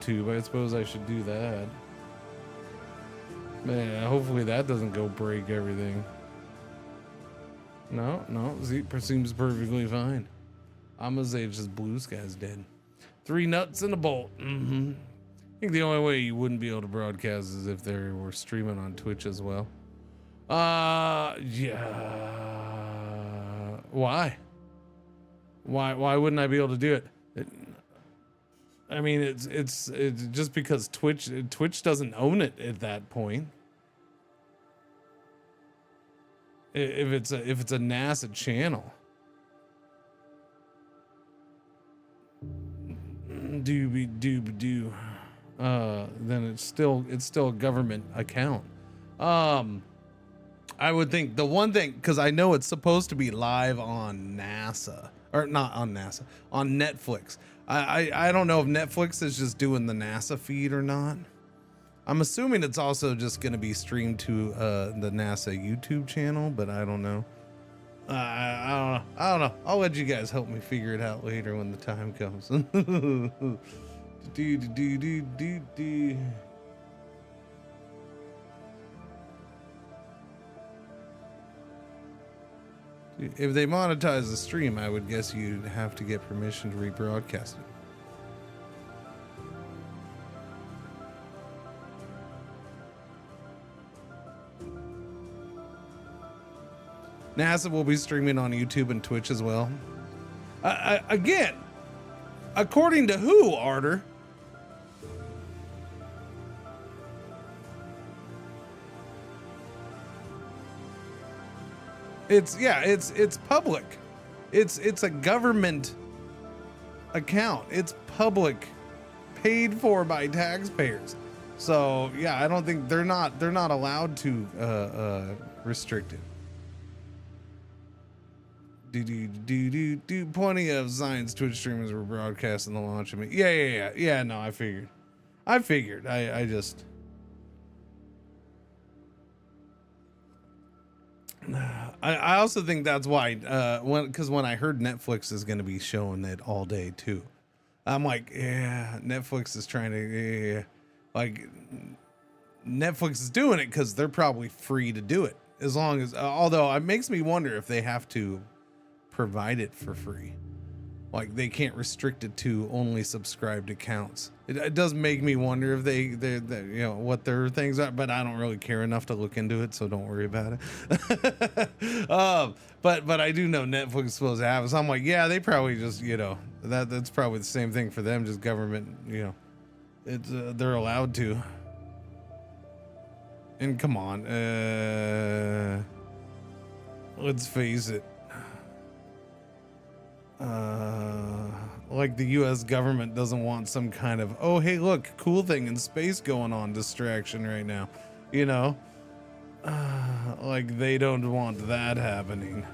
YouTube. I suppose I should do that. Man, hopefully that doesn't go break everything. No, Z seems perfectly fine. I'm gonna say it's just blue sky's dead. 3 nuts and a bolt. I think the only way you wouldn't be able to broadcast is if they were streaming on Twitch as well. Yeah. Why wouldn't I be able to do it? I mean, it's just because Twitch doesn't own it at that point. If it's a NASA channel. Dooby-dooby-doo. Then it's still a government account. I would think the one thing, because I know it's supposed to be live on NASA, or not on NASA, on Netflix. I don't know if Netflix is just doing the NASA feed or not. I'm assuming it's also just going to be streamed to the NASA YouTube channel, but I don't know. I don't know. I'll let you guys help me figure it out later when the time comes. If they monetize the stream, I would guess you'd have to get permission to rebroadcast it. NASA will be streaming on YouTube and Twitch as well. Again, according to who, Arter? It's public. It's a government account. It's public, paid for by taxpayers. So yeah, I don't think they're not allowed to restrict it. Plenty of science Twitch streamers were broadcasting the launch of me. Yeah. No, I figured. I just. I also think that's why, because when I heard Netflix is going to be showing it all day too, I'm like, yeah, Netflix is trying to, like, Netflix is doing it because they're probably free to do it. As long as, although it makes me wonder if they have to provide it for free. Like they can't restrict it to only subscribed accounts. It does make me wonder if they you know what their things are, but I don't really care enough to look into it, so don't worry about it. But I do know Netflix is supposed to have it, so I'm like, yeah, they probably just, you know, that's probably the same thing for them, just government, you know, it's they're allowed to. And come on, let's face it. Like the US government doesn't want some kind of, oh, hey, look, cool thing in space going on distraction right now, you know, like they don't want that happening.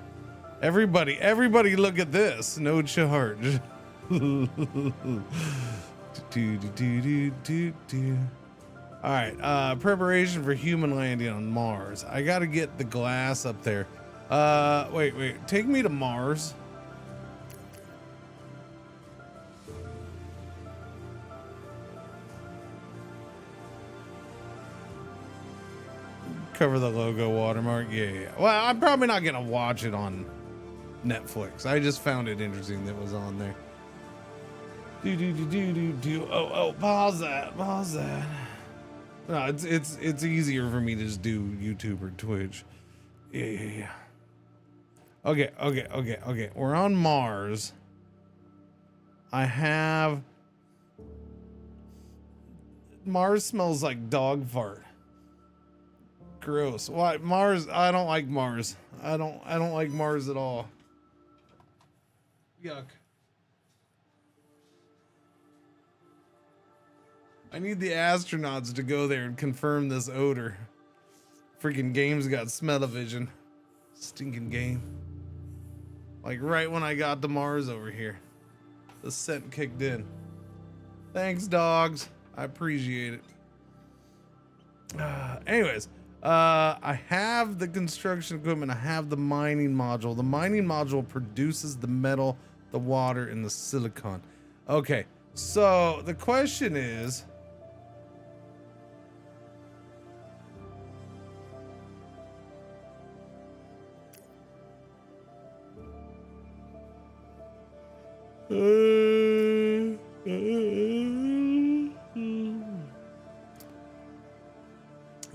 Everybody look at this, no charge. All right, preparation for human landing on Mars. I gotta get the glass up there. Wait, take me to Mars. Cover the logo watermark. Yeah. Well, I'm probably not gonna watch it on Netflix. I just found it interesting that it was on there. Oh, pause that. No, it's easier for me to just do YouTube or Twitch. Yeah. Okay. We're on Mars. Mars smells like dog fart. Gross. Why Mars? I don't like Mars. I don't like Mars at all. Yuck. I need the astronauts to go there and confirm this odor. Freaking game's got smell-o-vision. Stinking game. Like right when I got to Mars over here, the scent kicked in. Thanks, dogs. I appreciate it. Anyways. I have the construction equipment. I have the mining module. The mining module produces the metal, the water, and the silicon. Okay, So the question is,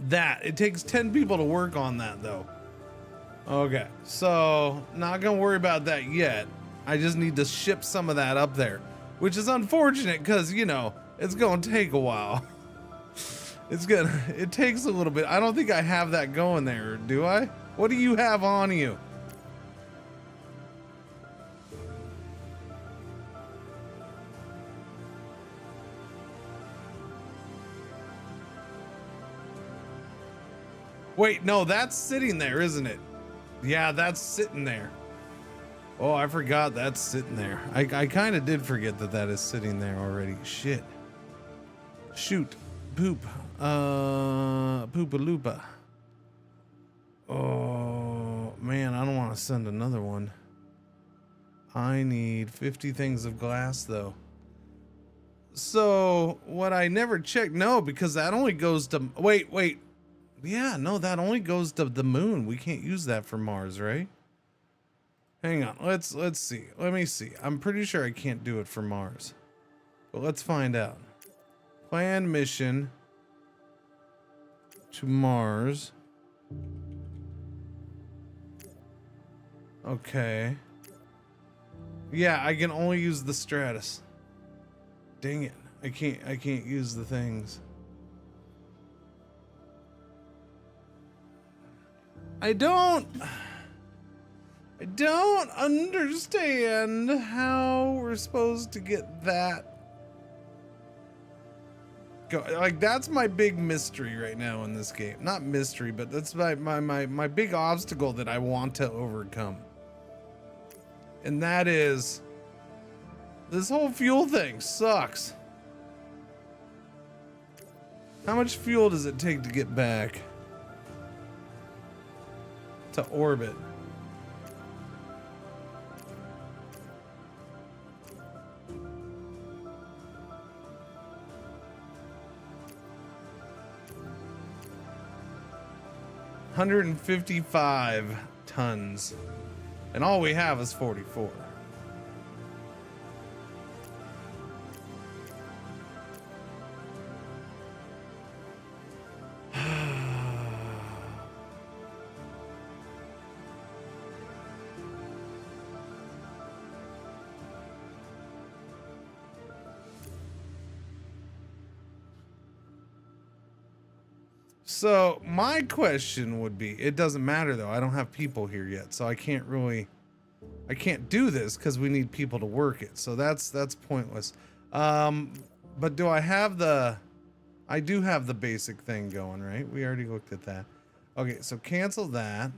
that it takes 10 people to work on that though. Okay, so not gonna worry about that yet. I just need to ship some of that up there, which is unfortunate because, you know, it's gonna take a while. It takes a little bit. I don't think I have that going there, do I? What do you have on you? Wait, no, that's sitting there, isn't it? Yeah, that's sitting there. Oh, I forgot that's sitting there. I kind of did forget that that is sitting there already. Shit. Shoot. Poop. Poopa-loopa. Oh, man, I don't want to send another one. I need 50 things of glass, though. So, what I never checked, no, because that only goes to... Wait. Yeah, no, that only goes to the moon. We can't use that for Mars, right? Hang on, let's see. Let me see. I'm pretty sure I can't do it for Mars. But let's find out. Planned mission to Mars. Okay. Yeah, I can only use the Stratus. Dang it. I can't use the things. I don't understand how we're supposed to get that go. Like, that's my big mystery right now in this game. Not mystery, but that's my big obstacle that I want to overcome. And that is, this whole fuel thing sucks. How much fuel does it take to get back to orbit? $155 tons, and all we have is 44. So my question would be, it doesn't matter though. I don't have people here yet, so I can't do this because we need people to work it. So that's pointless. But do I have I do have the basic thing going, right? We already looked at that. Okay, so cancel that.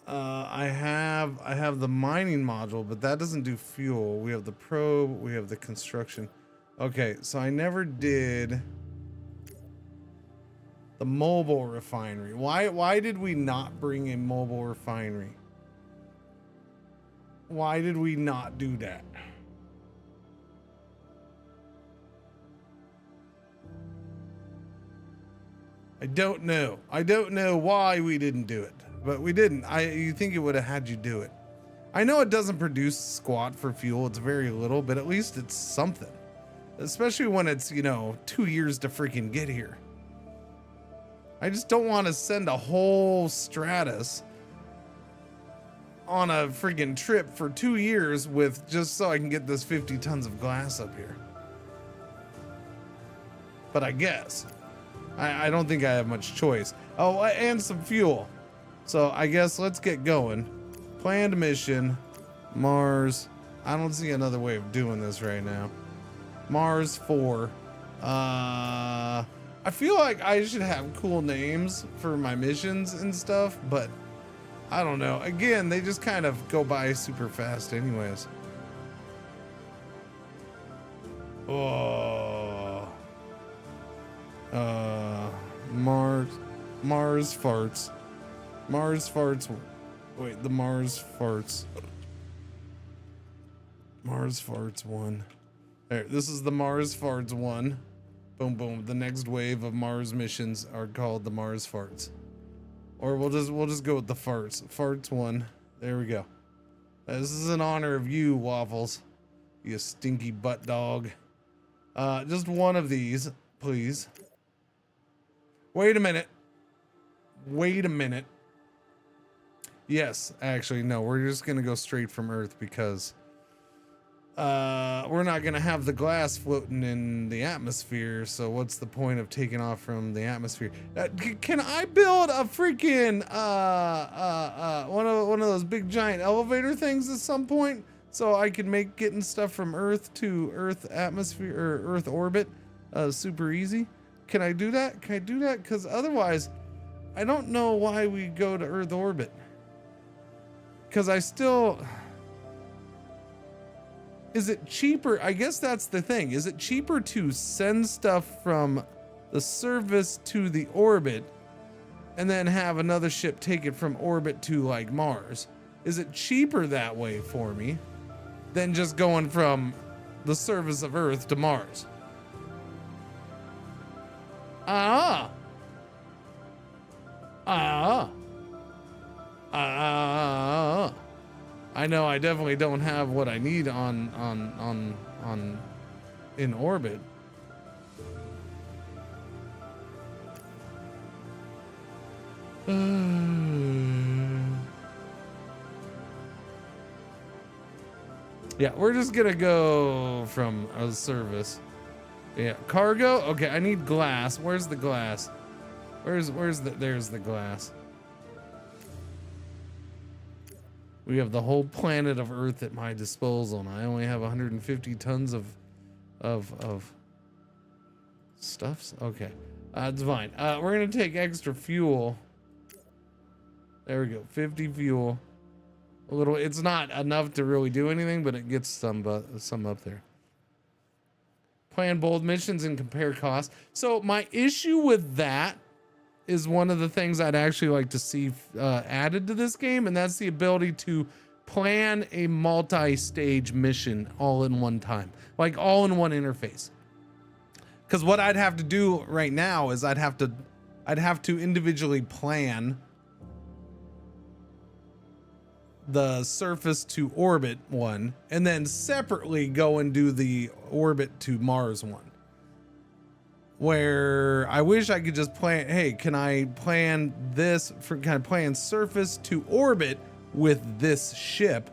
I have the mining module, but that doesn't do fuel. We have the probe, we have the construction. Okay, so I never did the mobile refinery. Why did we not bring a mobile refinery? Why did we not do that? I don't know. I don't know why we didn't do it, but we didn't. You think it would have had you do it. I know it doesn't produce squat for fuel. It's very little, but at least it's something. Especially when it's, you know, 2 years to freaking get here. I just don't want to send a whole Stratus on a freaking trip for 2 years with just so I can get this 50 tons of glass up here. But I guess. I don't think I have much choice. Oh, and some fuel. So I guess let's get going. Planned mission, Mars. I don't see another way of doing this right now. Mars 4. I feel like I should have cool names for my missions and stuff, but I don't know. Again, they just kind of go by super fast anyways. Oh. Mars farts. Mars farts. Wait, the Mars farts. Mars Farts 1. There, this is the Mars Farts 1. Boom, boom. The next wave of Mars missions are called the Mars Farts. Or we'll just go with the farts. Farts 1. There we go. This is in honor of you, Waffles. You stinky butt dog. Just one of these, please. Wait a minute. Wait a minute. Yes, actually, no. We're just gonna go straight from Earth because we're not gonna have the glass floating in the atmosphere. So what's the point of taking off from the atmosphere? Can I build a freaking one of those big giant elevator things at some point so I can make getting stuff from Earth to Earth atmosphere or Earth orbit super easy? Can I do that? Can I do that? Because otherwise, I don't know why we go to Earth orbit. Because I still. Is it cheaper? I guess that's the thing. Is it cheaper to send stuff from the surface to the orbit and then have another ship take it from orbit to like Mars? Is it cheaper that way for me than just going from the surface of Earth to Mars? I know I definitely don't have what I need on in orbit. Yeah, we're just gonna go from a service. Yeah, cargo. Okay, I need glass. Where's the glass? There's the glass. We have the whole planet of Earth at my disposal, and I only have 150 tons of stuffs. Okay, that's fine. We're gonna take extra fuel. There we go, 50 fuel. A little. It's not enough to really do anything, but it gets some up there. Plan bold missions and compare costs. So my issue with that is one of the things I'd actually like to see added to this game, and that's the ability to plan a multi-stage mission all in one time, like all in one interface. Because what I'd have to do right now is I'd have to individually plan the surface to orbit one, and then separately go and do the orbit to Mars one. Where I wish I could just plan, hey, can I plan this for kind of plan surface to orbit with this ship?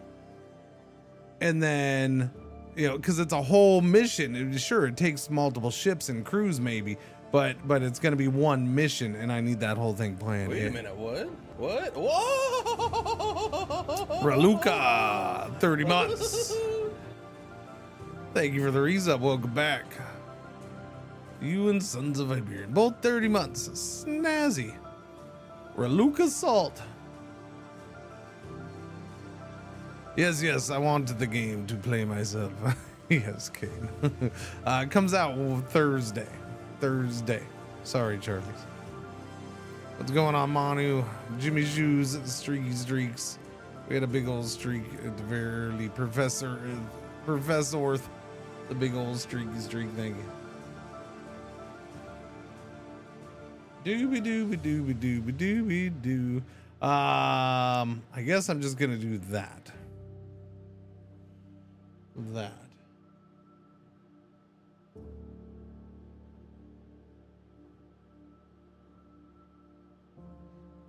And then, you know, because it's a whole mission. Sure, it takes multiple ships and crews maybe, but it's going to be one mission, and I need that whole thing planned. Wait a minute, what? What? Whoa! Raluca, 30 months. Thank you for the resub. Welcome back. You and Sons of Iberian, both 30 months. Snazzy. Raluca Salt. Yes, I wanted the game to play myself. Yes, Kane. It comes out Thursday. Sorry, Charlies. What's going on, Manu? Jimmy Shoes, Streaks. We had a big old streak at the very least. Professor, the big old streak. Thank you. Dooby. I guess I'm just gonna do that.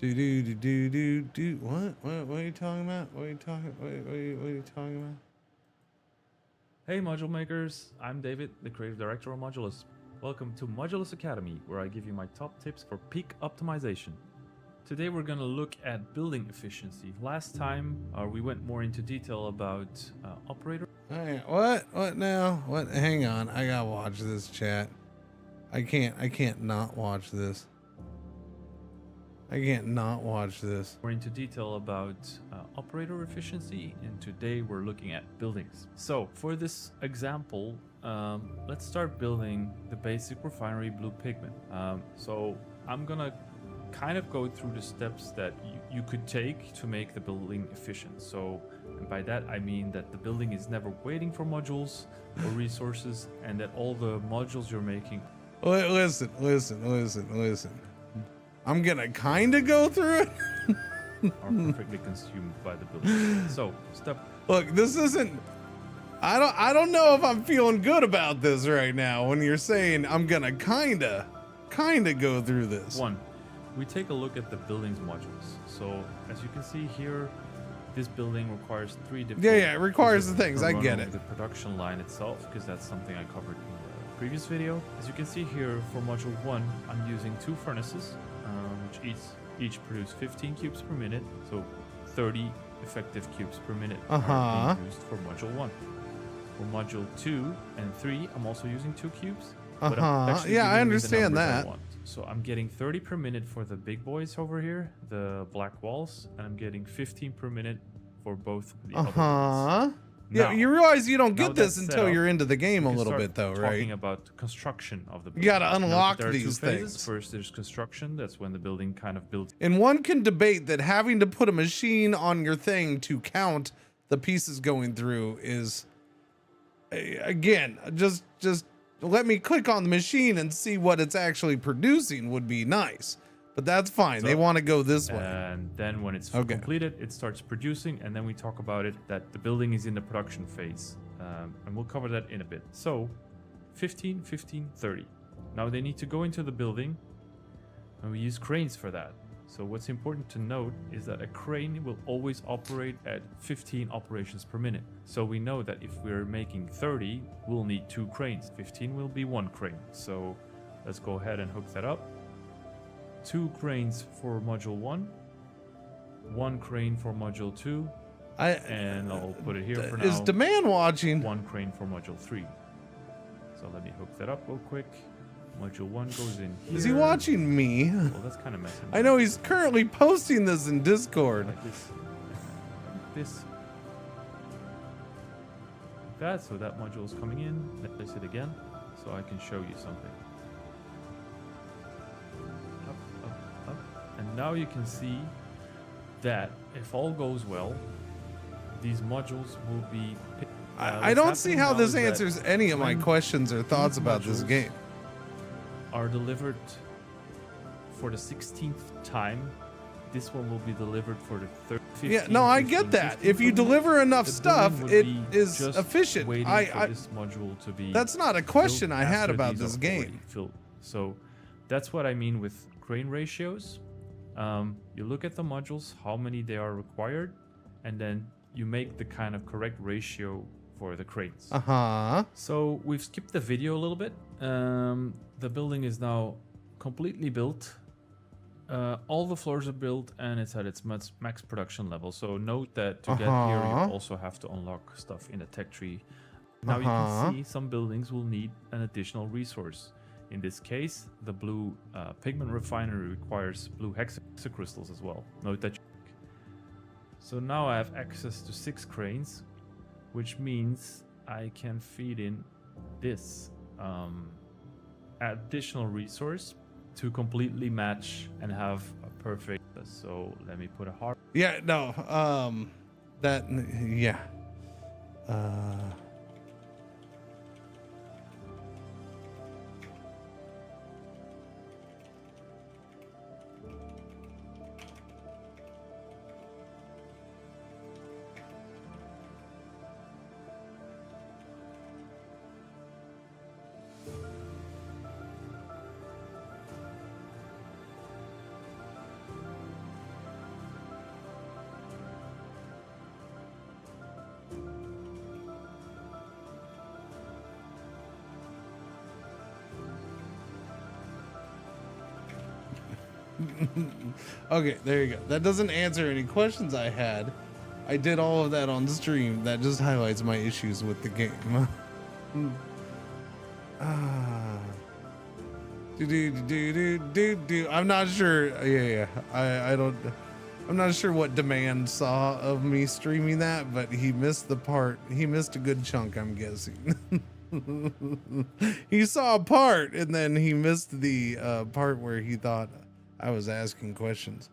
Do. What are you talking about? What are you talking about? Hey module makers, I'm David, the creative director of Modulus. Welcome to Modulus Academy, where I give you my top tips for peak optimization. Today we're going to look at building efficiency. Last time we went more into detail about operator. Hey, what now? What? Hang on, I gotta watch this chat. I can't not watch this. More into detail about operator efficiency, and today we're looking at buildings. So for this example, let's start building the basic refinery blue pigment. So I'm gonna kind of go through the steps that you could take to make the building efficient. So And by that, I mean that the building is never waiting for modules or resources, and that all the modules you're making Listen. I'm gonna kind of go through it. are perfectly consumed by the building. So, Look, this isn't. I don't know if I'm feeling good about this right now. When you're saying I'm gonna kinda go through this. 1, we take a look at the building's modules. So, as you can see here, this building requires 3 different. Yeah, it requires the pieces things. to I run get on it. The production line itself, because that's something I covered in the previous video. As you can see here, for module 1, I'm using 2 furnaces, which each produce 15 cubes per minute, so 30 effective cubes per minute are being used for module 1. For module 2 and 3, I'm also using 2 cubes. But I'm actually Yeah, I giving you the understand numbers I that. want. So I'm getting 30 per minute for the big boys over here, the black walls, and I'm getting 15 per minute for both the other ones. Yeah, Now, you realize you don't now get this that's set until up, you're into the game a we can little start bit, though, talking right? about construction of the building. You gotta Note that unlock there are 2 these phases. things. First, there's construction. That's when the building kind of builds. And one can debate that having to put a machine on your thing to count the pieces going through is, again, just let me click on the machine and see what it's actually producing would be nice. But that's fine. They want to go this way. And then when it's completed, it starts producing, and then we talk about it, that the building is in the production phase. And we'll cover that in a bit. So 15, 15, 30. Now they need to go into the building, and we use cranes for that. So what's important to note is that a crane will always operate at 15 operations per minute. So we know that if we're making 30, we'll need 2 cranes. 15 will be 1 crane. So let's go ahead and hook that up. 2 cranes for module 1, 1 crane for module 2, and I'll put it here for now. Is Demand watching? 1 crane for module 3. So let me hook that up real quick. Module 1 goes in here. Is he watching me? Well, that's kind of messy. I know he's currently posting this in Discord. Like this. Like this. Like that. So that module is coming in. Let's place it again so I can show you something. Up, up, up. And now you can see that if all goes well, these modules will be picked. I don't see how this answers any of my questions or thoughts about this game. Are delivered for the 16th time. This one will be delivered for the 15th. Yeah, no, I get that. If you deliver enough stuff, it is efficient. This module to be. That's not a question I had about this game. So that's what I mean with crane ratios. You look at the modules, how many they are required, and then you make the kind of correct ratio for the cranes. So we've skipped the video a little bit. The building is now completely built. All the floors are built, and it's at its max production level. So note that to get here, you also have to unlock stuff in the tech tree. Now you can see some buildings will need an additional resource. In this case, the blue pigment refinery requires blue hexacrystals as well. Note that. So now I have access to 6 cranes, which means I can feed in this additional resource to completely match and have a perfect. So let me put a heart. Yeah, no, yeah. Okay, there you go. That doesn't answer any questions I had. I did all of that on the stream. That just highlights my issues with the game. I'm not sure. Yeah. I don't. I'm not sure what Demand saw of me streaming that, but he missed the part. He missed a good chunk, I'm guessing. He saw a part, and then he missed the part where he thought I was asking questions.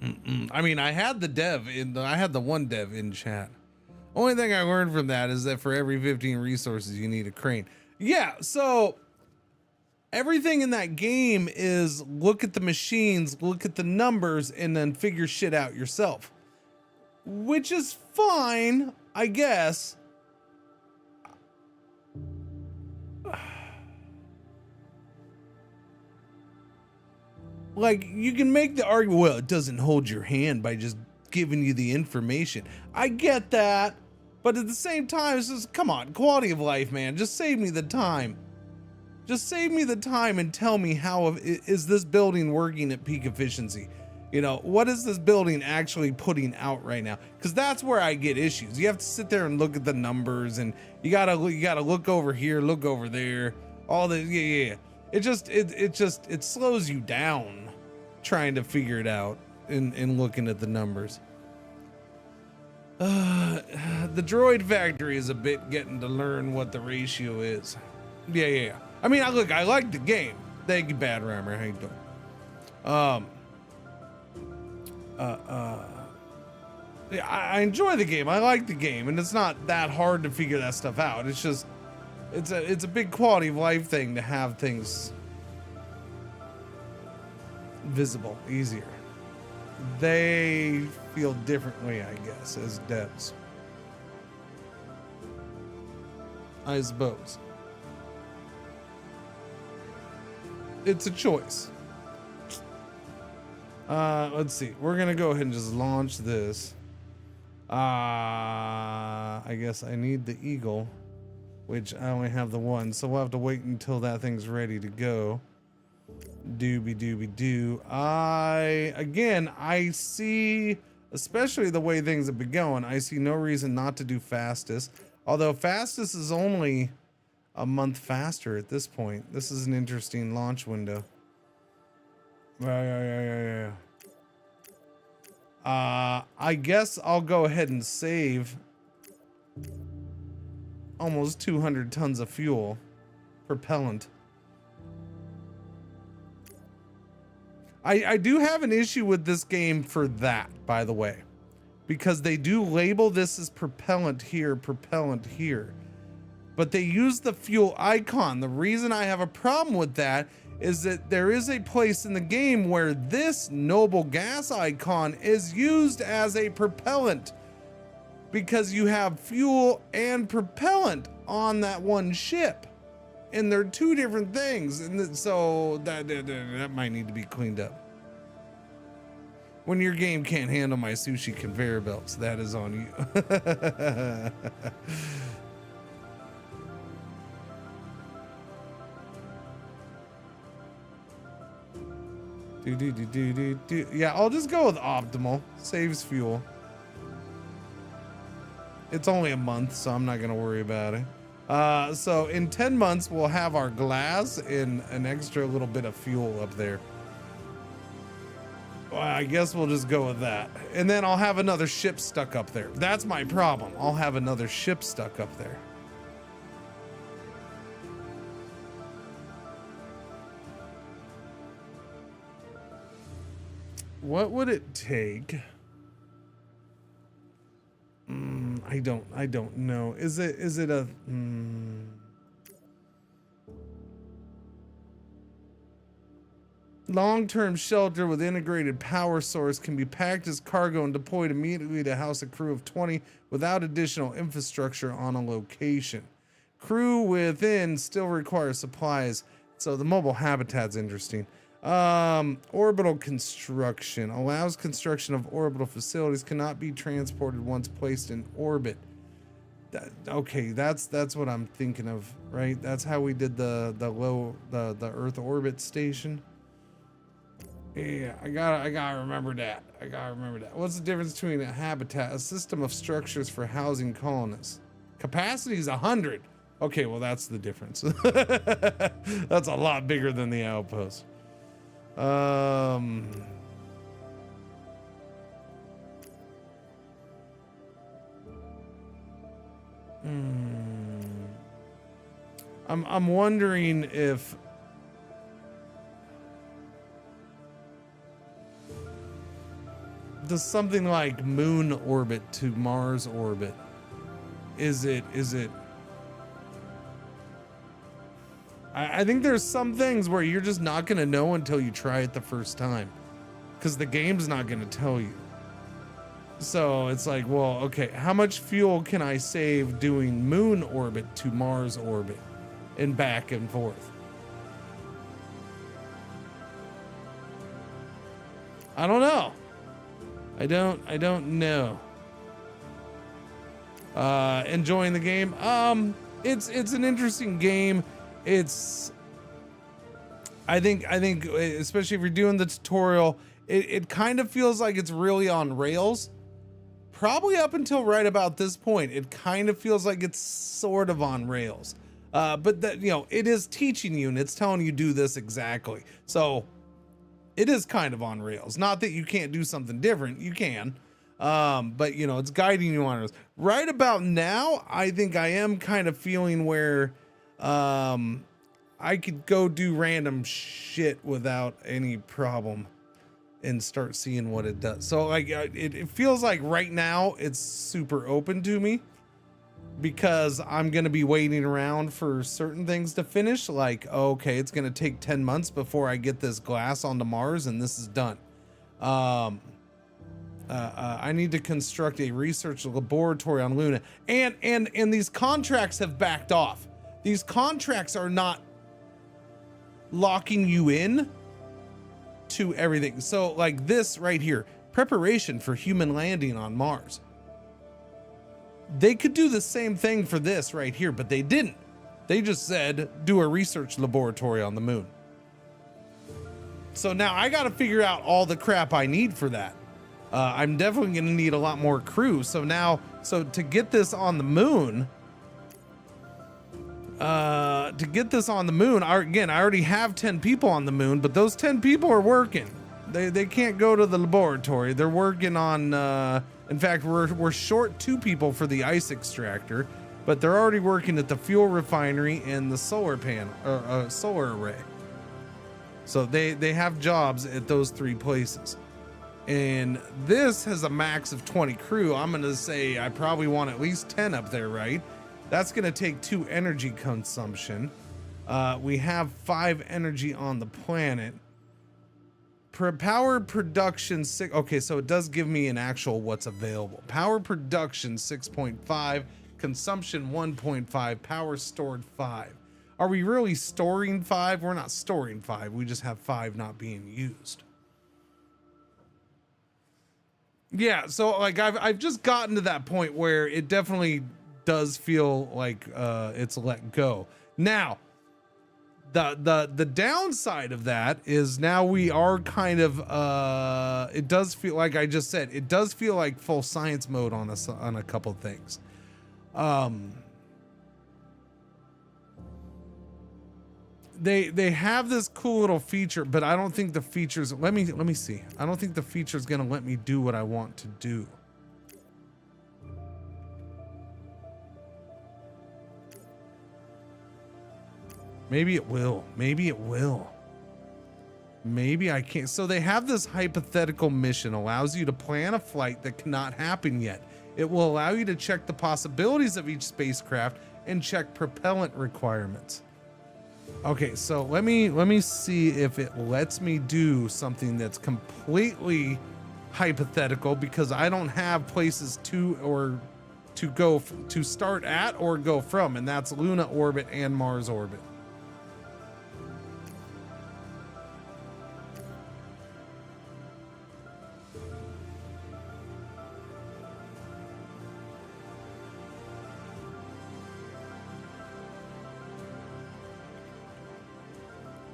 I mean, I had the one dev in chat. Only thing I learned from that is that for every 15 resources, you need a crane. Yeah, so everything in that game is look at the machines, look at the numbers, and then figure shit out yourself. Which is fine, I guess. Like, you can make the argument, well, it doesn't hold your hand by just giving you the information. I get that, but at the same time, it's just, come on, quality of life, man. Just save me the time. Just save me the time and tell me how is this building working at peak efficiency? You know, what is this building actually putting out right now? Because that's where I get issues. You have to sit there and look at the numbers, and you gotta look over here, look over there, all the yeah. It slows you down trying to figure it out and looking at the numbers. The droid factory is a bit getting to learn what the ratio is. Yeah. I mean, I like the game. Thank you, Bad Rammer. How you doing? Yeah, I enjoy the game. I like the game, and it's not that hard to figure that stuff out. It's just, it's a big quality of life thing to have things visible, easier. They feel differently, I guess, as devs. I suppose. It's a choice. Let's see. We're gonna go ahead and just launch this. I guess I need the Eagle, which I only have the one, so we'll have to wait until that thing's ready to go. Doobie doo. I see, especially the way things have been going, I see no reason not to do fastest. Although fastest is only a month faster at this point. This is an interesting launch window. Yeah. I guess I'll go ahead and save almost 200 tons of fuel, propellant. I do have an issue with this game for that, by the way, because they do label this as propellant here, but they use the fuel icon. The reason I have a problem with that is that there is a place in the game where this noble gas icon is used as a propellant, because you have fuel and propellant on that one ship, and they're two different things, and so that might need to be cleaned up. When your game can't handle my sushi conveyor belts, that is on you. Do. Yeah, I'll just go with optimal. Saves fuel. It's only a month, so I'm not gonna worry about it. So in 10 months, we'll have our glass and an extra little bit of fuel up there. Well, I guess we'll just go with that. And then I'll have another ship stuck up there. That's my problem. I'll have another ship stuck up there. What would it take? I don't know. Is it a long-term shelter with integrated power source can be packed as cargo and deployed immediately to house a crew of 20 without additional infrastructure on a location. Crew within still requires supplies, so the mobile habitat's interesting. Orbital construction allows construction of orbital facilities, cannot be transported once placed in orbit. Okay, that's what I'm thinking of, right? That's how we did the Earth orbit station. Yeah, I gotta remember that. What's the difference between a habitat, a system of structures for housing colonists? Capacity is 100. Okay, well that's the difference. That's a lot bigger than the outpost. I'm wondering if does something like moon orbit to Mars orbit? Is it? I think there's some things where you're just not gonna know until you try it the first time, because the game's not gonna tell you. So it's like, well, okay, how much fuel can I save doing moon orbit to Mars orbit and back and forth? I don't know. I don't know. Enjoying the game. It's an interesting game. I think especially if you're doing the tutorial, it kind of feels like it's really on rails. Probably up until right about this point, it kind of feels like it's sort of on rails. But that, you know, it is teaching you and it's telling you do this exactly. So it is kind of on rails. Not that you can't do something different, you can. But you know, it's guiding you on rails. Right about now, I think I am kind of feeling where I could go do random shit without any problem and start seeing what it does. So like it feels like right now it's super open to me, because I'm going to be waiting around for certain things to finish. Like, okay, it's going to take 10 months before I get this glass onto Mars and this is done. I need to construct a research laboratory on Luna, and these contracts have backed off. These contracts are not locking you in to everything. So like this right here, preparation for human landing on Mars. They could do the same thing for this right here, but they didn't. They just said, do a research laboratory on the moon. So now I got to figure out all the crap I need for that. I'm definitely going to need a lot more crew. So to get this on the moon, I already have 10 people on the moon, but those 10 people are working. They can't go to the laboratory. They're working on, in fact, we're short 2 people for the ice extractor, but they're already working at the fuel refinery and the solar panel, or solar array. So they have jobs at those 3 places. And this has a max of 20 crew. I'm going to say I probably want at least 10 up there, right? That's going to take 2 energy consumption. We have 5 energy on the planet. Power production 6. Okay, so it does give me an actual what's available. Power production 6.5, consumption 1.5, power stored 5. Are we really storing 5? We're not storing 5. We just have 5 not being used. Yeah, so like I've just gotten to that point where it definitely does feel like it's let go. Now, the downside of that is now we are kind of it does feel like I just said, it does feel like full science mode on a couple things. They have this cool little feature, but I don't think the features, let me see. I don't think the feature is going to let me do what I want to do. Maybe it will. Maybe it will. Maybe I can't. So they have this hypothetical mission, allows you to plan a flight that cannot happen yet. It will allow you to check the possibilities of each spacecraft and check propellant requirements. Okay, so let me see if it lets me do something that's completely hypothetical, because I don't have places to go to start at or go from, and that's Luna orbit and Mars orbit.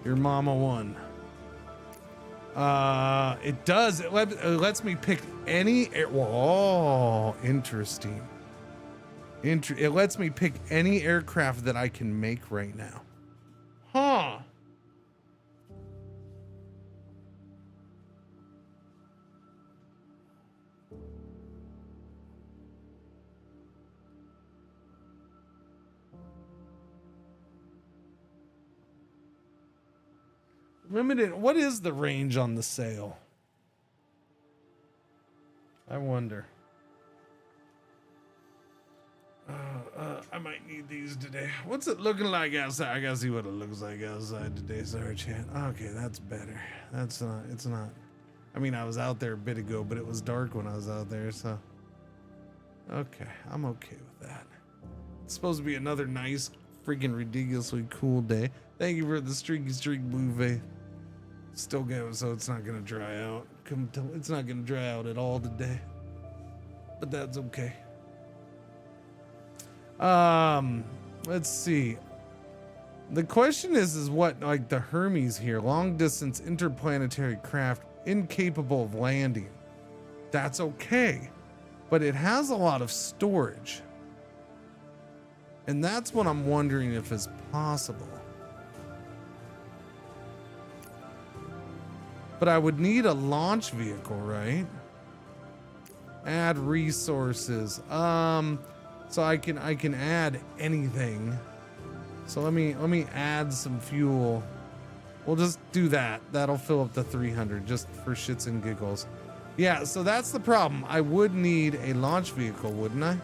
Your mama won. It does. It lets me pick any. Oh, interesting. It lets me pick any aircraft that I can make right now. Huh. Limited. What is the range on the sail? I wonder. I might need these today. What's it looking like outside? I gotta see what it looks like outside today. Sorry, chat. Okay, that's better. That's not. It's not. I mean, I was out there a bit ago, but it was dark when I was out there, so. Okay, I'm okay with that. It's supposed to be another nice, freaking ridiculously cool day. Thank you for the streaky streak blue vein. Still going, so it's not gonna dry out. It's not gonna dry out at all today, but that's okay. Let's see. The question is what, like the Hermes here, long distance interplanetary craft incapable of landing. That's okay, but it has a lot of storage, and that's what I'm wondering if is possible. But I would need a launch vehicle, right? Add resources. So I can add anything. So let me add some fuel. We'll just do that. That'll fill up the 300 just for shits and giggles. Yeah, so that's the problem. I would need a launch vehicle, wouldn't I?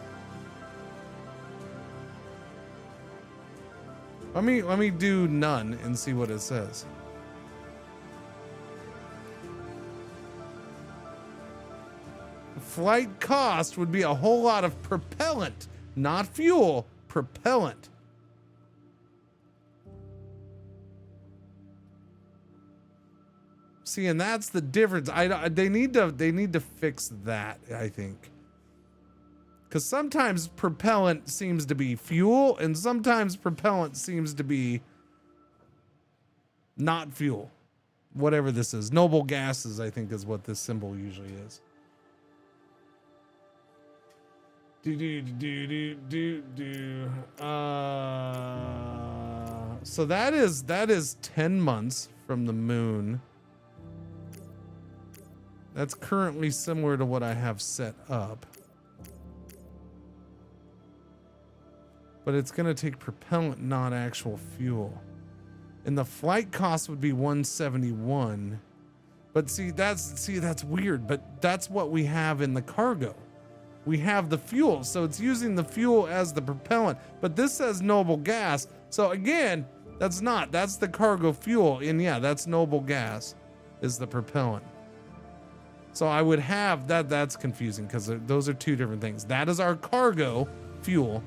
Let me do none and see what it says. Flight cost would be a whole lot of propellant, not fuel, propellant. See, and that's the difference. They need to fix that, I think. Because sometimes propellant seems to be fuel, and sometimes propellant seems to be not fuel. Whatever this is. Noble gases, I think, is what this symbol usually is. So that is 10 months from the moon. That's currently similar to what I have set up. But it's gonna take propellant, not actual fuel. And the flight cost would be 171. But see, that's weird, but that's what we have in the cargo. We have the fuel, so it's using the fuel as the propellant, but this says noble gas. So again, that's the cargo fuel, and yeah, that's noble gas is the propellant. So I would have that's confusing because those are two different things. That is our cargo fuel.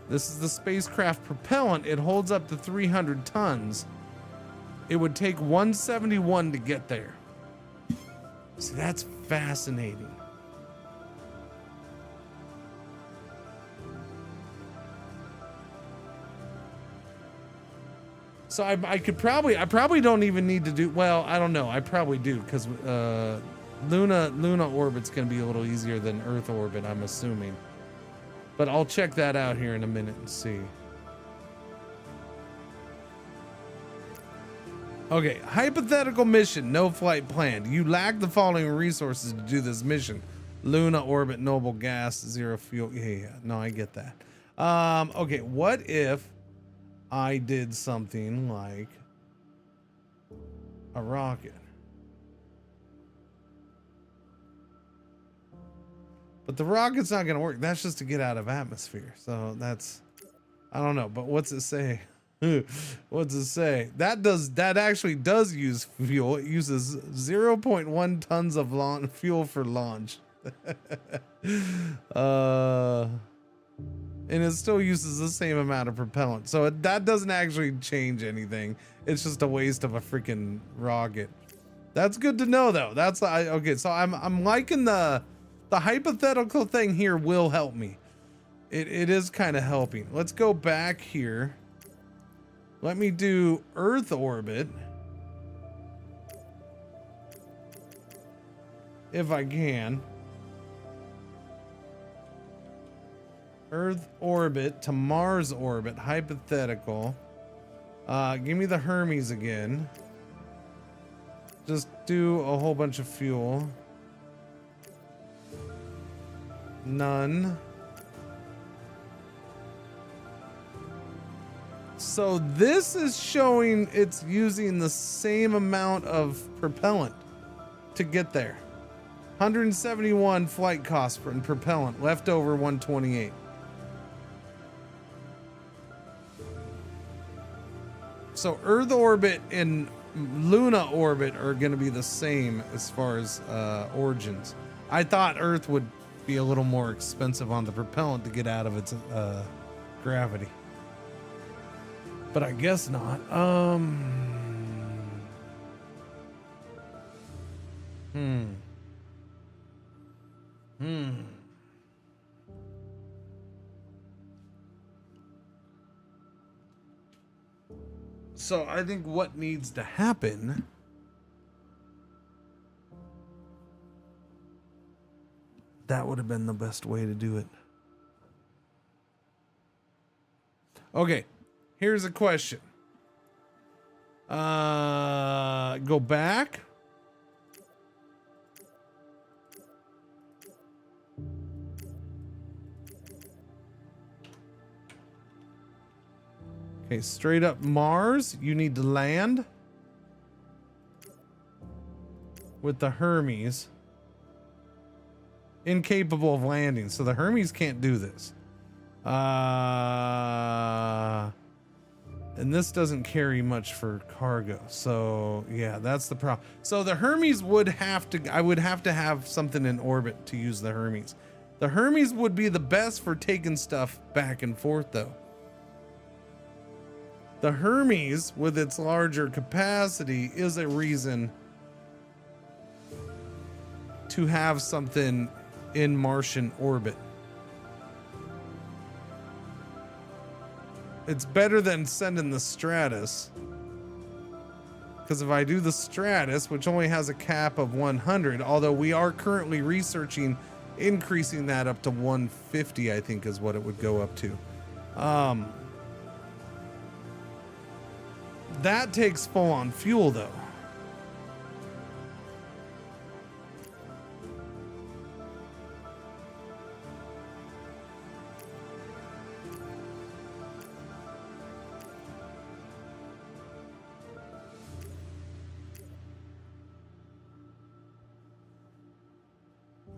This is the spacecraft propellant. It holds up to 300 tons. It would take 171 to get there. So that's fascinating. So I probably don't even need to do, well, I don't know. I probably do because Luna orbit's going to be a little easier than Earth orbit, I'm assuming. But I'll check that out here in a minute and see. Okay, hypothetical mission, no flight planned. You lack the following resources to do this mission. Luna orbit, noble gas, zero fuel. Yeah, no, I get that. Okay, what if I did something like a rocket? But the rocket's not gonna work. That's just to get out of atmosphere. So that's, I don't know, but what's it say? What's it say? That actually does use fuel. It uses 0.1 tons of fuel for launch. And it still uses the same amount of propellant. So that doesn't actually change anything. It's just a waste of a freaking rocket. That's good to know though. That's okay. So I'm liking the hypothetical thing here will help me. It is kind of helping. Let's go back here. Let me do Earth orbit. If I can. Earth orbit to Mars orbit, hypothetical. Give me the Hermes again. Just do a whole bunch of fuel. None. So this is showing it's using the same amount of propellant to get there. 171 flight cost and propellant, left over 128. So Earth orbit and Luna orbit are going to be the same as far as origins. I thought Earth would be a little more expensive on the propellant to get out of its gravity, but I guess not. So I think what needs to happen that would have been the best way to do it. Okay, here's a question. Go back. Okay, straight up Mars, you need to land with the Hermes. Incapable of landing, so the Hermes can't do this. And this doesn't carry much for cargo, so yeah, that's the problem. So the Hermes would have to, I would have to have something in orbit to use the Hermes. The Hermes would be the best for taking stuff back and forth though. The Hermes, with its larger capacity, is a reason to have something in Martian orbit. It's better than sending the Stratus, because if I do the Stratus, which only has a cap of 100, although we are currently researching increasing that up to 150, I think is what it would go up to. That takes full on fuel though.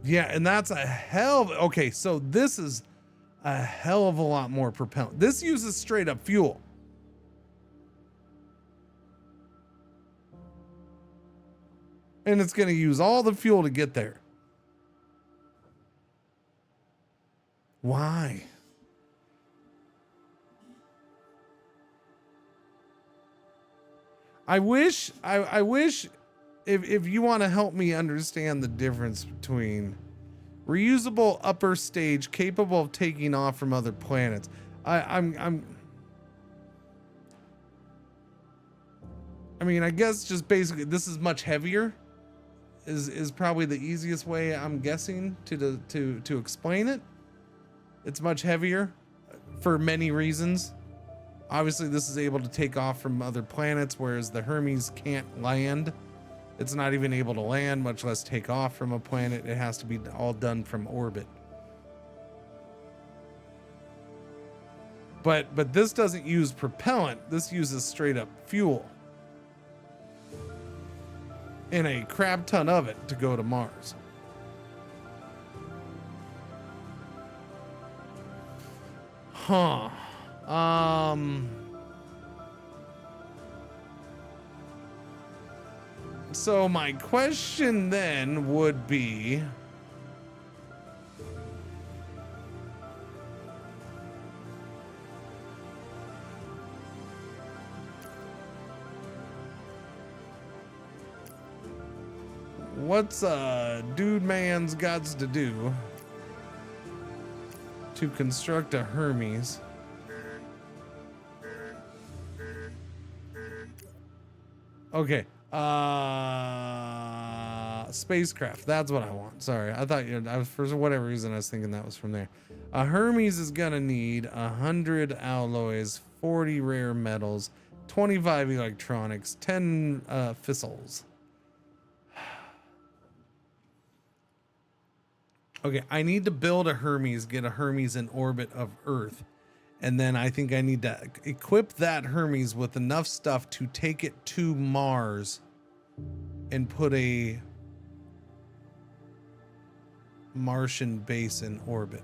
Yeah, and that's a hell of, okay, so this is a hell of a lot more propellant. This uses straight up fuel. And it's going to use all the fuel to get there. Why? I wish if you want to help me understand the difference between reusable upper stage capable of taking off from other planets. I mean, I guess just basically this is much heavier is probably the easiest way I'm guessing to explain it. It's much heavier for many reasons. Obviously, this is able to take off from other planets, whereas the Hermes can't land. It's not even able to land, much less take off from a planet. It has to be all done from orbit. But this doesn't use propellant. This uses straight up fuel. And a crap ton of it to go to Mars. Huh. So my question then would be, what's dude man's gots to do to construct a Hermes? Okay. Spacecraft. That's what I want. Sorry. I thought I was, for whatever reason, I was thinking that was from there. A Hermes is going to need 100 alloys, 40 rare metals, 25 electronics, 10 fissils. Okay, I need to build a Hermes, get a Hermes in orbit of Earth. And then I think I need to equip that Hermes with enough stuff to take it to Mars and put a Martian base in orbit.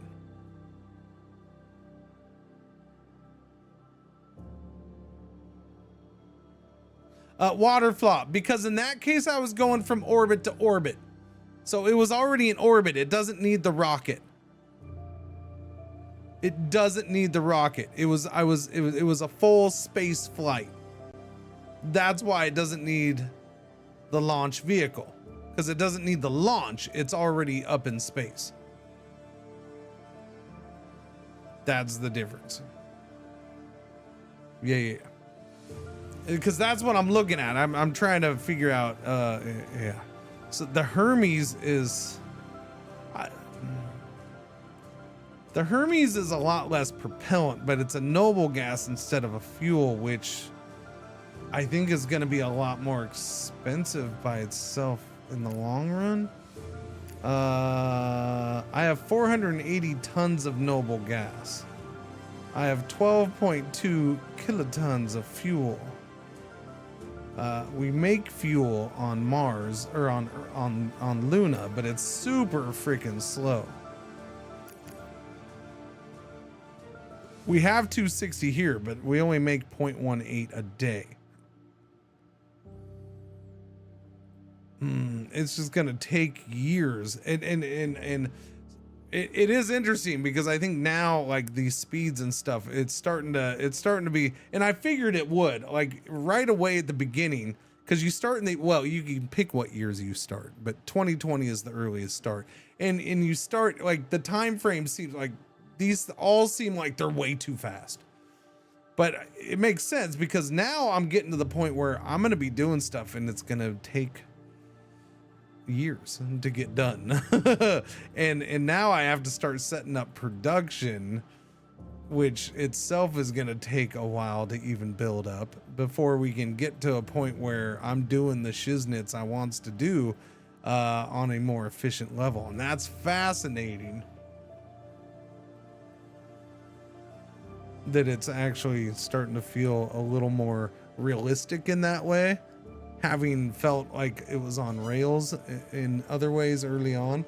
Water flop, because in that case I was going from orbit to orbit. So it was already in orbit. It doesn't need the rocket. It doesn't need the rocket. It was a full space flight. That's why it doesn't need the launch vehicle, because it doesn't need the launch. It's already up in space. That's the difference. Yeah. Because that's what I'm looking at. I'm trying to figure out. Yeah. So the Hermes is. The Hermes is a lot less propellant, but it's a noble gas instead of a fuel, which I think is going to be a lot more expensive by itself in the long run. I have 480 tons of noble gas. I have 12.2 kilotons of fuel. We make fuel on Mars or on Luna, but it's super freaking slow. We have 260 here, but we only make 0.18 a day. It's just gonna take years, and it is interesting because I think now, like, these speeds and stuff, it's starting to be, and I figured it would, like, right away at the beginning, because you start you can pick what years you start, but 2020 is the earliest start, and you start, like, the time frame seems like these all seem like they're way too fast, but it makes sense because now I'm getting to the point where I'm gonna be doing stuff and it's gonna take years to get done. and now I have to start setting up production, which itself is going to take a while to even build up before we can get to a point where I'm doing the shiznits I wants to do on a more efficient level. And that's fascinating that it's actually starting to feel a little more realistic in that way, having felt like it was on rails in other ways early on.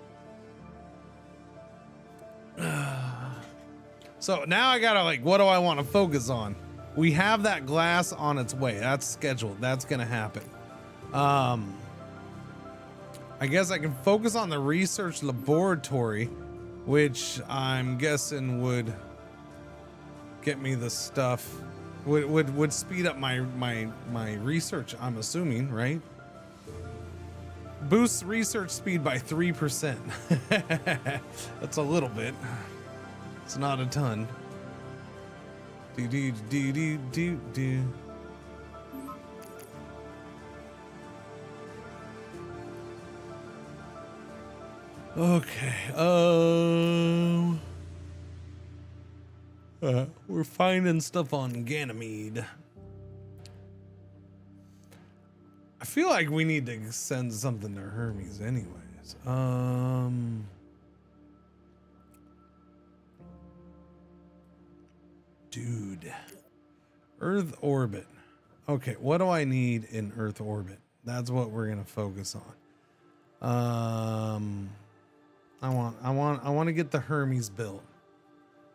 So now I gotta, like, what do I want to focus on? We have that glass on its way. That's scheduled. That's gonna happen. I guess I can focus on the research laboratory, which I'm guessing would get me the stuff, would speed up my research, I'm assuming, right? Boosts research speed by 3%. That's a little bit. It's not a ton. Do. Okay. We're finding stuff on Ganymede. I feel like we need to send something to Hermes anyways. Dude. Earth orbit. Okay, what do I need in Earth orbit? That's what we're gonna focus on. I want to get the Hermes built.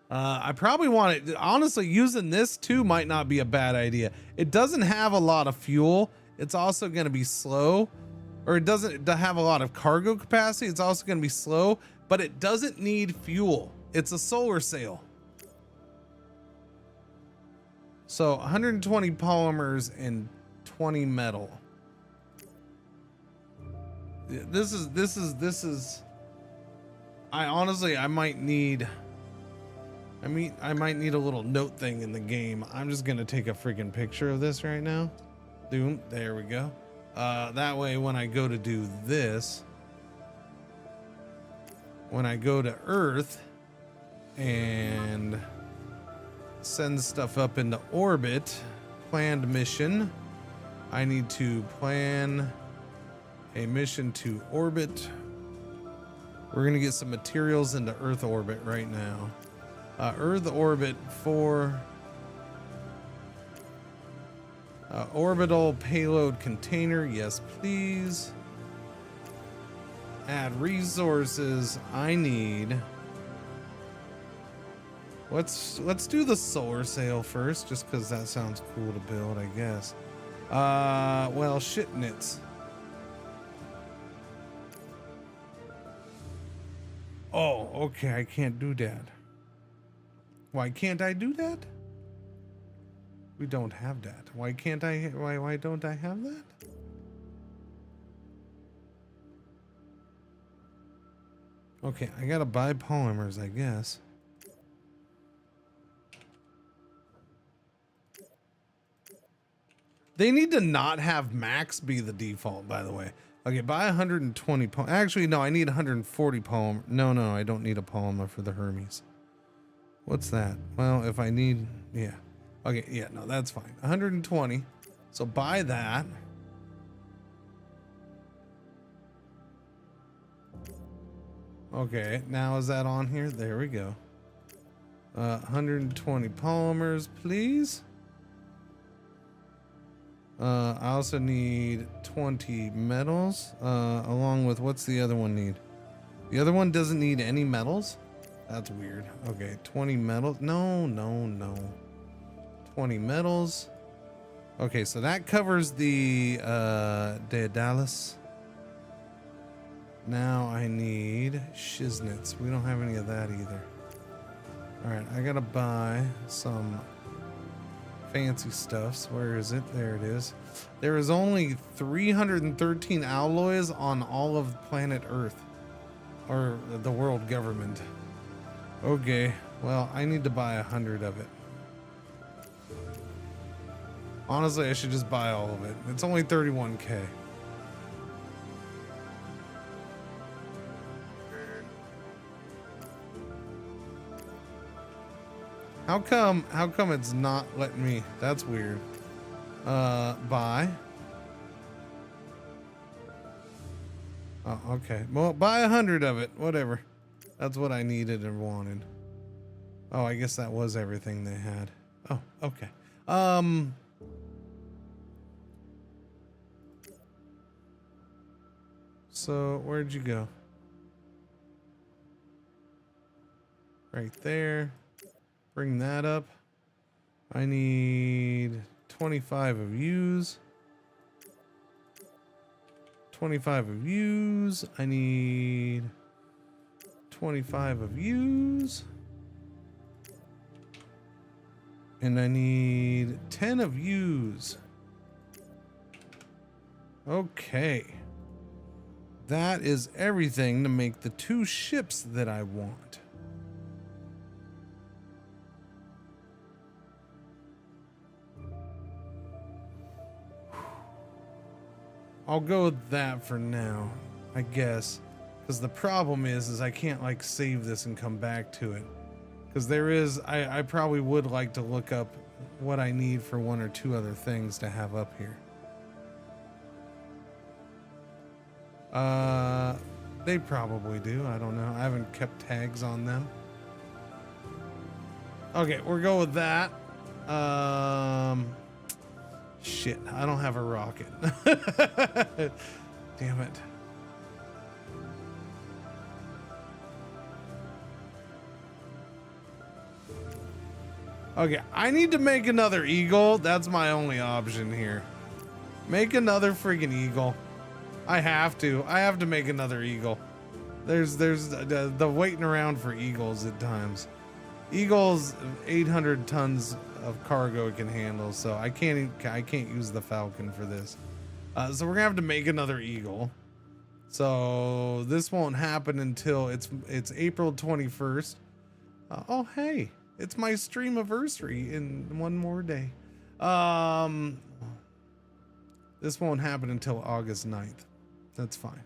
I probably want it. Honestly, using this too might not be a bad idea. It doesn't have a lot of fuel. It's also going to be slow, or it doesn't have a lot of cargo capacity. It's also going to be slow, but it doesn't need fuel. It's a solar sail. So 120 polymers and 20 metal. This is. I might need a little note thing in the game. I'm just gonna take a freaking picture of this right now. Boom, there we go. That way when I go to do this, when I go to Earth and send stuff up into orbit, planned mission, I need to plan a mission to orbit. We're gonna get some materials into Earth orbit right now. Earth orbit for orbital payload container. Yes, please. Add resources. I need. Let's do the solar sail first, just because that sounds cool to build, I guess. Well, shit nits. Oh, okay, I can't do that. Why can't I do that? We don't have that. Why can't I? Why don't I have that? Okay, I gotta buy polymers, I guess. They need to not have max be the default, by the way. Okay, buy 120 polymer. Actually, no, I need 140 polymer. No, I don't need a polymer for the Hermes. What's that? Well, if I need, yeah. Okay, yeah, no, that's fine. 120. So buy that. Okay, now is that on here? There we go. 120 polymers, please. I also need 20 metals, along with, what's the other one need? The other one doesn't need any metals? That's weird. Okay, 20 metals. No. 20 metals. Okay, so that covers the Daedalus. Now I need shiznits. We don't have any of that either. Alright, I gotta buy some fancy stuffs. Where is it? There it is. There is only 313 alloys on all of planet Earth, or the world government. Okay, well, I need to buy 100 of it. Honestly, I should just buy all of it. It's only 31k. How come it's not letting me? That's weird. Buy. Oh, okay. Well, buy 100 of it. Whatever. That's what I needed and wanted. Oh, I guess that was everything they had. Oh, okay. So where'd you go? Right there. Bring that up. I need 25 of yous. 25 of yous. I need 25 of yous. And I need 10 of yous. Okay. That is everything to make the 2 ships that I want. I'll go with that for now, I guess. Because the problem is I can't like save this and come back to it. Because there is, I probably would like to look up what I need for 1 or 2 other things to have up here. They probably do. I don't know. I haven't kept tags on them. Okay, we'll go with that. Shit, I don't have a rocket. Damn it. Okay, I need to make another eagle. That's my only option here. Make another friggin' eagle. I have to make another eagle. There's the waiting around for eagles at times. Eagles 800 tons of cargo it can handle, so I can't use the Falcon for this. So we're gonna have to make another eagle. So this won't happen until it's April 21st. Oh hey, it's my stream anniversary in 1 more day. This won't happen until August 9th. That's fine.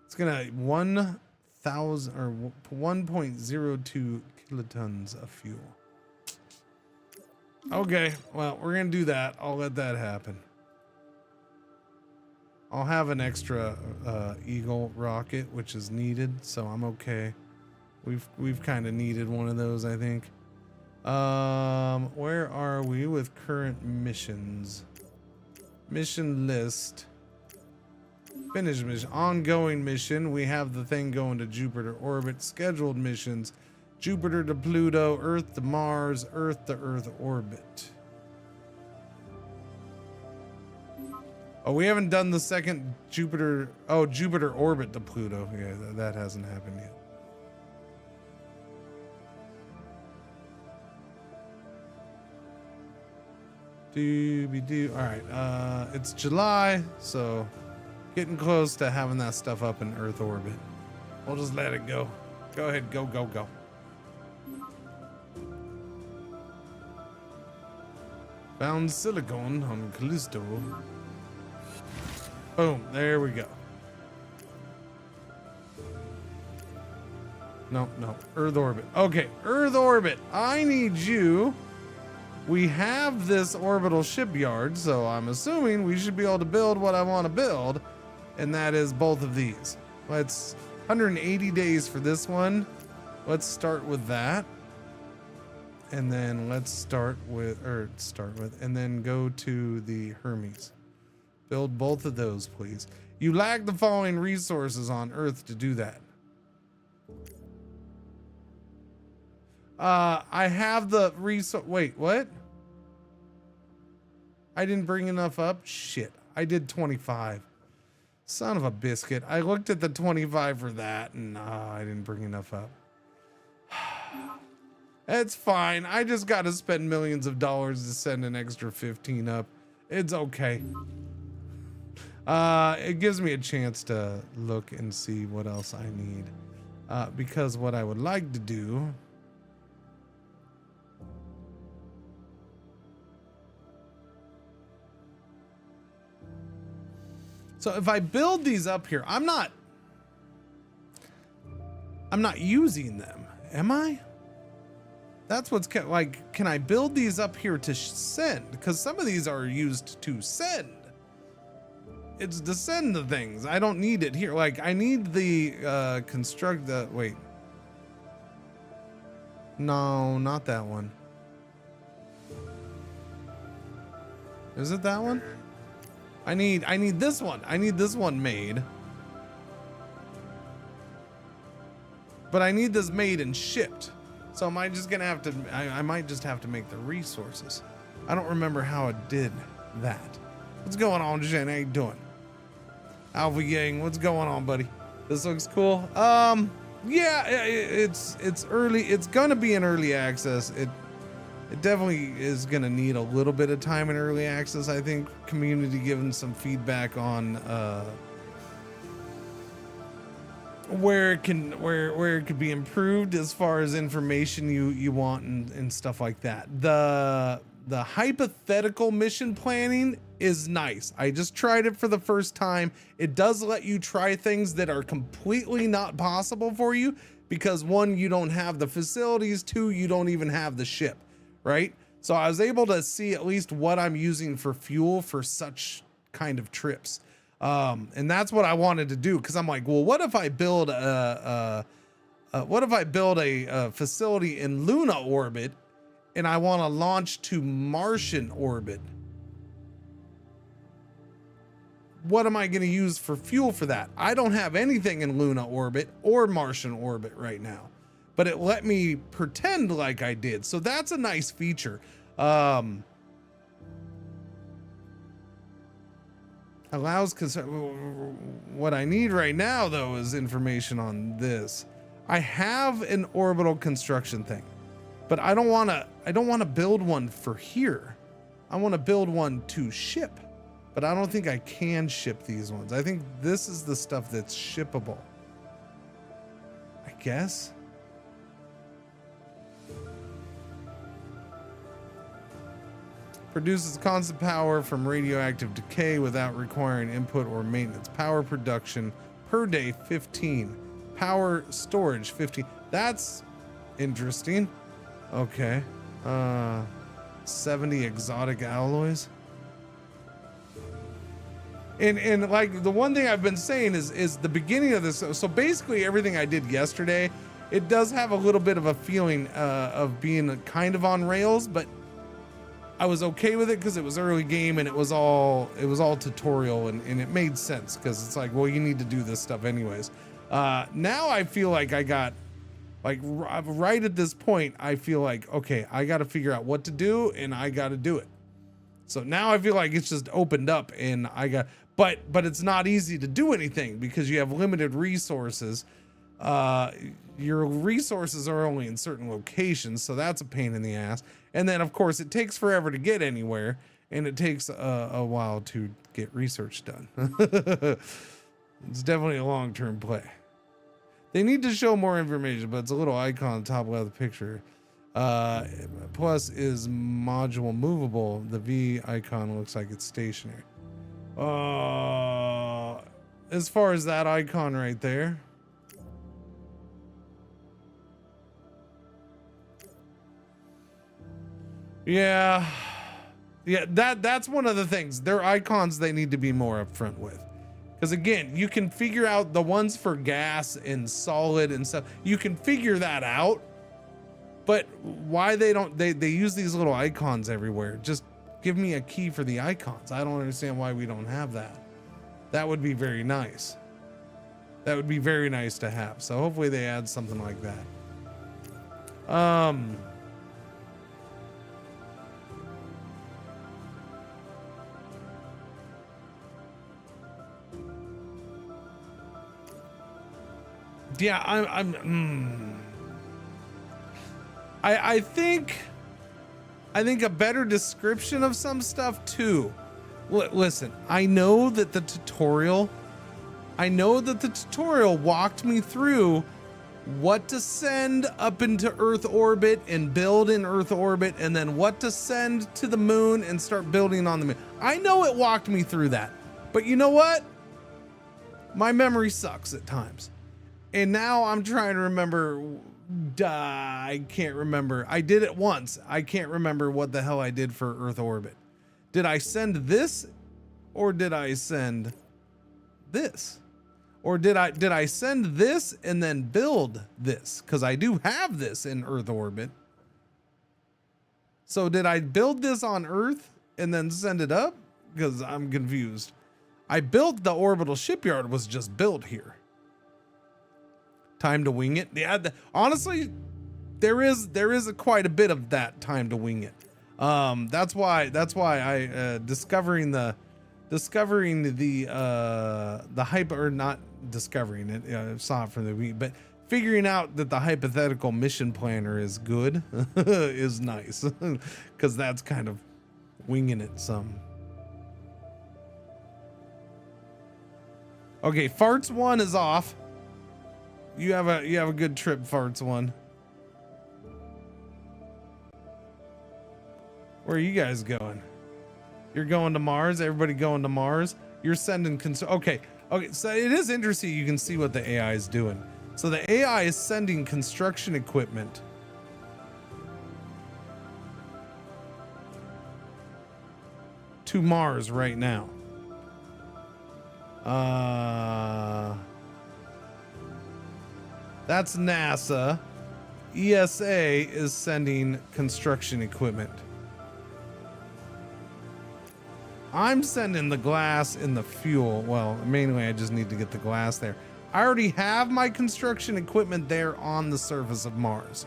It's gonna 1,000 or 1.02 kilotons of fuel. Okay, well, we're gonna do that. I'll let that happen. I'll have an extra Eagle rocket, which is needed, so I'm okay. We've kind of needed one of those, I think. Where are we with current missions? Mission list. Finished mission. Ongoing mission. We have the thing going to Jupiter orbit. Scheduled missions. Jupiter to Pluto, Earth to Mars, Earth to Earth orbit. Oh, we haven't done the second Jupiter. Oh, Jupiter orbit to Pluto. Yeah, that hasn't happened yet. All right. It's July, so getting close to having that stuff up in Earth orbit. We'll just let it go. Go ahead. Go. Found silicon on Callisto. Boom, there we go. No, Earth orbit. Okay, Earth orbit. I need you. We have this orbital shipyard, so I'm assuming we should be able to build what I want to build, and that is both of these. Let's 180 days for this one. Let's start with that. And then let's start with, and then go to the Hermes. Build both of those, please. You lack the following resources on Earth to do that. I have the resource. Wait, what? I didn't bring enough up? Shit. I did 25. Son of a biscuit. I looked at the 25 for that and I didn't bring enough up. It's fine. I just got to spend millions of dollars to send an extra 15 up. It's okay. It gives me a chance to look and see what else I need. Because what I would like to do so if I build these up here, I'm not using them, am I? That's what's like, can I build these up here to send? Because some of these are used to send. It's to send the things. I don't need it here. Like, I need the construct the, wait. No, not that one. Is it that one? I need this one. I need this one made. But I need this made and shipped. So am I just gonna have to, I might just have to make the resources. I don't remember how it did that. What's going on, Jen? How you doing? Alpha Gang, what's going on, buddy? This looks cool. Yeah, it's early. It's gonna be in early access. It definitely is gonna need a little bit of time in early access. I think community giving some feedback on where it could be improved as far as information you want and stuff like that. The hypothetical mission planning is nice. I just tried it for the first time. It does let you try things that are completely not possible for you because one, you don't have the facilities, two, you don't even have the ship, right? So I was able to see at least what I'm using for fuel for such kind of trips. And that's what I wanted to do. Cause I'm like, well, what if I build a facility in Luna orbit and I want to launch to Martian orbit? What am I going to use for fuel for that? I don't have anything in Luna orbit or Martian orbit right now, but it let me pretend like I did. So that's a nice feature. Allows, cause what I need right now though is information on this. I have an orbital construction thing, but I don't want to build one for here. I want to build one to ship, but I don't think I can ship these ones. I think this is the stuff that's shippable, I guess. Produces constant power from radioactive decay without requiring input or maintenance. Power production per day 15. Power storage 15. That's interesting. Okay. 70 exotic alloys. And like the one thing I've been saying is the beginning of this. So basically everything I did yesterday, it does have a little bit of a feeling of being kind of on rails, but I was okay with it because it was early game and it was all tutorial and it made sense because it's like, well, you need to do this stuff anyways. Now I feel like I got like right at this point, I feel like, okay, I got to figure out what to do and I got to do it. So now I feel like it's just opened up and but it's not easy to do anything because you have limited resources. Your resources are only in certain locations, so that's a pain in the ass. And then of course it takes forever to get anywhere and it takes a while to get research done. It's definitely a long-term play. They need to show more information, but it's a little icon on the top left of the picture. Plus is module movable. The V icon looks like it's stationary. As far as that icon right there. Yeah, that's one of the things. Their icons they need to be more upfront with. Because again, you can figure out the ones for gas and solid and stuff. You can figure that out. But why they use these little icons everywhere? Just give me a key for the icons. I don't understand why we don't have that. That would be very nice. That would be very nice to have. So hopefully they add something like that. Yeah, I think a better description of some stuff too. Listen, I know that the tutorial walked me through what to send up into Earth orbit and build in Earth orbit, and then what to send to the moon and start building on the moon. I know it walked me through that, but you know what? My memory sucks at times. And now I'm trying to remember. I can't remember. I did it once. I can't remember what the hell I did for Earth orbit. Did I send this, or did I send this, or did I send this and then build this? Because I do have this in Earth orbit. So did I build this on Earth and then send it up? Because I'm confused. I built the orbital shipyard was just built here. Time to wing it. Yeah, honestly, there is quite a bit of that time to wing it. That's why I discovering the hyper, or not discovering it, saw it from the week, but figuring out that the hypothetical mission planner is good is nice because that's kind of winging it some. Okay, farts 1 is off. You have a good trip, farts 1. Where are you guys going? You're going to Mars. Everybody going to Mars. You're sending okay. So it is interesting. You can see what the AI is doing. So the AI is sending construction equipment to Mars right now. That's NASA. ESA is sending construction equipment. I'm sending the glass and the fuel. Well, mainly I just need to get the glass there. I already have my construction equipment there on the surface of Mars.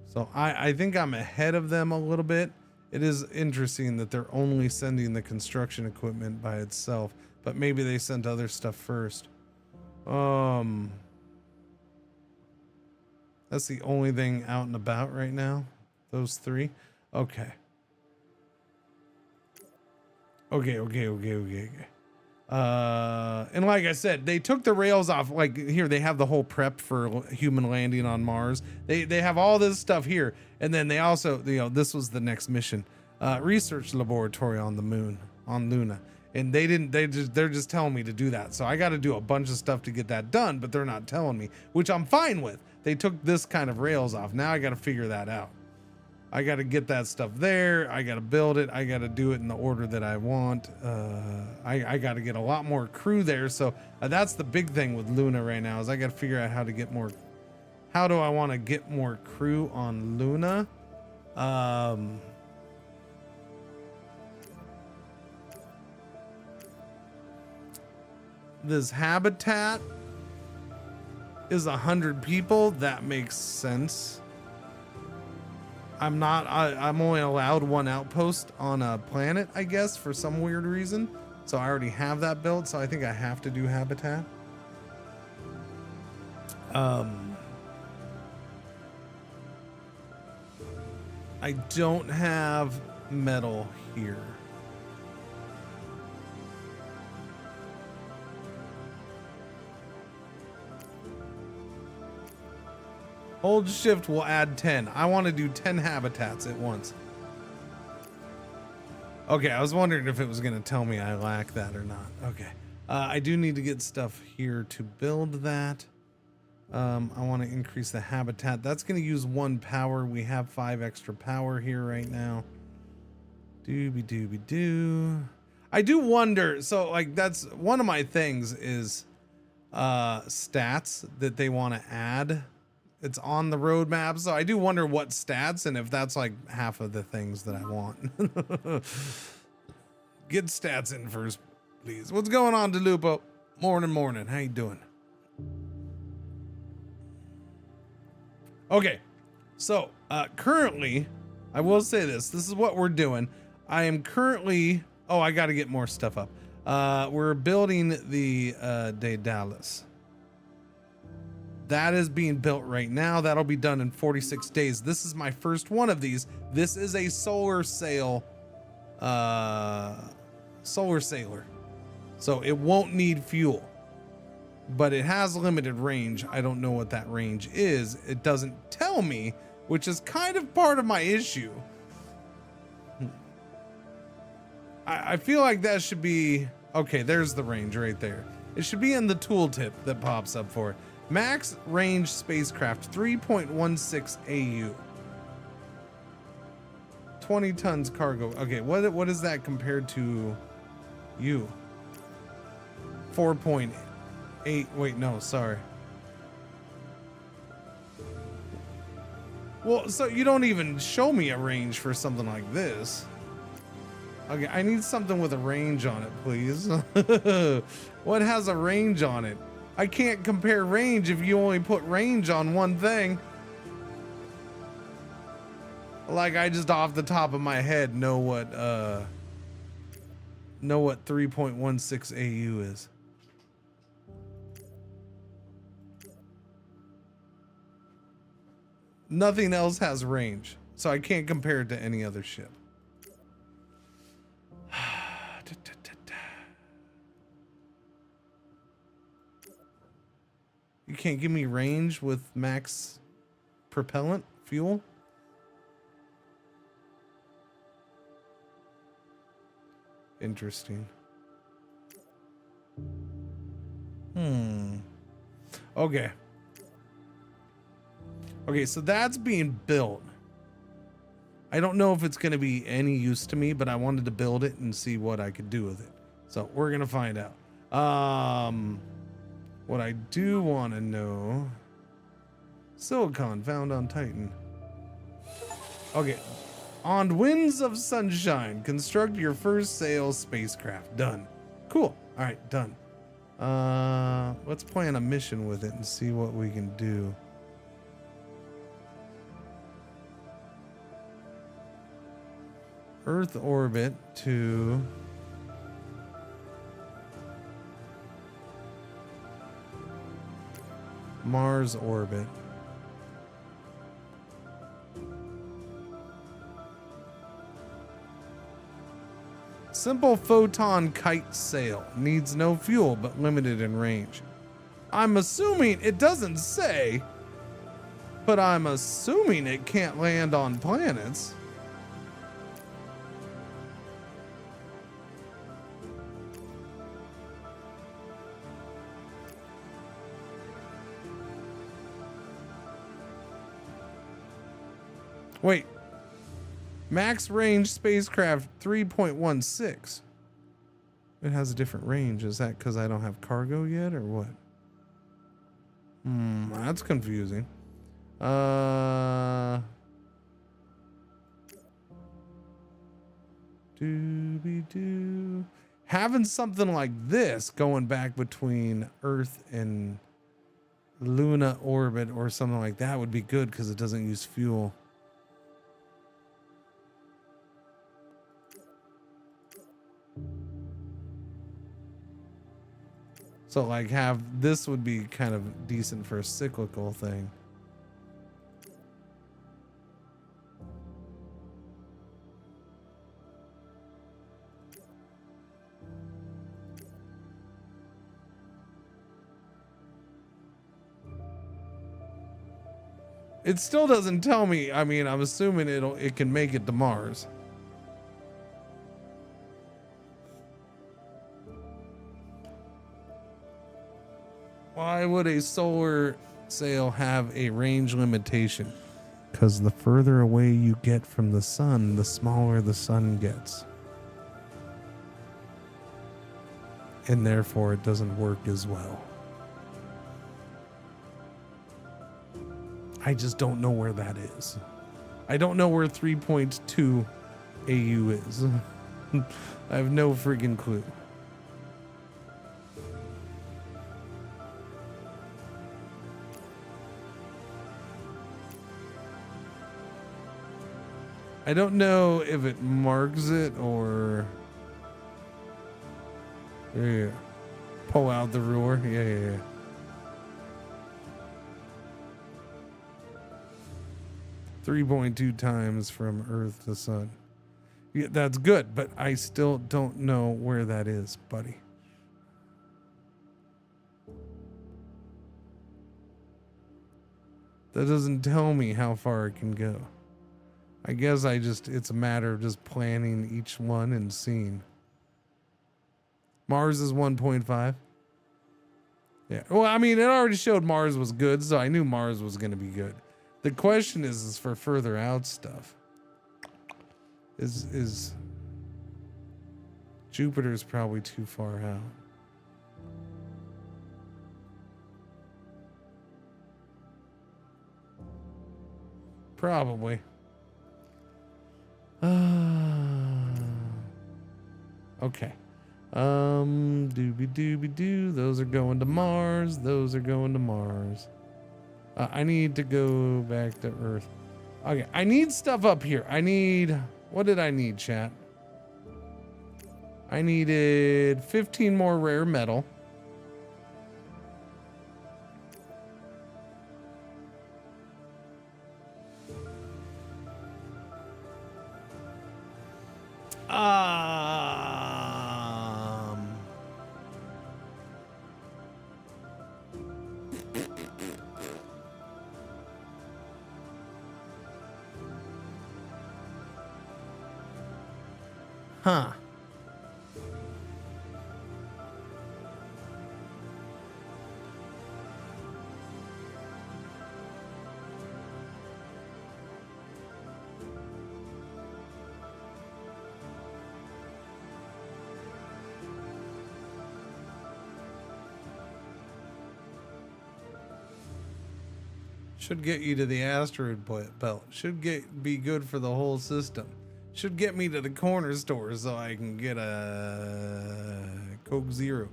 So I think I'm ahead of them a little bit. It is interesting that they're only sending the construction equipment by itself, but maybe they sent other stuff first. That's the only thing out and about right now. Those 3. Okay. Okay. And like I said, they took the rails off. Like here, they have the whole prep for human landing on Mars. They have all this stuff here, and then they also, this was the next mission, research laboratory on the moon, on Luna. And they're just telling me to do that. So I got to do a bunch of stuff to get that done, but they're not telling me, which I'm fine with. They took this kind of rails off. Now I got to figure that out. I got to get that stuff there. I got to build it. I got to do it in the order that I want. I got to get a lot more crew there. So that's the big thing with Luna right now is I got to figure out how to get more. How do I want to get more crew on Luna? This habitat is 100 people. That makes sense. I'm only allowed one outpost on a planet, I guess, for some weird reason. So I already have that built. So I think I have to do habitat. I don't have metal here. Hold shift will add 10. I want to do 10 habitats at once. Okay, I was wondering if it was going to tell me I lack that or not. Okay. I do need to get stuff here to build that. I want to increase the habitat. That's going to use 1 power. We have 5 extra power here right now. Dooby dooby doo. I do wonder. So like that's one of my things is stats that they want to add. It's on the roadmap. So I do wonder what stats and if that's like half of the things that I want. Get stats in first, please. What's going on, DeLupo? Morning. How you doing? Okay, so currently, I will say this. This is what we're doing. I am currently... Oh, I got to get more stuff up. We're building the Daedalus. That is being built right now. That'll be done in 46 days. This is my first one of these. This is a solar sail... solar sailor. So it won't need fuel. But it has limited range. I don't know what that range is. It doesn't tell me, which is kind of part of my issue. I feel like that should be... Okay, there's the range right there. It should be in the tooltip that pops up for it. Max range spacecraft, 3.16 AU. 20 tons cargo. Okay, what is that compared to you? 4.8. Wait, no, sorry. Well, so you don't even show me a range for something like this. Okay, I need something with a range on it, please. What has a range on it? I can't compare range if you only put range on one thing. Like I just off the top of my head know what 3.16 AU is. Nothing else has range, so I can't compare it to any other ship. You can't give me range with max propellant fuel? Interesting. Okay. Okay, so that's being built. I don't know if it's going to be any use to me, but I wanted to build it and see what I could do with it. So we're going to find out. What I do want to know... Silicon found on Titan. Okay. On Winds of Sunshine, construct your first sail spacecraft. Done. Cool. All right, done. Let's plan a mission with it and see what we can do. Earth orbit to Mars orbit. Simple photon kite sail. Needs no fuel but limited in range. I'm assuming it doesn't say, but I'm assuming it can't land on planets. Wait, Max range spacecraft 3.16. It has a different range. Is that because I don't have cargo yet or what? That's confusing. Doobie-doo. Having something like this going back between Earth and Luna orbit or something like that would be good because it doesn't use fuel. So like have this would be kind of decent for a cyclical thing. It still doesn't tell me. I mean, I'm assuming it can make it to Mars. Why would a solar sail have a range limitation? Because the further away you get from the sun, the smaller the sun gets. And therefore it doesn't work as well. I just don't know where that is. I don't know where 3.2 AU is. I have no freaking clue. I don't know if it marks it or... Yeah. Pull out the ruler. Yeah. 3.2 times from Earth to Sun. Yeah, that's good, but I still don't know where that is, buddy. That doesn't tell me how far it can go. I guess it's a matter of just planning each one and seeing. Mars is 1.5. Yeah. Well, I mean, it already showed Mars was good, so I knew Mars was going to be good. The question is for further out stuff. Is Jupiter's probably too far out. Probably. Okay. Doobie-doo. Those are going to Mars. Those are going to Mars. I need to go back to Earth. Okay, I need stuff up here. What did I need, chat? I needed 15 more rare metal. Huh. Should get you to the asteroid belt. Should be good for the whole system. Should get me to the corner store so I can get a Coke Zero.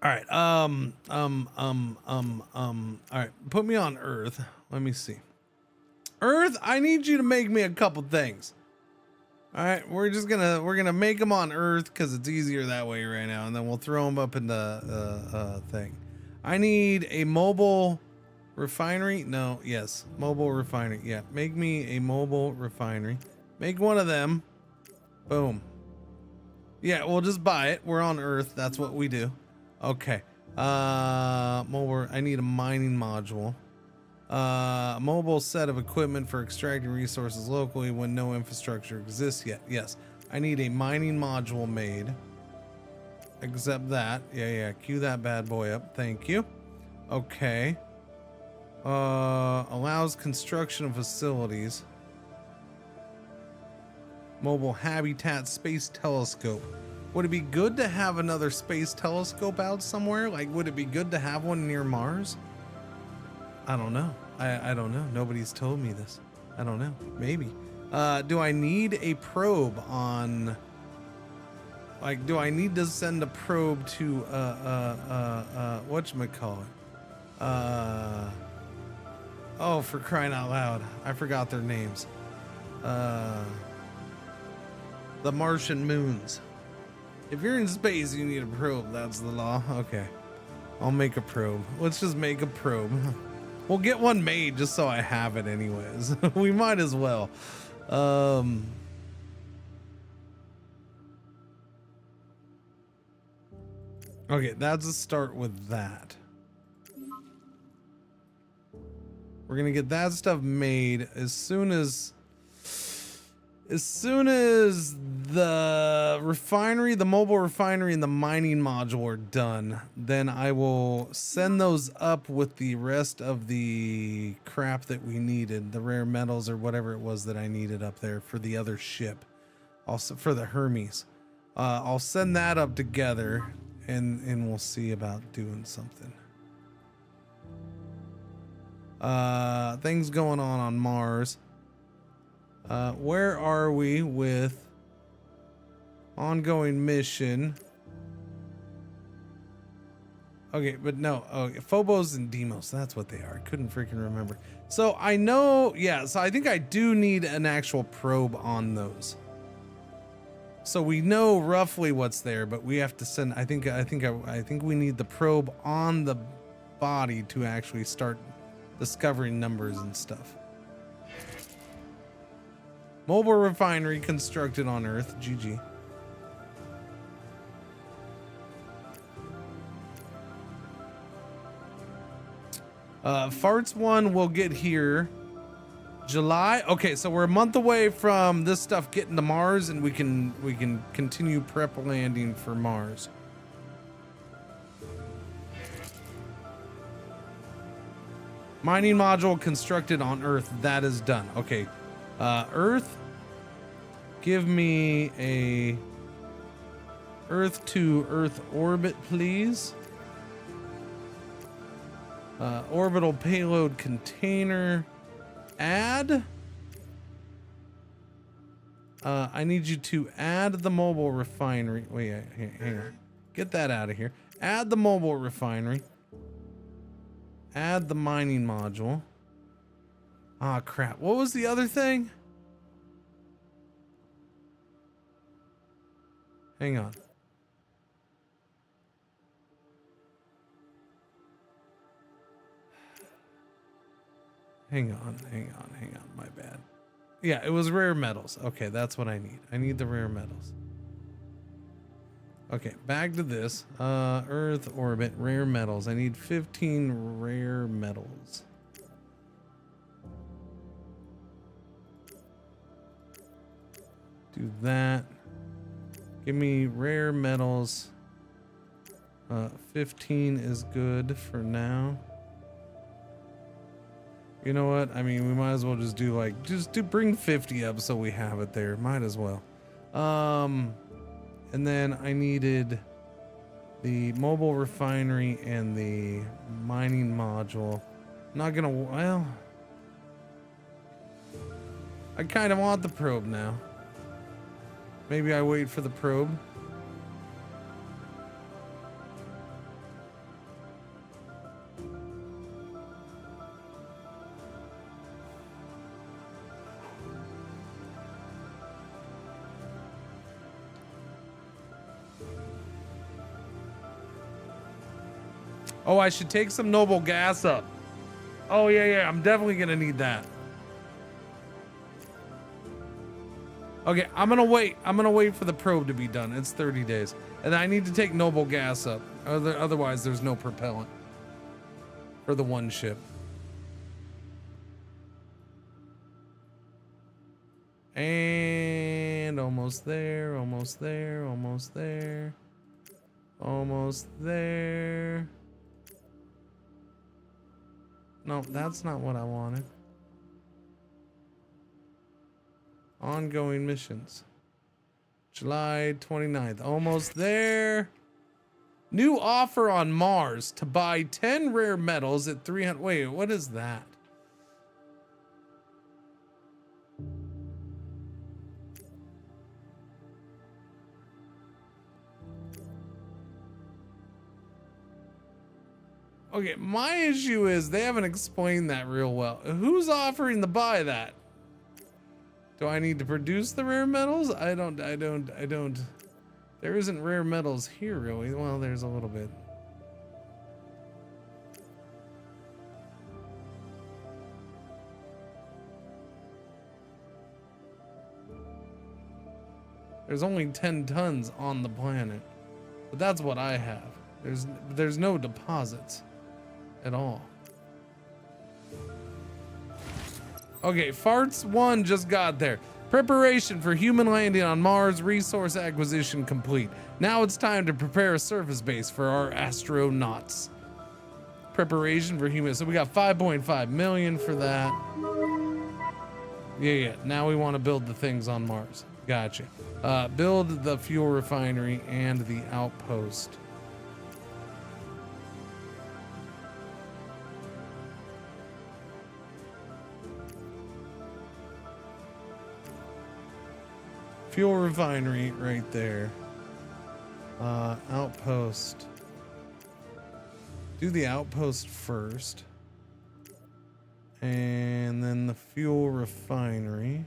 All right. All right. Put me on Earth. Let me see. Earth, I need you to make me a couple things. All right, we're gonna make them on Earth because it's easier that way right now, and then we'll throw them up in the thing. I need a mobile refinery. No, yes, mobile refinery. Yeah, make me a mobile refinery. Make one of them. Boom. Yeah, we'll just buy it. We're on Earth. That's what we do. Okay. Mobile. I need a mining module. Mobile set of equipment for extracting resources locally when no infrastructure exists yet. Yes, I need a mining module made. Accept that. Yeah. Cue that bad boy up. Thank you. Okay. Allows construction of facilities. Mobile habitat space telescope. Would it be good to have another space telescope out somewhere? Like, would it be good to have one near Mars? I don't know. I don't know. Nobody's told me this. I don't know. Maybe. Do I need a probe on... Like, do I need to send a probe to, whatchamacallit? Oh, for crying out loud. I forgot their names. The Martian moons. If you're in space, you need a probe. That's the law. Okay. I'll make a probe. Let's just make a probe. We'll get one made just so I have it anyways. We might as well. Okay, that's a start with that. We're gonna get that stuff made as soon as the refinery, the mobile refinery, and the mining module are done. Then I will send those up with the rest of the crap that we needed, the rare metals or whatever it was that I needed up there for the other ship, also for the Hermes. I'll send that up together, and we'll see about doing something. Things going on Mars. Where are we with ongoing mission? Okay, but no. Okay, Phobos and Deimos. That's what they are. I couldn't freaking remember. So I know, yeah. So I think I do need an actual probe on those. So we know roughly what's there, but we have to send. I think we need the probe on the body to actually start discovering numbers and stuff. Mobile refinery constructed on Earth. GG. Farts 1 will get here July. Okay, so we're a month away from this stuff getting to Mars, and we can continue prep landing for Mars. Mining module constructed on Earth. That is done. Okay. Earth, give me a Earth to Earth orbit, please. Orbital payload container. Add. I need you to add the mobile refinery. Wait, hang on. Get that out of here. Add the mobile refinery. Add the mining module. Ah, crap. What was the other thing? Hang on. Hang on. My bad. Yeah, it was rare metals. Okay, that's what I need. I need the rare metals. Okay, back to this. Earth orbit, rare metals. I need 15 rare metals. Do that. Give me rare metals. 15 is good for now. You know what? I mean, we might as well just do like, bring 50 up so we have it there. Might as well. And then I needed the mobile refinery and the mining module. Not gonna, well, I kind of want the probe now. Maybe I wait for the probe. Oh, I should take some noble gas up. Oh, yeah, I'm definitely gonna need that. Okay, I'm gonna wait. I'm gonna wait for the probe to be done. It's 30 days. And I need to take noble gas up. Otherwise, there's no propellant for the one ship. And almost there, almost there, almost there. Almost there. No, that's not what I wanted. Ongoing missions. July 29th. Almost there. New offer on Mars to buy 10 rare metals at 300. Wait, what is that? Okay, my issue is they haven't explained that real well. Who's offering to buy that? Do I need to produce the rare metals? I don't. There isn't rare metals here really. Well, there's a little bit. There's only 10 tons on the planet, but that's what I have. There's no deposits at all. Okay, Farts 1 just got there. Preparation for human landing on Mars, resource acquisition complete. Now it's time to prepare a surface base for our astronauts. Preparation for human, so we got 5.5 million for that. Yeah, now we want to build the things on Mars. Gotcha. Build the fuel refinery and the outpost. Fuel refinery right there. Outpost. Do the outpost first. And then the fuel refinery.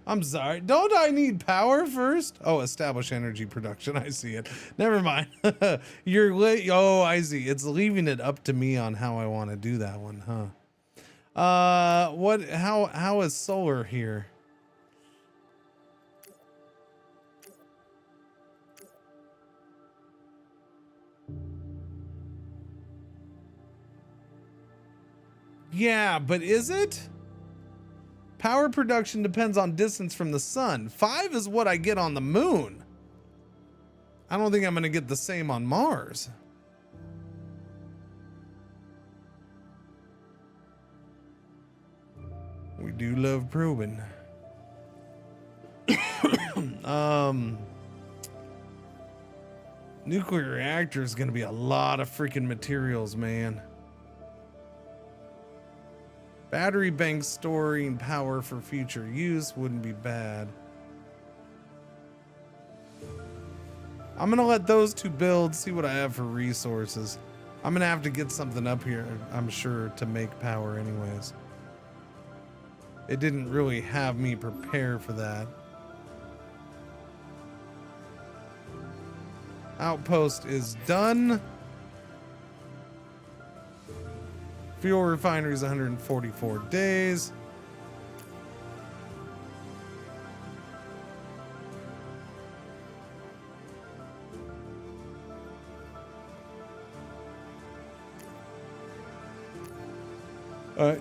I'm sorry. Don't I need power first? Oh, establish energy production. I see it. Never mind. You're late. Oh, I see. It's leaving it up to me on how I want to do that one, huh? How is solar here? Yeah, but is it? Power production depends on distance from the sun. 5 is what I get on the moon. I don't think I'm gonna get the same on Mars. We do love probing. Nuclear reactor is going to be a lot of freaking materials, man. Battery bank storing power for future use wouldn't be bad. I'm going to let those two build, see what I have for resources. I'm going to have to get something up here, I'm sure, to make power anyways. It didn't really have me prepare for that. Outpost is done. Fuel refinery is 144 days.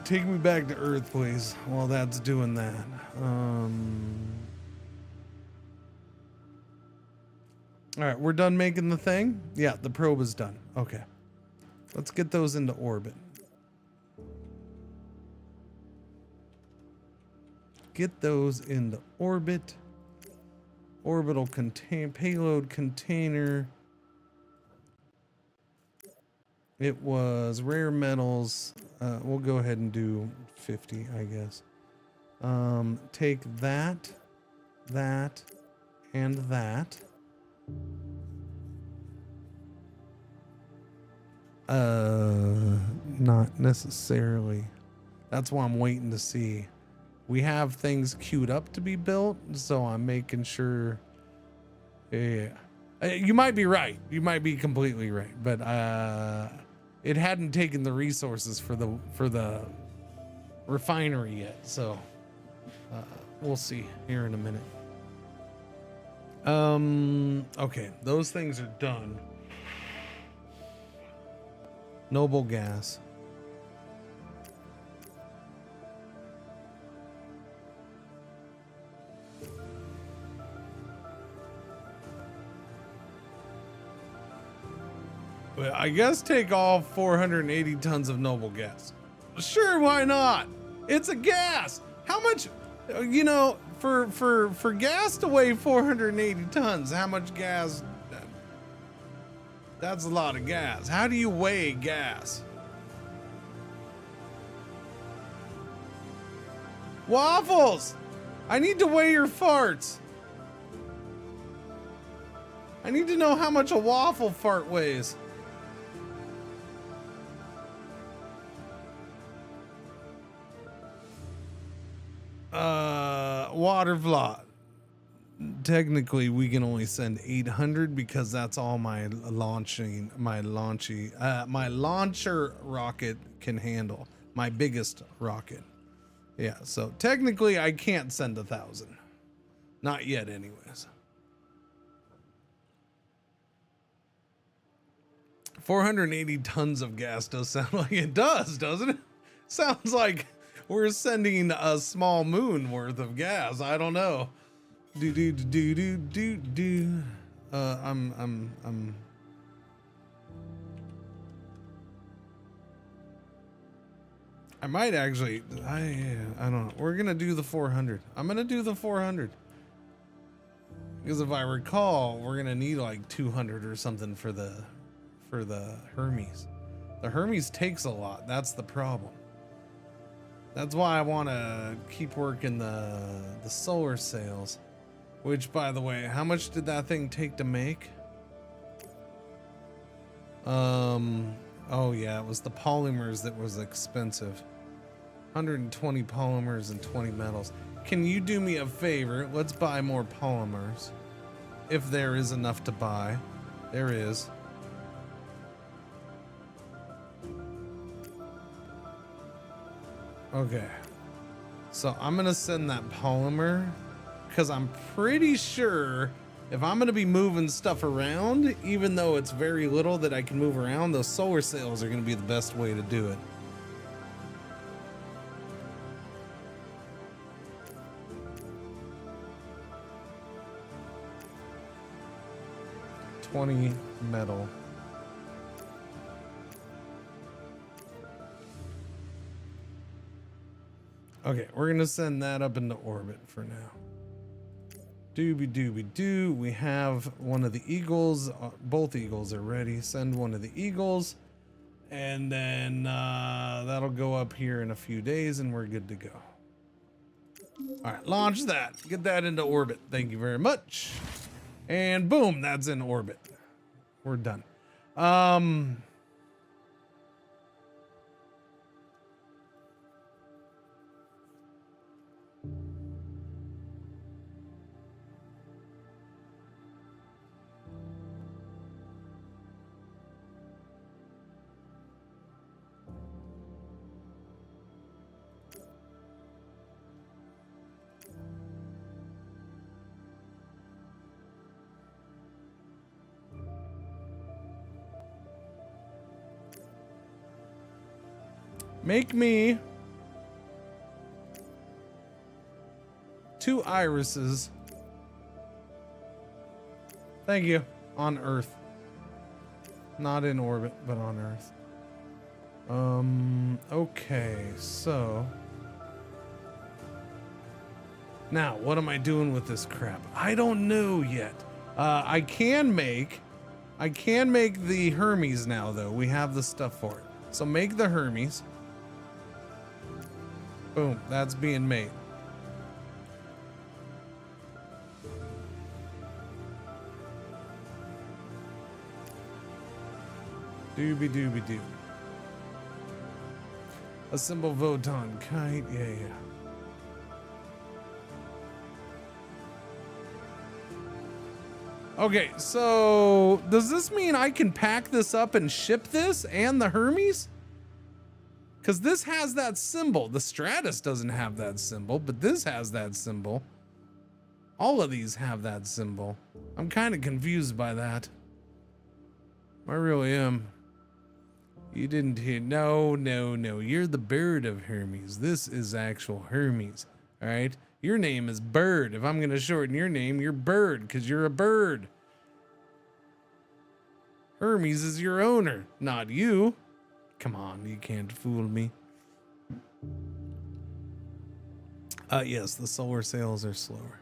Take me back to Earth, please, while that's doing that. All right, we're done making the thing. Yeah, the probe is done. Okay. Let's get those into orbit. Get those into orbit. Orbital payload container. It was rare metals. We'll go ahead and do 50, I guess. Take that, and that. Not necessarily. That's why I'm waiting to see. We have things queued up to be built, so I'm making sure. Yeah, you might be right. You might be completely right, but it hadn't taken the resources for the refinery yet, so we'll see here in a minute. Okay, those things are done. Noble gas. Well, I guess take all 480 tons of noble gas. Sure, why not? It's a gas. How much, you know, for gas to weigh 480 tons, how much gas? That's a lot of gas. How do you weigh gas? Waffles! I need to weigh your farts. I need to know how much a waffle fart weighs. Water vlot. Technically, we can only send 800 because that's all my launcher rocket can handle. My biggest rocket. Yeah, so technically I can't send 1,000. Not yet, anyways. 480 tons of gas does sound like it does, doesn't it? Sounds like we're sending a small moon worth of gas. I don't know. I might actually, I don't know. We're gonna do the 400. I'm gonna do the 400. Because if I recall, we're gonna need like 200 or something for the Hermes. The Hermes takes a lot. That's the problem. That's why I want to keep working the solar sails. Which, by the way, how much did that thing take to make? Oh yeah, it was the polymers that was expensive. 120 polymers and 20 metals. Can you do me a favor? Let's buy more polymers. If there is enough to buy. There is. Okay. So I'm gonna send that polymer because I'm pretty sure if I'm gonna be moving stuff around, even though it's very little that I can move around, those solar sails are gonna be the best way to do it. $20 metal. Okay, we're gonna send that up into orbit for now. Dooby dooby doo. We have one of the eagles. Both eagles are ready. Send one of the eagles, and then that'll go up here in a few days, and we're good to go. All right, launch that. Get that into orbit. Thank you very much. And boom, that's in orbit. We're done. Make me 2 irises. Thank you. On Earth. Not in orbit, but on Earth. Okay, so now what am I doing with this crap? I don't know yet. I can make the Hermes now though. We have the stuff for it. So make the Hermes. Boom, that's being made. Dooby dooby doo. Assemble Voton kite, yeah. Okay, so does this mean I can pack this up and ship this and the Hermes? Because this has that symbol. The Stratus doesn't have that symbol, but this has that symbol. All of these have that symbol. I'm kind of confused by that. I really am. You didn't hear. No. You're the bird of Hermes. This is actual Hermes. All right. Your name is Bird. If I'm going to shorten your name, you're Bird because you're a bird. Hermes is your owner, not you. Come on, you can't fool me. Yes, the solar sales are slower.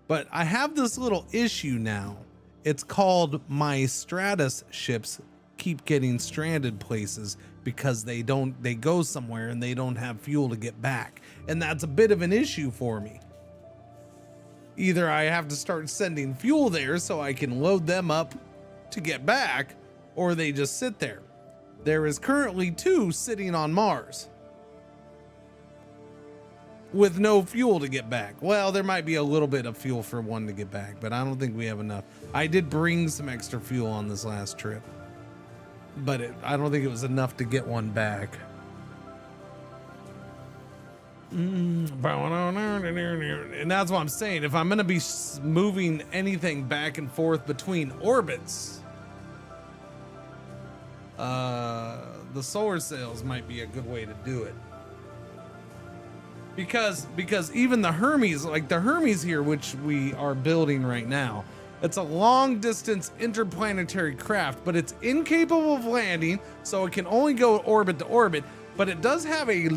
But I have this little issue now. It's called my Stratus ships keep getting stranded places because they go somewhere and they don't have fuel to get back. And that's a bit of an issue for me. Either I have to start sending fuel there so I can load them up to get back, or they just sit there. There is currently 2 sitting on Mars with no fuel to get back. Well, there might be a little bit of fuel for one to get back, but I don't think we have enough. I did bring some extra fuel on this last trip, but I don't think it was enough to get one back. And that's what I'm saying. If I'm going to be moving anything back and forth between orbits, the solar sails might be a good way to do it. Because even the Hermes, like the Hermes here, which we are building right now, it's a long distance interplanetary craft, but it's incapable of landing, so it can only go orbit to orbit, but it does have a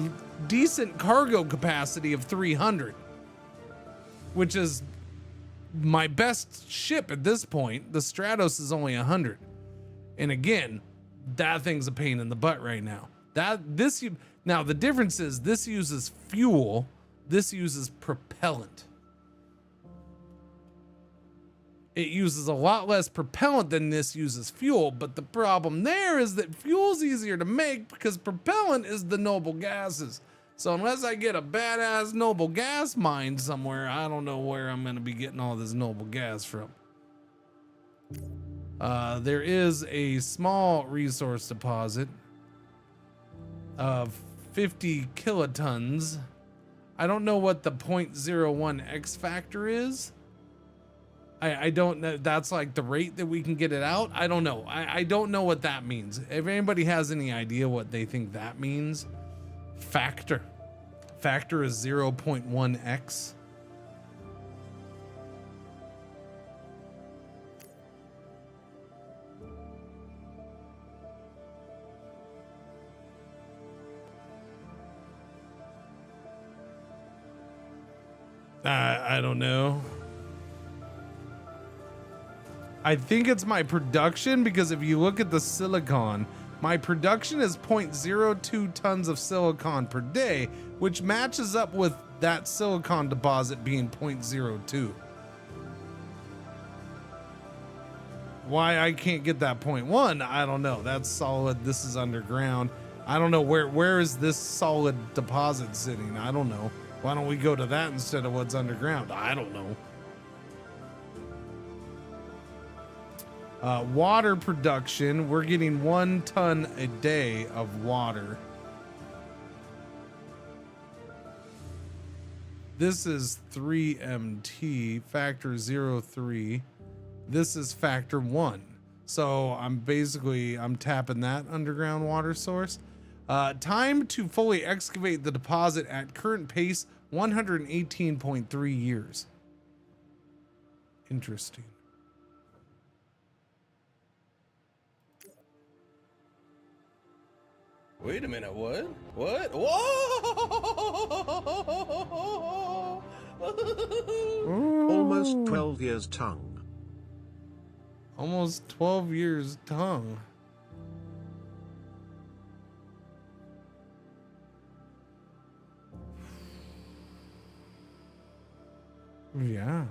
decent cargo capacity of 300, which is my best ship at this point. The Stratos is only 100. And again, that thing's a pain in the butt right now. Now the difference is this uses fuel, this uses propellant. It uses a lot less propellant than this uses fuel, but the problem there is that fuel's easier to make because propellant is the noble gases. So unless I get a badass noble gas mine somewhere, I don't know where I'm going to be getting all this noble gas from. There is a small resource deposit of 50 kilotons. I don't know what the 0.01 X factor is. I don't know. That's like the rate that we can get it out. I don't know. I don't know what that means. If anybody has any idea what they think that means, factor is 0.1 X. I don't know. I think it's my production, because if you look at the silicon, my production is 0.02 tons of silicon per day, which matches up with that silicon deposit being 0.02. Why I can't get that 0.1, I don't know. That's solid. This is underground. I don't know where is this solid deposit sitting? I don't know. Why don't we go to that instead of what's underground? I don't know. Water production, we're getting 1 ton a day of water. This is 3 MT, factor 03. This is factor 1. So I'm tapping that underground water source. Time to fully excavate the deposit at current pace, 118.3 years. Interesting. Wait a minute, what? What? Whoa! Almost 12 years tongue. Almost 12 years tongue. Yeah.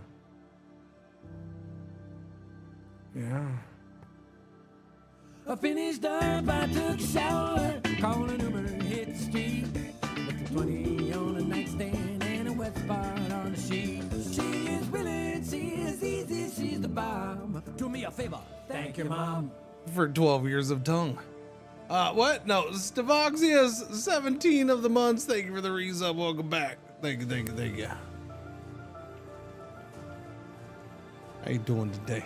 Yeah. I finished up, I took a shower, called an Uber, hit the street. Left the 20 on a nightstand and a wet spot on the sheet. She is willing, she is easy, she's the bomb. Do me a favor, thank you, Mom. For 12 years of tongue. What? No, Stavoxia's 17 of the months. Thank you for the resub. Welcome back. Thank you. How you doing today?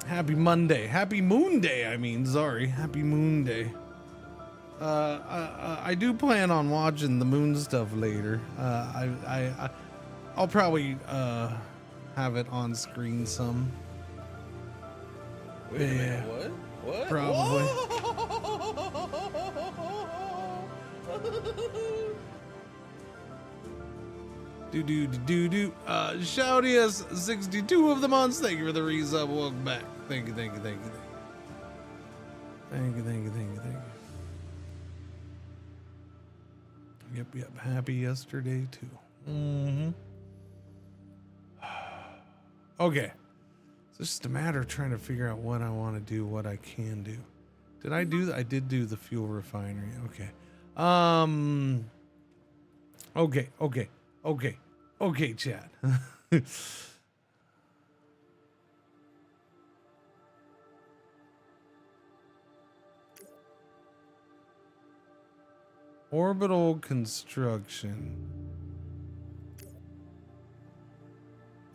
Happy Monday. Happy Moon Day. Sorry. Happy Moon Day. I do plan on watching the moon stuff later. I'll probably have it on screen some. Wait a minute, what? What? Probably. Do. Shouty 62 of the months. Thank you for the resub. Welcome back. Thank you. Thank you. Yep. Happy yesterday too. Okay. So it's just a matter of trying to figure out what I want to do, what I can do. Did I do that? I did do the fuel refinery. Okay. Okay, chat. Orbital construction.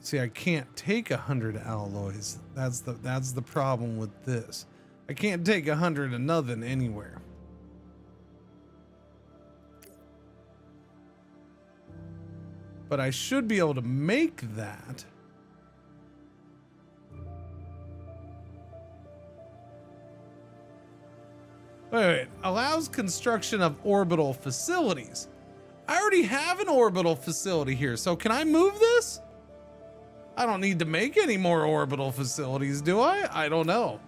See, I can't take 100 alloys. That's the problem with this. I can't take 100 of nothing anywhere. But I should be able to make that. Wait. Allows construction of orbital facilities. I already have an orbital facility here, so can I move this? I don't need to make any more orbital facilities, do I? I don't know.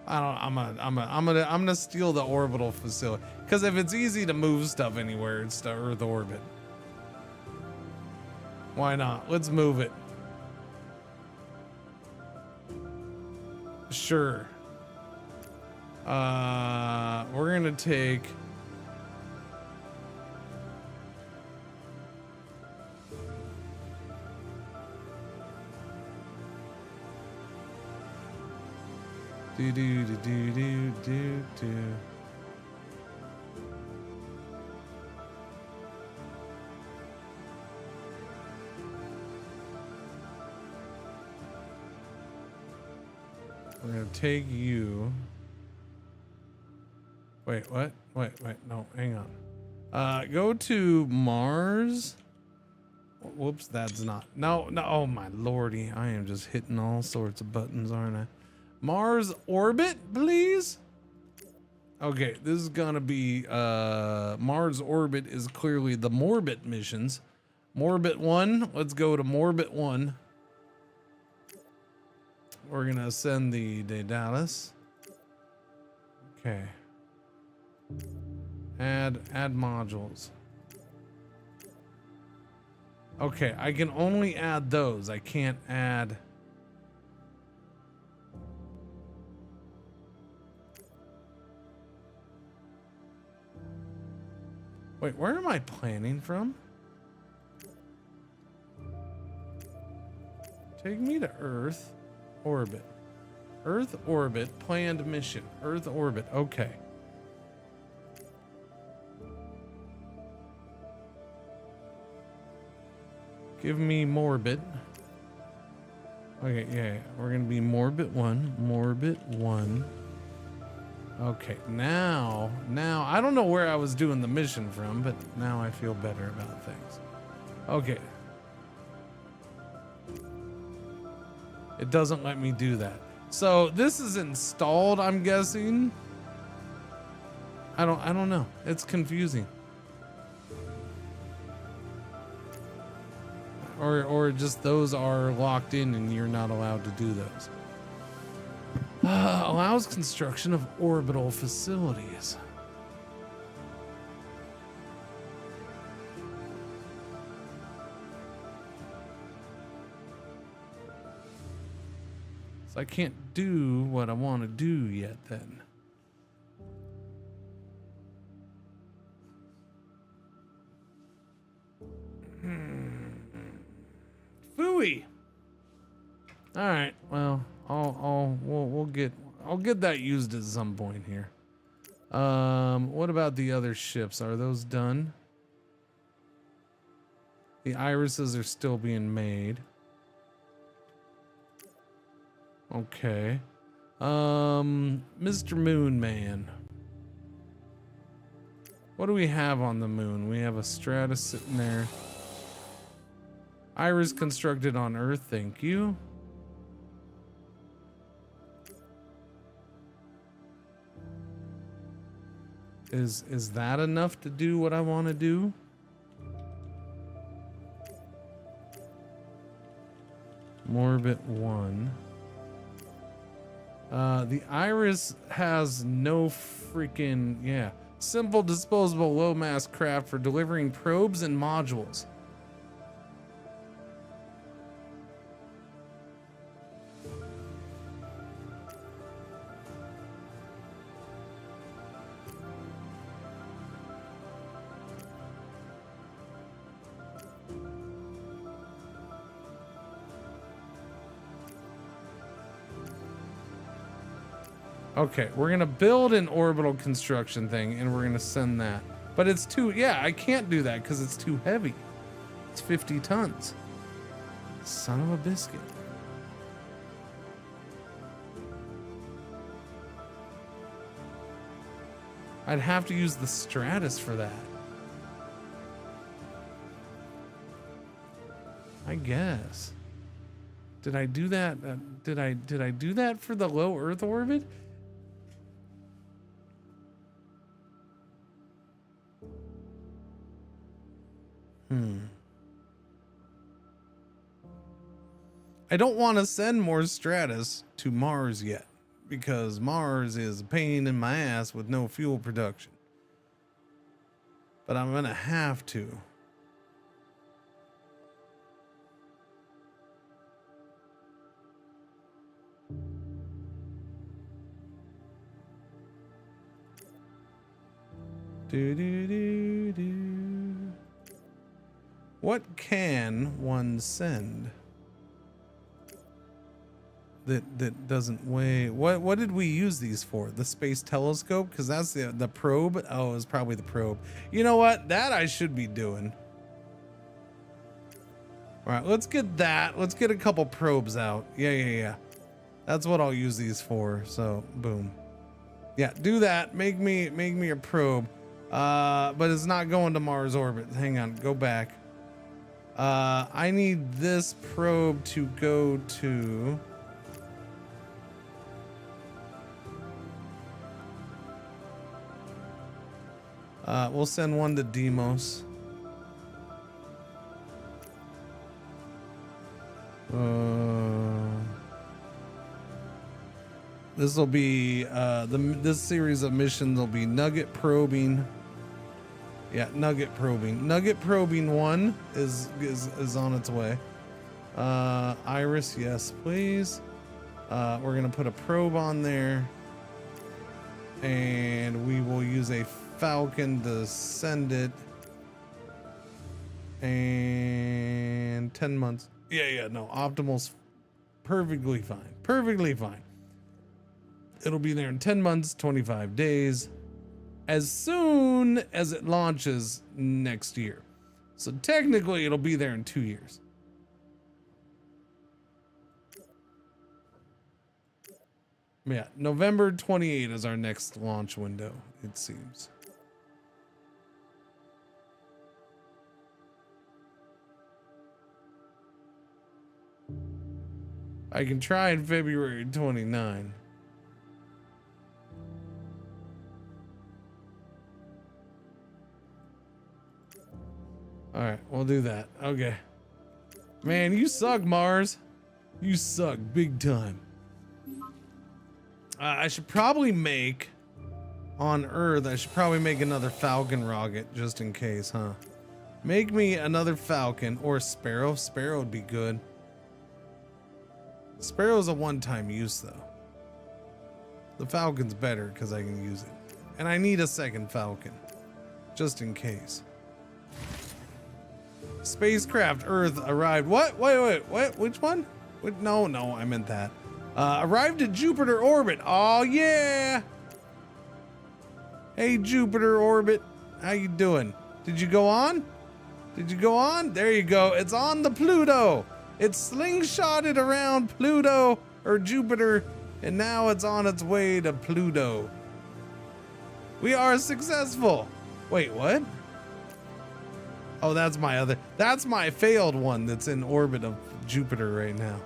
I'm gonna steal the orbital facility, because if it's easy to move stuff anywhere, it's to Earth orbit. Why not? Let's move it. Sure. We're gonna take. Do. We're gonna take you. Wait, what? Wait, no, hang on. Go to Mars. Whoops, that's not. No, oh my lordy. I am just hitting all sorts of buttons, aren't I? Mars orbit, please. Okay, this is gonna be Mars orbit is clearly the Morbit missions. Morbit 1, let's go to Morbit 1. We're gonna send the Daedalus. Okay. Add modules. Okay, I can only add those. I can't add. Wait, where am I planning from? Take me to Earth orbit. Earth orbit, planned mission. Earth orbit, okay. Give me Morbit. Okay, yeah. We're gonna be Morbit 1. Morbit 1. Okay, now I don't know where I was doing the mission from, but now I feel better about things. Okay. It doesn't let me do that. So this is installed, I'm guessing. I don't know. It's confusing. Or just those are locked in and you're not allowed to do those. Allows construction of orbital facilities. So I can't do what I want to do yet then. Phooey. All right. Well, I'll get that used at some point here. What about the other ships? Are those done? The irises are still being made. Okay. Mr. Moon Man. What do we have on the moon? We have a Stratus sitting there. Iris constructed on Earth, thank you. Is that enough to do what I want to do? Morbid 1. The Iris has no freaking, yeah. Simple disposable low mass craft for delivering probes and modules. Okay, we're gonna build an orbital construction thing and we're gonna send that. But it's too, yeah, I can't do that because it's too heavy. It's 50 tons. Son of a biscuit. I'd have to use the Stratus for that. I guess. Did I do that? Did I do that for the low Earth orbit? I don't want to send more Stratus to Mars yet because Mars is a pain in my ass with no fuel production. But I'm gonna have to. What can one send that doesn't weigh? What did we use these for? The space telescope? Because that's the probe. Oh, it was probably the probe. You know what? That I should be doing. All right, let's get that. Let's get a couple probes out. Yeah. That's what I'll use these for. So boom. Yeah, do that. Make me a probe. But it's not going to Mars orbit. Hang on, go back. I need this probe to go to. We'll send one to Deimos. This will be this series of missions will be nugget probing. Yeah, nugget probing. Nugget probing 1 is on its way. Iris, yes, please. We're gonna put a probe on there, and we will use a Falcon to send it. And 10 months. Yeah, no, optimal's perfectly fine. Perfectly fine. It'll be there in 10 months, 25 days, as soon as it launches next year. So technically it'll be there in 2 years. Yeah, November 28 is our next launch window, it seems. I can try in February 29. All right, we'll do that. Okay. Man, you suck, Mars. You suck big time. I should probably make, on Earth, I should probably make another Falcon rocket just in case, huh? Make me another Falcon or Sparrow. Sparrow would be good. Sparrow's a one-time use, though. The Falcon's better because I can use it. And I need a second Falcon, just in case. Spacecraft Earth arrived. What? Wait. Which one? No, I meant that. Arrived at Jupiter orbit. Oh, yeah. Hey, Jupiter orbit. How you doing? Did you go on? There you go. It's on the Pluto. It's slingshotted around Pluto or Jupiter, and now it's on its way to Pluto. We are successful. Wait, what? Oh, that's my failed one that's in orbit of Jupiter right now.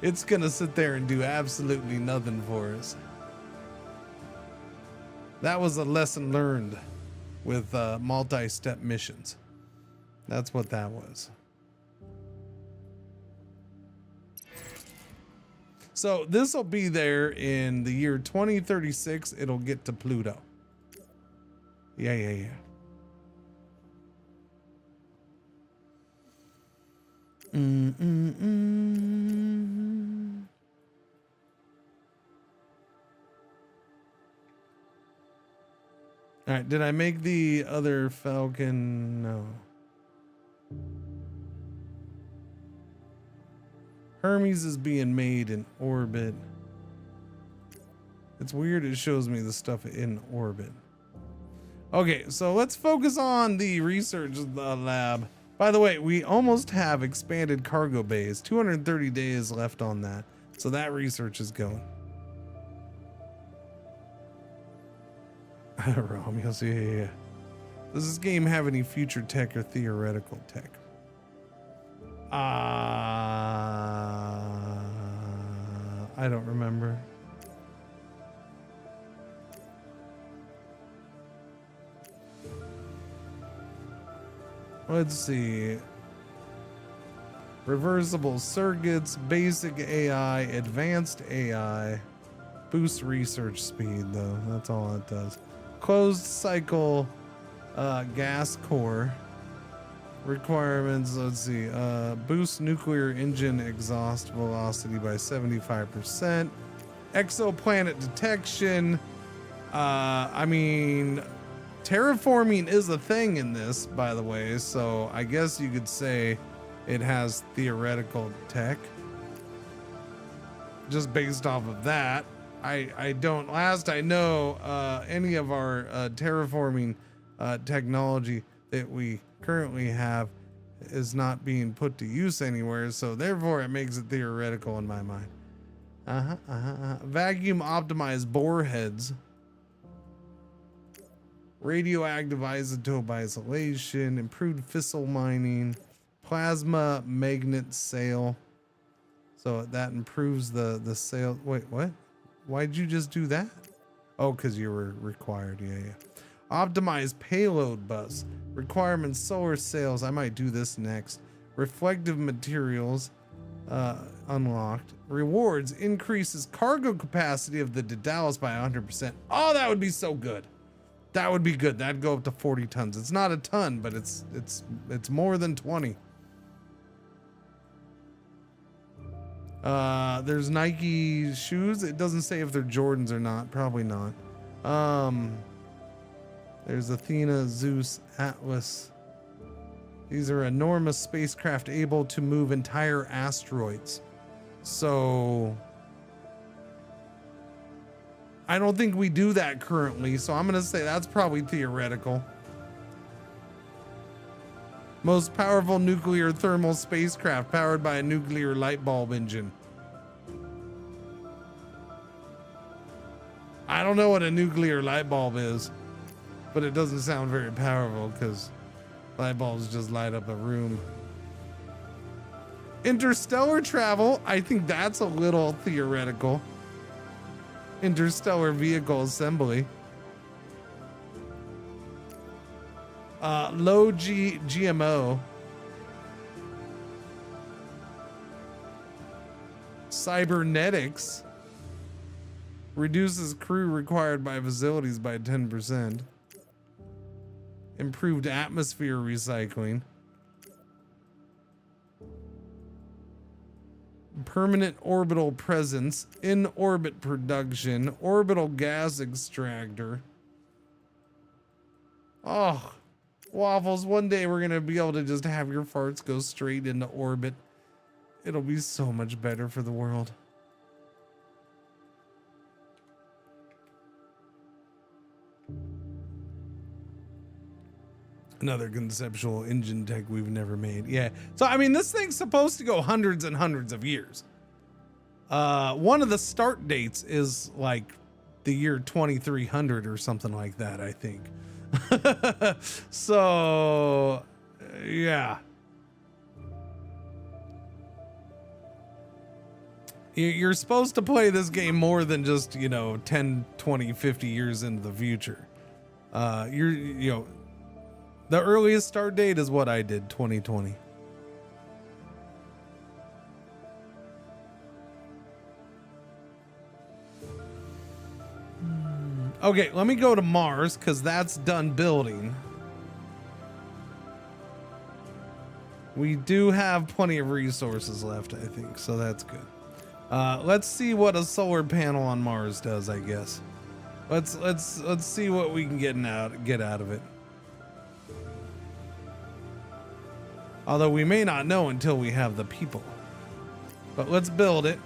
It's gonna sit there and do absolutely nothing for us. That was a lesson learned with multi-step missions. That's what that was. So this will be there in the year 2036. It'll get to Pluto. Yeah. All right, did I make the other Falcon? No. Hermes is being made in orbit. It's weird it shows me the stuff in orbit. Okay, so let's focus on the research lab. By the way, we almost have expanded cargo bays. 230 days left on that. So that research is going. Romeo's, yeah. Does this game have any future tech or theoretical tech? I don't remember. Let's see. Reversible circuits, basic AI, advanced AI, boost research speed though. That's all it does. Closed cycle gas core. Requirements, let's see. Boost nuclear engine exhaust velocity by 75%. Exoplanet detection. I mean, terraforming is a thing in this, by the way, so I guess you could say it has theoretical tech. Just based off of that. I don't, last I know, any of our terraforming technology that we currently have is not being put to use anywhere, so therefore it makes it theoretical in my mind. Vacuum optimized bore heads. Radioactive isotope isolation, improved fissile mining, plasma magnet sail. So that improves the sail. Wait, what? Why'd you just do that? Oh, because you were required. Yeah. Optimized payload bus. Requirements solar sails. I might do this next. Reflective materials unlocked. Rewards increases cargo capacity of the Daedalus by 100%. Oh, that would be so good. That would be good. That'd go up to 40 tons. It's not a ton, but it's more than 20. There's Nike shoes. It doesn't say if they're Jordans or not. Probably not. There's Athena, Zeus, Atlas. These are enormous spacecraft able to move entire asteroids. So I don't think we do that currently, so I'm gonna say that's probably theoretical. Most powerful nuclear thermal spacecraft powered by a nuclear light bulb engine. I don't know what a nuclear light bulb is, but it doesn't sound very powerful because light bulbs just light up a room. Interstellar travel, I think that's a little theoretical. Interstellar vehicle assembly. Low GMO. Cybernetics. Reduces crew required by facilities by 10%. Improved atmosphere recycling. Permanent orbital presence. In orbit production. Orbital gas extractor. Oh, Waffles, one day we're gonna be able to just have your farts go straight into orbit. It'll be so much better for the world. Another conceptual engine tech we've never made. Yeah. So, I mean, this thing's supposed to go hundreds and hundreds of years. One of the start dates is like the year 2300 or something like that, I think. So, yeah. You're supposed to play this game more than just, 10, 20, 50 years into the future. The earliest start date is what I did, 2020. Okay, let me go to Mars because that's done building. We do have plenty of resources left, I think, so that's good. Let's see what a solar panel on Mars does, I guess. Let's see what we can get out of it. Although we may not know until we have the people. But let's build it.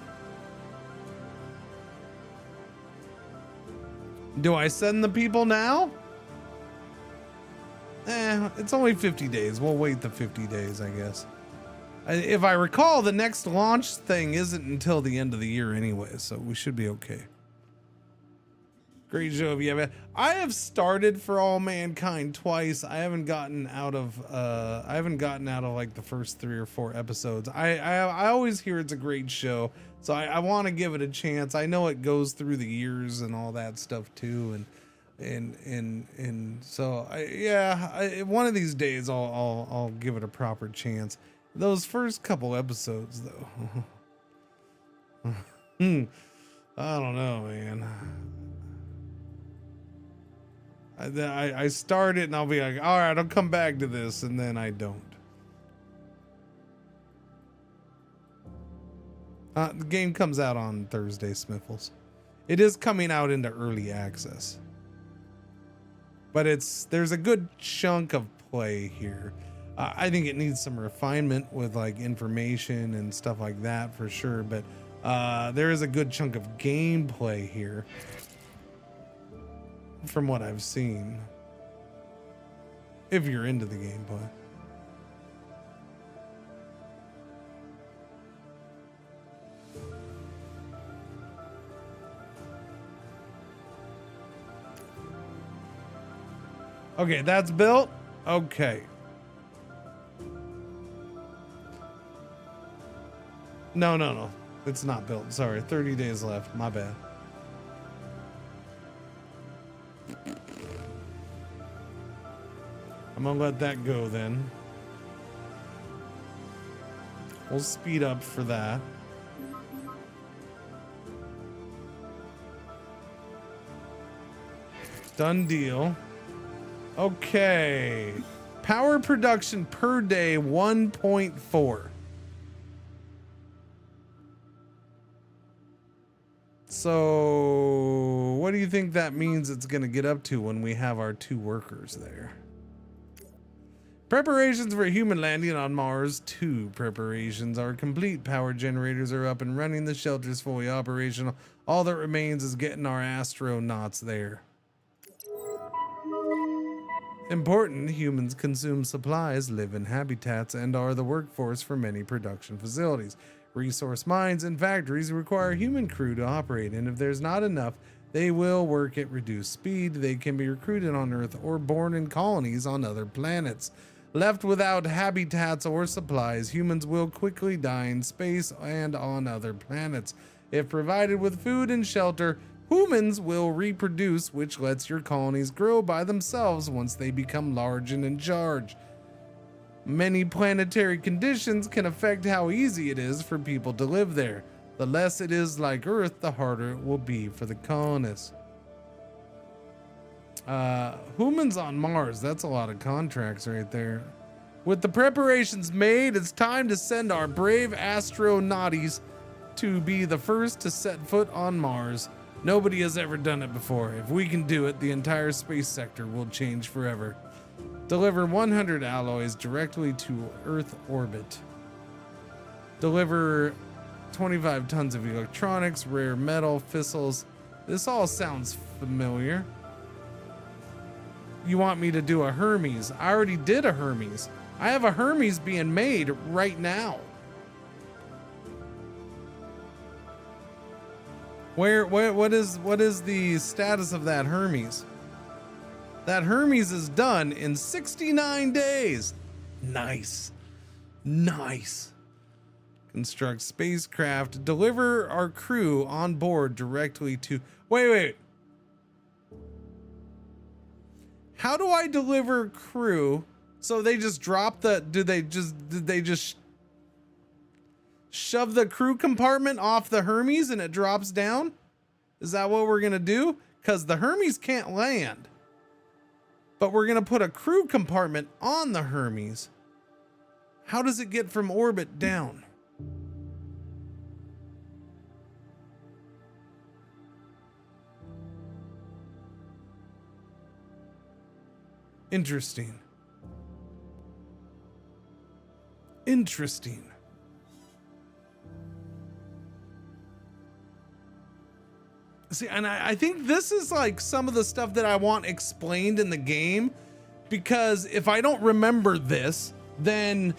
Do I send the people now? It's only 50 days. We'll wait the 50 days, I guess. If I recall, the next launch thing isn't until the end of the year anyway, so we should be okay. Great show if you have it. I have started For All Mankind twice. I haven't gotten out of like the first 3 or 4 episodes. I always hear it's a great show, so I want to give it a chance. I know it goes through the years and all that stuff too, and so one of these days I'll give it a proper chance. Those first couple episodes though, I don't know, man. I start it and I'll be like, all right, I'll come back to this, and then I don't. The game comes out on Thursday, Smiffles. It is coming out into early access, but there's a good chunk of play here. I think it needs some refinement with like information and stuff like that for sure, but there is a good chunk of gameplay here from what I've seen, if you're into the gameplay. Okay, that's built. Okay. No. It's not built. Sorry, 30 days left. My bad. I'm gonna let that go then. We'll speed up for that. Done deal. Okay. Power production per day 1.4. So what do you think that means it's going to get up to when we have our 2 workers there? Preparations for human landing on Mars. 2 preparations are complete. Power generators are up and running. The shelter's fully operational. All that remains is getting our astronauts there. Important, humans consume supplies, live in habitats, and are the workforce for many production facilities. Resource mines and factories require human crew to operate, and if there's not enough, they will work at reduced speed. They can be recruited on Earth or born in colonies on other planets. Left without habitats or supplies, humans will quickly die in space and on other planets. If provided with food and shelter, humans will reproduce, which lets your colonies grow by themselves once they become large and in charge. Many planetary conditions can affect how easy it is for people to live there. The less it is like Earth, the harder it will be for the colonists. Humans on Mars, that's a lot of contracts right there. With the preparations made, it's time to send our brave astronauts to be the first to set foot on Mars. Nobody has ever done it before. If we can do it, the entire space sector will change forever. Deliver 100 alloys directly to Earth orbit. Deliver 25 tons of electronics, rare metal, fissils. This all sounds familiar. You want me to do a Hermes? I already did a Hermes. I have a Hermes being made right now. What is the status of that Hermes? That Hermes is done in 69 days. Nice. Nice. Construct spacecraft. Deliver our crew on board directly to... Wait. How do I deliver crew? So they just drop the... Did they just shove the crew compartment off the Hermes and it drops down? Is that what we're going to do? Because the Hermes can't land. But we're going to put a crew compartment on the Hermes. How does it get from orbit down? Interesting. Interesting. See, and I think this is like some of the stuff that I want explained in the game, because if I don't remember this, then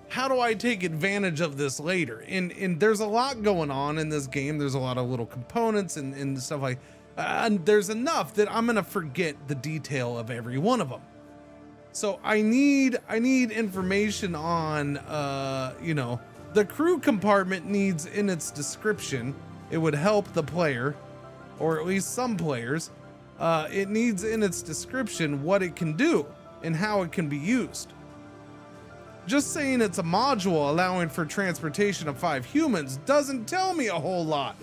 how do I take advantage of this later? And there's a lot going on in this game. There's a lot of little components and stuff like, and there's enough that I'm gonna forget the detail of every one of them. So I need information on, you know, the crew compartment needs in its description. It would help the player, or at least some players. It needs in its description what it can do and how it can be used. Just saying it's a module allowing for transportation of 5 humans doesn't tell me a whole lot.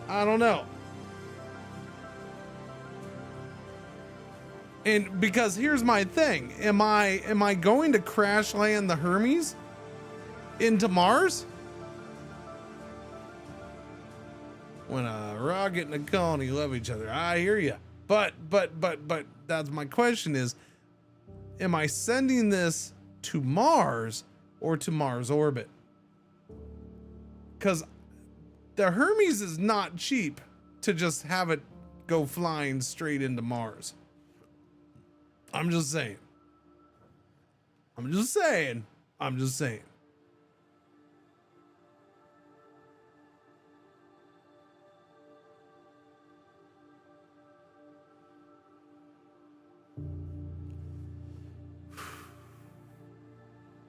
I don't know. And because here's my thing, am I going to crash land the Hermes into Mars? When a rocket and a colony love each other, I hear you. But that's my question is, am I sending this to Mars or to Mars orbit? Because the Hermes is not cheap to just have it go flying straight into Mars. I'm just saying. I'm just saying.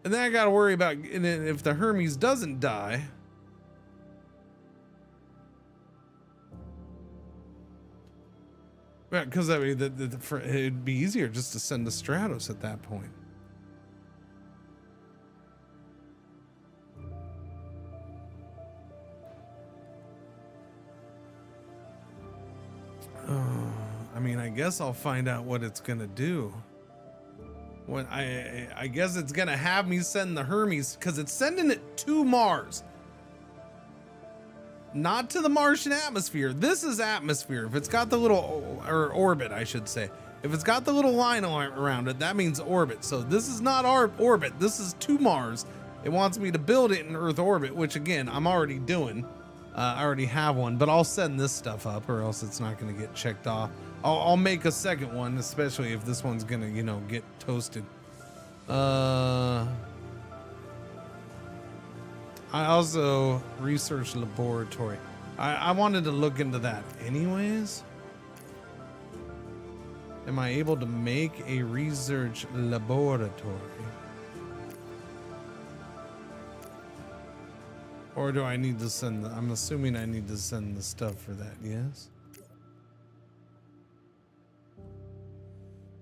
And then I got to worry about, and if the Hermes doesn't die, because I mean, it'd be easier just to send the Stratos at that point. I mean, I guess I'll find out what it's gonna do. When I guess it's gonna have me send the Hermes, because it's sending it to Mars, not to the Martian atmosphere. This is atmosphere. If it's got the little, or orbit, I should say. If it's got the little line around it, that means orbit. So this is not our orbit. This is to Mars. It wants me to build it in Earth orbit, which again, I'm already doing. I already have one, but I'll send this stuff up or else it's not going to get checked off. I'll make a second one, especially if this one's going to, you know, get toasted. I also research laboratory. I wanted to look into that anyways. Am I able to make a research laboratory? Or do I need to send I'm assuming I need to send the stuff for that, yes?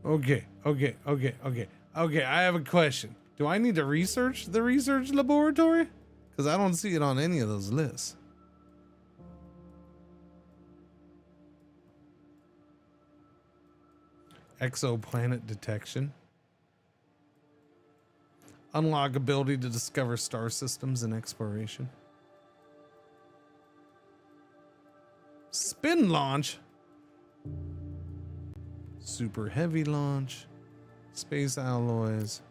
Okay, I have a question. Do I need to research the research laboratory? Because I don't see it on any of those lists. Exoplanet detection. Unlock ability to discover star systems and exploration. Spin launch. Super heavy launch. Space alloys.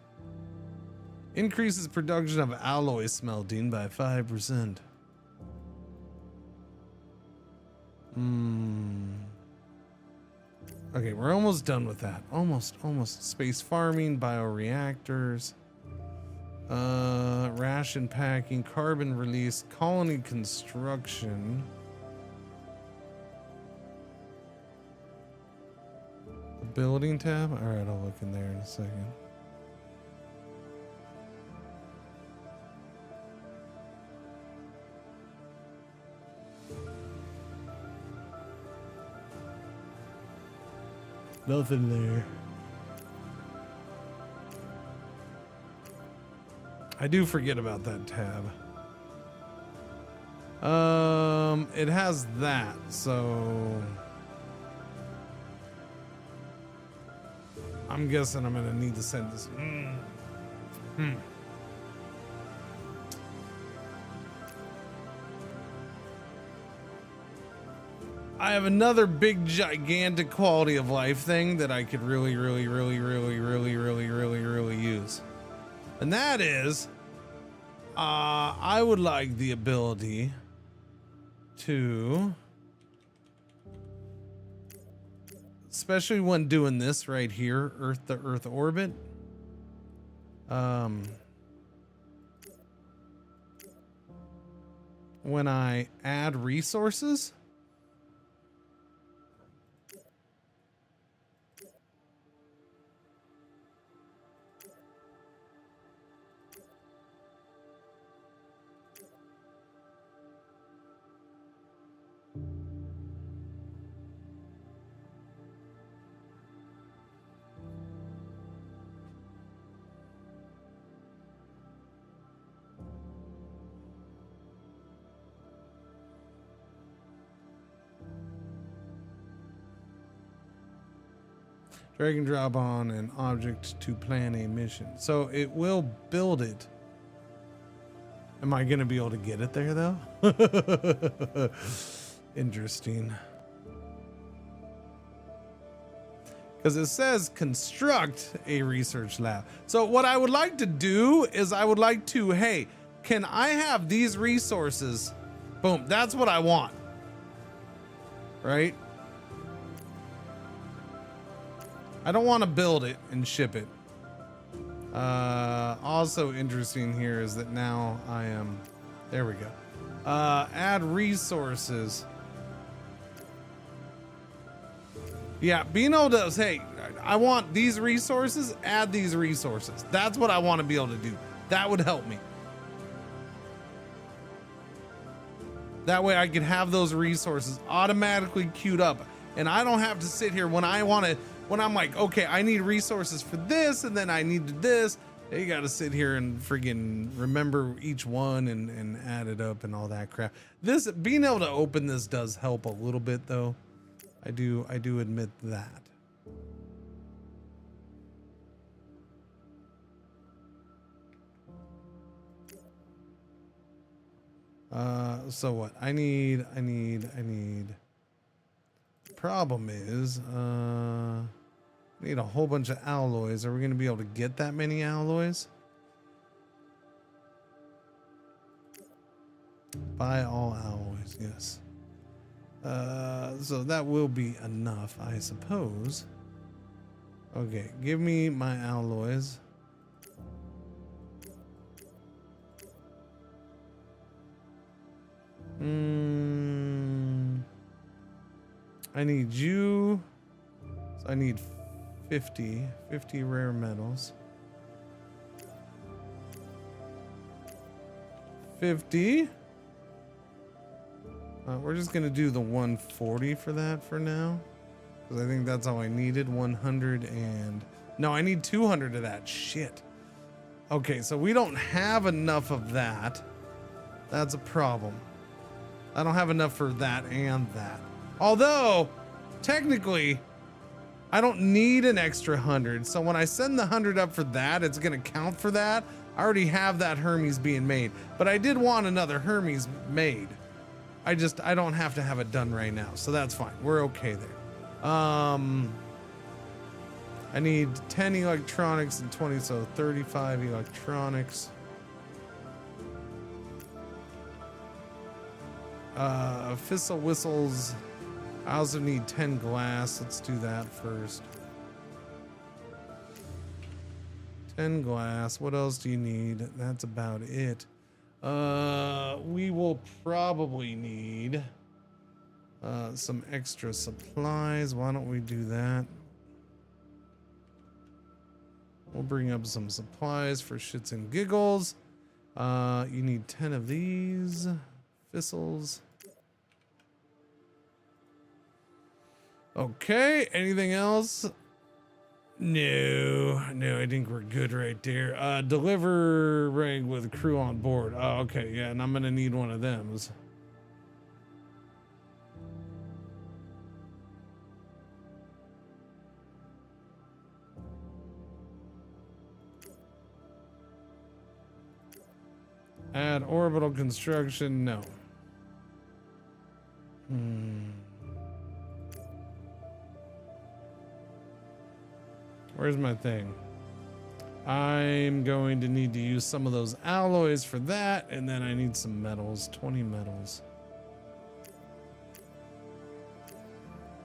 Increases production of alloy smelting by 5%. Okay, we're almost done with that. Almost. Space farming, bioreactors. Ration packing, carbon release, colony construction. building tab? All right, I'll look in there in a second. Nothing there. I do forget about that tab. It has that, so I'm guessing I'm gonna need to send this. I have another big gigantic quality of life thing that I could really use. And that is, I would like the ability to, especially when doing this right here, Earth to Earth orbit. When I add resources, drag and drop on an object to plan a mission. So it will build it. Am I going to be able to get it there though? Interesting. Because it says construct a research lab. So what I would like to do is I would like to, hey, can I have these resources? Boom. That's what I want. Right? I don't want to build it and ship it. Also interesting here is that now I am, there we go. Add resources. Yeah, being able to say, I want these resources, add these resources. That's what I want to be able to do. That would help me. That way I could have those resources automatically queued up. And I don't have to sit here when I want to, when I'm like, okay, I need resources for this, and then I need this. You got to sit here and friggin' remember each one and add it up and all that crap. This, being able to open this does help a little bit though. I do admit that. So what? I need. Problem is, I need a whole bunch of alloys. Are we going to be able to get that many alloys? Buy all alloys, yes. So that will be enough, I suppose. Okay, give me my alloys. I need you. So I need 50 rare metals. 50. We're just gonna do the 140 for that for now, because I think that's all I needed. 100 and no, I need 200 of that shit. Okay, so we don't have enough of that. That's a problem. I don't have enough for that and that. Although, technically, I don't need an extra 100. So when I send the 100 up for that, it's gonna count for that. I already have that Hermes being made, but I did want another Hermes made. I don't have to have it done right now, so that's fine. We're okay there. I need 10 electronics and 20, so 35 electronics. Fissile whistles. I also need 10 glass. Let's do that first. 10 glass. What else do you need? That's about it. We will probably need some extra supplies. Why don't we do that? We'll bring up some supplies for shits and giggles. You need 10 of these. Thistles. Okay, anything else? No, I think we're good right there. Deliver rig with crew on board. Oh, okay, yeah, and I'm gonna need one of them. Add orbital construction, no. Where's my thing? I'm going to need to use some of those alloys for that, and then I need some metals, 20 metals.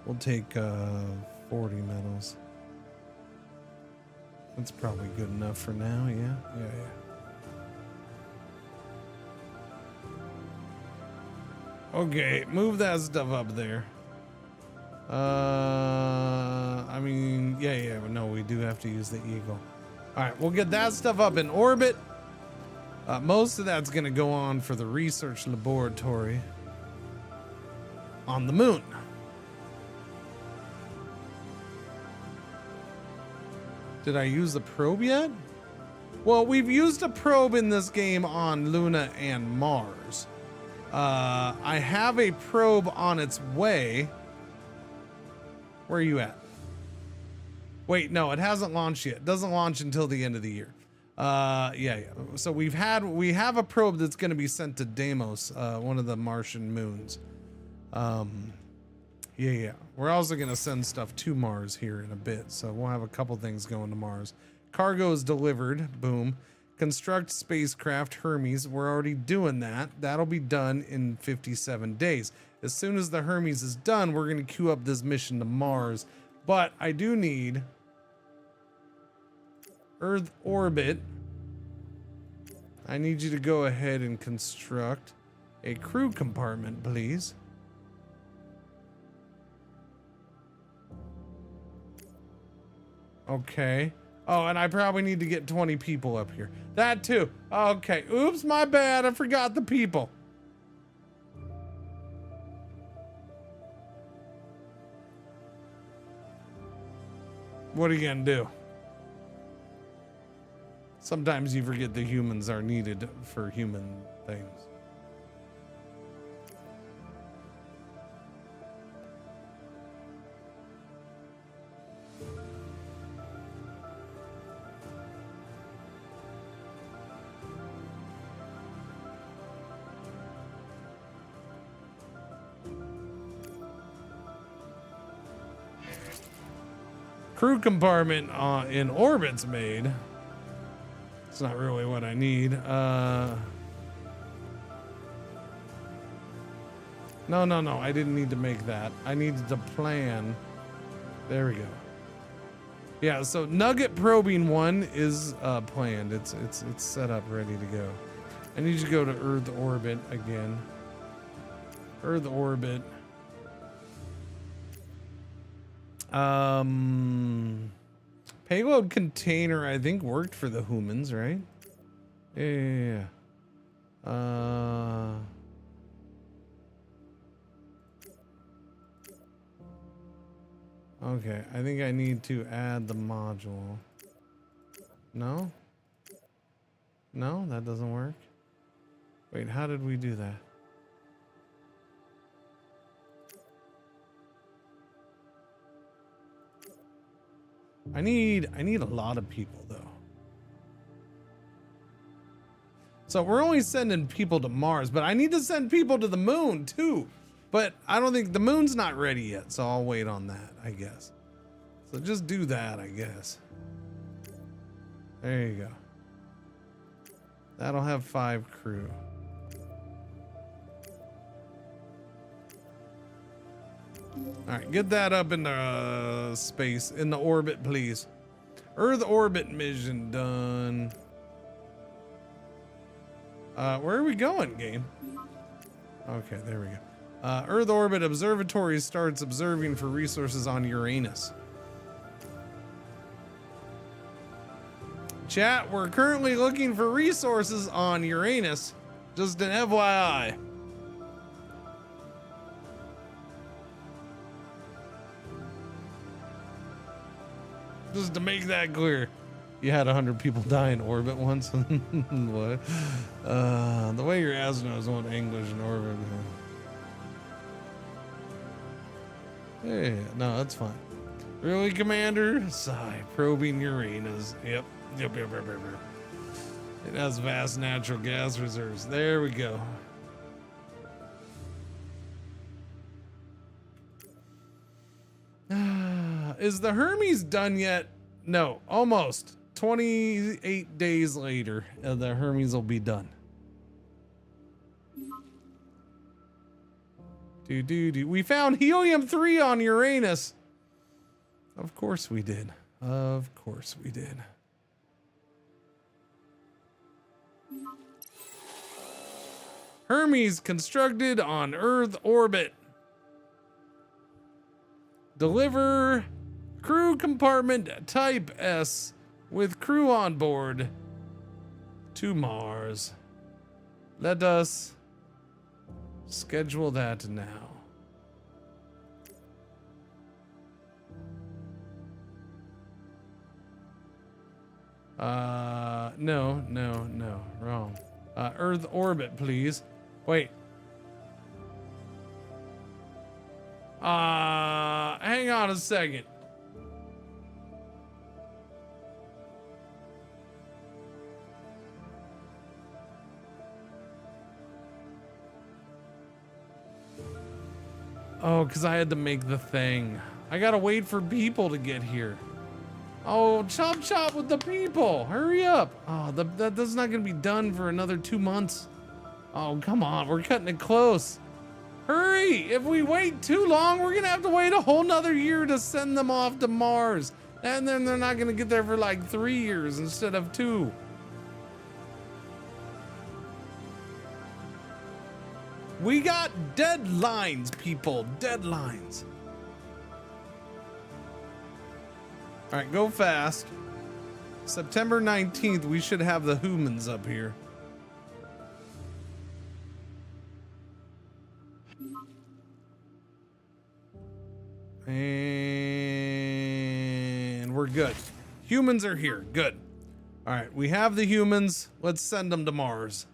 We'll take 40 metals. That's probably good enough for now, yeah. Okay, move that stuff up there. I mean, yeah, no, we do have to use the Eagle. All right, we'll get that stuff up in orbit. Most of that's gonna go on for the research laboratory on the moon. Did I use the probe yet? Well, we've used a probe in this game on Luna and Mars. I have a probe on its way. Where are you at? Wait, no, it hasn't launched yet. It doesn't launch until the end of the year. Yeah. So we have a probe that's going to be sent to Deimos, one of the Martian moons. Yeah. We're also going to send stuff to Mars here in a bit. So we'll have a couple things going to Mars. Cargo is delivered. Boom. Construct spacecraft Hermes. We're already doing that. That'll be done in 57 days. As soon as the Hermes is done, we're going to queue up this mission to Mars. But I do need Earth orbit. I need you to go ahead and construct a crew compartment, please. Okay. Oh, and I probably need to get 20 people up here. That too. Okay. Oops, my bad. I forgot the people. What are you gonna do? Sometimes you forget the humans are needed for human things. Crew compartment in orbit's made. It's not really what I need. No. I didn't need to make that. I needed to plan. There we go. Yeah, so Nugget probing 1 is planned. It's set up, ready to go. I need you to go to Earth orbit again. Earth orbit. Payload container, I think, worked for the humans, right? Yeah. Okay, I think I need to add the module. No? No, that doesn't work. Wait, how did we do that? I need a lot of people though. So we're only sending people to Mars, but I need to send people to the moon too. But I don't think the moon's not ready yet, so I'll wait on that, I guess. So just do that, I guess. There you go. That'll have 5 crew. All right, get that up in the space, in the orbit, please. Earth orbit mission done. Where are we going, game? Okay, there we go. Earth orbit observatory starts observing for resources on Uranus. Chat, we're currently looking for resources on Uranus. Just an FYI. Just to make that clear. You had 100 people die in orbit once. What? The way your astronauts want English in orbit. Hey, no, that's fine. Really, Commander? Sigh, probing Uranus. Yep. It has vast natural gas reserves. There we go. Is the Hermes done yet? No, almost. 28 days later, the Hermes will be done. We found helium-3 on Uranus. Of course we did. Of course we did. Hermes constructed on Earth orbit. Deliver crew compartment type S with crew on board to Mars. Let us schedule that now. No, wrong. Earth orbit, please. Wait. Hang on a second. Oh, because I had to make the thing. I gotta wait for people to get here. Oh, chop with the people. Hurry up. Oh, that's not gonna be done for another 2 months. Oh, come on. We're cutting it close. Hurry. If we wait too long, we're gonna have to wait a whole nother year to send them off to Mars. And then they're not gonna get there for like 3 years instead of 2. We got deadlines, people. Deadlines. All right, go fast. September 19th, we should have the humans up here. And we're good. Humans are here. Good. All right, we have the humans. Let's send them to Mars.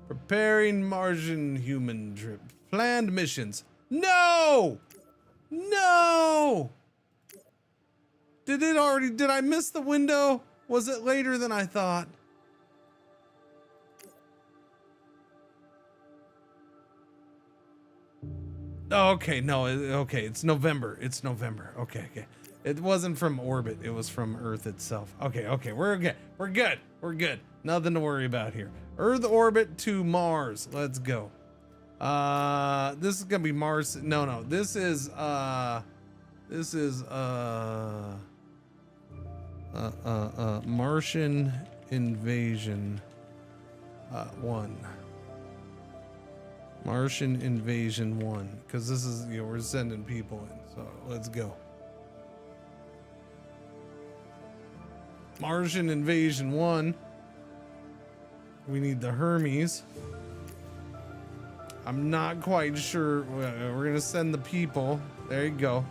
Preparing Martian human trip. Planned missions. No! No! Did I miss the window? Was it later than I thought? Oh, okay, no, okay, it's November. It's November. Okay. It wasn't from orbit, it was from Earth itself. Okay, we're good. We're good. Nothing to worry about here. Earth orbit to Mars. Let's go. This is gonna be Mars. No, this is Martian invasion 1. Martian invasion 1, because this is, we're sending people in, so let's go. Martian invasion 1. We need the Hermes. I'm not quite sure. We're gonna send the people. There you go.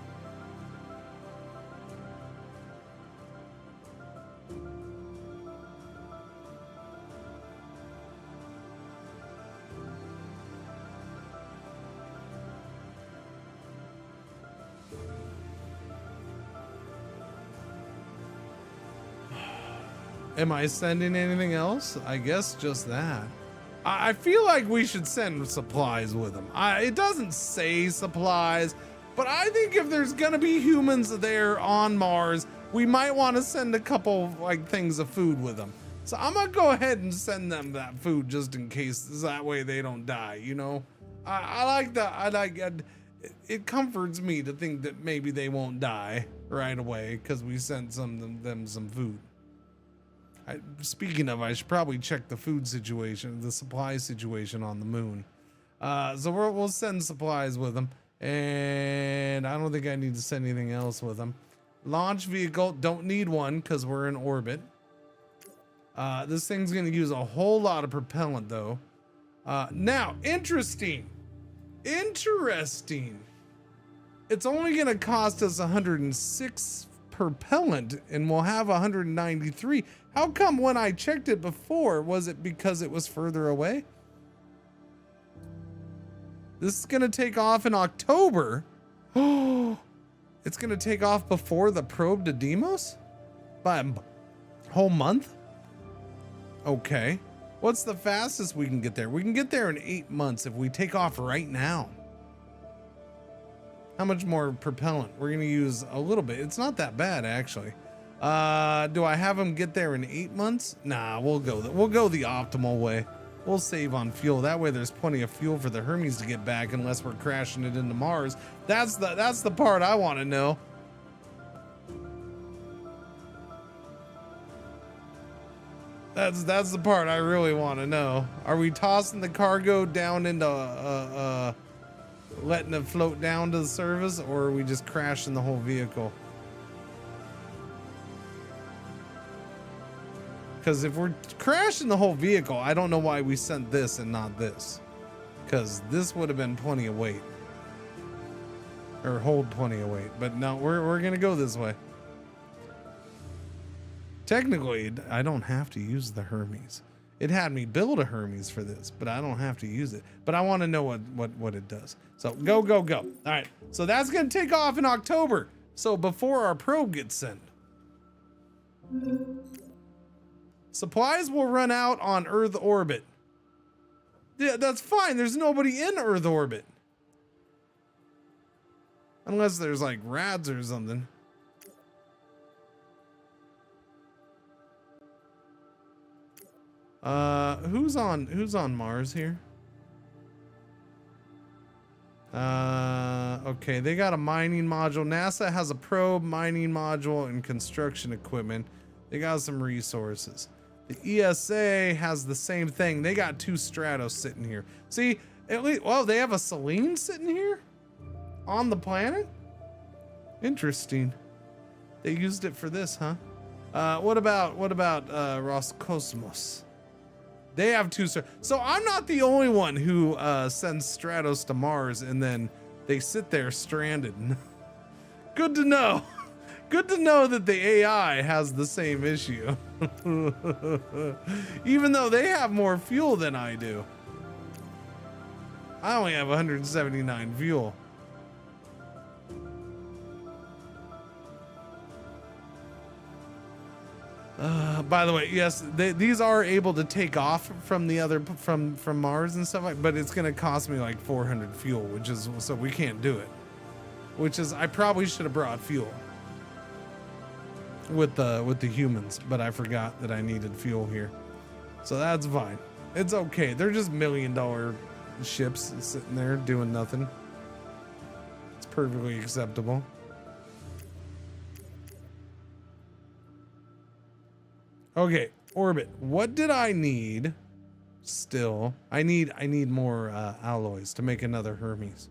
Am I sending anything else? I guess just that. I feel like we should send supplies with them. It doesn't say supplies, but I think if there's gonna be humans there on Mars, we might want to send a couple like things of food with them. So I'm gonna go ahead and send them that food just in case, that way they don't die, you know? I like that. It comforts me to think that maybe they won't die right away because we sent them some food. Speaking of, I should probably check the food situation, the supply situation on the moon. So we'll send supplies with them, and I don't think I need to send anything else with them. Launch vehicle, don't need one because we're in orbit. This thing's gonna use a whole lot of propellant though. Now, interesting. It's only gonna cost us 106 propellant and we'll have 193. How come when I checked it before, was it because it was further away? This is gonna take off in October. Oh, it's gonna take off before the probe to Deimos? By a whole month? Okay. What's the fastest we can get there? We can get there in 8 months if we take off right now. How much more propellant? We're gonna use a little bit. It's not that bad actually. Do I have them get there in 8 months? Nah, we'll go the optimal way. We'll save on fuel. That way there's plenty of fuel for the Hermes to get back unless we're crashing it into Mars. That's the part I want to know. That's the part I really want to know. Are we tossing the cargo down into letting it float down to the surface, or are we just crashing the whole vehicle? Because if we're crashing the whole vehicle, I don't know why we sent this and not this. Because this would have been plenty of weight. Or hold plenty of weight. But no, we're going to go this way. Technically, I don't have to use the Hermes. It had me build a Hermes for this, but I don't have to use it. But I want to know what it does. So go. All right. So that's going to take off in October. So before our probe gets sent. Supplies will run out on Earth orbit. Yeah, that's fine. There's nobody in Earth orbit. Unless there's like rads or something. Who's on Mars here? Okay, they got a mining module. NASA has a probe, mining module, and construction equipment. They got some resources. The ESA has the same thing. They got 2 Stratos sitting here. See, at least, well, they have a Selene sitting here on the planet. Interesting. They used it for this, huh? What about Roscosmos? They have 2 Stratos. So I'm not the only one who sends Stratos to Mars and then they sit there stranded. Good to know. Good to know that the AI has the same issue. Even though they have more fuel than I do. I only have 179 fuel. By the way, yes, these are able to take off from the other from Mars and stuff like, but it's gonna cost me like 400 fuel, which is, so we can't do it. Which is, I probably should have brought fuel with the humans, but I forgot that I needed fuel here, so that's fine. It's okay. They're just $1 million ships sitting there doing nothing. It's perfectly acceptable. Okay, orbit. What did I need? Still, I need more alloys to make another Hermes.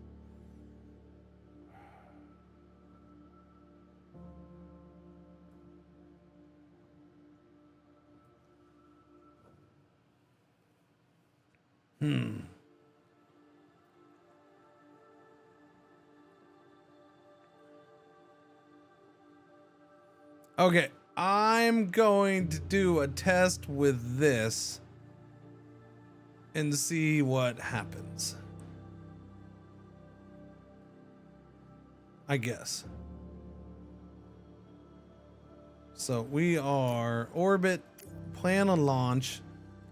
Okay, I'm going to do a test with this and see what happens. I guess. So we are orbit, plan a launch,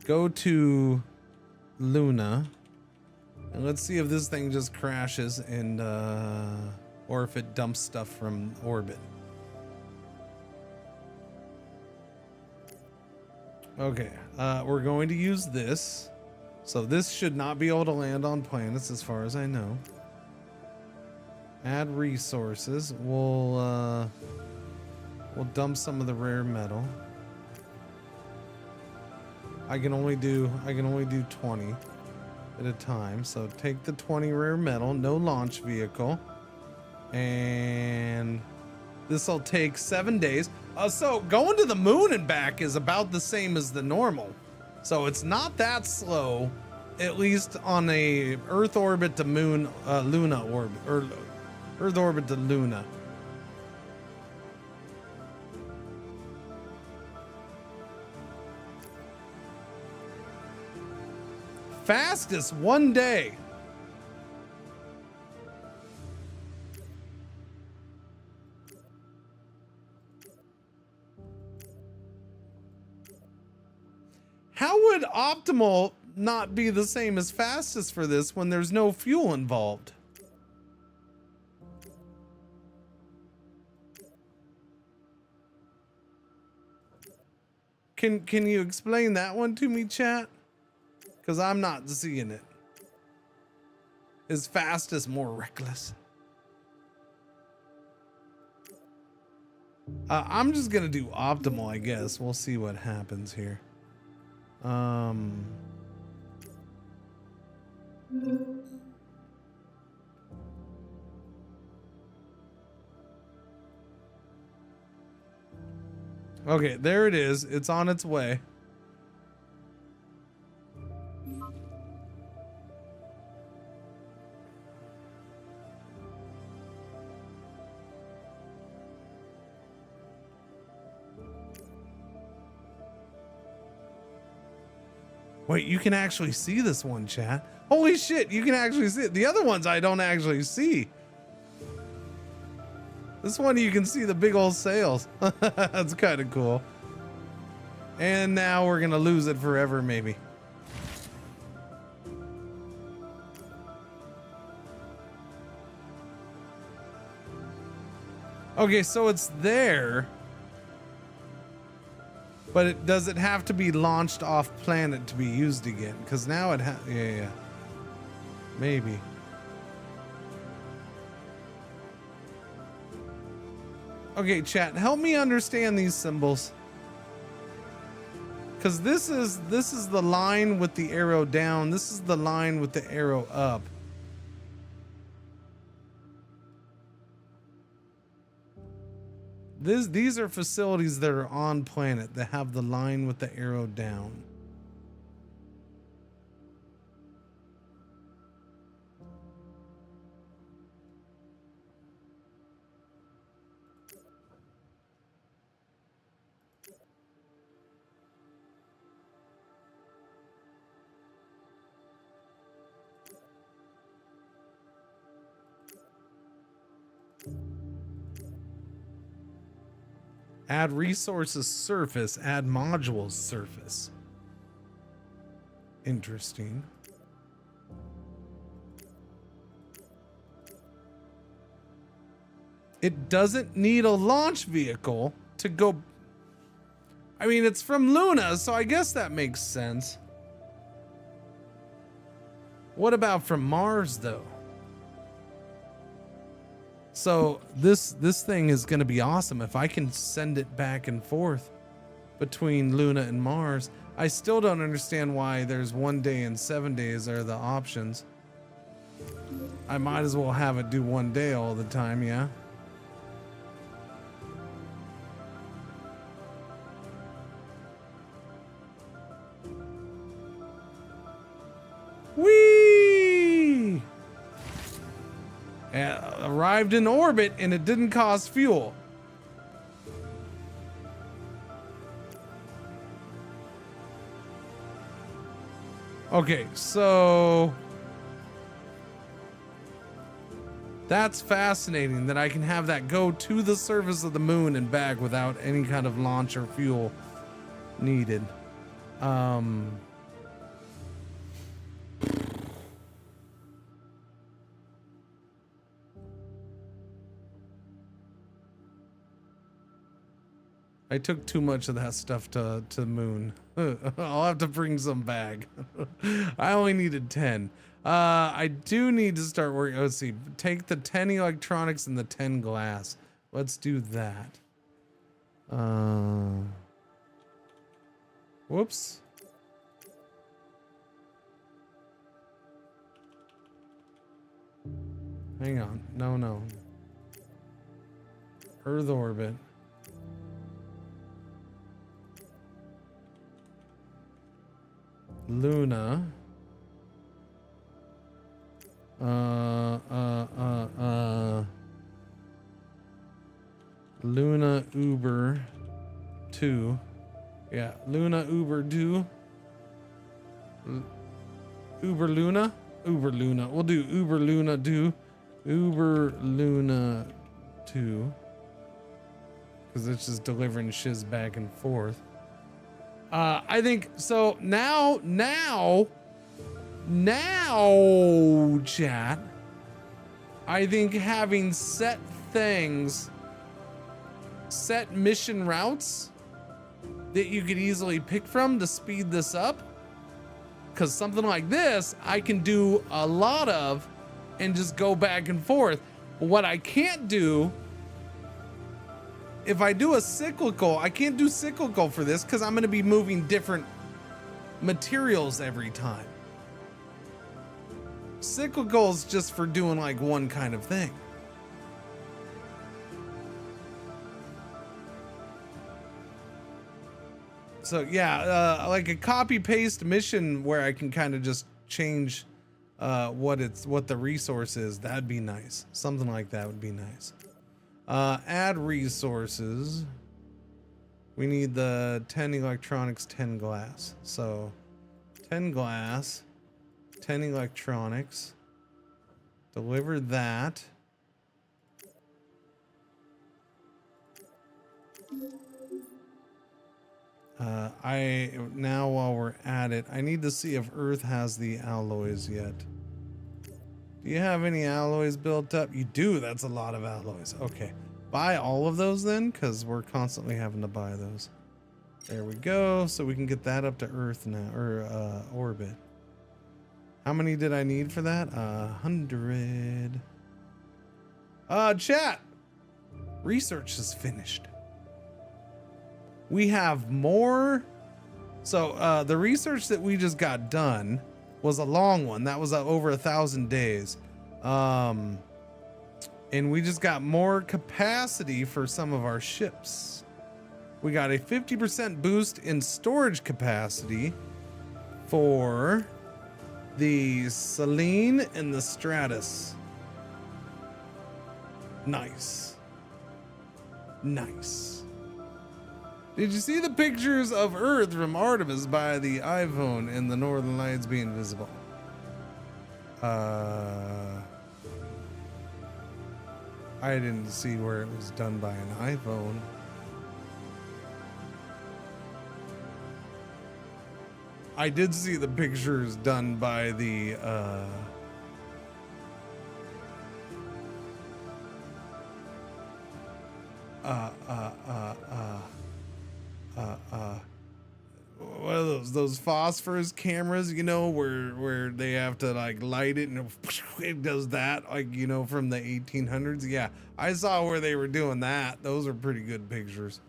go to Luna, and let's see if this thing just crashes and or if it dumps stuff from orbit. Okay, we're going to use this. So this should not be able to land on planets as far as I know. Add resources. We'll dump some of the rare metal. I can only do 20 at a time. So take the 20 rare metal, no launch vehicle, and This will take 7 days. So going to the moon and back is about the same as the normal. So it's not that slow, at least on a Earth orbit to moon, Luna orbit, or Earth orbit to Luna. Fastest 1 day. How would optimal not be the same as fastest for this when there's no fuel involved? Can you explain that one to me, chat? Because I'm not seeing it. Is fastest more reckless? I'm just gonna do optimal, I guess. We'll see what happens here. Okay, there it is. It's on its way. Wait, you can actually see this one, chat. Holy shit, you can actually see it. The other ones I don't actually see. This one you can see the big old sails. That's kind of cool. And now we're gonna lose it forever, maybe. Okay, so it's there. But does it have to be launched off planet to be used again? Because now it yeah. Maybe. Okay, chat, help me understand these symbols. Because this is the line with the arrow down. This is the line with the arrow up. These are facilities that are on planet that have the line with the arrow down. Add resources surface, add modules surface. Interesting. It doesn't need a launch vehicle to go. I mean, it's from Luna, so I guess that makes sense. What about from Mars, though? So this thing is going to be awesome if I can send it back and forth between Luna and Mars. I still don't understand why there's 1 day and 7 days are the options. I might as well have it do 1 day all the time, yeah? Whee! Arrived in orbit and it didn't cost fuel. Okay, so that's fascinating that I can have that go to the surface of the moon and back without any kind of launch or fuel needed. I took too much of that stuff to the moon. I'll have to bring some back. I only needed 10. I do need to start working. Let's see. Take the 10 electronics and the 10 glass. Let's do that. Whoops. Hang on. No. Earth orbit. Luna. Luna Uber 2. Yeah, Luna Uber 2. Uber Luna? Uber Luna. We'll do Uber Luna 2. Uber Luna 2. Because it's just delivering shiz back and forth. I think so. Now, chat. I think having set things, set mission routes that you could easily pick from to speed this up. Because something like this, I can do a lot of and just go back and forth. But what I can't do, if I do a cyclical, I can't do cyclical for this because I'm going to be moving different materials every time. Cyclical is just for doing like one kind of thing. So yeah, like a copy paste mission where I can kind of just change what the resource is. That'd be nice. Something like that would be nice. Add resources. We need the 10 electronics, 10 glass. So 10 glass, 10 electronics. Deliver that. Now while we're at it, I need to see if Earth has the alloys yet. Do you have any alloys built up? You do. That's a lot of alloys. Okay. Buy all of those then, because we're constantly having to buy those. There we go. So we can get that up to Earth now, or orbit. How many did I need for that? 100. Chat. Research is finished. We have more. So the research that we just got done was a long one. That was over 1,000 days. And we just got more capacity for some of our ships. We got a 50% boost in storage capacity for the Selene and the Stratus. Nice. Nice. Did you see the pictures of Earth from Artemis by the iPhone and the Northern Lights being visible? I didn't see where it was done by an iPhone. I did see the pictures done by the what are those phosphorus cameras, you know, where they have to like light it and it does that, like, you know, from the 1800s. Yeah, I saw where they were doing that. Those are pretty good pictures.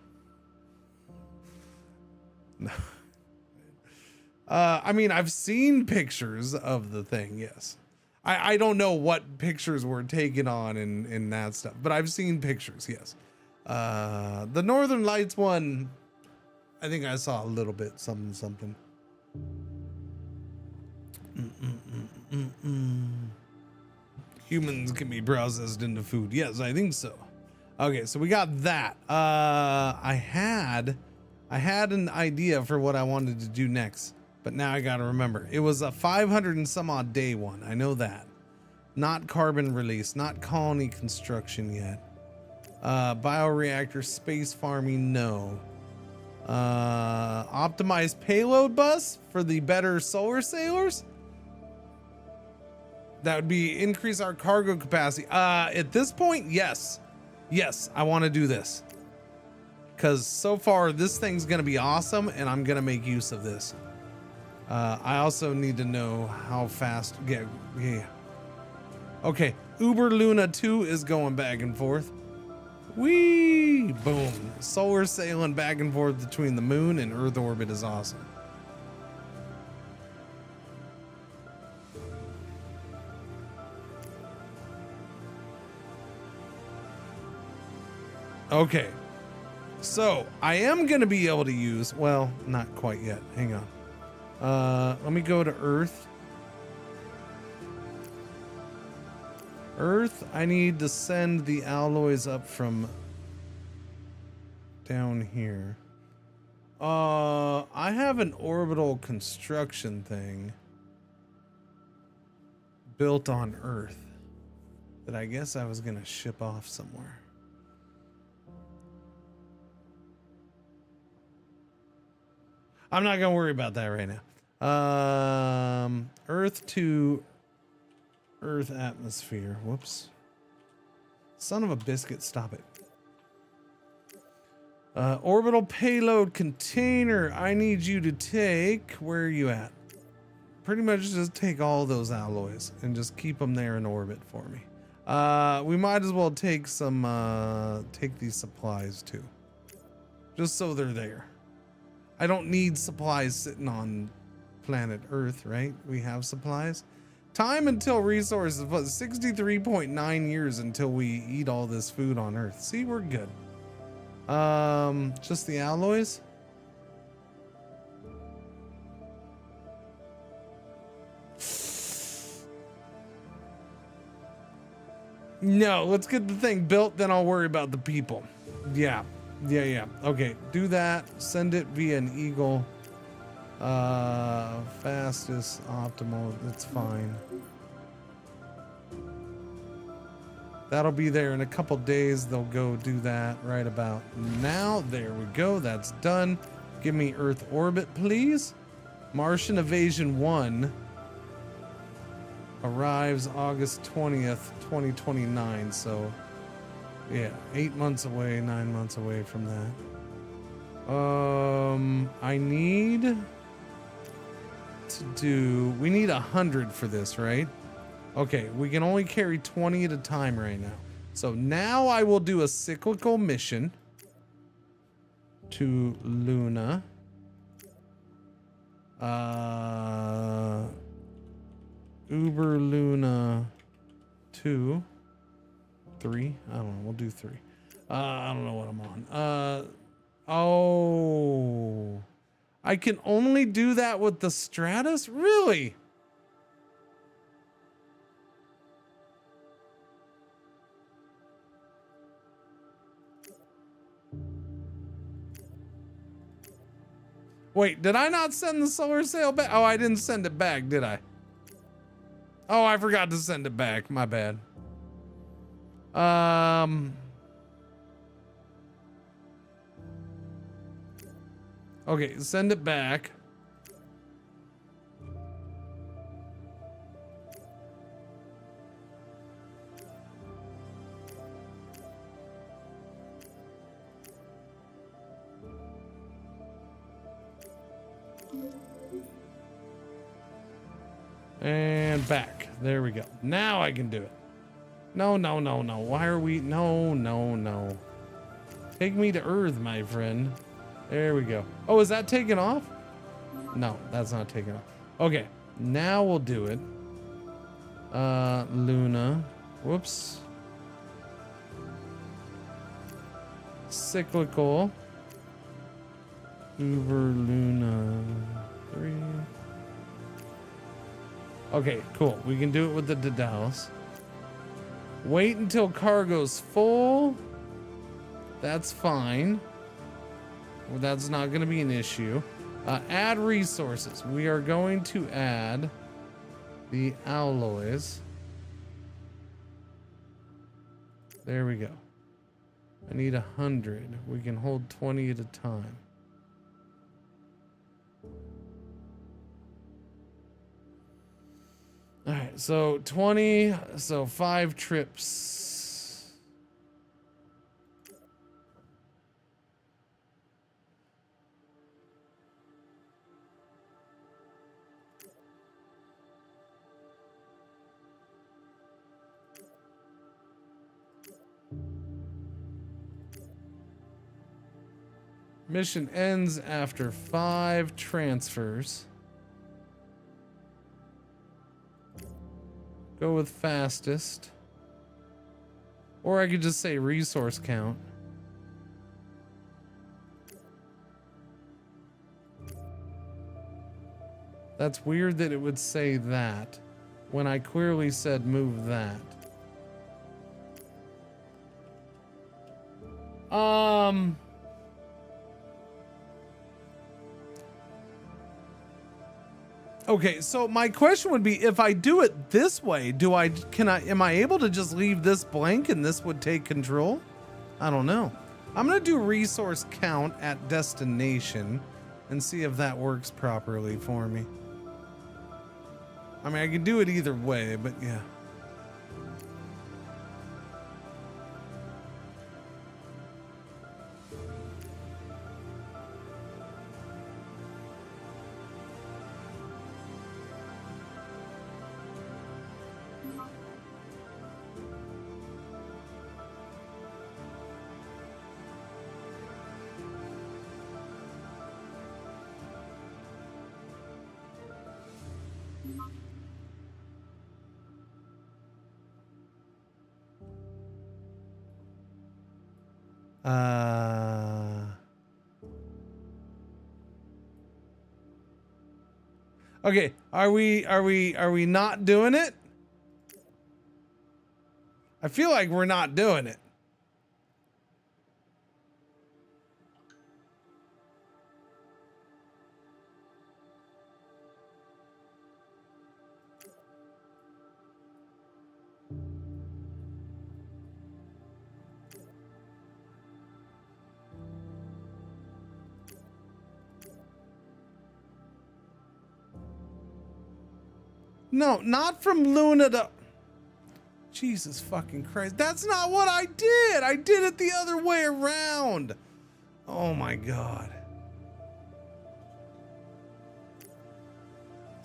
I mean, I've seen pictures of the thing. Yes, I don't know what pictures were taken on and that stuff, but I've seen pictures. Yes, the Northern Lights one, I think I saw a little bit, something. Humans can be processed into food. Yes, I think so. Okay, so we got that. I had an idea for what I wanted to do next, but now I gotta remember. It was a 500 and some odd day one. I know that. Not carbon release, not colony construction yet. Bioreactor space farming, no. Optimized payload bus for the better solar sailors. That would be increase our cargo capacity. At this point, yes, I want to do this because so far this thing's gonna be awesome, and I'm gonna make use of this. I also need to know how fast. Yeah. Okay, Uber Luna 2 is going back and forth. Whee! Boom. Solar sailing back and forth between the moon and Earth orbit is awesome. Okay. So I am going to be able to use, well, not quite yet. Hang on. Let me go to Earth. Earth, I need to send the alloys up from down here. I have an orbital construction thing built on Earth that I guess I was gonna ship off somewhere. I'm not gonna worry about that right now. Earth to Earth atmosphere. Whoops. Son of a biscuit, stop it. Orbital payload container. I need you to take, where are you at? Pretty much just take all those alloys and just keep them there in orbit for me. We might as well take some, take these supplies too. Just so they're there. I don't need supplies sitting on planet Earth, right? We have supplies. Time until resources, what, 63.9 years until we eat all this food on Earth. See, we're good. Just the alloys. No, let's get the thing built, then I'll worry about the people. Yeah. Okay, do that. Send it via an Eagle. Fastest, optimal, that's fine. That'll be there in a couple days. They'll go do that right about now. There we go. That's done. Give me Earth orbit, please. Martian Evasion 1 arrives August 20th, 2029. So, yeah, 8 months away, 9 months away from that. I need to do, we need 100 for this, right? Okay, we can only carry 20 at a time right now. So now I will do a cyclical mission to Luna. Uber Luna 2, 3. I don't know. We'll do 3. I don't know what I'm on. Oh, I can only do that with the Stratus? Really? Wait, did I not send the solar sail back? Oh, I didn't send it back, did I? Oh, I forgot to send it back. My bad. Okay, send it back. And back. There we go. Now I can do it. No. Why are we? No. Take me to Earth, my friend. There we go. Oh, is that taken off? No, that's not taken off. Okay, now we'll do it. Luna. Whoops. Cyclical. Uber Luna 3. Okay, cool. We can do it with the Daedalus. Wait until cargo's full. That's fine. Well, that's not going to be an issue. Add resources. We are going to add the alloys. There we go. I need 100. We can hold 20 at a time. All right, so 20, so 5 trips. Mission ends after 5 transfers. Go with fastest. Or I could just say resource count. That's weird that it would say that when I clearly said move that. Okay, so my question would be, if I do it this way, am I able to just leave this blank and this would take control? I don't know. I'm gonna do resource count at destination and see if that works properly for me. I mean, I can do it either way, but yeah. Okay, are we not doing it? I feel like we're not doing it. No, not from Luna to... Jesus fucking Christ. That's not what I did. I did it the other way around. Oh my God.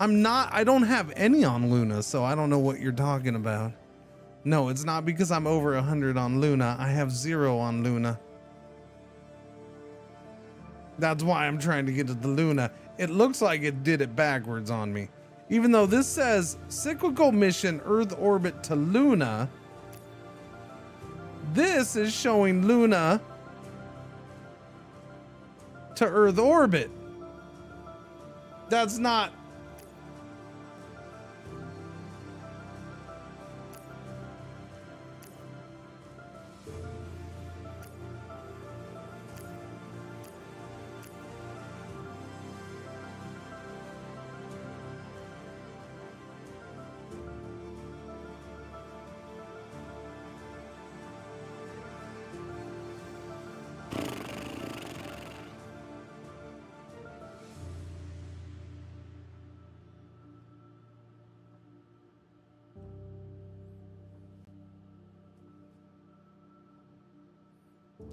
I don't have any on Luna, so I don't know what you're talking about. No, it's not because I'm over 100 on Luna. I have 0 on Luna. That's why I'm trying to get to the Luna. It looks like it did it backwards on me. Even though this says cyclical mission Earth orbit to Luna, this is showing Luna to Earth orbit. That's not...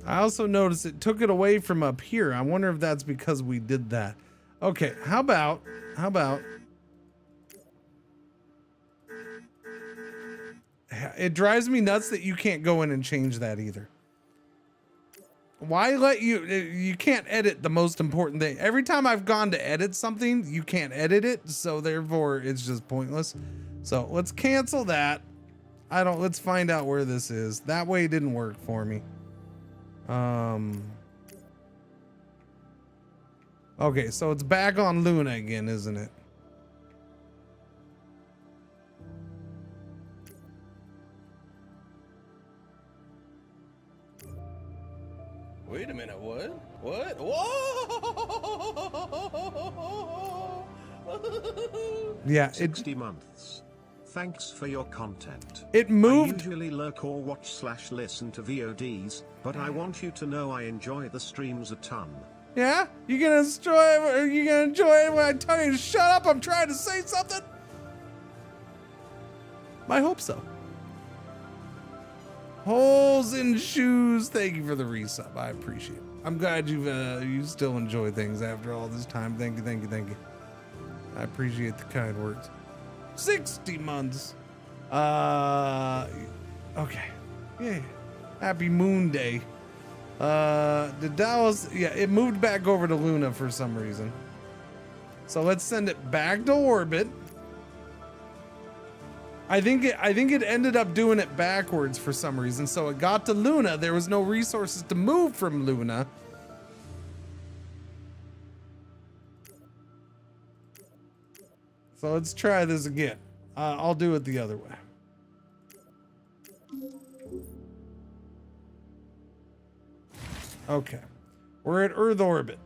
I also noticed it took it away from up here. I wonder if that's because we did that. Okay, how about it drives me nuts that you can't go in and change that either. Why let you can't edit the most important thing. Every time I've gone to edit something, you can't edit it, so therefore it's just pointless. So let's cancel that. Let's find out where this is. That way it didn't work for me. Okay, so it's back on Luna again, isn't it? Wait a minute, what? What? Whoa! Yeah, 60 months. Thanks for your content. It moved. I usually lurk or watch/listen to VODs, but I want you to know I enjoy the streams a ton. Yeah? You gonna enjoy it when I tell you to shut up? I'm trying to say something. I hope so. Holes in shoes. Thank you for the resub. I appreciate it. I'm glad you still enjoy things after all this time. Thank you. I appreciate the kind words. 60 months. Okay. Yeah. Happy Moon Day. The Dallas, yeah, it moved back over to Luna for some reason. So let's send it back to orbit. I think it ended up doing it backwards for some reason. So it got to Luna. There was no resources to move from Luna. So let's try this again. I'll do it the other way. Okay. We're at Earth orbit.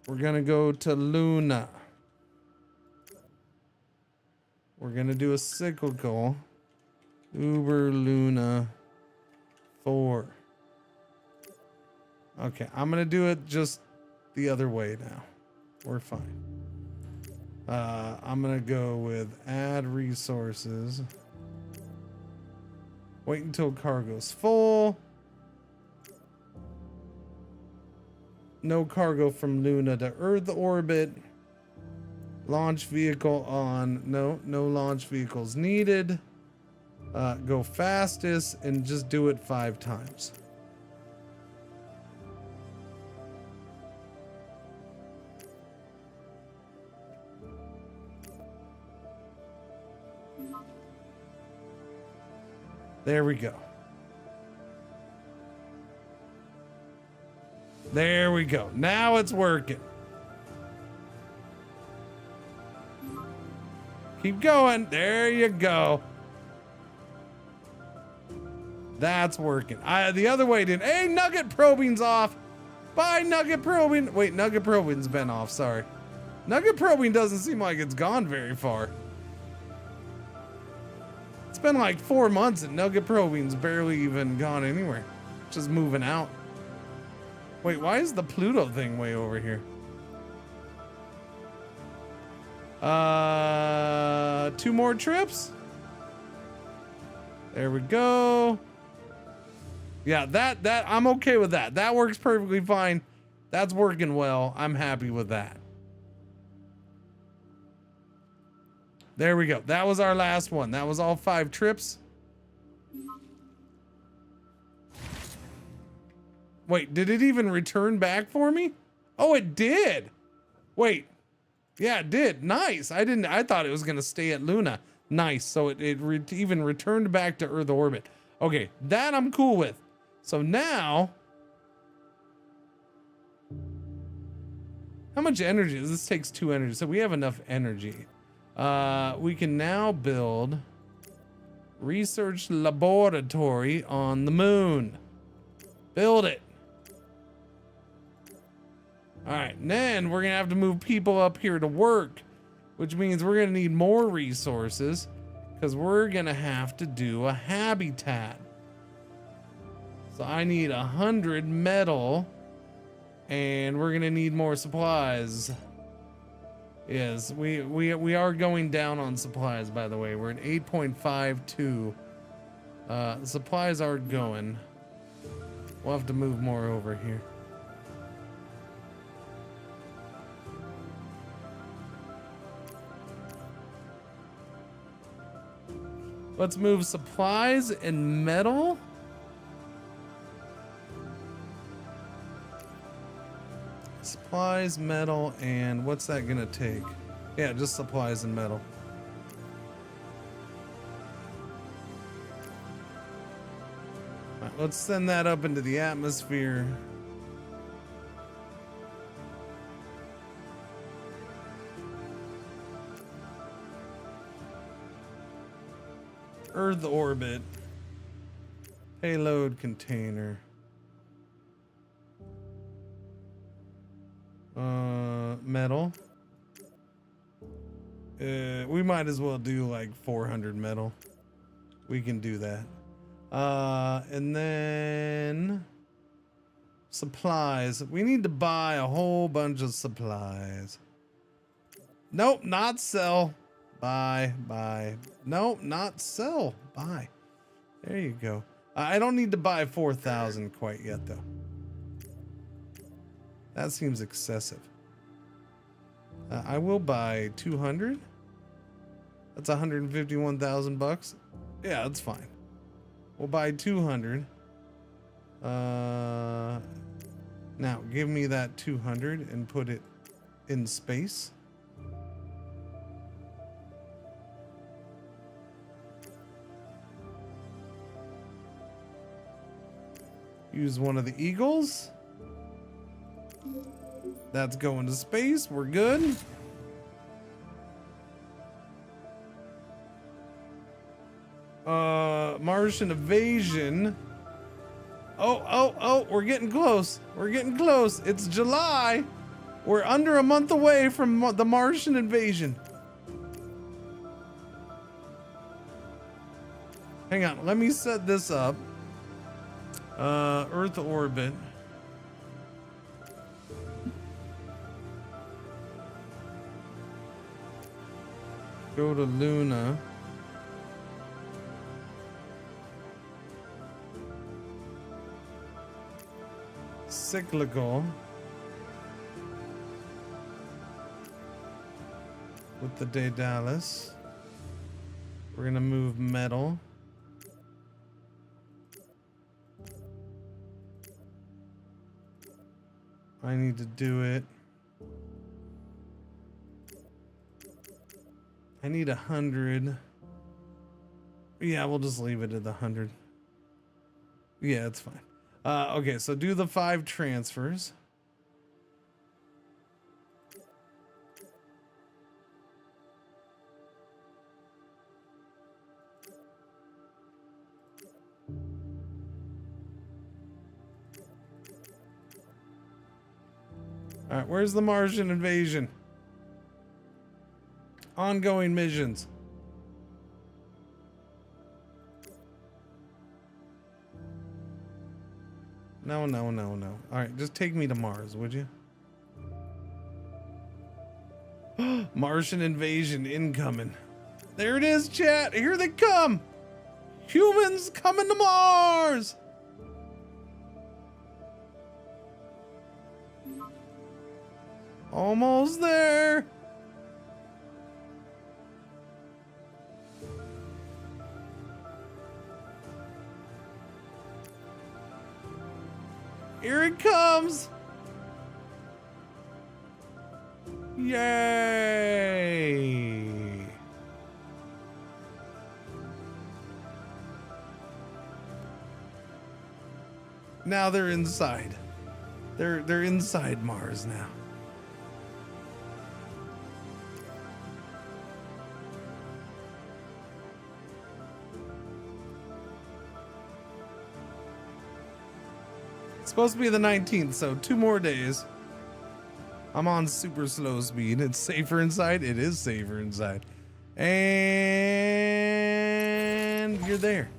We're gonna go to Luna. We're gonna do a cyclical. Uber Luna 4. Okay, I'm gonna do it just the other way now. We're fine. I'm gonna go with add resources. Wait until cargo's full. No cargo from Luna to Earth orbit. Launch vehicle on. No launch vehicles needed. Go fastest and just do it 5 times. There we go. There we go. Now it's working. Keep going. There you go. That's working. The other way didn't. Hey, Nugget probing's off. Bye, Nugget probing. Wait, Nugget probing's been off. Sorry. Nugget probing doesn't seem like it's gone very far. It's been like 4 months and Nugget probing's barely even gone anywhere. Just moving out. Wait, why is the Pluto thing way over here? 2 more trips. There we go. Yeah, that I'm okay with that. That works perfectly fine. That's working well. I'm happy with that. There we go. That was our last one. That was all 5 trips. Wait, did it even return back for me? Oh, it did. Wait. Yeah, it did. Nice. I thought it was going to stay at Luna. Nice. So it even returned back to Earth orbit. Okay, that I'm cool with. So now, how much energy? This takes 2 energy. So we have enough energy. We can now build research laboratory on the moon. Build it. All right, and then we're gonna have to move people up here to work, which means we're gonna need more resources because we're gonna have to do a habitat. So I need 100 metal and we're gonna need more supplies. Yes, we are going down on supplies, by the way. We're at 8.52. Supplies are going. We'll have to move more over here. Let's move supplies and metal. Supplies, metal, and what's that gonna take? Yeah, just supplies and metal. All right, let's send that up into the atmosphere. Earth orbit. Payload container. Metal. We might as well do like 400 metal. We can do that. And then supplies. We need to buy a whole bunch of supplies. Nope, not sell. Buy. Nope, not sell. Buy. There you go. I don't need to buy 4,000 quite yet though. That seems excessive. I will buy 200. That's 151,000 bucks. Yeah, that's fine. We'll buy 200. Now give me that 200 and put it in space. Use one of the eagles. That's going to space. We're good. Martian invasion. Oh, we're getting close. We're getting close. It's July. We're under a month away from the Martian invasion. Hang on, let me set this up. Earth orbit. Go to Luna. Cyclical. With the Daedalus. We're gonna move metal. I need to do it. I need 100. Yeah, we'll just leave it at the 100. Yeah, it's fine. Okay, so do the 5 transfers. All right, where's the Martian invasion? Ongoing missions. No. All right, just take me to Mars, would you? Martian invasion incoming. There it is, chat. Here they come. Humans coming to Mars. Almost there. Here it comes. Yay. Now they're inside. They're inside Mars now. Supposed to be the 19th, so 2 more days. I'm on super slow speed. It's safer inside. It is safer inside. And you're there.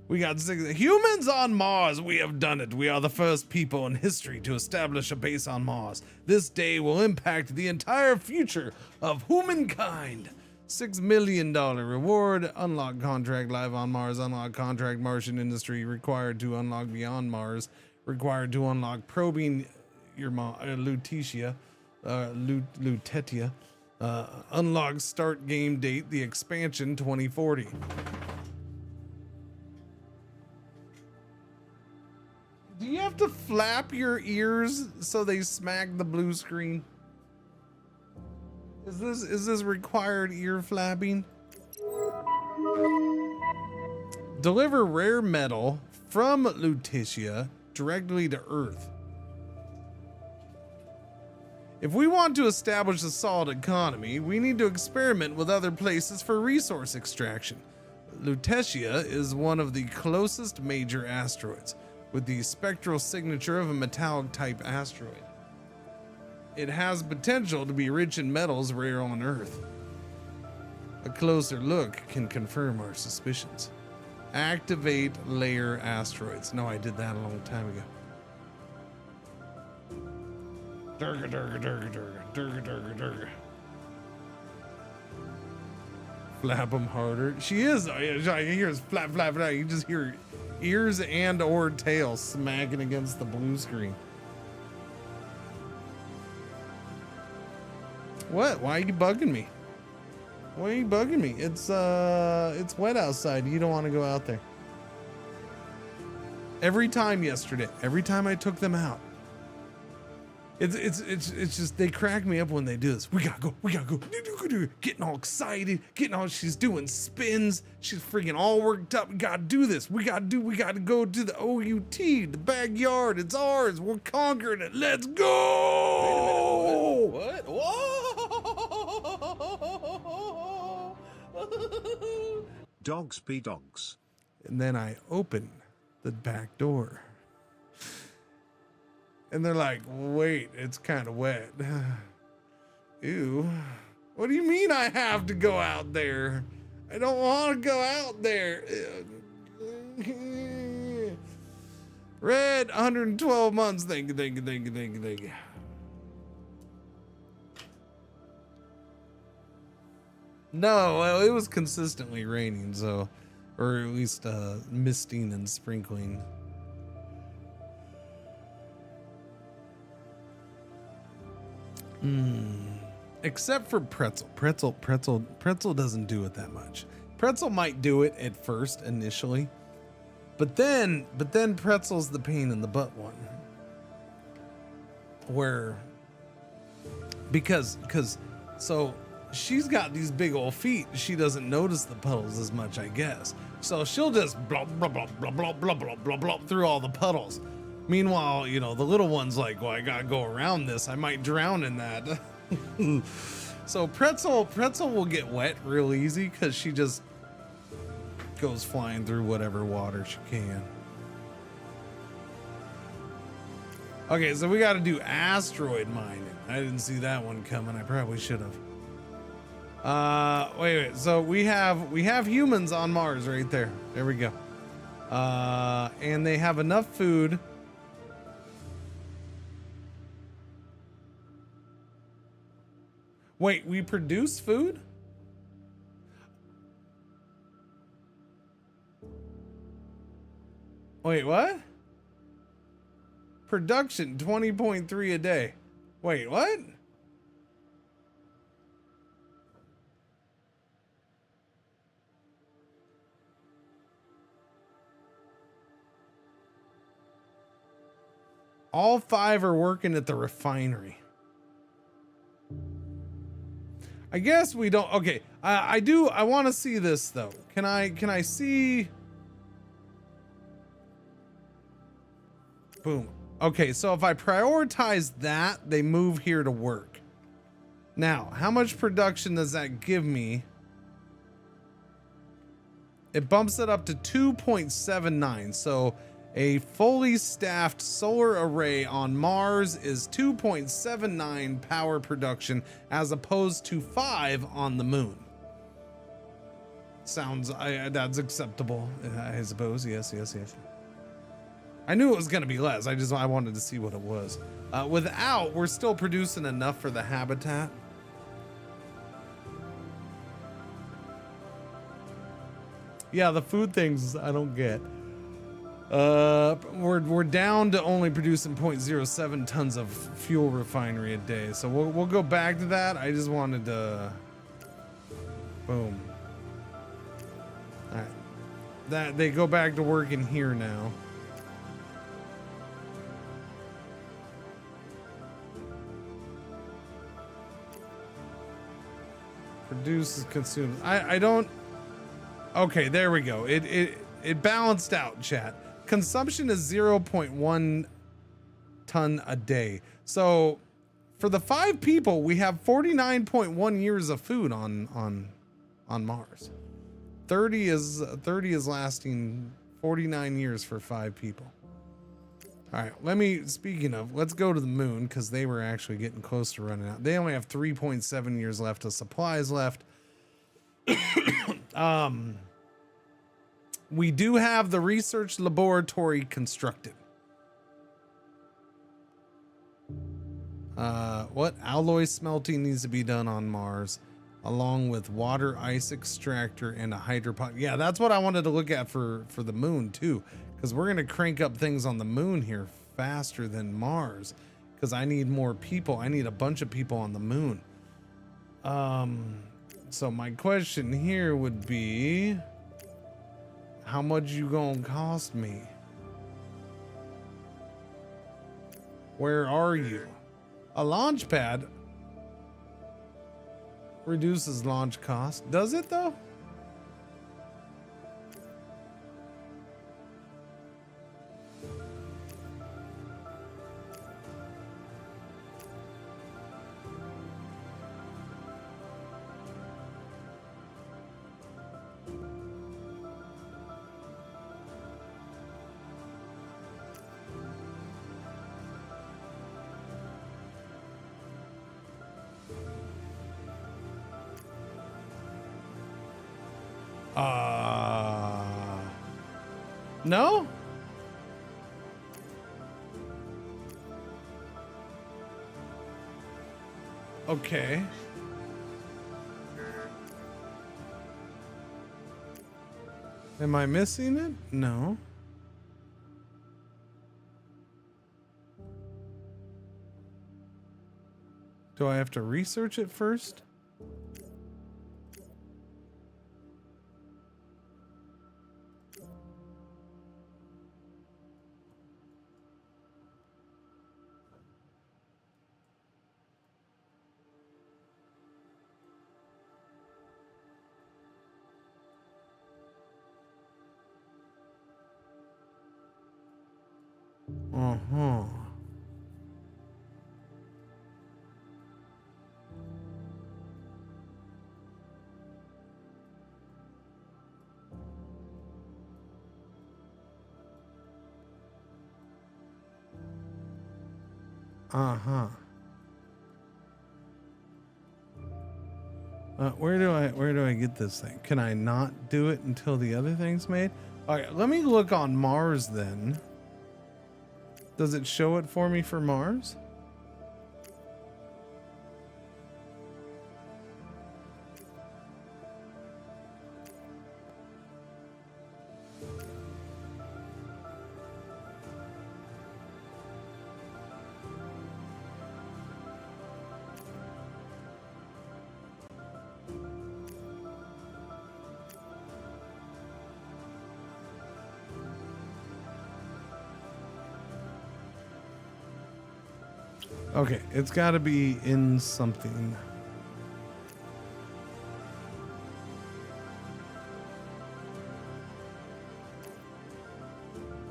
We got 6 humans on Mars. We have done it. We are the first people in history to establish a base on Mars. This day will impact the entire future of humankind. $6 million reward. Unlock contract live on Mars. Unlock contract Martian industry required to unlock beyond Mars. Required to unlock probing your Lutetia. Unlock start game date. The expansion 2040. Do you have to flap your ears so they smack the blue screen? Is this required ear flapping? Deliver rare metal from Lutetia directly to Earth. If we want to establish a solid economy, we need to experiment with other places for resource extraction. Lutetia is one of the closest major asteroids, with the spectral signature of a metallic type asteroid. It has potential to be rich in metals rare on Earth. A closer look can confirm our suspicions. Activate layer asteroids. No, I did that a long time ago. Durga. Flap them harder. She is. I hear flap. You just hear ears and or tail smacking against the blue screen. What? Why are you bugging me? Why are you bugging me? It's wet outside. You don't want to go out there. Every time yesterday, every time I took them out, it's just they crack me up when they do this. We gotta go. Getting all excited, she's doing spins. She's freaking all worked up. We gotta do this. We gotta go to the OUT, the backyard. It's ours. We're conquering it. Let's go. Wait a minute. What? Whoa! Dogs be dogs. And then I open the back door. And they're like, wait, it's kind of wet. Ew. What do you mean I have to go out there? I don't want to go out there. Red, 112 months. Thank you. No, well, it was consistently raining, so, or at least misting and sprinkling. Except for Pretzel. Pretzel doesn't do it that much. Pretzel might do it at first initially, but then Pretzel's the pain in the butt one. Where, because so she's got these big old feet, she doesn't notice the puddles as much, I guess. So she'll just blah blah blah blah blah blah blah blah blah through all the puddles. Meanwhile, you know, the little one's like, well, I gotta go around this. I might drown in that. So Pretzel will get wet real easy because she just goes flying through whatever water she can. Okay, so we got to do asteroid mining. I didn't see that one coming. I probably should have. Wait. So we have humans on Mars right there. There we go. And they have enough food. Wait, we produce food? Wait, what? Production 20.3 a day. Wait, what? All 5 are working at the refinery. I guess we don't. Okay, I want to see this though. Can I see? Boom. Okay, so if I prioritize that, they move here to work. Now, how much production does that give me? It bumps it up to 2.79. So a fully staffed solar array on Mars is 2.79 power production as opposed to 5 on the moon. Sounds, that's acceptable, I suppose. Yes. I knew it was going to be less. I wanted to see what it was. Without, we're still producing enough for the habitat. Yeah, the food things I don't get. We're down to only producing 0.07 tons of fuel refinery a day. So we'll go back to that. I just wanted to boom. All right. That they go back to work in here now. Produces, consumes. I don't. Okay, there we go. It balanced out, chat. Consumption is 0.1 ton a day. So for the 5 people, we have 49.1 years of food on Mars. 30 is lasting 49 years for 5 people. All right, speaking of, let's go to the moon because they were actually getting close to running out. They only have 3.7 years left of supplies left. We do have the research laboratory constructed. What alloy smelting needs to be done on Mars, along with water ice extractor and a hydroponic. Yeah, that's what I wanted to look at for the moon too, because we're gonna crank up things on the moon here faster than Mars, because I need more people. I need a bunch of people on the moon. So my question here would be, how much you gonna cost me? Where are you? A launch pad reduces launch cost. Does it though? No? Okay. Am I missing it? No. Do I have to research it first? Uh-huh. Uh-huh. Where do I get this thing? Can I not do it until the other thing's made? All right, let me look on Mars then. Does it show it for me for Mars? Okay, it's got to be in something.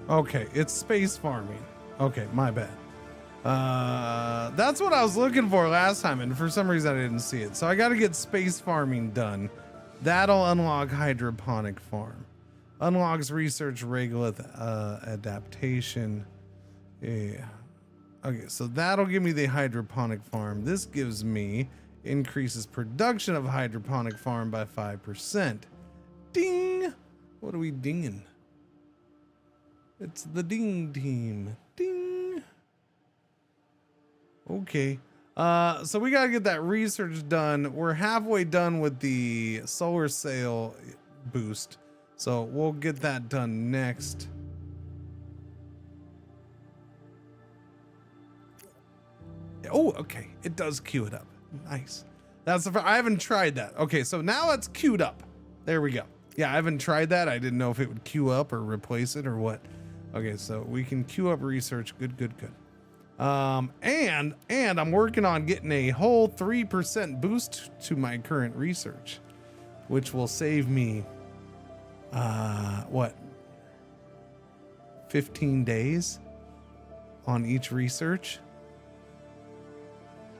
Okay, it's space farming. Okay, my bad. That's what I was looking for last time, and for some reason I didn't see it. So I got to get space farming done. That'll unlock hydroponic farm. Unlocks research regolith adaptation. Yeah. Okay, so that'll give me the hydroponic farm. This gives me increases production of hydroponic farm by 5%. Ding! What are we dinging? It's the ding team. Ding! Okay. So we gotta get that research done. We're halfway done with the solar sail boost. So we'll get that done next. Oh, okay. It does queue it up. Nice. That's the I haven't tried that. Okay, so now it's queued up. There we go. Yeah, I haven't tried that. I didn't know if it would queue up or replace it or what. Okay, so we can queue up research. Good, good, good. And I'm working on getting a whole 3% boost to my current research, which will save me what? 15 days on each research.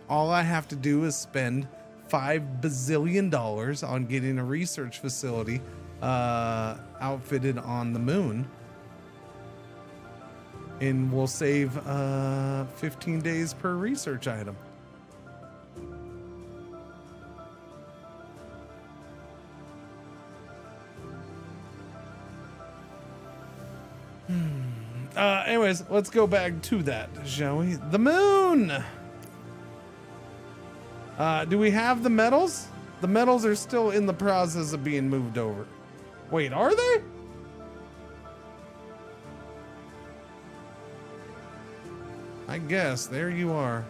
All I have to do is spend $5 bazillion on getting a research facility outfitted on the moon, and we'll save 15 days per research item. Anyways, let's go back to that, shall we? The moon! Do we have the metals? The metals are still in the process of being moved over. Wait, are they? I guess. There you are.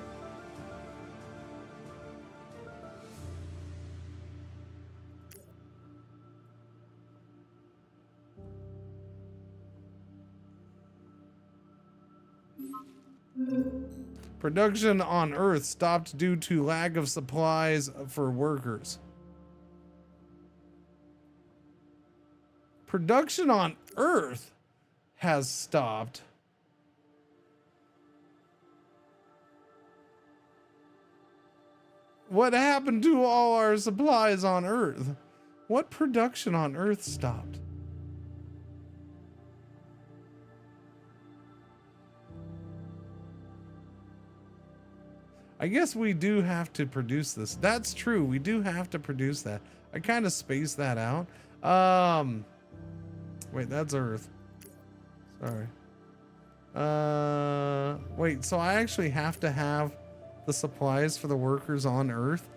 Production on Earth stopped due to lack of supplies for workers. Production on Earth has stopped. What happened to all our supplies on Earth? What production on Earth stopped? I guess we do have to produce this. That's true. We do have to produce that. I kind of spaced that out. Wait, that's Earth. Sorry. Wait, so I actually have to have the supplies for the workers on Earth?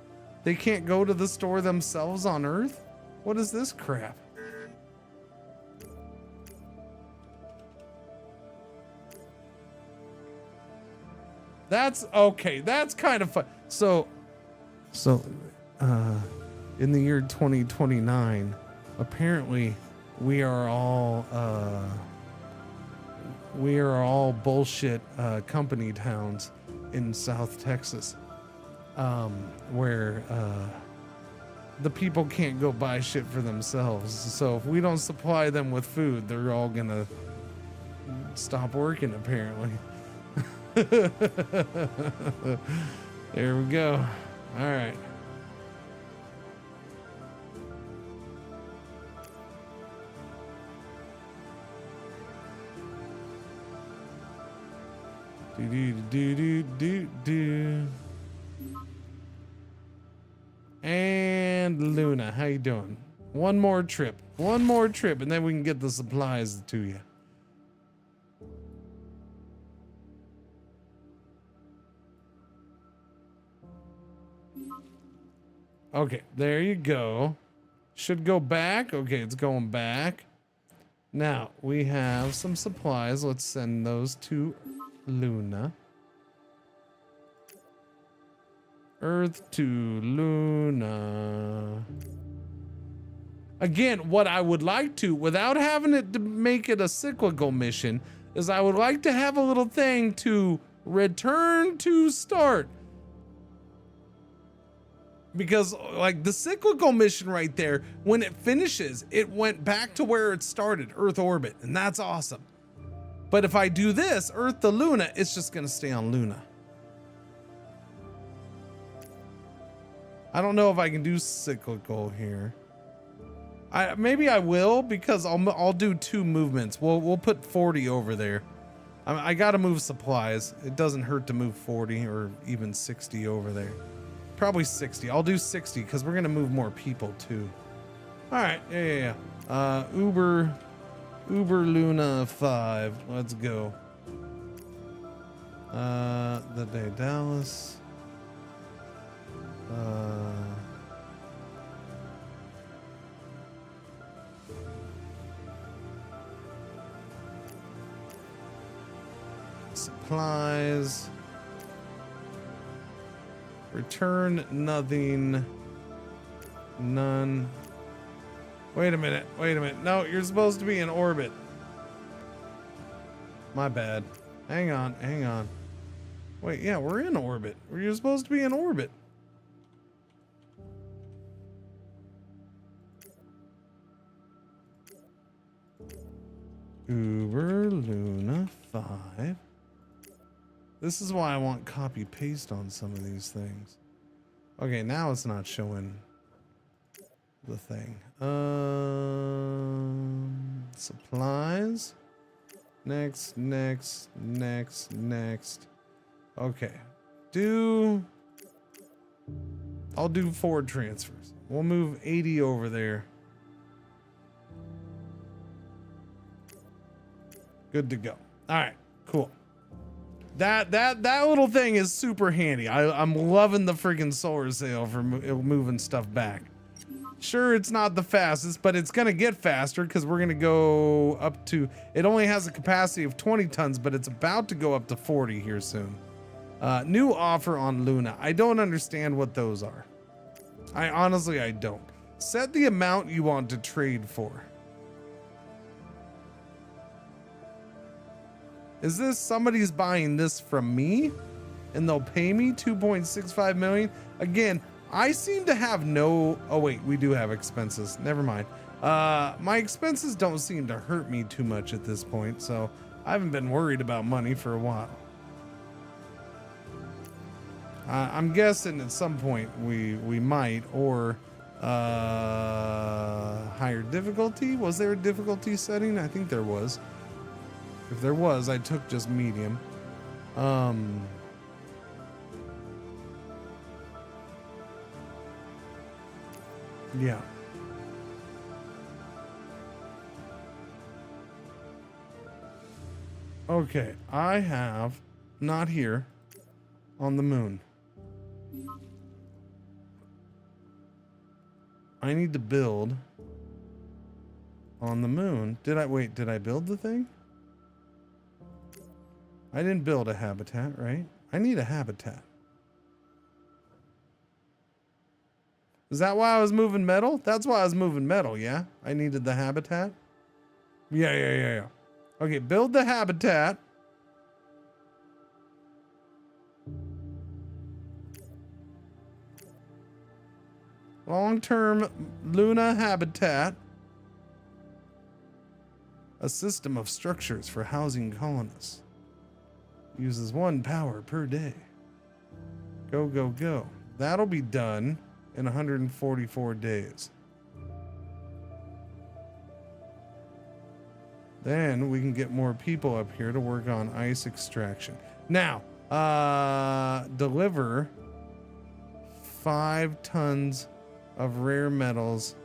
They can't go to the store themselves on Earth? What is this crap? That's okay. That's kind of fun. So, in the year 2029, apparently we are all bullshit company towns in South Texas, where the people can't go buy shit for themselves. So if we don't supply them with food, they're all gonna stop working, apparently. There we go. All right. Do. And Luna, how you doing? One more trip, and then we can get the supplies to you. Okay, there you go. Should go back. Okay, it's going back. Now we have some supplies. Let's send those to Luna. Earth to Luna. Again, what I would like to, without having it to make it a cyclical mission, is I would like to have a little thing to return to start. Because like the cyclical mission right there, when it finishes, it went back to where it started, Earth orbit, and that's awesome. But if I do this, Earth to Luna, it's just gonna stay on Luna. I don't know if I can do cyclical here. Maybe I will, because I'll do 2 movements. We'll put 40 over there. I gotta move supplies. It doesn't hurt to move 40 or even 60 over there. Probably 60. I'll do 60 because we're gonna move more people too. All right, yeah. Uber Luna 5. Let's go. The day Dallas. Supplies. Return nothing. None. Wait a minute. No, you're supposed to be in orbit. My bad. Hang on. Wait, yeah, we're in orbit. You're supposed to be in orbit. Uber Luna 5. This is why I want copy paste on some of these things. Okay, now it's not showing the thing. Supplies. Next. Okay. I'll do 4 transfers. We'll move 80 over there. Good to go. All right, cool. That little thing is super handy. I'm loving the freaking solar sail for moving stuff back. Sure, it's not the fastest, but it's gonna get faster because we're gonna go up to, it only has a capacity of 20 tons, but it's about to go up to 40 here soon. New offer on Luna. I don't understand what those are. I don't. Set the amount you want to trade for. Is this somebody's buying this from me and they'll pay me 2.65 million? Again, I seem to have no, oh wait, we do have expenses. Never mind. My expenses don't seem to hurt me too much at this point, so I haven't been worried about money for a while. I'm guessing at some point we might, or higher difficulty. Was there a difficulty setting? I think there was. If there was, I took just medium. Yeah. Okay, I have not here on the moon. I need to build on the moon. Did I build the thing? I didn't build a habitat, right? I need a habitat. Is that why I was moving metal? That's why I was moving metal, yeah? I needed the habitat? Yeah. Okay, build the habitat. Long-term Luna habitat. A system of structures for housing colonists. Uses 1 power per day. Go. That'll be done in 144 days. Then we can get more people up here to work on ice extraction. Now, deliver 5 tons of rare metals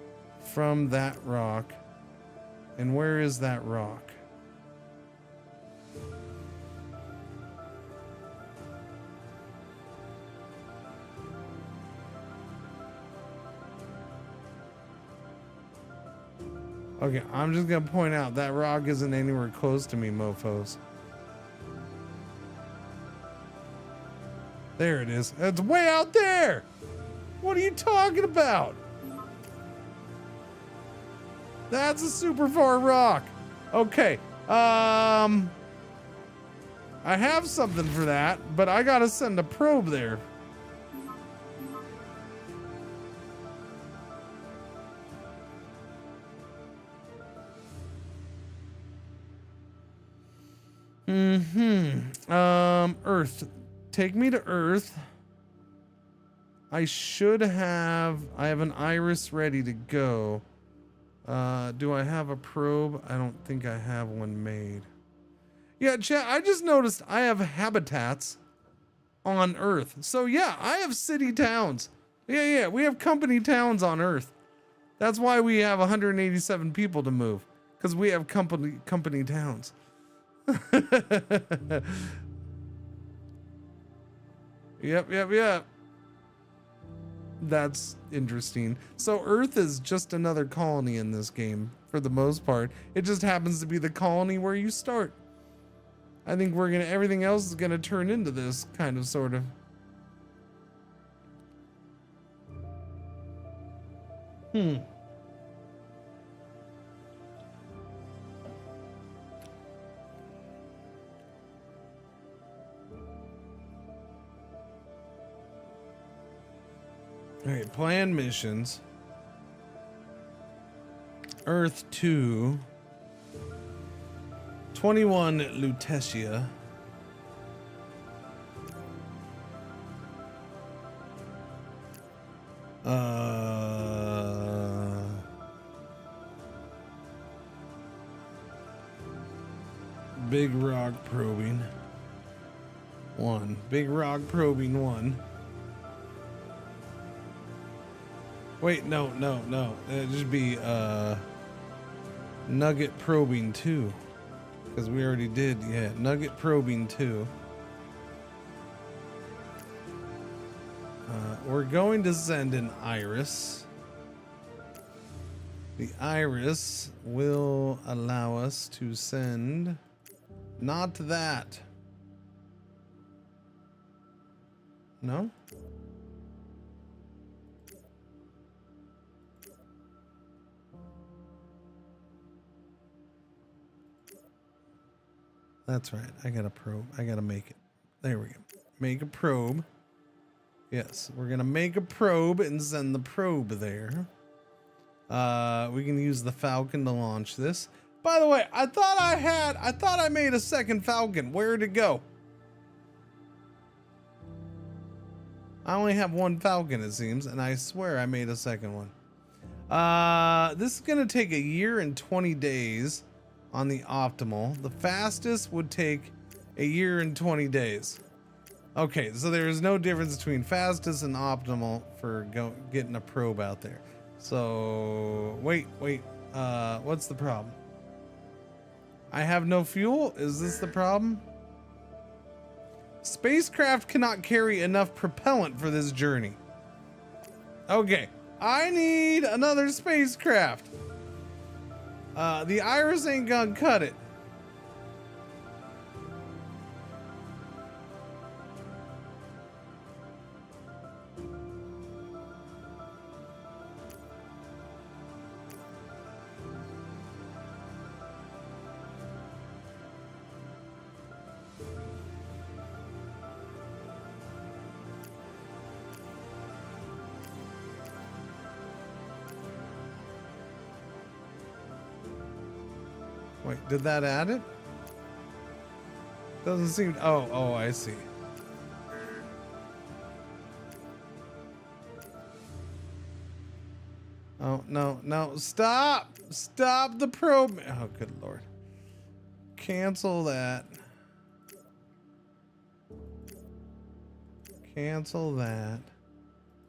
from that rock. And where is that rock? Okay, I'm just gonna point out that rock isn't anywhere close to me, mofos. There it is. It's way out there! What are you talking about? That's a super far rock. Okay, I have something for that, but I gotta send a probe there. Earth. Take me to Earth. I have an iris ready to go. Do I have a probe? I don't think I have one made. Yeah, chat, I just noticed I have habitats on Earth. So yeah, I have city towns. Yeah, we have company towns on Earth. That's why we have 187 people to move, because we have company towns. Yep. That's interesting. So Earth is just another colony in this game for the most part. It just happens to be the colony where you start. I think everything else is gonna turn into this kind of sort of. All right, plan missions. Earth 2. 21 Lutetia. Big rock probing 1. Big rock probing 1. Wait, no. It'd just be nugget probing 2. Because we already did, yeah. Nugget probing 2. We're going to send an iris. The iris will allow us to send not that. No? That's right. I got a probe. I got to make it. There we go. Make a probe. Yes, we're going to make a probe and send the probe there. We can use the Falcon to launch this. By the way, I thought I made a second Falcon. Where'd it go? I only have one Falcon, it seems, and I swear I made a second one. This is going to take 1 year and 20 days on the optimal. The fastest would take 1 year and 20 days. Okay, so there's no difference between fastest and optimal for getting a probe out there. So wait, what's the problem? I have no fuel? Is this the problem? Spacecraft cannot carry enough propellant for this journey. Okay, I need another spacecraft. The Iris ain't gonna cut it. Wait, did that add it? Doesn't seem. Oh, I see. Oh, no, stop! Stop the probe. Oh, good Lord. Cancel that. Cancel that.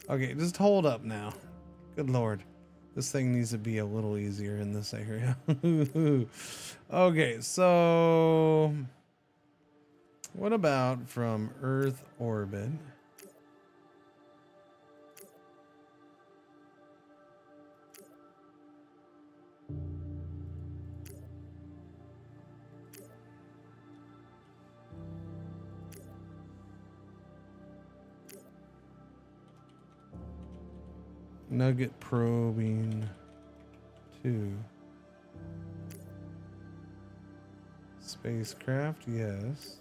Okay, just hold up now. Good Lord. This thing needs to be a little easier in this area. Okay, so what about from Earth orbit? Nugget probing 2. Spacecraft, yes.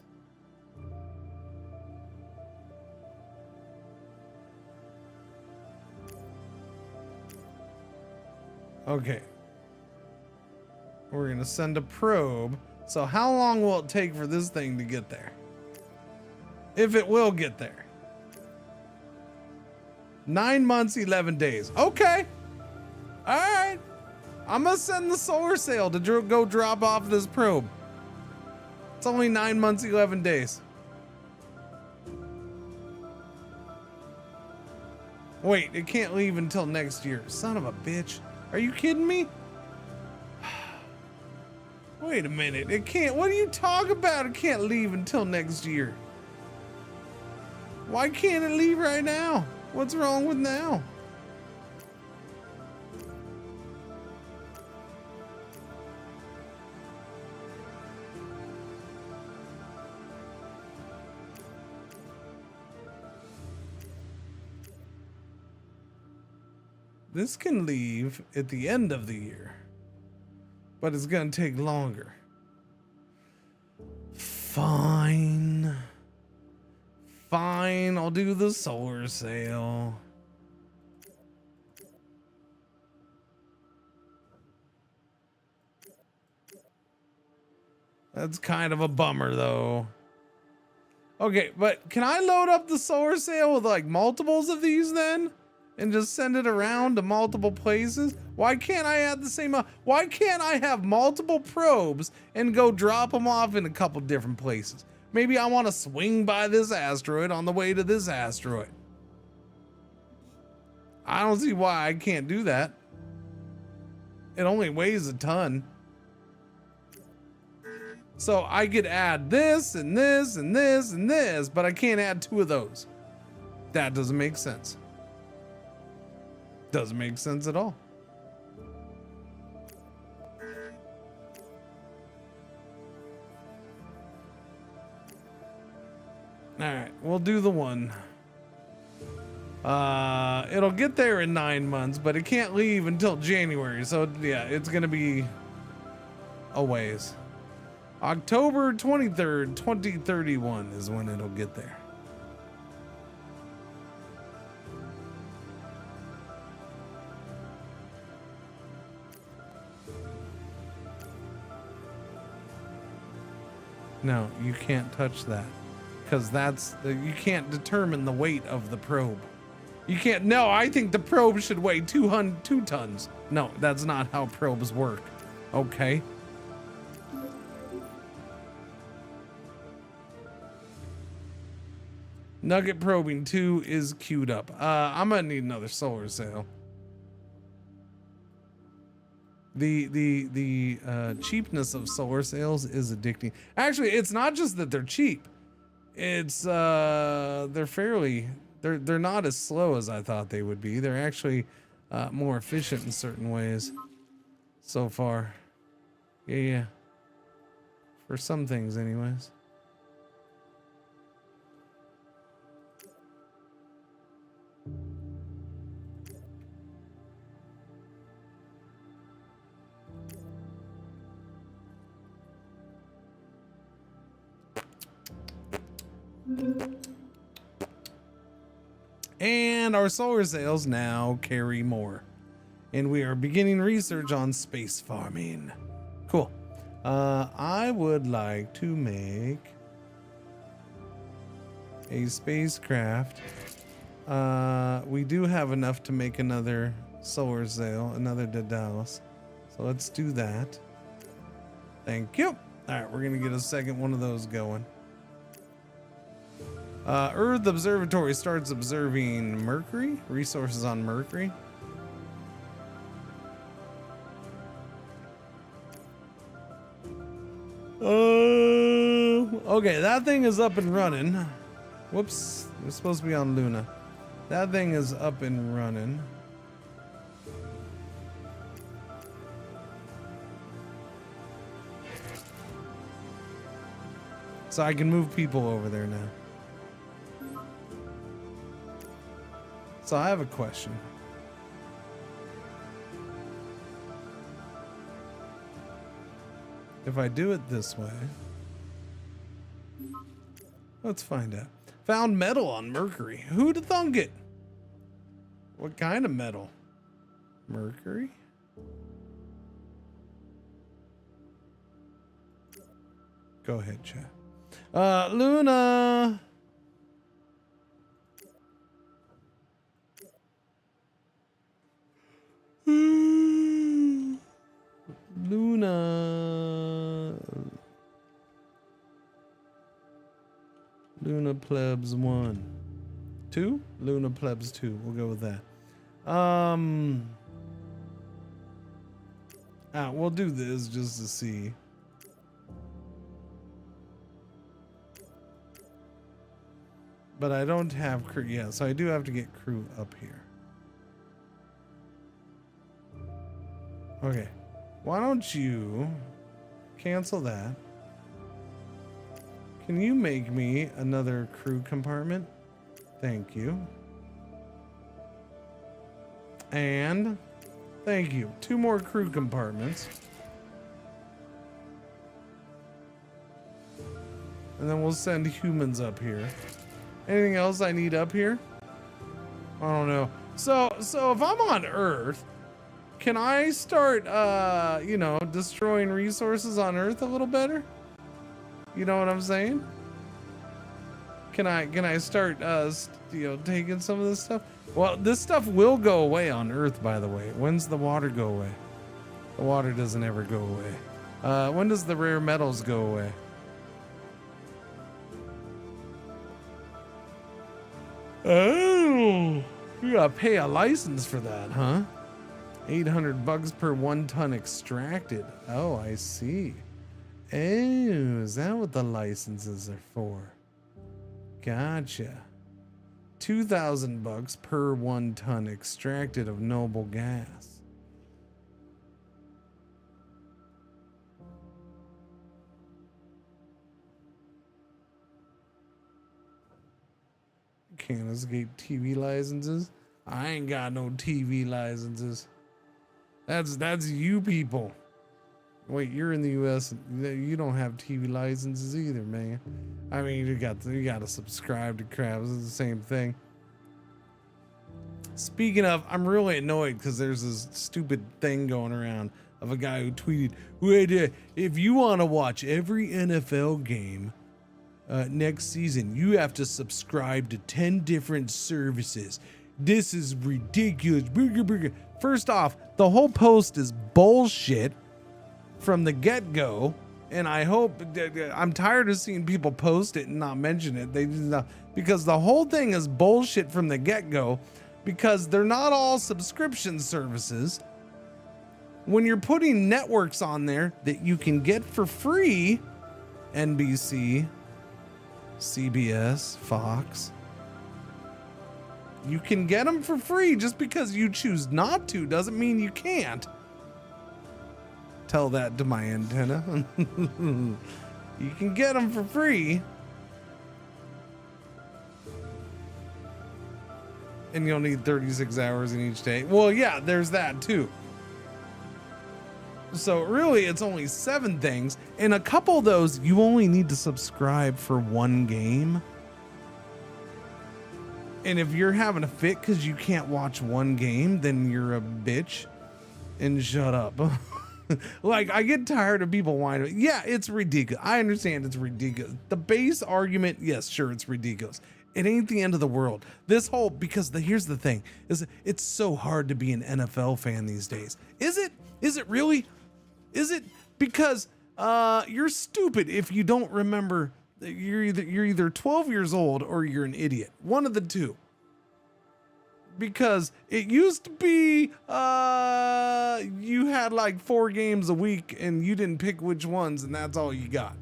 Okay. We're gonna send a probe. So how long will it take for this thing to get there? If it will get there. 9 months, 11 days. Okay. All right. I'm gonna send the solar sail to go drop off this probe. It's only 9 months, 11 days. Wait, it can't leave until next year. Son of a bitch. Are you kidding me? Wait a minute. It can't. What are you talking about? It can't leave until next year. Why can't it leave right now? What's wrong with now? This can leave at the end of the year, but it's gonna take longer. Fine. Fine, I'll do the solar sail. That's kind of a bummer though. Okay, but can I load up the solar sail with like multiples of these then? And just send it around to multiple places? Why can't I add the same? Why can't I have multiple probes and go drop them off in a couple different places? Maybe I want to swing by this asteroid on the way to this asteroid. I don't see why I can't do that. It only weighs a ton. So I could add this and this and this and this, but I can't add 2 of those. That doesn't make sense. Doesn't make sense at all. All right, we'll do the one. It'll get there in 9 months, but it can't leave until January. So yeah, it's gonna be a ways. October 23rd, 2031 is when it'll get there. No, you can't touch that. Because you can't determine the weight of the probe. You can't. No, I think the probe should weigh 2 tons. No, that's not how probes work. Okay. Nugget probing 2 is queued up. I'm gonna need another solar sail. The cheapness of solar sails is addicting. Actually, it's not just that they're cheap. It's they're not as slow as I thought they would be. They're actually more efficient in certain ways so far. Yeah. For some things anyways. And our solar sails now carry more. And we are beginning research on space farming. Cool. I would like to make a spacecraft. We do have enough to make another solar sail, another Daedalus. So let's do that. Thank you. All right, we're going to get a second one of those going. Earth Observatory starts observing Mercury, resources on Mercury. Okay, that thing is up and running. Whoops, we're supposed to be on Luna. That thing is up and running. So I can move people over there now. So I have a question. If I do it this way, let's find out. Found metal on Mercury. Who'd have thunk it? What kind of metal? Mercury? Go ahead, chat. Luna. Luna plebs 1. 2? Luna plebs 2. We'll go with that. We'll do this just to see. But I don't have crew. Yeah, so I do have to get crew up here. Okay. Why don't you cancel that? Can you make me another crew compartment? Thank you. And thank you. 2 more crew compartments. And then we'll send humans up here. Anything else I need up here? I don't know. So if I'm on Earth, can I start, destroying resources on Earth a little better? You know what I'm saying? Can I start, taking some of this stuff? Well, this stuff will go away on Earth, by the way. When's the water go away? The water doesn't ever go away. When does the rare metals go away? Oh, you gotta pay a license for that, huh? $800 per 1 ton extracted. Oh, I see. Oh, is that what the licenses are for? Gotcha. $2,000 per 1 ton extracted of noble gas. Can't escape TV licenses. I ain't got no TV licenses. That's you people. Wait, you're in the U.S. You don't have TV licenses either, man. I mean, you got to subscribe to crap. It's the same thing. Speaking of, I'm really annoyed because there's this stupid thing going around of a guy who tweeted, "Wait, if you want to watch every NFL game next season, you have to subscribe to 10 different services. This is ridiculous." First off, the whole post is bullshit from the get-go, and I hope I'm tired of seeing people post it and not mention it. Because the whole thing is bullshit from the get-go, because they're not all subscription services. when you're putting networks on there that you can get for free, NBC, CBS, Fox, you can get them for free. Just because you choose not to doesn't mean you can't. Tell that to my antenna. You can get them for free. And you'll need 36 hours in each day. Well, yeah, there's that too. So really, it's only 7 things. And a couple of those, you only need to subscribe for 1 game. And if you're having a fit because you can't watch 1 game, then you're a bitch and shut up. Like, I get tired of people whining. Yeah, it's ridiculous. I understand it's ridiculous. The base argument, yes, sure, it's ridiculous. It ain't the end of the world. This whole, because here's the thing, is it's so hard to be an NFL fan these days. Is it? Is it really? Is it? Because you're stupid if you don't remember that you're either 12 years old or you're an idiot. One of the two. Because it used to be you had like 4 games a week and you didn't pick which ones, and that's all you got.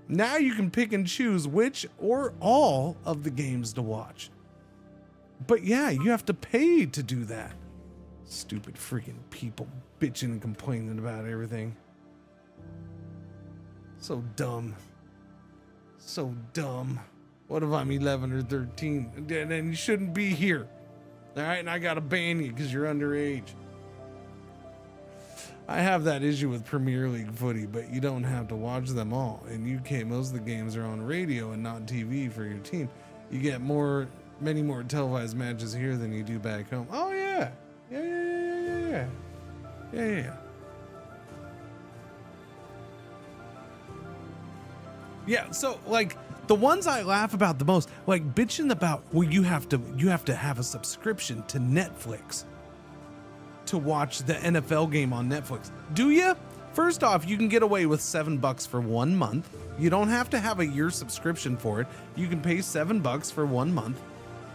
Now you can pick and choose which or all of the games to watch. But yeah, you have to pay to do that. Stupid freaking people bitching and complaining about everything. So dumb. So dumb. What if I'm 11 or 13? Then you shouldn't be here. All right, and I gotta ban you because you're underage. I have that issue with Premier League footy, but you don't have to watch them all. In UK, most of the games are on radio and not TV for your team. You get many more televised matches here than you do back home. Oh yeah, yeah. Yeah, so like the ones I laugh about the most, like bitching about, well, you have to have a subscription to Netflix to watch the NFL game on Netflix. Do you? First off, you can get away with $7 for 1 month. You don't have to have a year subscription for it. You can pay $7 for 1 month.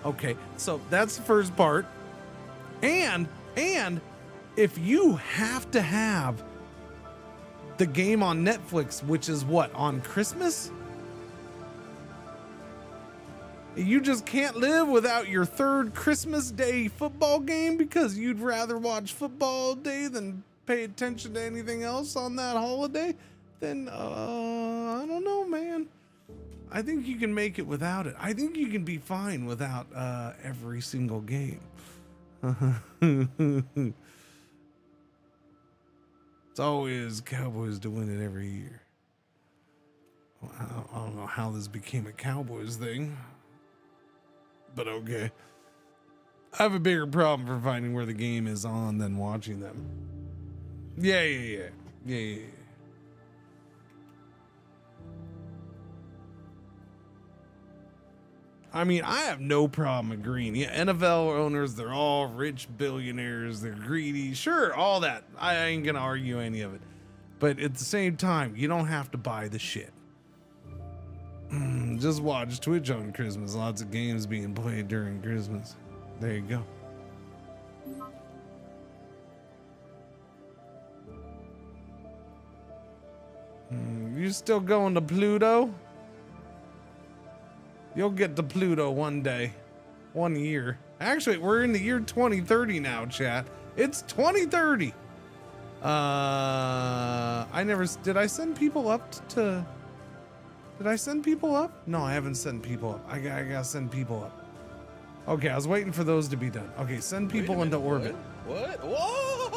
Okay, so that's the first part. And if you have to have the game on Netflix, which is what, on Christmas? You just can't live without your 3rd Christmas Day football game because you'd rather watch football all day than pay attention to anything else on that holiday? Then, I don't know, man. I think you can make it without it. I think you can be fine without every single game. It's always Cowboys to win it every year. Well, I don't know how this became a Cowboys thing, but okay. I have a bigger problem for finding where the game is on than watching them. Yeah. I mean, I have no problem agreeing. Yeah, NFL owners, they're all rich billionaires. They're greedy. Sure, all that. I ain't gonna argue any of it. But at the same time, you don't have to buy the shit. Just watch Twitch on Christmas. Lots of games being played during Christmas. There you go. You still going to Pluto? You'll get to Pluto one day. 1 year. Actually, we're in the year 2030 now, chat. It's 2030. Did I send people up to... Did I send people up? No, I haven't sent people up. I gotta send people up. Okay, I was waiting for those to be done. Okay, send people into orbit. What? Whoa!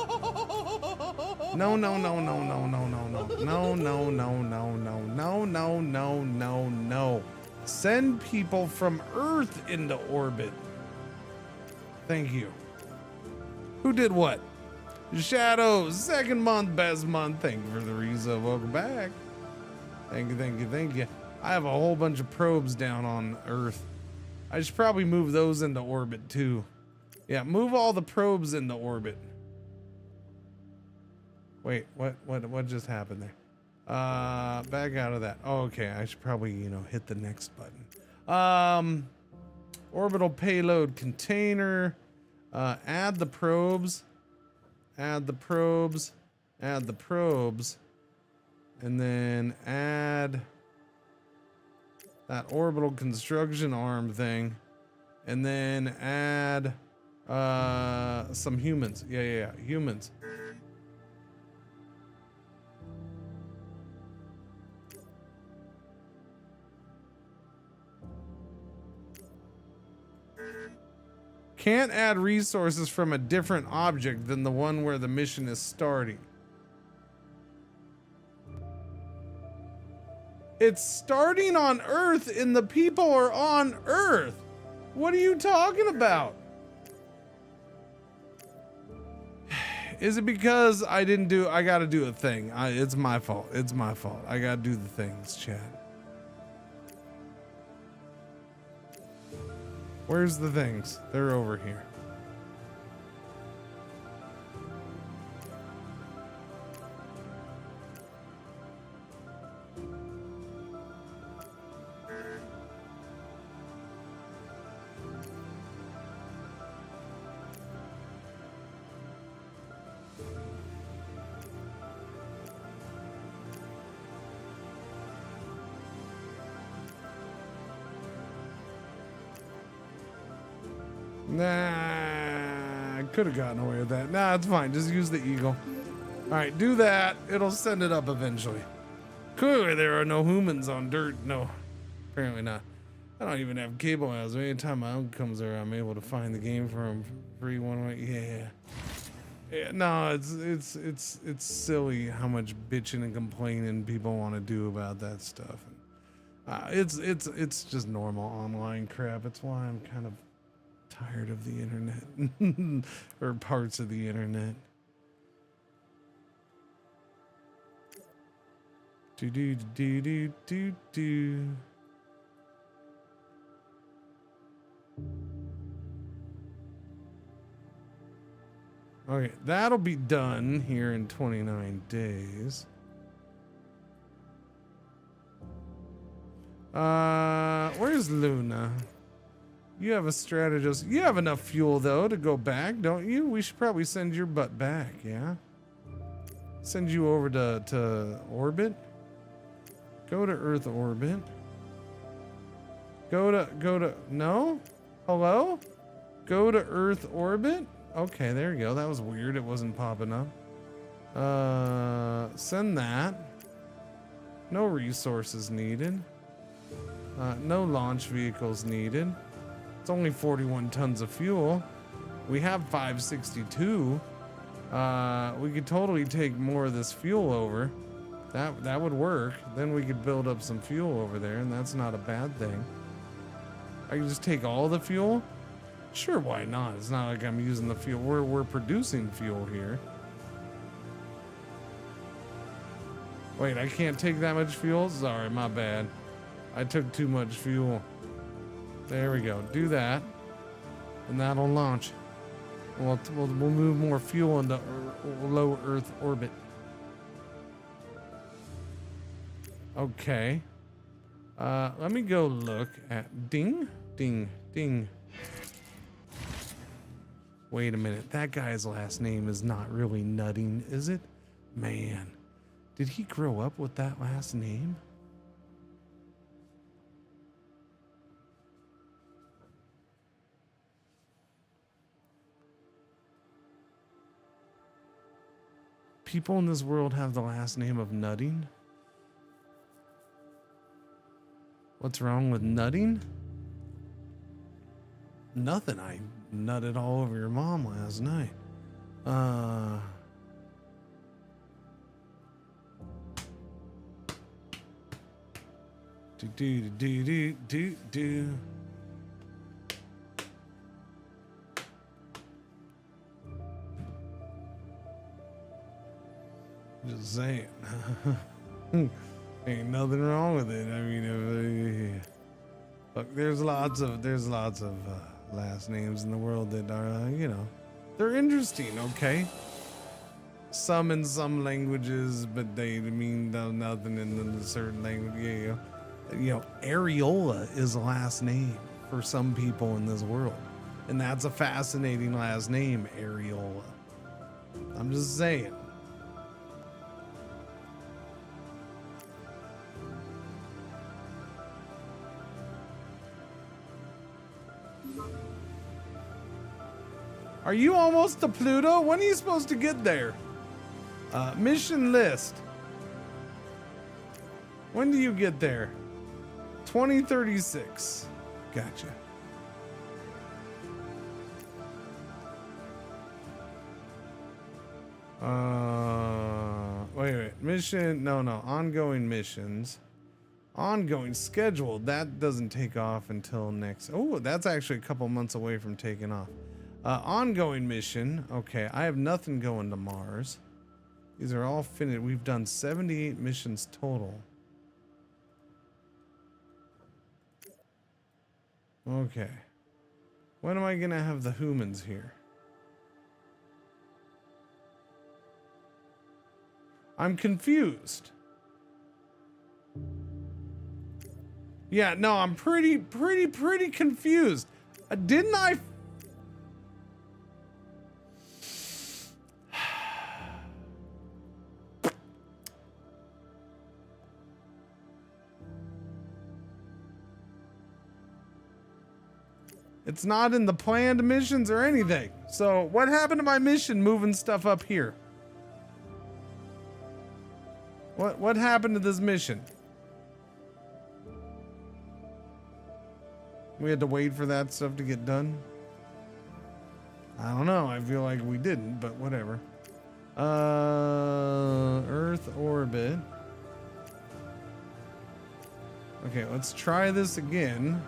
No. Send people from Earth into orbit. Thank you. Who did what? Shadows, 2nd month, best month. Thank you for the resub. Welcome back. Thank you. I have a whole bunch of probes down on Earth. I should probably move those into orbit too. Yeah, move all the probes into orbit. Wait, what just happened there? Back out of that. Oh, okay, I should probably, hit the next button. Orbital payload container. Add the probes. add the probes, and then add that orbital construction arm thing, and then add some humans. Yeah, humans. Can't add resources from a different object than the one where the mission is starting. It's starting on Earth and the people are on Earth. What are you talking about? Is it because I gotta do a thing? It's my fault. It's my fault. I gotta do the things, Chad. Where's the things? They're over here. Nah, I could have gotten away with that. Nah, it's fine. Just use the eagle. All right, do that. It'll send it up eventually. Clearly, there are no humans on dirt. No, apparently not. I don't even have cable hours. Anytime my uncle comes there, I'm able to find the game for him free one way. Yeah. No, it's silly how much bitching and complaining people want to do about that stuff. It's just normal online crap. It's why I'm kind of tired of the internet or parts of the internet. Do. Okay, that'll be done here in 29 days. Where's Luna? You have a strategist. You have enough fuel though to go back, don't you? We should probably send your butt back, yeah? Send you over to orbit. Go to Earth orbit. Go to no? Hello? Go to Earth orbit? Okay, there you go. That was weird. It wasn't popping up. Send that. No resources needed. No launch vehicles needed. It's only 41 tons of fuel. We have 562. We could totally take more of this fuel over. That would work. Then we could build up some fuel over there, and that's not a bad thing. I can just take all the fuel? Sure, why not? It's not like I'm using the fuel. We're producing fuel here. Wait, I can't take that much fuel? Sorry, my bad. I took too much fuel. There we go. Do that, and that'll launch. We'll move more fuel into low Earth orbit. Okay. Let me go look at ding. Wait a minute. That guy's last name is not really Nutting, is it? Man, did he grow up with that last name? People in this world have the last name of Nutting? What's wrong with nutting? Nothing. I nutted all over your mom last night. Do. Just saying. Ain't nothing wrong with it. I mean, look, there's lots of last names in the world that are, they're interesting. Okay, some in some languages, but they mean nothing in a certain language. Areola is a last name for some people in this world, and that's a fascinating last name, Areola. I'm just saying. Are you almost to Pluto? When are you supposed to get there? Mission list. When do you get there? 2036. Gotcha. Wait. Mission. No. Ongoing missions. Ongoing scheduled. That doesn't take off until next. Oh, that's actually a couple months away from taking off. Ongoing mission. Okay, I have nothing going to Mars. These are all finished. We've done 78 missions total. Okay. When am I gonna have the humans here? I'm confused. Yeah, no, I'm pretty confused. Didn't I? It's not in the planned missions or anything. So what happened to my mission moving stuff up here? What happened to this mission? We had to wait for that stuff to get done? I don't know. I feel like we didn't, but whatever. Earth orbit. Okay, let's try this again.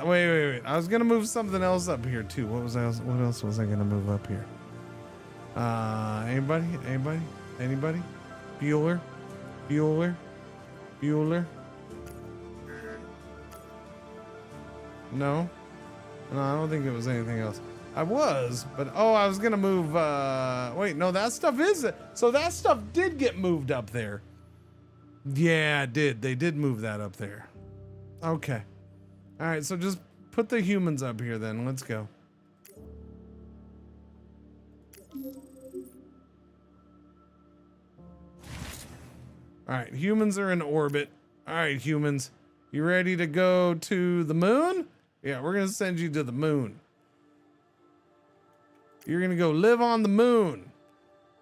Wait. I was gonna move something else up here too. What else was I gonna move up here? Anybody? Bueller? No, I don't think it was anything else. I was gonna move. Wait, no, that stuff is it. So that stuff did get moved up there. Yeah, it did. They did move that up there. Okay. All right, so just put the humans up here then. Let's go. All right, humans are in orbit. All right, humans, you ready to go to the moon? Yeah, we're going to send you to the moon. You're going to go live on the moon.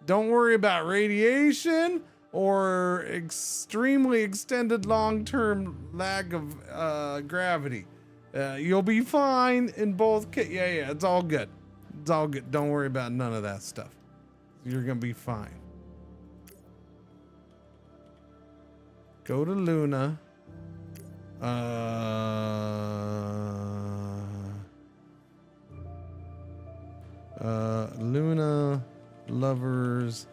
Don't worry about radiation or extremely extended long-term lack of gravity. You'll be fine in both cases. Yeah, it's all good. It's all good. Don't worry about none of that stuff. You're gonna be fine. Go to Luna. Luna Lovers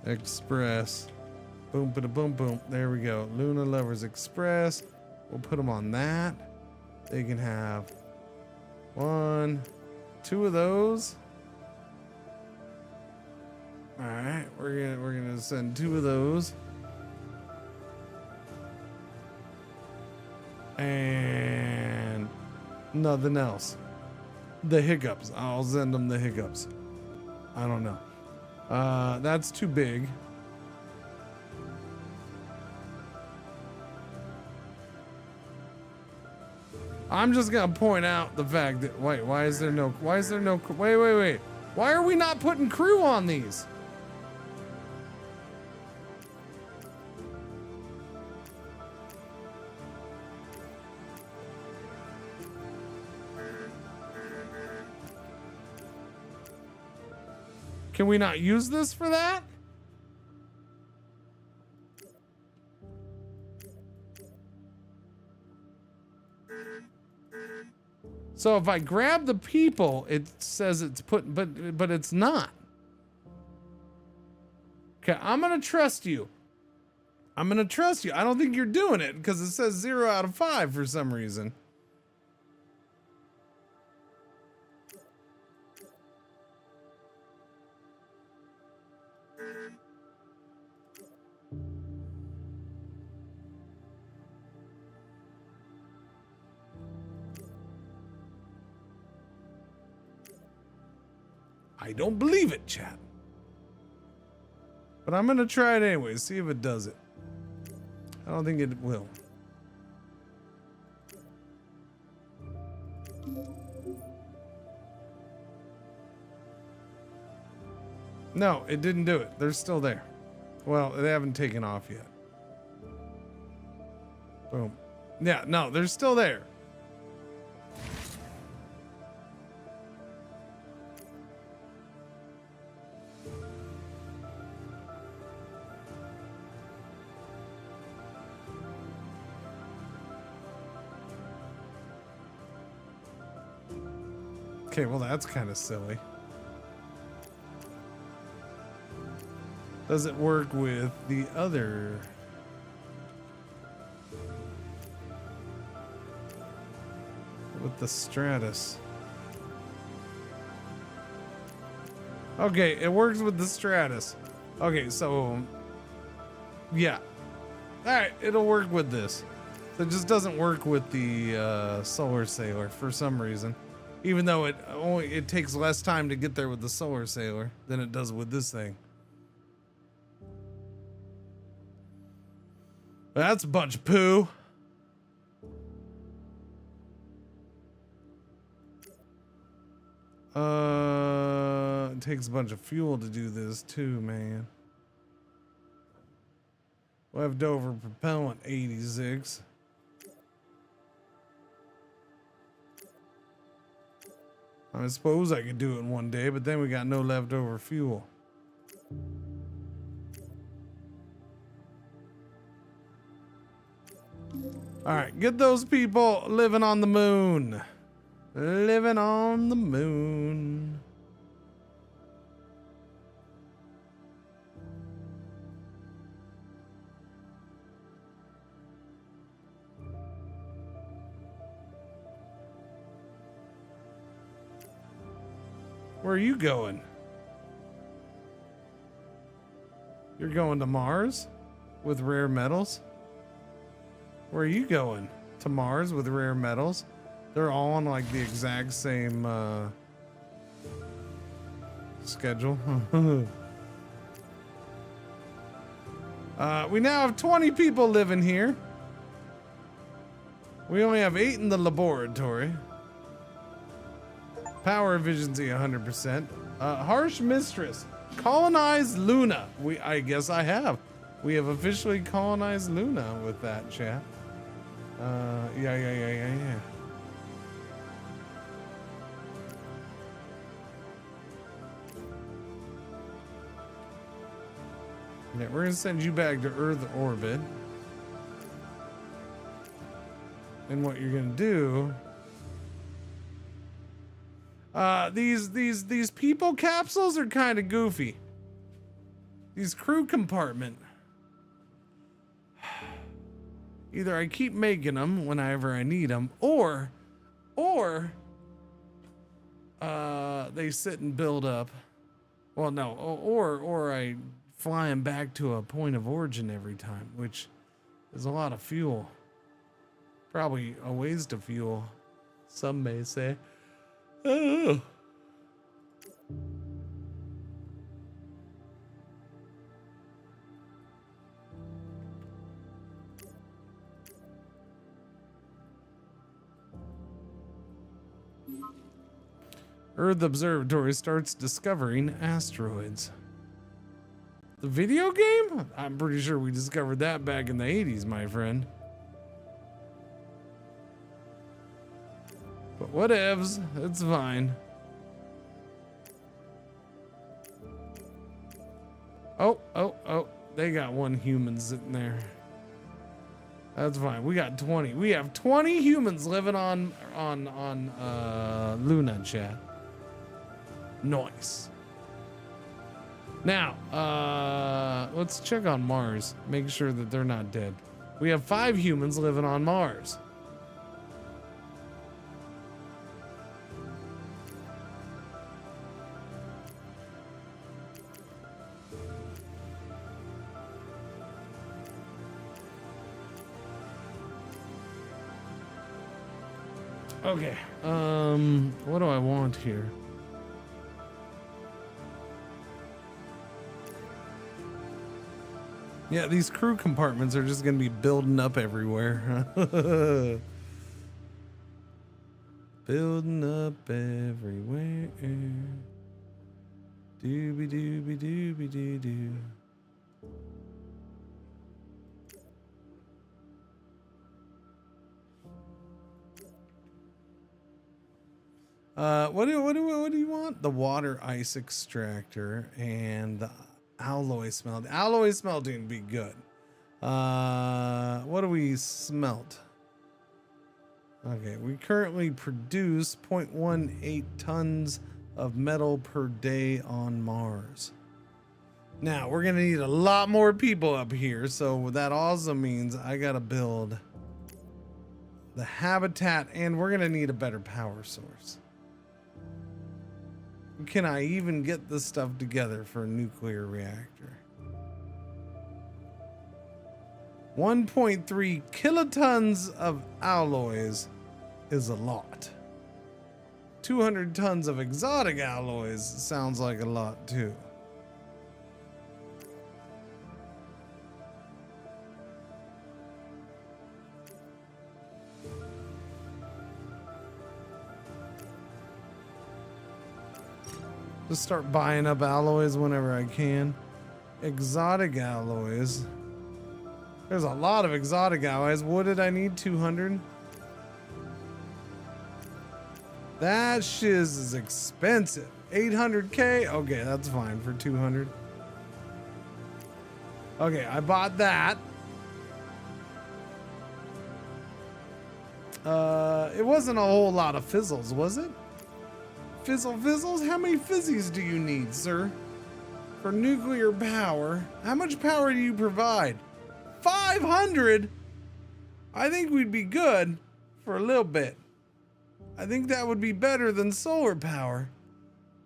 Express. Boom, boom, boom. There we go. Luna Lovers Express. We'll put them on that. They can have 1, 2 of those. All right, we're gonna send 2 of those. And nothing else. The hiccups. I'll send them the hiccups. I don't know. That's too big. I'm just gonna point out the fact that wait, why is there no wait. Why are we not putting crew on these? Can we not use this for that? So if I grab the people, it says it's put, but it's not. Okay, I'm gonna trust you. I don't think you're doing it because it says 0 out of 5 for some reason. I don't believe it, chat. But I'm gonna try it anyway, see if it does it. I don't think it will. No, it didn't do it. They're still there. Well, they haven't taken off yet. Boom. Yeah, no, they're still there. Okay, well, that's kind of silly. Does it work with the other? With the Stratus? Okay, it works with the Stratus. Okay, so yeah. All right, it'll work with this. So it just doesn't work with the Solar Sailor for some reason. Even though it takes less time to get there with the Solar Sailor than it does with this thing. That's a bunch of poo. It takes a bunch of fuel to do this too, man. Leftover propellant 86. I suppose I could do it in one day, but then we got no leftover fuel. All right, get those people living on the moon. Living on the moon. Where are you going? You're going to Mars with rare metals? Where are you going? To Mars with rare metals? They're all on like the exact same schedule. We now have 20 people living here. We only have 8 in the laboratory. Power efficiency 100%. Harsh Mistress. Colonize Luna. I guess I have. We have officially colonized Luna with that, chat. Yeah. Yeah, we're gonna send you back to Earth orbit. And what you're gonna do? These people capsules are kind of goofy. These crew compartment. Either I keep making them whenever I need them, or they sit and build up. Well, no, or I fly them back to a point of origin every time, which is a lot of fuel. Probably a waste of fuel, some may say. Oh. Earth Observatory starts discovering asteroids. The video game? I'm pretty sure we discovered that back in the 80s, my friend. But whatevs, it's fine. Oh, they got one human sitting there. That's fine. We got 20. We have 20 humans living on Luna, chat. Nice. Now, let's check on Mars. Make sure that they're not dead. We have 5 humans living on Mars. Okay, what do I want here? Yeah, these crew compartments are just gonna be building up everywhere. Building up everywhere. Dooby dooby dooby doo doo. What do you want? The water ice extractor and the alloy smelt. Alloy smelting would be good. What do we smelt? Okay, we currently produce 0.18 tons of metal per day on Mars. Now we're gonna need a lot more people up here, so that also means I gotta build the habitat, and we're gonna need a better power source. Can I even get this stuff together for a nuclear reactor? 1.3 kilotons of alloys is a lot. 200 tons of exotic alloys sounds like a lot too. Just start buying up alloys whenever I can. Exotic alloys. There's a lot of exotic alloys. What did I need? 200? That shiz is expensive. 800k? Okay, that's fine for 200. Okay, I bought that. It wasn't a whole lot of fizzles, was it? Fizzles? How many fizzies do you need, sir? For nuclear power? How much power do you provide? 500? I think we'd be good for a little bit. I think that would be better than solar power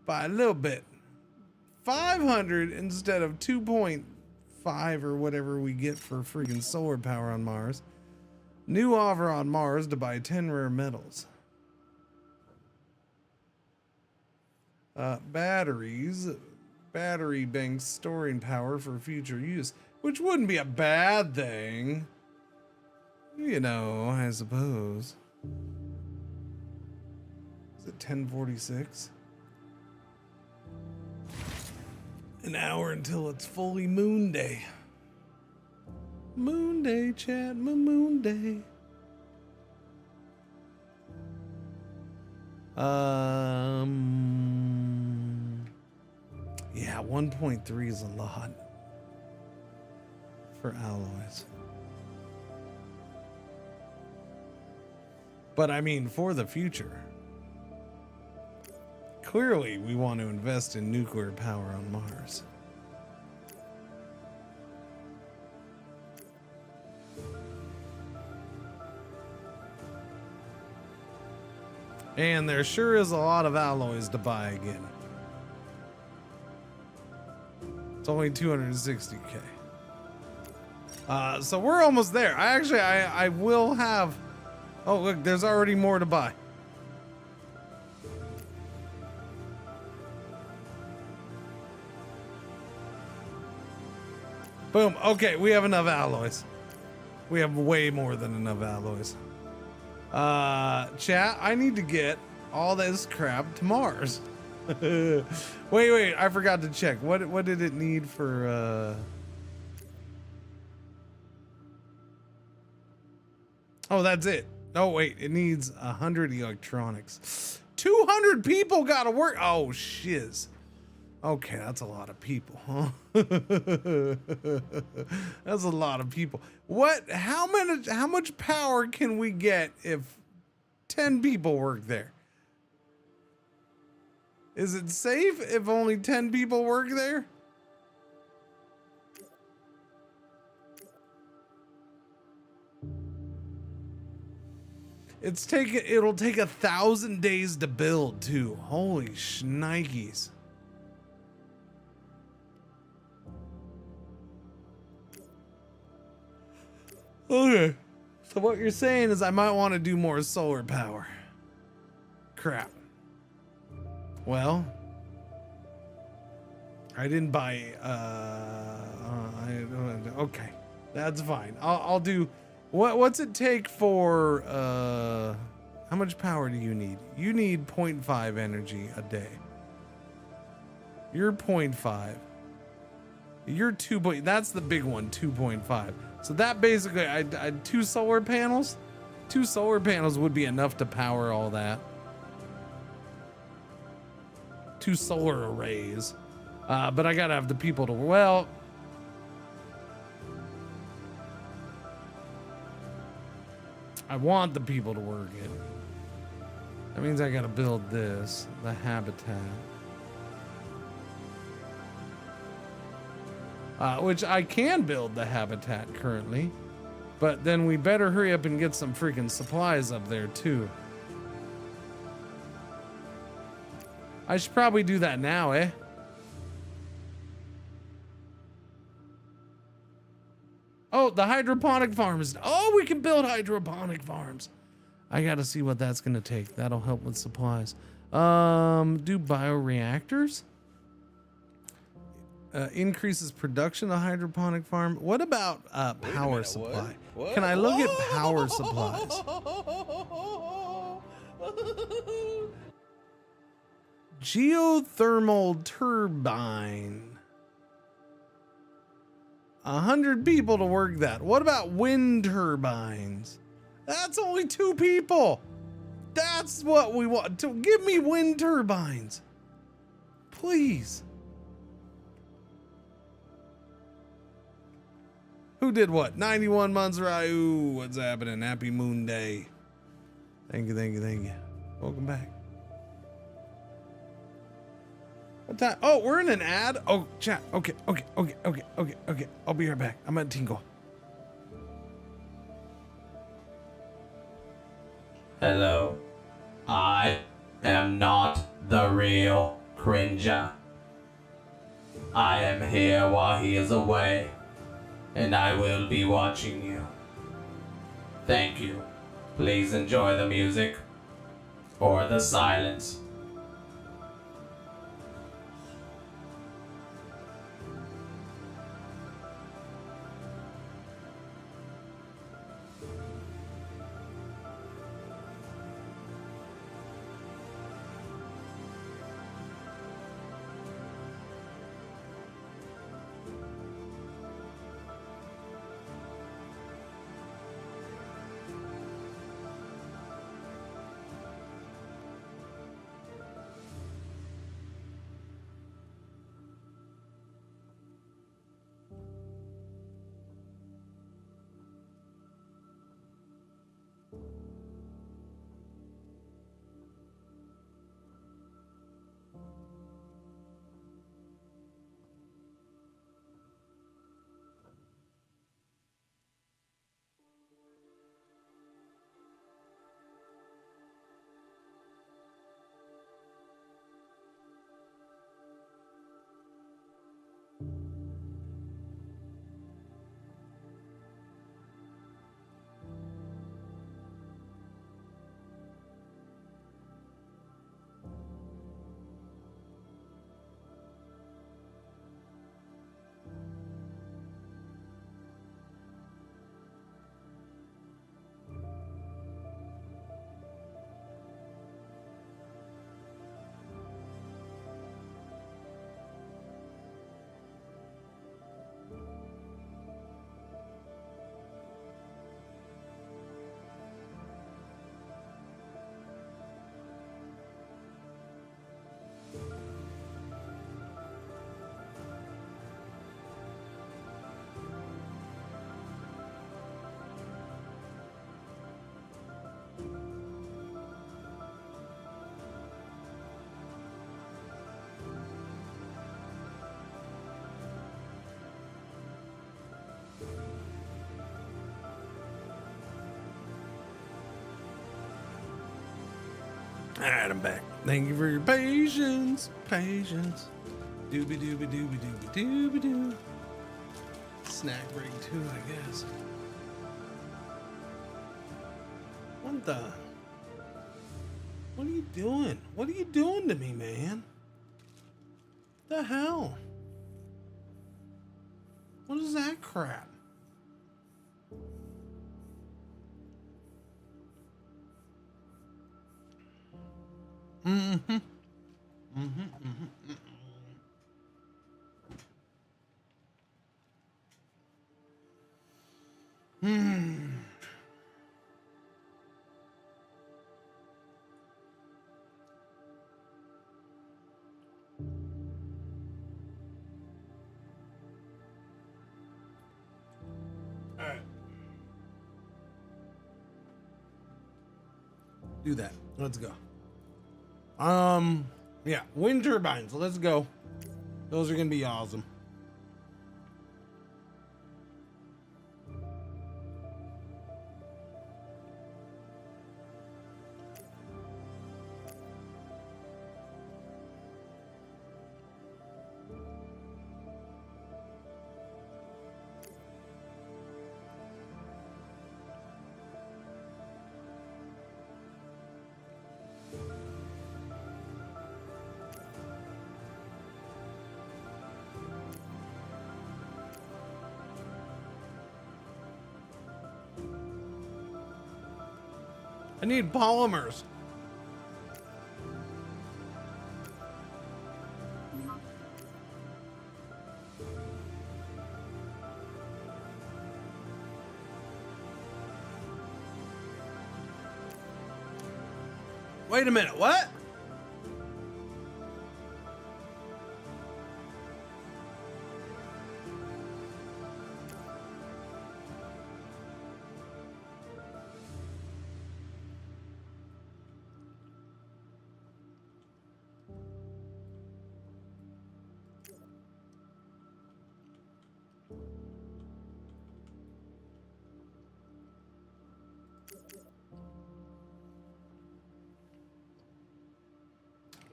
by a little bit. 500 instead of 2.5 or whatever we get for freaking solar power on Mars. New offer on Mars to buy 10 rare metals. Batteries. Battery banks storing power for future use, which wouldn't be a bad thing. You know, I suppose. Is it 10:46? An hour until it's fully moon day. Moon day, chat, moon day. Yeah, 1.3 is a lot for alloys. But I mean, for the future. Clearly, we want to invest in nuclear power on Mars. And there sure is a lot of alloys to buy again. It's only 260k. So we're almost there. I will have... Oh, look, there's already more to buy. Boom. Okay, we have enough alloys. We have way more than enough alloys. Chat, I need to get all this crap to Mars. wait, I forgot to check. What did it need for Oh, that's it. Oh wait, it needs 100 electronics. 200 people gotta work. Oh shiz. Okay, that's a lot of people, huh? That's a lot of people. How much power can we get if 10 people work there? Is it safe if only 10 people work there? It'll take 1,000 days to build too. Holy shnikes. Okay. So what you're saying is I might want to do more solar power. Crap. Well, I didn't buy Okay, that's fine. I'll do. What's it take for how much power do you need? You need 0.5 energy a day. You're 0.5. You're 2. That's the big one, 2.5. So that basically, I 2 solar panels. 2 solar panels would be enough to power all that. 2 solar arrays. But I gotta have the people to, well. I want the people to work it. That means I gotta build this, the habitat. Which I can build the habitat currently. But then we better hurry up and get some freaking supplies up there too. I should probably do that now, eh? Oh, the hydroponic farms. Oh, we can build hydroponic farms. I gotta see what that's gonna take. That'll help with supplies. Do bioreactors? Increases production of hydroponic farm. What about power supply? What? Can I look at power supplies? Geothermal turbine. 100 people to work that. What about wind turbines? That's only 2 people. That's what we want. Give me wind turbines. Please. Who did what? 91 months, right? Ooh, what's happening? Happy Moon Day. Thank you, thank you, thank you. Welcome back. What time? Oh, we're in an ad? Oh, chat. Okay. I'll be right back. I'm at Tingle. Hello. I am not the real Cringer. I am here while he is away, and I will be watching you. Thank you. Please enjoy the music or the silence. All right, I'm back. Thank you for your patience. Patience. Doobie doobie doobie doobie doobie doo. Snack break too, I guess. What the? What are you doing? What are you doing to me, man? The hell? What What is that crap? Mm-hmm. All right. Do that. Let's go. Yeah, wind turbines. Let's go. Those are gonna be awesome. I need polymers. Wait a minute, what?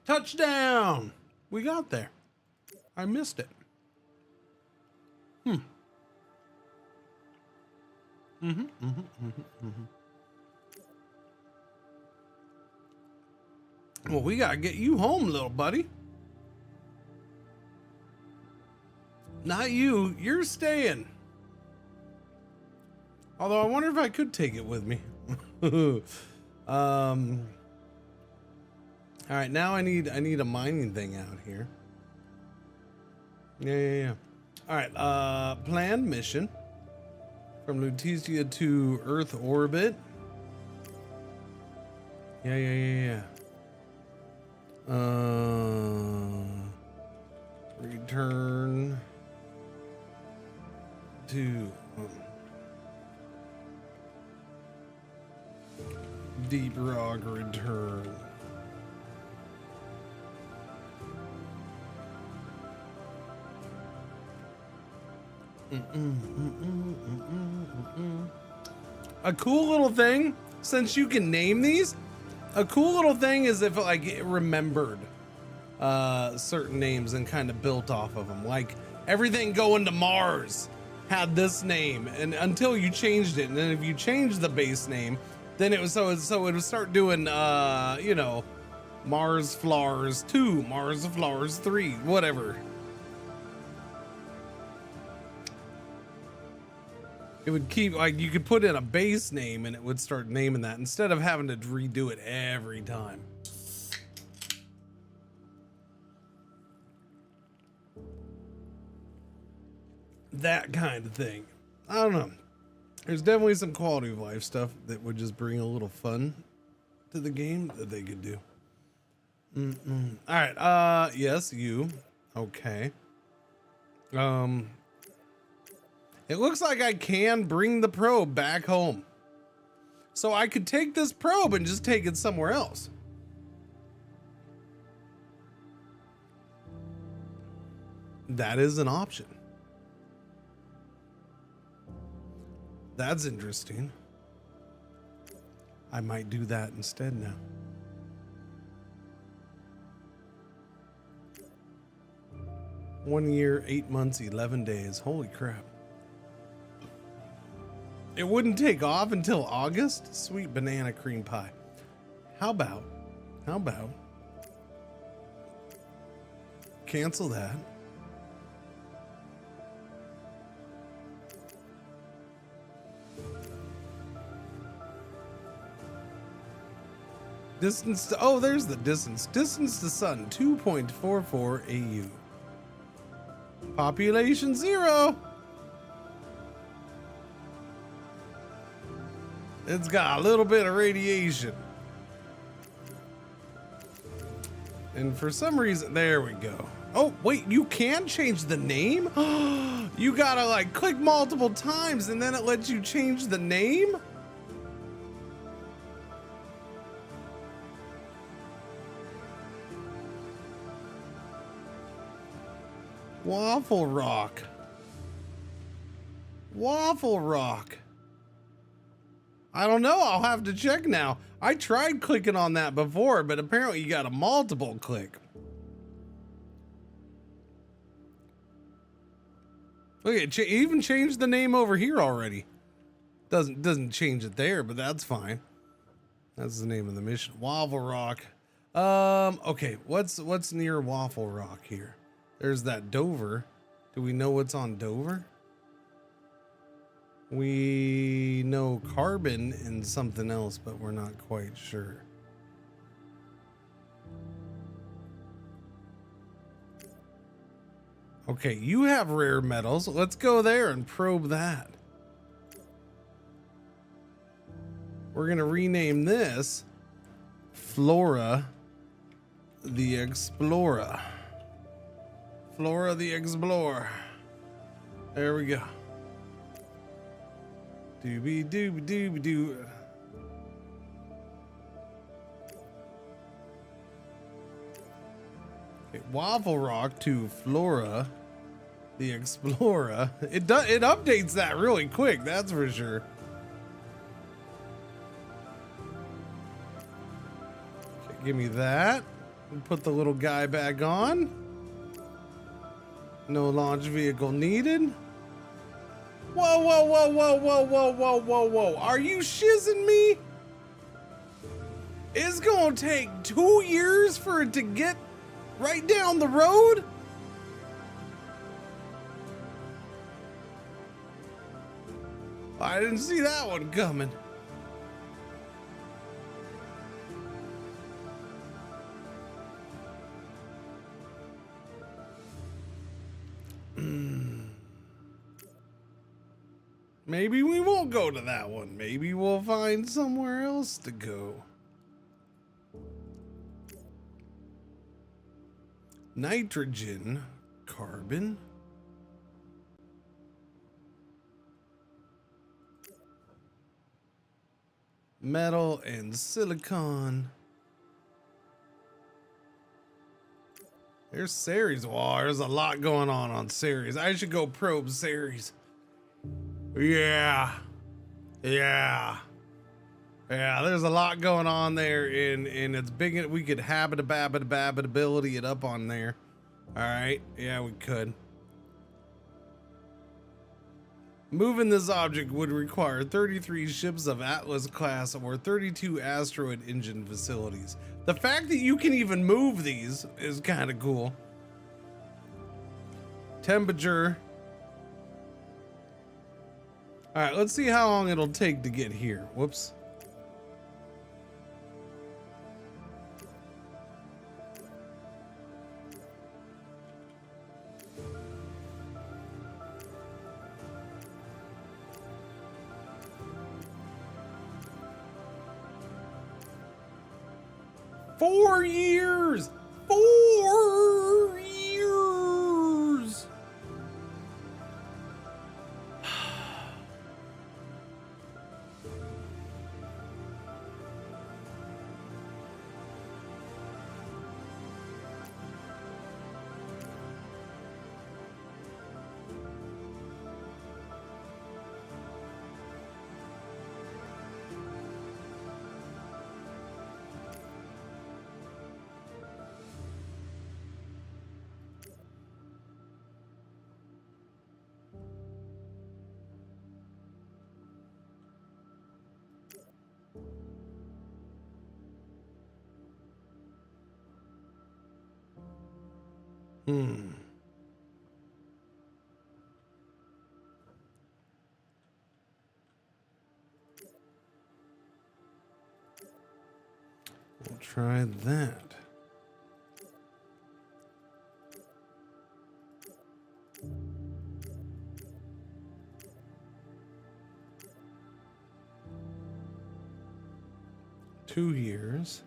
Touchdown! We got there. I missed it. Well, we gotta get you home, little buddy. Not you. You're staying. Although I wonder if I could take it with me. All right, now I need a mining thing out here. Yeah. All right, planned mission from Lutetia to Earth orbit. Yeah. Return to Deep Rock return. A cool little thing, since you can name these, a cool little thing is if like it remembered certain names and kind of built off of them. Like everything going to Mars had this name, and until you changed it, and then if you changed the base name, then it was so it would start doing you know, Mars Flowers 2, Mars Flowers 3, whatever. It would keep, like, you could put in a base name and it would start naming that instead of having to redo it every time. That kind of thing. I don't know. There's definitely some quality of life stuff that would just bring a little fun to the game that they could do. All right. Yes, you. Okay. It looks like I can bring the probe back home. So I could take this probe and just take it somewhere else. That is an option. That's interesting. I might do that instead now. One year, 8 months, 11 days. Holy crap. It wouldn't take off until August? Sweet banana cream pie. How about cancel that. Distance to, oh, there's the distance. Distance to sun, 2.44 AU. Population 0. It's got a little bit of radiation. And for some reason, there we go. Oh, wait, you can change the name? You gotta like click multiple times and then it lets you change the name? Waffle Rock. Waffle Rock. I don't know. I'll have to check now. I tried clicking on that before, but apparently you got a multiple click. Look, it even changed the name over here already. Doesn't change it there, but that's fine. That's the name of the mission. Waffle Rock. Okay, what's near Waffle Rock here? There's that Dover. Do we know what's on Dover? We know carbon and something else, but we're not quite sure. Okay, you have rare metals. Let's go there and probe that. We're gonna rename this Flora the Explorer. Flora the Explorer. There we go. Doobie doobie doobie doo. Okay, Waffle Rock to Flora the Explorer. It updates that really quick, that's for sure. Okay, give me that. Put the little guy back on. No launch vehicle needed. Whoa, whoa, whoa, whoa, whoa, whoa, whoa, whoa, whoa. Are you shizzing me? It's gonna take 2 years for it to get right down the road? I didn't see that one coming. Maybe we won't go to that one. Maybe we'll find somewhere else to go. Nitrogen, carbon. Metal and silicon. There's Ceres. Wow, there's a lot going on Ceres. I should go probe Ceres. Yeah, there's a lot going on there, and it's big. We could habitability it up on there. All right, yeah, we could. Moving this object would require 33 ships of Atlas class or 32 asteroid engine facilities. The fact that you can even move these is kind of cool. Temperature. All right, let's see how long it'll take to get here. Whoops. Four years. 4 years. We'll try that. Two years.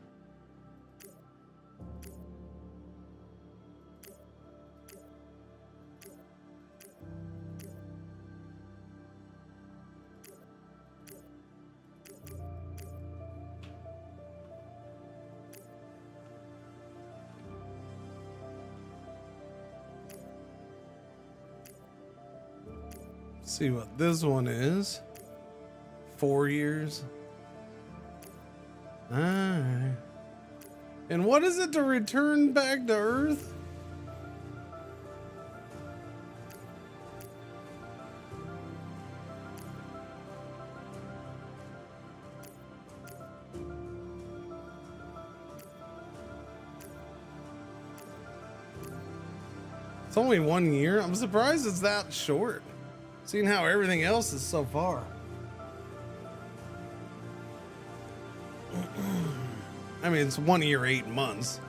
See what this one is. 4 years. Alright. And what is it to return back to Earth? It's only 1 year. I'm surprised it's that short, seeing how everything else is so far. I mean, it's 1 year, 8 months,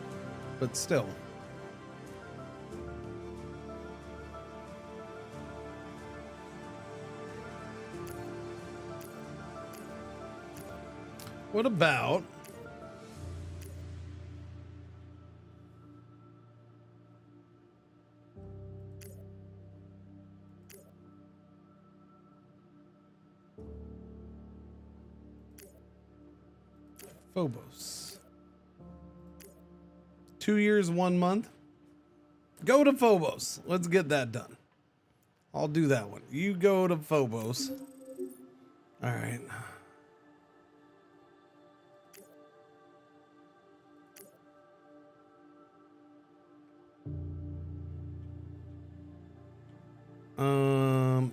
but still. What about Phobos? 2 years, 1 month. Go to Phobos. Let's get that done. I'll do that one. You go to Phobos. All right.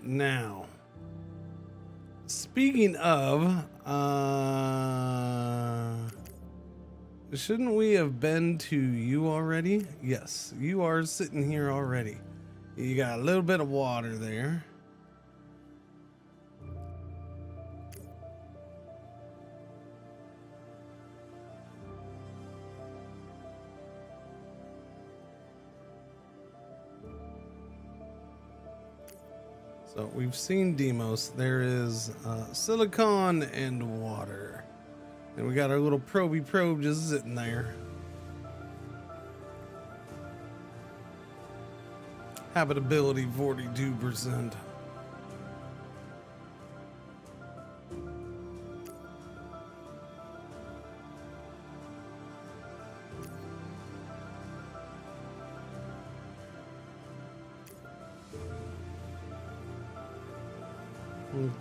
Now, speaking of, shouldn't we have been to you already? Yes, you are sitting here already. You got a little bit of water there. So we've seen Demos. There is silicon and water. And we got our little proby probe just sitting there. Habitability 42%.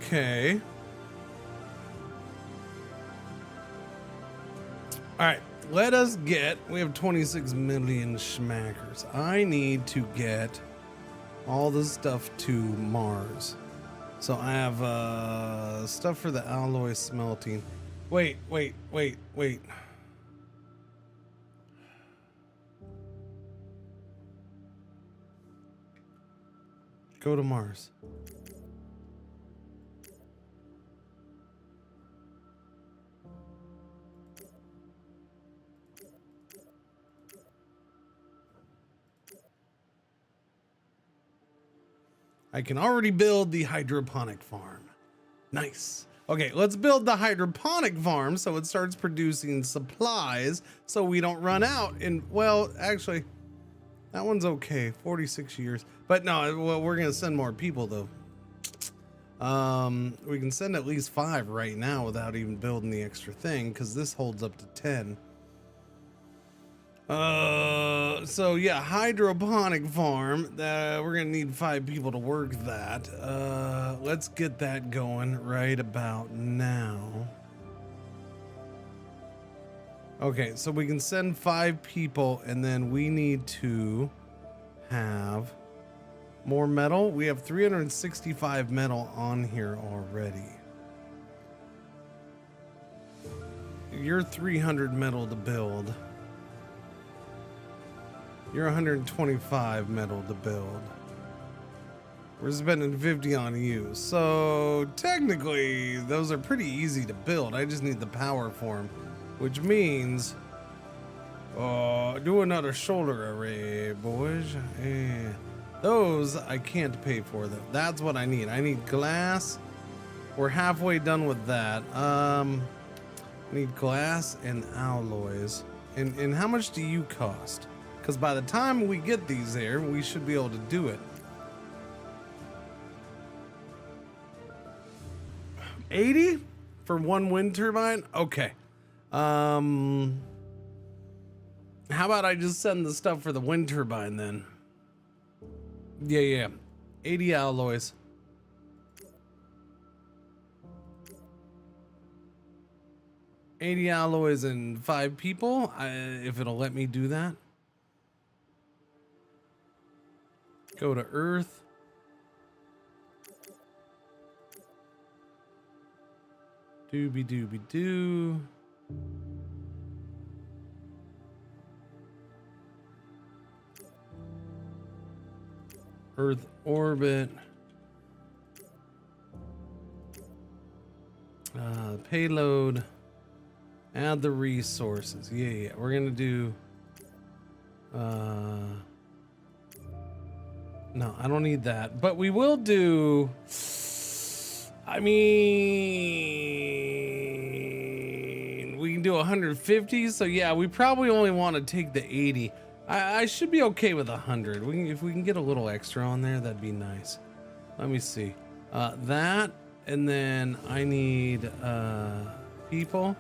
Okay. All right, let us get, we have 26 million schmackers. I need to get all the stuff to Mars. So I have stuff for the alloy smelting. Wait. Go to Mars. I can already build the hydroponic farm. Nice. Okay, let's build the hydroponic farm so it starts producing supplies so we don't run out. And well, actually, that one's okay. 46 years. But no, well, we're gonna send more people though. We can send at least 5 right now without even building the extra thing, because this holds up to 10. So yeah, hydroponic farm. We're gonna need 5 people to work that. Let's get that going right about now. Okay, so we can send 5 people, and then we need to have more metal. We have 365 metal on here already. You're 300 metal to build. You're 125 metal to build. We're spending 50 on you. So technically, those are pretty easy to build. I just need the power for them, which means Do another solar array, boys. Those I can't pay for though. That's what I need. I need glass. We're halfway done with that. I need glass and alloys. And how much do you cost? Because by the time we get these there, we should be able to do it. 80 for one wind turbine? Okay. How about I just send the stuff for the wind turbine then? Yeah. 80 alloys. And 5 people, if it'll let me do that. Go to Earth. Doobie doo. Earth orbit. Payload. Add the resources. Yeah. We're gonna do. No, I don't need that. But we will do. I mean, we can do 150. So yeah, we probably only want to take the 80. I should be okay with 100. If we can get a little extra on there, that'd be nice. Let me see. That, and then I need people.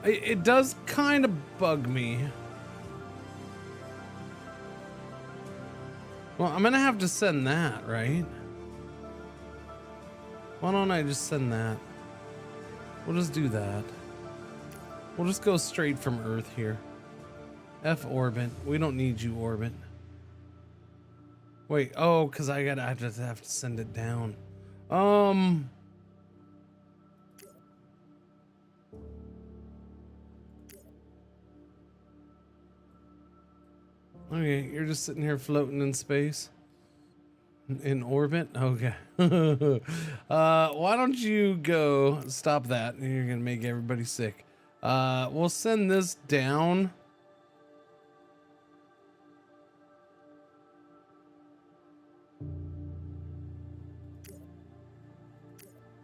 It does kind of bug me. Well, I'm gonna have to send that, right? Why don't I just send that? We'll just do that. We'll just go straight from Earth here. F orbit. We don't need you, orbit. Wait, oh, because I just have to send it down. Okay, you're just sitting here floating in space. In orbit? Okay. Why don't you go stop that? You're gonna make everybody sick. We'll send this down.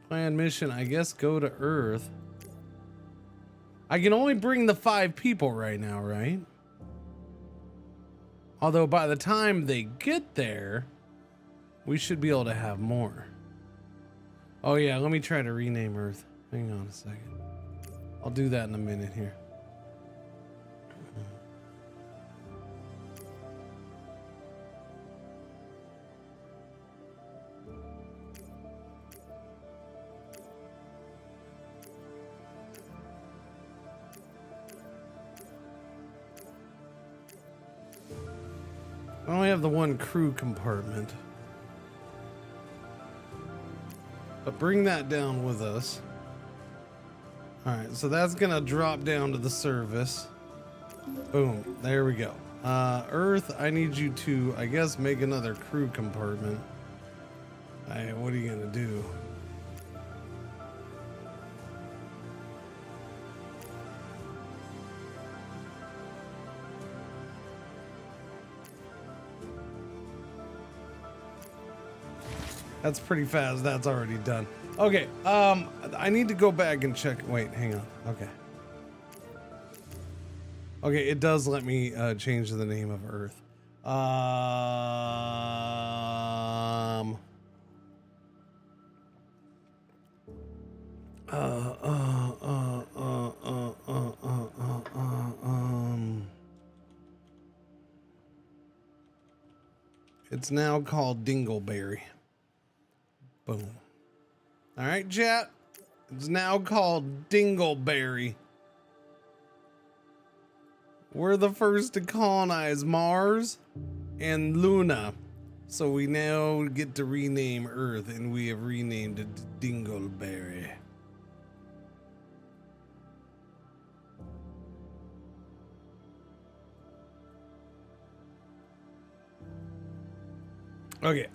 Plan mission, I guess go to Earth. I can only bring the 5 people right now, right? Although by the time they get there, we should be able to have more. Oh yeah, let me try to rename Earth. Hang on a second. I'll do that in a minute here. I only have the one crew compartment. But bring that down with us. Alright, so that's gonna drop down to the service. Boom, there we go. Earth, I need you to, I guess, make another crew compartment. What are you gonna do? That's pretty fast. That's already done. Okay. I need to go back and check. Wait, hang on. Okay. Okay, it does let me change the name of Earth. It's now called Dingleberry. Boom. All right, chat. It's now called Dingleberry. We're the first to colonize Mars and Luna. So we now get to rename Earth, and we have renamed it Dingleberry. Okay.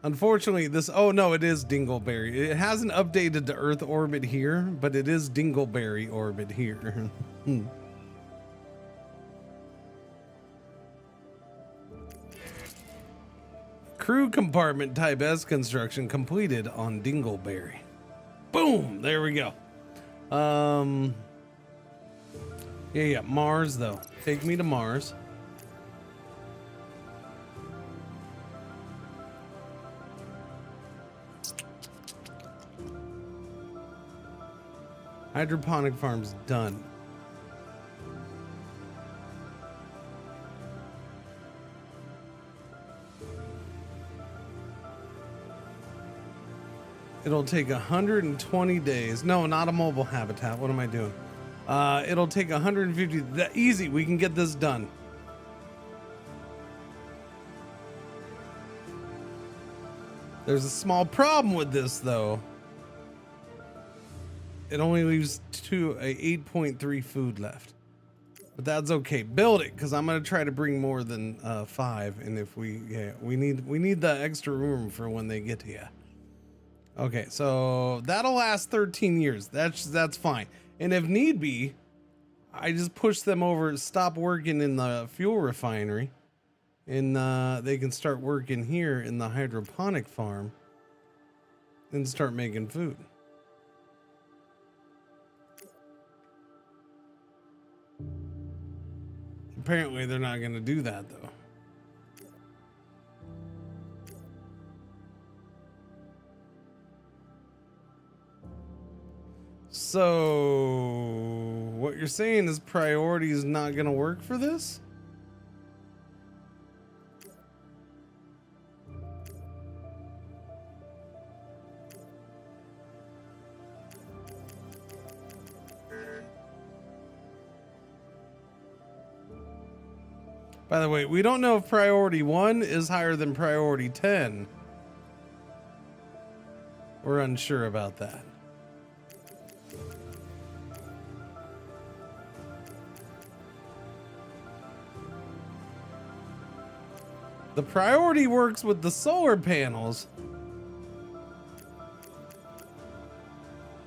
Unfortunately, this. Oh no, it is Dingleberry. It hasn't updated to Earth orbit here, but it is Dingleberry orbit here. Crew compartment type S construction completed on Dingleberry. Boom! There we go. Yeah, Mars though. Take me to Mars. Hydroponic farm's done. It'll take 120 days. No, not a mobile habitat. What am I doing? It'll take 150. Easy. We can get this done. There's a small problem with this though. It only leaves 8.3 food left, but that's okay. Build it, because I'm gonna try to bring more than 5, and if we need the extra room for when they get here. Okay, so that'll last 13 years. That's fine. And if need be, I just push them over, stop working in the fuel refinery, and they can start working here in the hydroponic farm and start making food. Apparently they're not going to do that though. So what you're saying is priority is not going to work for this? By the way, we don't know if priority 1 is higher than priority 10. We're unsure about that. The priority works with the solar panels,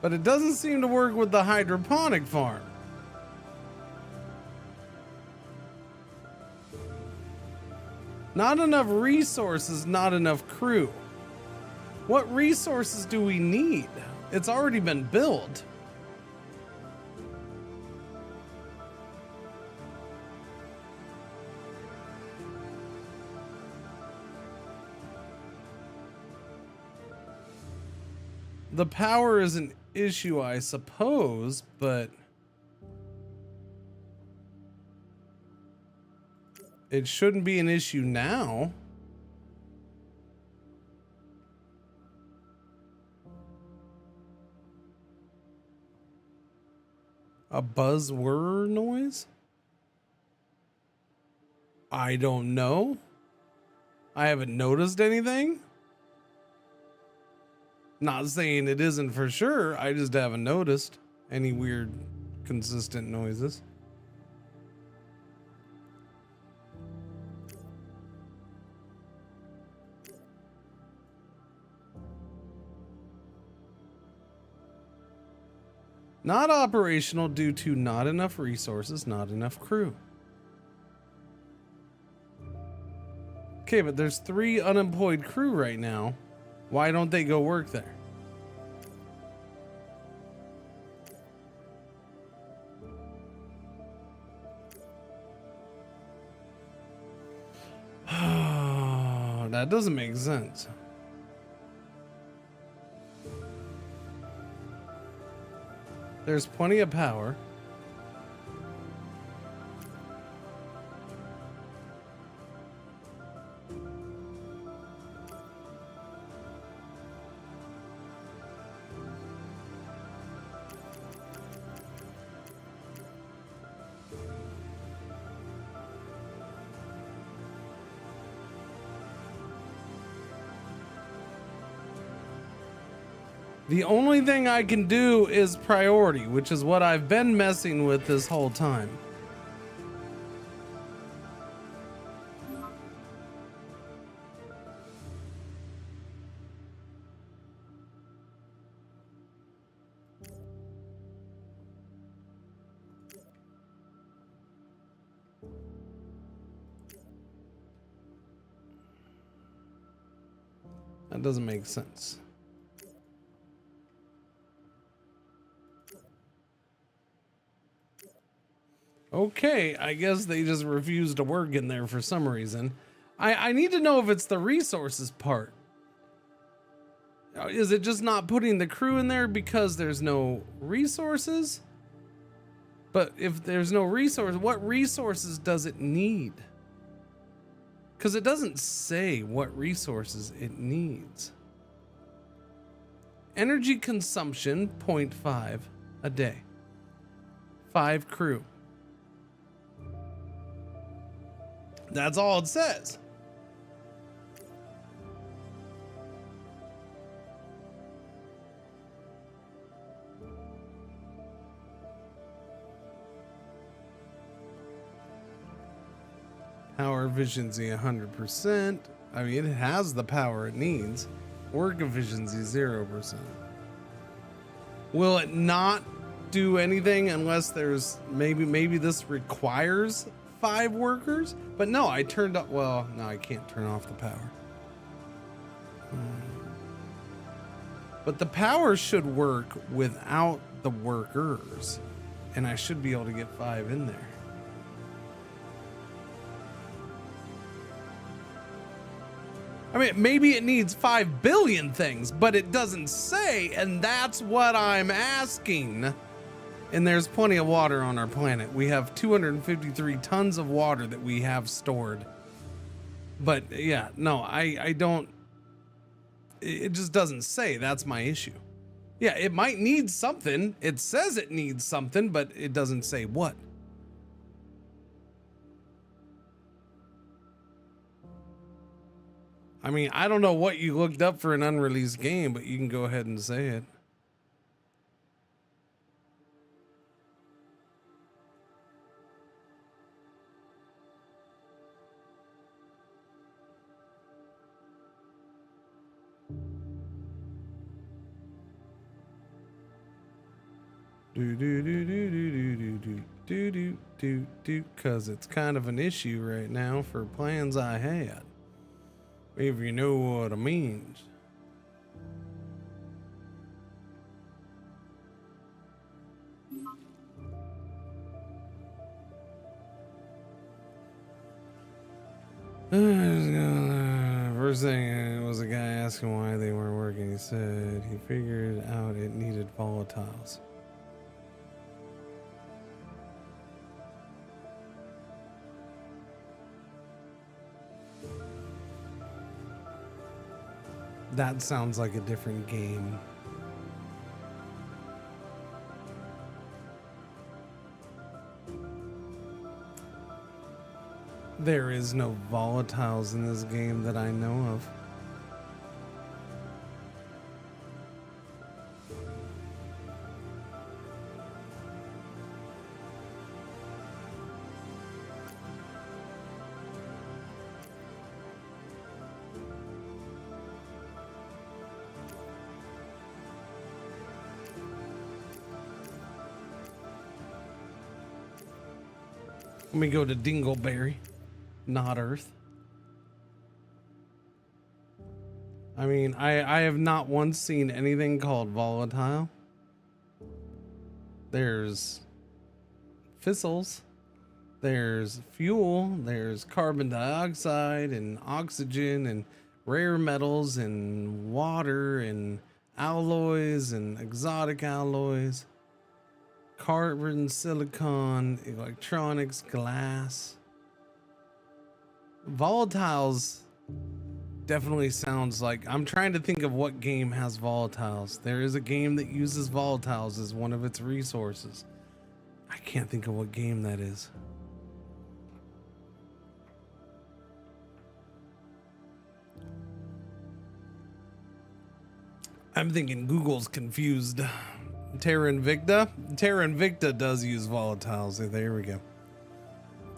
but it doesn't seem to work with the hydroponic farm. Not enough resources, not enough crew. What resources do we need? It's already been built. The power is an issue, I suppose, but it shouldn't be an issue now. A buzz whir noise? I don't know. I haven't noticed anything. Not saying it isn't for sure. I just haven't noticed any weird, consistent noises. Not operational due to not enough resources, not enough crew. Okay, but there's 3 unemployed crew right now. Why don't they go work there? That doesn't make sense. There's plenty of power. The only thing I can do is priority, which is what I've been messing with this whole time. That doesn't make sense. Okay, I guess they just refused to work in there for some reason. I need to know if it's the resources part. Is it just not putting the crew in there because there's no resources? But if there's no resource, what resources does it need? Because it doesn't say what resources it needs. Energy consumption, 0.5 a day. 5 crew. That's all it says. Power efficiency 100%. I mean, it has the power it needs. Work efficiency 0%. Will it not do anything unless there's maybe this requires 5 workers? But no, I turned up. Well, no, I can't turn off the power. But the power should work without the workers, and I should be able to get 5 in there. I mean, maybe it needs 5 billion things, but it doesn't say, and that's what I'm asking. And there's plenty of water on our planet. We have 253 tons of water that we have stored. But yeah, no, I don't. It just doesn't say. That's my issue. Yeah, it might need something. It says it needs something, but it doesn't say what. I mean, I don't know what you looked up for an unreleased game, but you can go ahead and say it. Because it's kind of an issue right now for plans I had. If you know what I mean. First thing was a guy asking why they weren't working. He said he figured out it needed volatiles. That sounds like a different game. There is no volatiles in this game that I know of. Let me go to Dingleberry, not Earth. I mean, I have not once seen anything called volatile. There's fissils, there's fuel, there's carbon dioxide and oxygen and rare metals and water and alloys and exotic alloys. Carbon, silicon, electronics, glass. Volatiles definitely sounds like, I'm trying to think of what game has volatiles. There is a game that uses volatiles as one of its resources. I can't think of what game that is. I'm thinking Google's confused. Terra Invicta? Terra Invicta does use volatiles. There we go.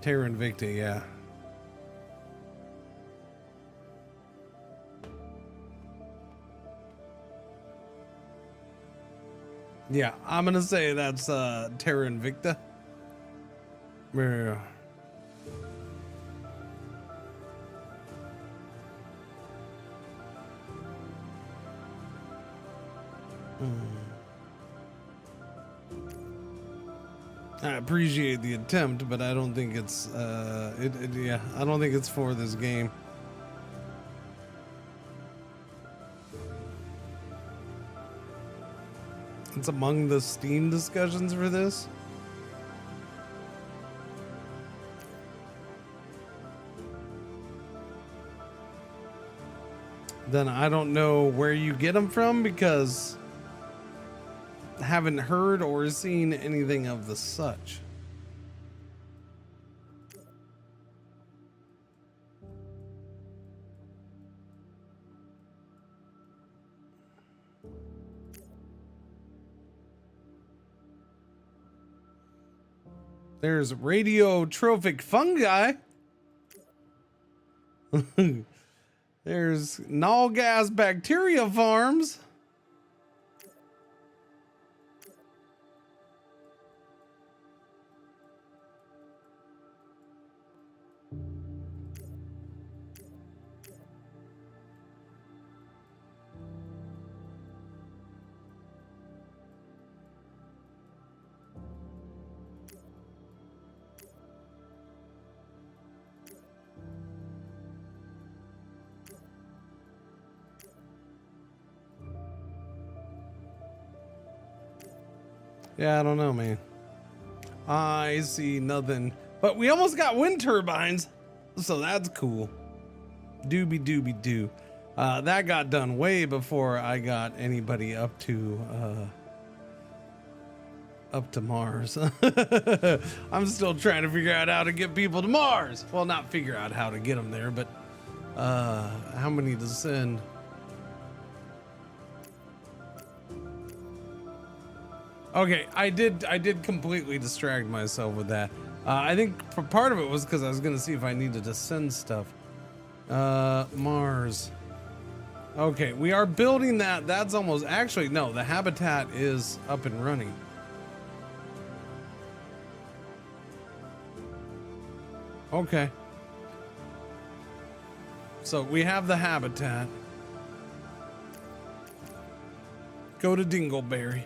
Terra Invicta, yeah. Yeah, I'm gonna say that's Terra Invicta. Yeah. appreciate the attempt, but I don't think it's yeah, I don't think it's for this game. It's among the Steam discussions for this. Then I don't know where you get them from because I haven't heard or seen anything of the such. There's radiotrophic fungi. There's null gas bacteria farms. Yeah, I don't know, man. I see nothing. But we almost got wind turbines, so that's cool. Doobie doobie doo. That got done way before I got anybody up to Mars. I'm still trying to figure out how to get people to Mars. Well, not figure out how to get them there, but how many to send. Okay, I did completely distract myself with that. I think part of it was because I was gonna see if I needed to send stuff. Mars. Okay, we are building that. That's almost, actually, no, the habitat is up and running. Okay. So we have the habitat. Go to Dingleberry.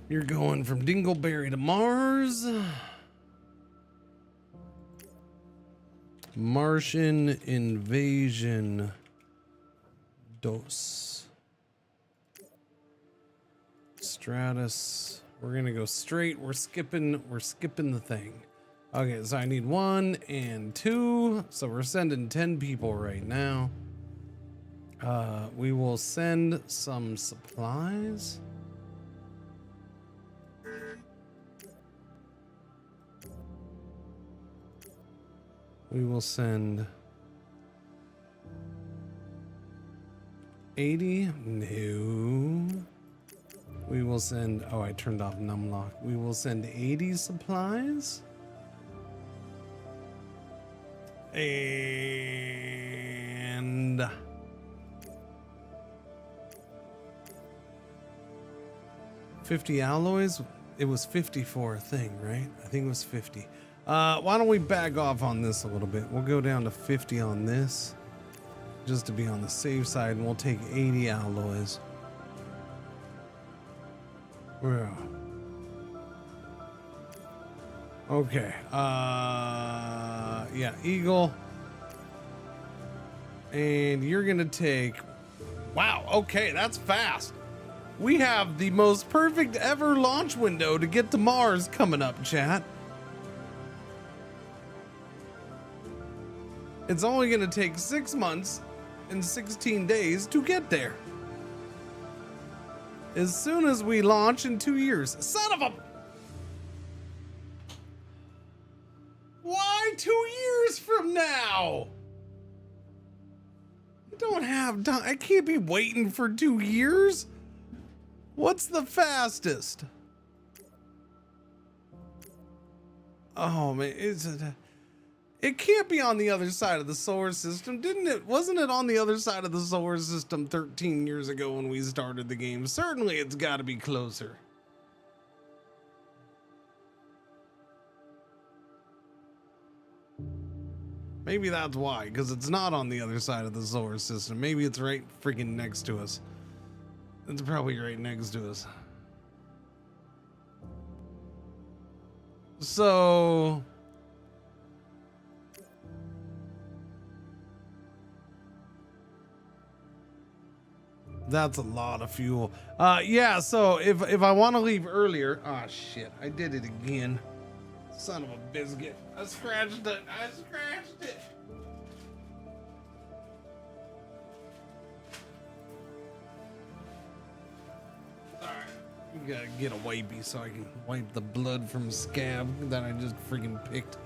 You're going from Dingleberry to Mars. Martian invasion. Dos. Stratus. We're gonna go straight. We're skipping the thing. Okay, so I need 1 and 2. So we're sending 10 people right now. We will send some supplies. We will send 80. No. We will send, oh, I turned off numlock. We will send 80 supplies. And 50 alloys. It was 50 for a thing, right? I think it was 50. Why don't we back off on this a little bit? We'll go down to 50 on this, just to be on the safe side, and we'll take 80 alloys. Yeah. Okay. Yeah, Eagle. And you're gonna take, wow, okay, that's fast. We have the most perfect ever launch window to get to Mars coming up, chat. It's only going to take 6 months and 16 days to get there. As soon as we launch in 2 years. Son of a... Why 2 years from now? I don't have time. I can't be waiting for 2 years. What's the fastest? Oh, man. It can't be on the other side of the solar system, didn't it? Wasn't it on the other side of the solar system 13 years ago when we started the game? Certainly it's got to be closer. Maybe that's why, because it's not on the other side of the solar system. Maybe it's right freaking next to us. It's probably right next to us. So that's a lot of fuel. Yeah, so if I want to leave earlier, oh shit, I did it again. Son of a biscuit. I scratched it. I scratched it. Alright. You gotta get a wipey so I can wipe the blood from scab that I just freaking picked.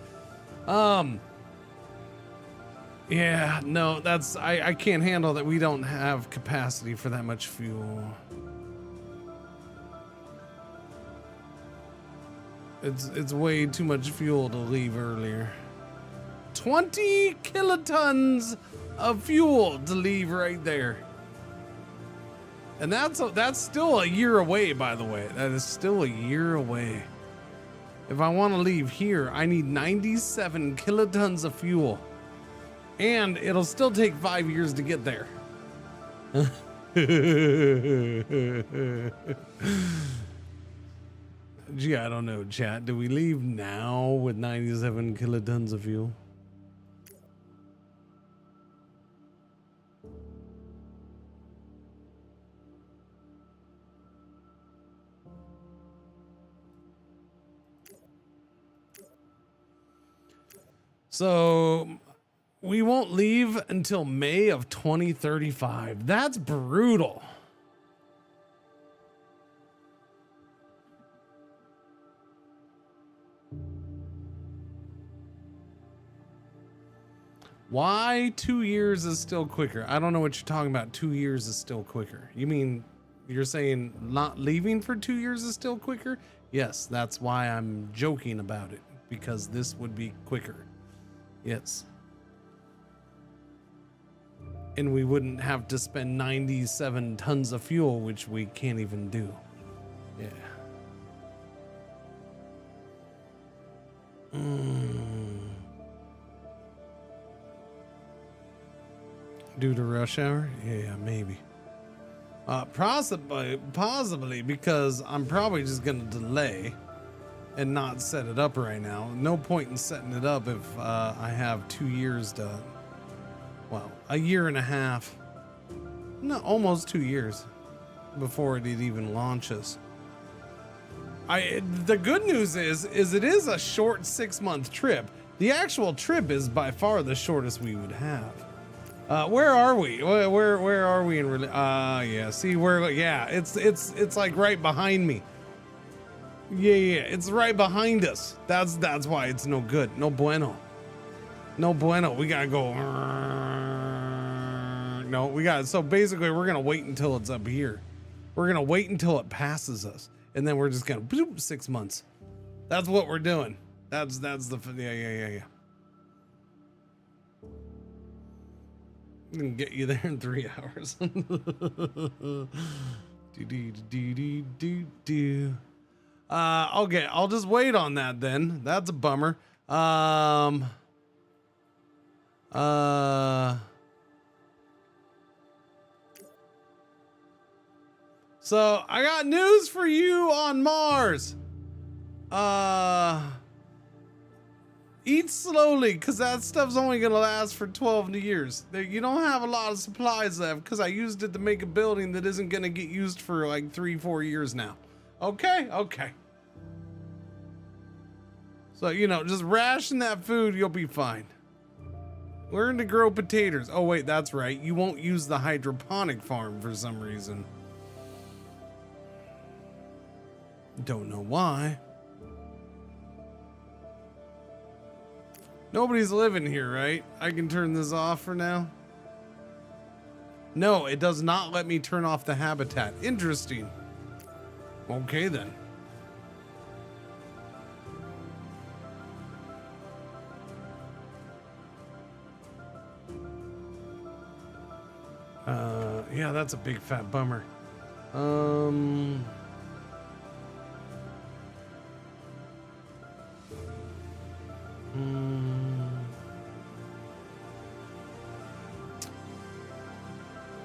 Yeah, no, that's I can't handle that. We don't have capacity for that much fuel. It's way too much fuel to leave earlier. 20 kilotons of fuel to leave right there. And that's still a year away, by the way. That is still a year away. If I want to leave here, I need 97 kilotons of fuel. And it'll still take 5 years to get there. Gee, I don't know, chat. Do we leave now with 97 kilotons of fuel? So we won't leave until May of 2035. That's brutal. Why 2 years is still quicker? I don't know what you're talking about. 2 years is still quicker. You mean you're saying not leaving for 2 years is still quicker? Yes, that's why I'm joking about it, because this would be quicker. Yes. And we wouldn't have to spend 97 tons of fuel, which we can't even do. Yeah. Due to rush hour? Yeah, maybe. Possibly because I'm probably just gonna delay and not set it up right now. No point in setting it up if I have 2 years to, well, a year and a half, no, almost 2 years before it even launches. The good news is it is a short 6-month trip. The actual trip is by far the shortest we would have. Where are we? Where are we in really? Yeah. See where? Yeah, it's like right behind me. Yeah, it's right behind us. That's why it's no good. No bueno. No bueno. We gotta go. No, we got. So basically, we're gonna wait until it's up here. We're gonna wait until it passes us, and then we're just gonna bloop, 6 months. That's what we're doing. That's the yeah. I'm gonna get you there in 3 hours. Okay, I'll just wait on that then. That's a bummer. So I got news for you on Mars. Eat slowly, because that stuff's only going to last for 12 years. You don't have a lot of supplies left, because I used it to make a building that isn't going to get used for like 3-4 years now. Okay. So, you know, just ration that food, you'll be fine. Learn to grow potatoes. Oh, wait, that's right. You won't use the hydroponic farm for some reason. Don't know why. Nobody's living here, right? I can turn this off for now. No, it does not let me turn off the habitat. Interesting. Okay, then. Yeah, that's a big fat bummer.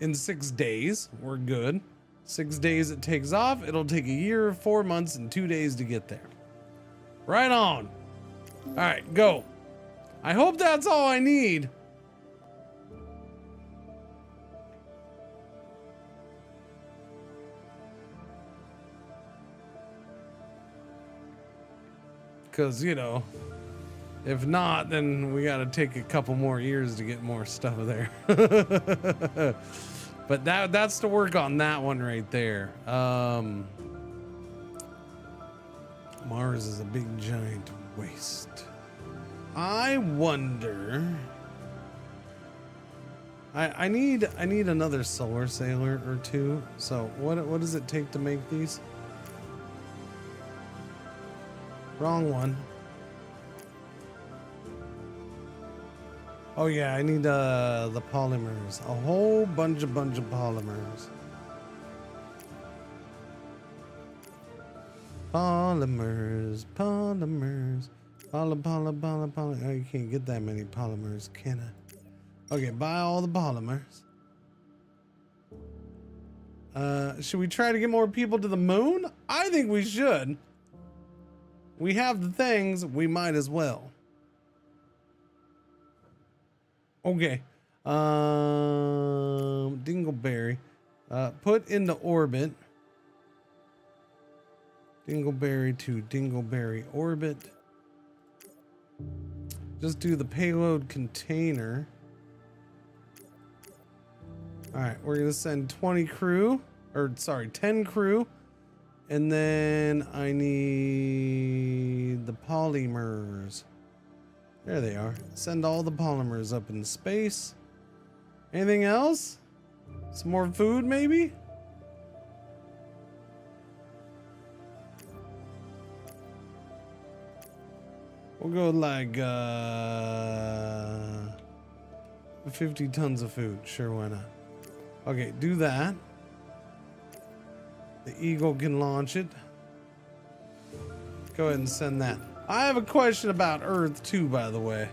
in 6 days. We're good. 6 days it takes off. It'll take a year, 4 months, and 2 days to get there. Right on. All right, go. I hope that's all I need. Because, you know, if not, then we got to take a couple more years to get more stuff there. But that's to work on that one right there. Mars is a big giant waste. I wonder. I need another solar sailor or two. So what does it take to make these? Wrong one. Oh yeah, I need the polymers. A whole bunch of polymers. Polymers. Poly. Oh, you can't get that many polymers, can I? Okay, buy all the polymers. Should we try to get more people to the moon? I think we should. We have the things, we might as well. Okay. Dingleberry. Put into orbit. Dingleberry to Dingleberry orbit. Just do the payload container. Alright, we're gonna send 10 crew. And then I need the polymers. There they are. Send all the polymers up in space. Anything else? Some more food, maybe? We'll go like 50 tons of food. Sure, why not? Okay, do that. The Eagle can launch it. Go ahead and send that. I have a question about Earth too, by the way.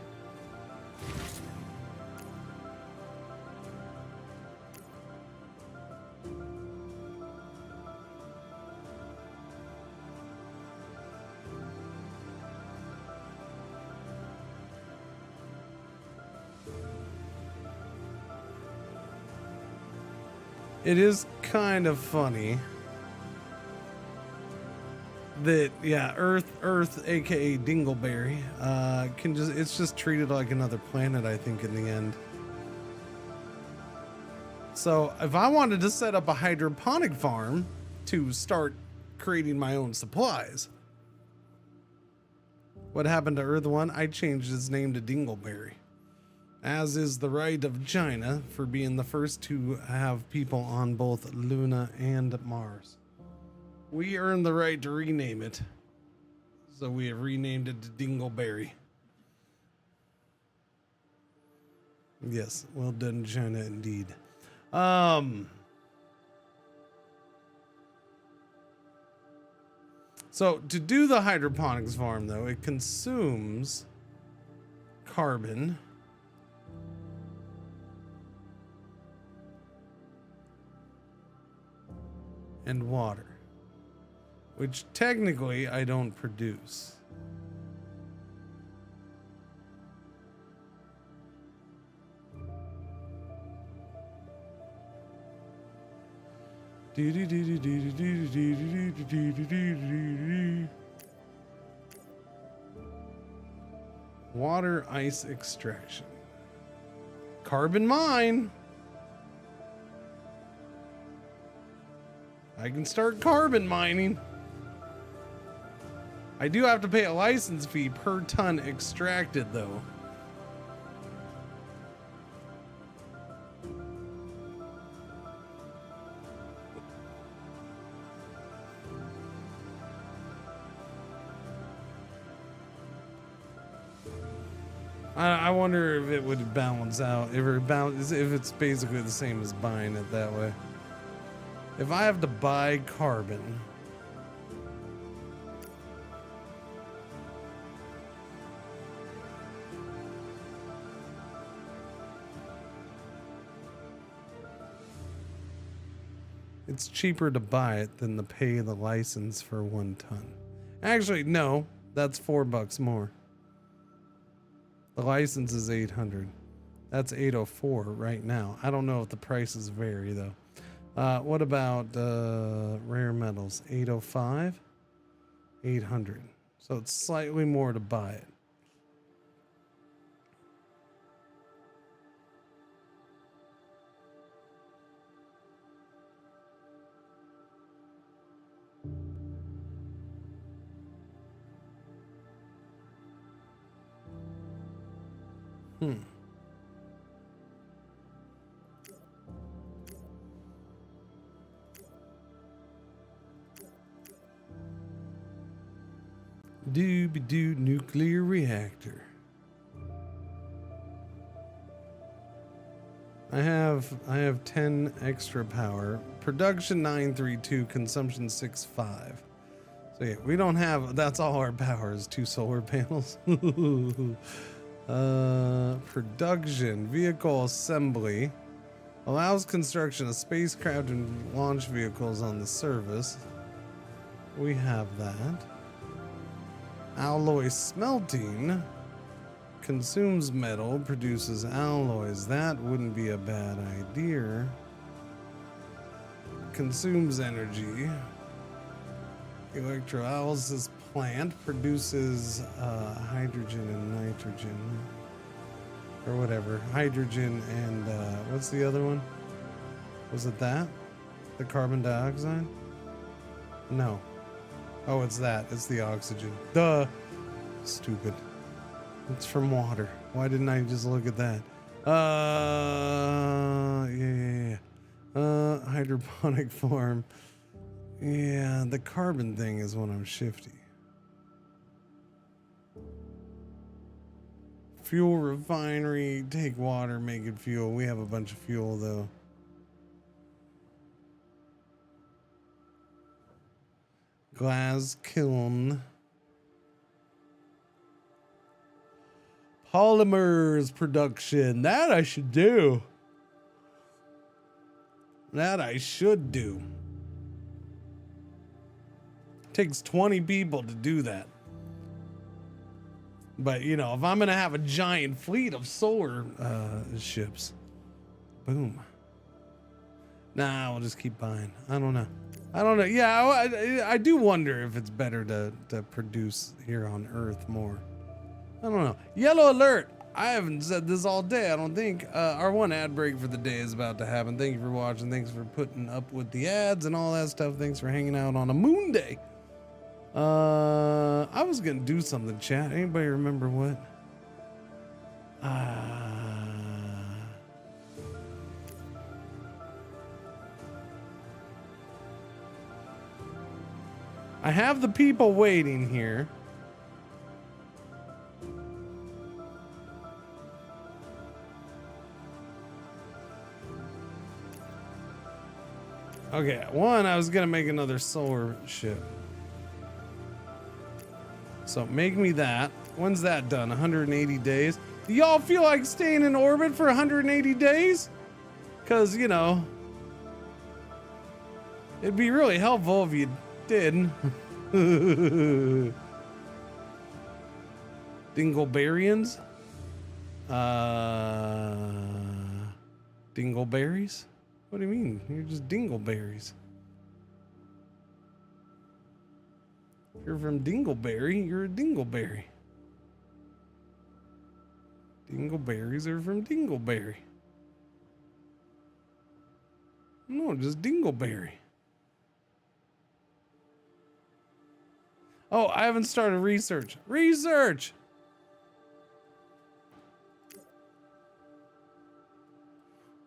It is kind of funny that, yeah, Earth, aka Dingleberry, it's just treated like another planet, I think, in the end. So if I wanted to set up a hydroponic farm to start creating my own supplies, what happened to Earth 1? I changed its name to Dingleberry, as is the right of China for being the first to have people on both Luna and Mars. We earned the right to rename it, so we have renamed it to Dingleberry. Yes, well done, China, indeed. So to do the hydroponics farm, though, it consumes carbon. And water, which technically I don't produce. Water ice extraction. Carbon mine. I can start carbon mining. I do have to pay a license fee per ton extracted, though. I wonder if it would balance out, if it's basically the same as buying it that way. If I have to buy carbon, It's cheaper to buy it than to pay the license for 1 ton. Actually, no, that's $4 more. The license is 800. That's 804 right now. I don't know if the prices vary though. What about rare metals? 805, 800. So it's slightly more to buy it. Dooby-doo nuclear reactor. I have 10 extra power. Production 932, consumption 65. So yeah, we don't have, that's all our power is 2 solar panels. Production, vehicle assembly. Allows construction of spacecraft and launch vehicles on the surface. We have that. Alloy smelting. Consumes metal, produces alloys. That wouldn't be a bad idea. Consumes energy. Electrolysis plant produces hydrogen and nitrogen. Or whatever. Hydrogen and what's the other one? Was it that? The carbon dioxide? No. Oh, it's that. It's the oxygen. Duh. Stupid. It's from water. Why didn't I just look at that? Yeah. Hydroponic farm. Yeah, the carbon thing is when I'm shifty. Fuel refinery, take water, make it fuel. We have a bunch of fuel though. Glass kiln. Polymers production. That I should do. That I should do. Takes 20 people to do that. But, you know, if I'm going to have a giant fleet of solar ships, boom. Nah, I'll just keep buying. I don't know. Yeah, I do wonder if it's better to produce here on Earth more. I don't know. Yellow alert. I haven't said this all day, I don't think. Our one ad break for the day is about to happen. Thank you for watching. Thanks for putting up with the ads and all that stuff. Thanks for hanging out on a moon day. I was gonna do something, chat. Anybody remember what? I have the people waiting here. Okay, one, I was gonna make another solar ship. So make me that. When's that done? 180 days? Do y'all feel like staying in orbit for 180 days? Because, you know, it'd be really helpful if you did. Dingleberrians? Dingleberries? What do you mean? You're just dingleberries. If you're from Dingleberry, you're a dingleberry. Dingleberries are from Dingleberry. No, just dingleberry. Oh, I haven't started research. Research!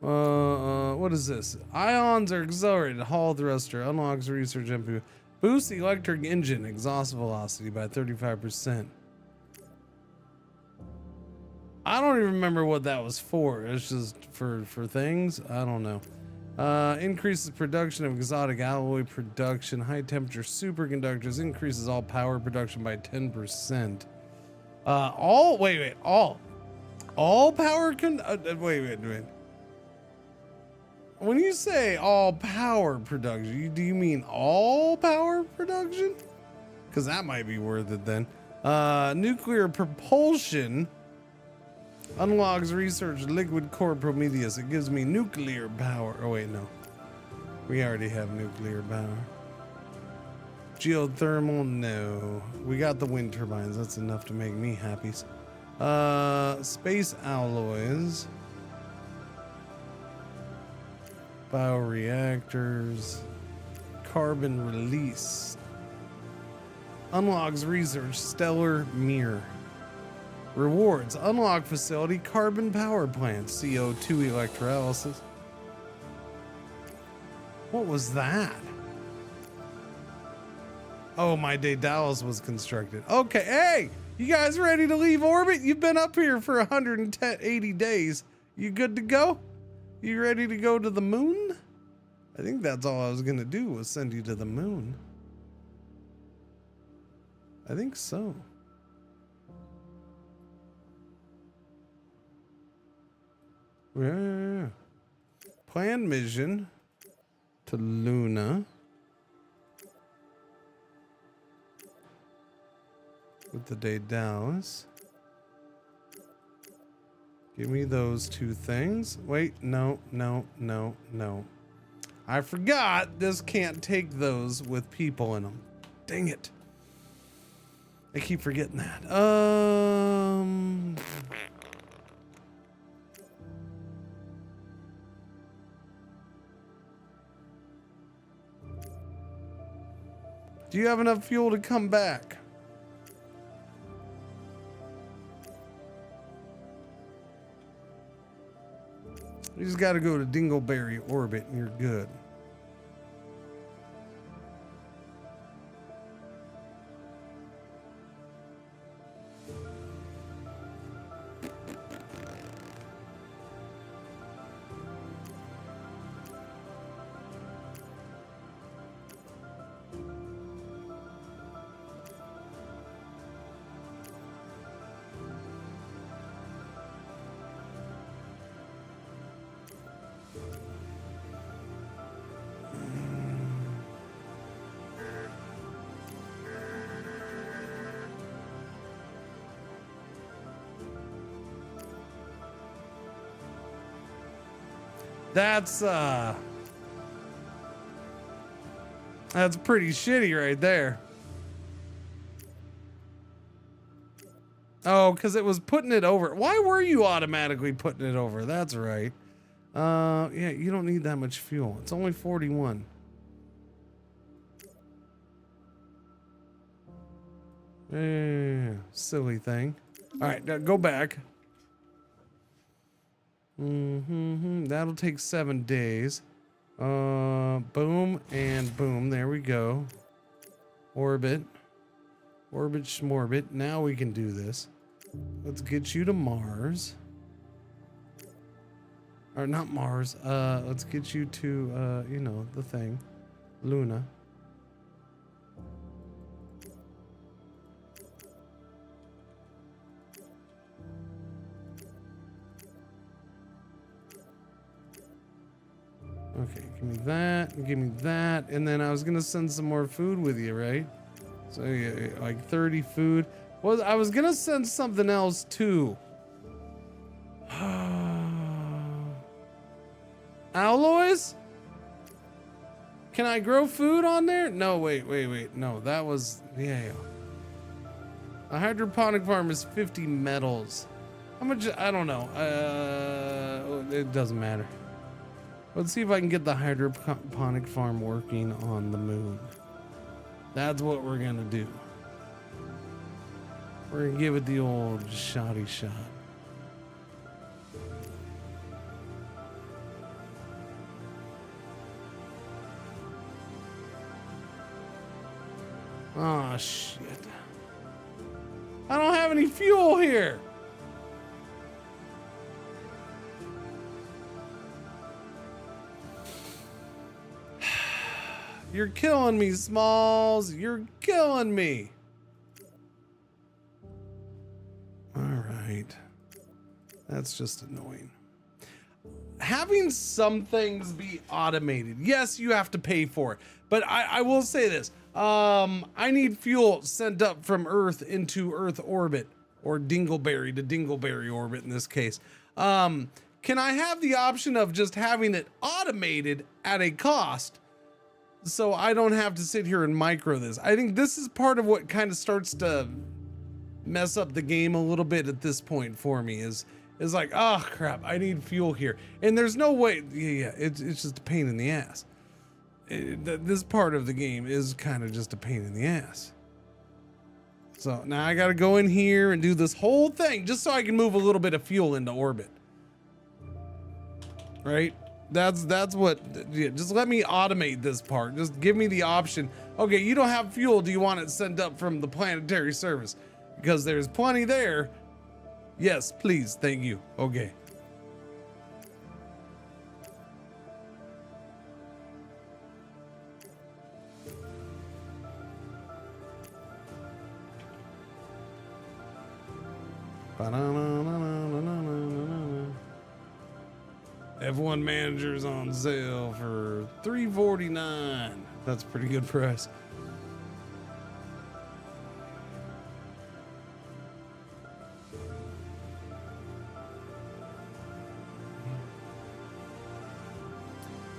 What is this? Ions are accelerated. Hall thruster unlocks research MP. Boosts electric engine exhaust velocity by 35%. I don't even remember what that was for. It's just for things. I don't know. Increases production of exotic alloy production. High temperature superconductors increases all power production by 10%. All power wait. When you say all power production, do you mean all power production? Because that might be worth it then. Nuclear propulsion unlocks research liquid core Prometheus. It gives me nuclear power. Oh wait, no. We already have nuclear power. Geothermal, no. We got the wind turbines. That's enough to make me happy. Space alloys. Bioreactors. Carbon release. Unlocks research. Stellar mirror. Rewards. Unlock facility. Carbon power plant. CO2 electrolysis. What was that? Oh, my Daedalus was constructed. Okay, hey, you guys ready to leave orbit? You've been up here for 180 days. You good to go? You ready to go to the moon? I think that's all I was gonna do was send you to the moon. I think so. Yeah. Planned mission to Luna. With the Daedalus. Give me those two things. Wait, no. I forgot this can't take those with people in them. Dang it. I keep forgetting that. Do you have enough fuel to come back? You just got to go to Dingleberry orbit and you're good. That's pretty shitty right there. Oh, because it was putting it over. Why were you automatically putting it over? That's right. Yeah, you don't need that much fuel. It's only 41. Silly thing. All right, now go back. That'll take 7 days. Boom and boom. There we go. Orbit. Orbit schmorbit. Now we can do this. Let's get you to Mars. Or not Mars. Let's get you to, you know, the thing. Luna. Okay, give me that, give me that, and then I was gonna send some more food with you, right? So yeah, like 30 food. Well, I was gonna send something else too. Alloys? Can I grow food on there? No, wait. No, that was, yeah. A hydroponic farm is 50 metals. How much? I don't know. It doesn't matter. Let's see if I can get the hydroponic farm working on the moon. That's what we're gonna do. We're gonna give it the old shotty shot. Oh shit. I don't have any fuel here. You're killing me, Smalls. You're killing me. All right. That's just annoying. having some things be automated. Yes, you have to pay for it, but I will say this. I need fuel sent up from Earth into Earth orbit, or Dingleberry to Dingleberry orbit in this case. Can I have the option of just having it automated at a cost so I don't have to sit here and micro this? I think this is part of what kind of starts to mess up the game a little bit at this point for me is like, oh crap, I need fuel here. And there's no way, it's just a pain in the ass. This part of the game is kind of just a pain in the ass. So now I got to go in here and do this whole thing just so I can move a little bit of fuel into orbit. Right? That's what, just let me automate this part. Just give me the option. Okay, you don't have fuel. Do you want it sent up from the planetary service? Because there's plenty there. Yes, please. Thank you. Okay. F1 Manager's on sale for $349. That's a pretty good price.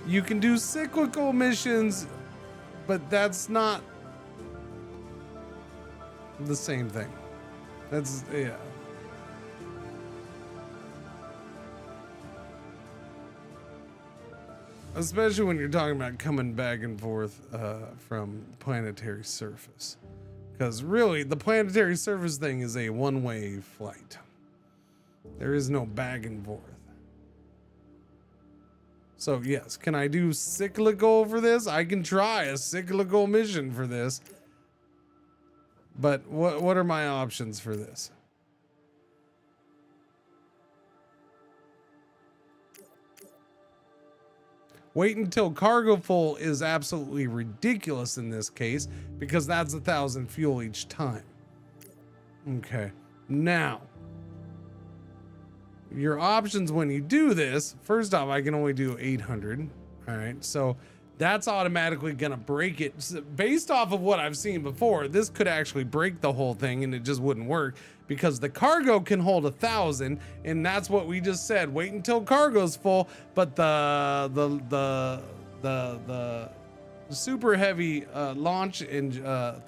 You can do cyclical missions, but that's not the same thing. That's, yeah. Especially when you're talking about coming back and forth from planetary surface. Because really, the planetary surface thing is a one-way flight. There is no back and forth. So yes, can I do cyclical for this? I can try a cyclical mission for this. But what are my options for this? Wait until cargo full is absolutely ridiculous in this case because that's 1,000 fuel each time. Okay, now your options when you do this, first off, I can only do 800. All right, so that's automatically gonna break it. So based off of what I've seen before, this could actually break the whole thing and it just wouldn't work because the cargo can hold 1,000, and that's what we just said. Wait until cargo's full, but the super heavy launch and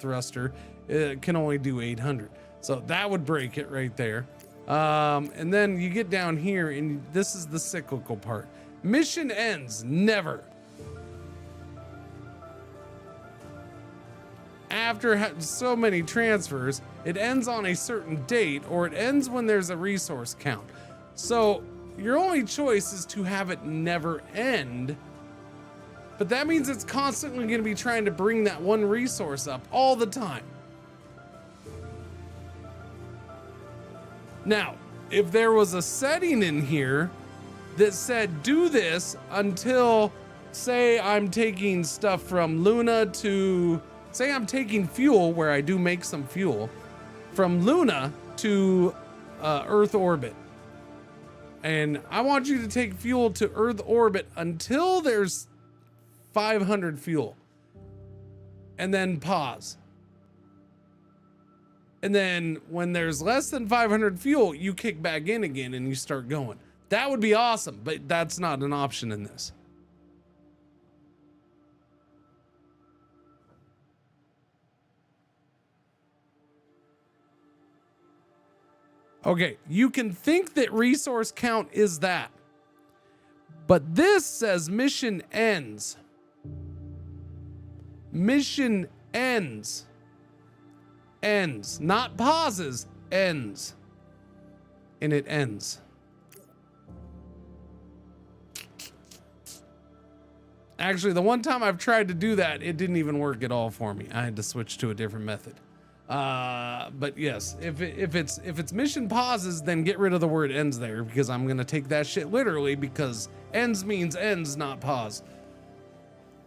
thruster can only do 800. So that would break it right there. And then you get down here, and this is the cyclical part. Mission ends never. After so many transfers, it ends on a certain date, or it ends when there's a resource count. So your only choice is to have it never end, but that means it's constantly going to be trying to bring that one resource up all the time. Now, if there was a setting in here that said do this until, say I'm taking stuff from Luna to, say I'm taking fuel where I do make some fuel from Luna to Earth orbit. And I want you to take fuel to Earth orbit until there's 500 fuel. And then pause. And then when there's less than 500 fuel, you kick back in again and you start going. That would be awesome, but that's not an option in this. Okay, you can think that resource count is that, but this says mission ends. Mission ends. Ends, not pauses, ends. And it ends. Actually, the one time I've tried to do that, it didn't even work at all for me. I had to switch to a different method. But yes, if it's mission pauses, then get rid of the word ends there, because I'm gonna take that shit literally, because ends means ends, not pause.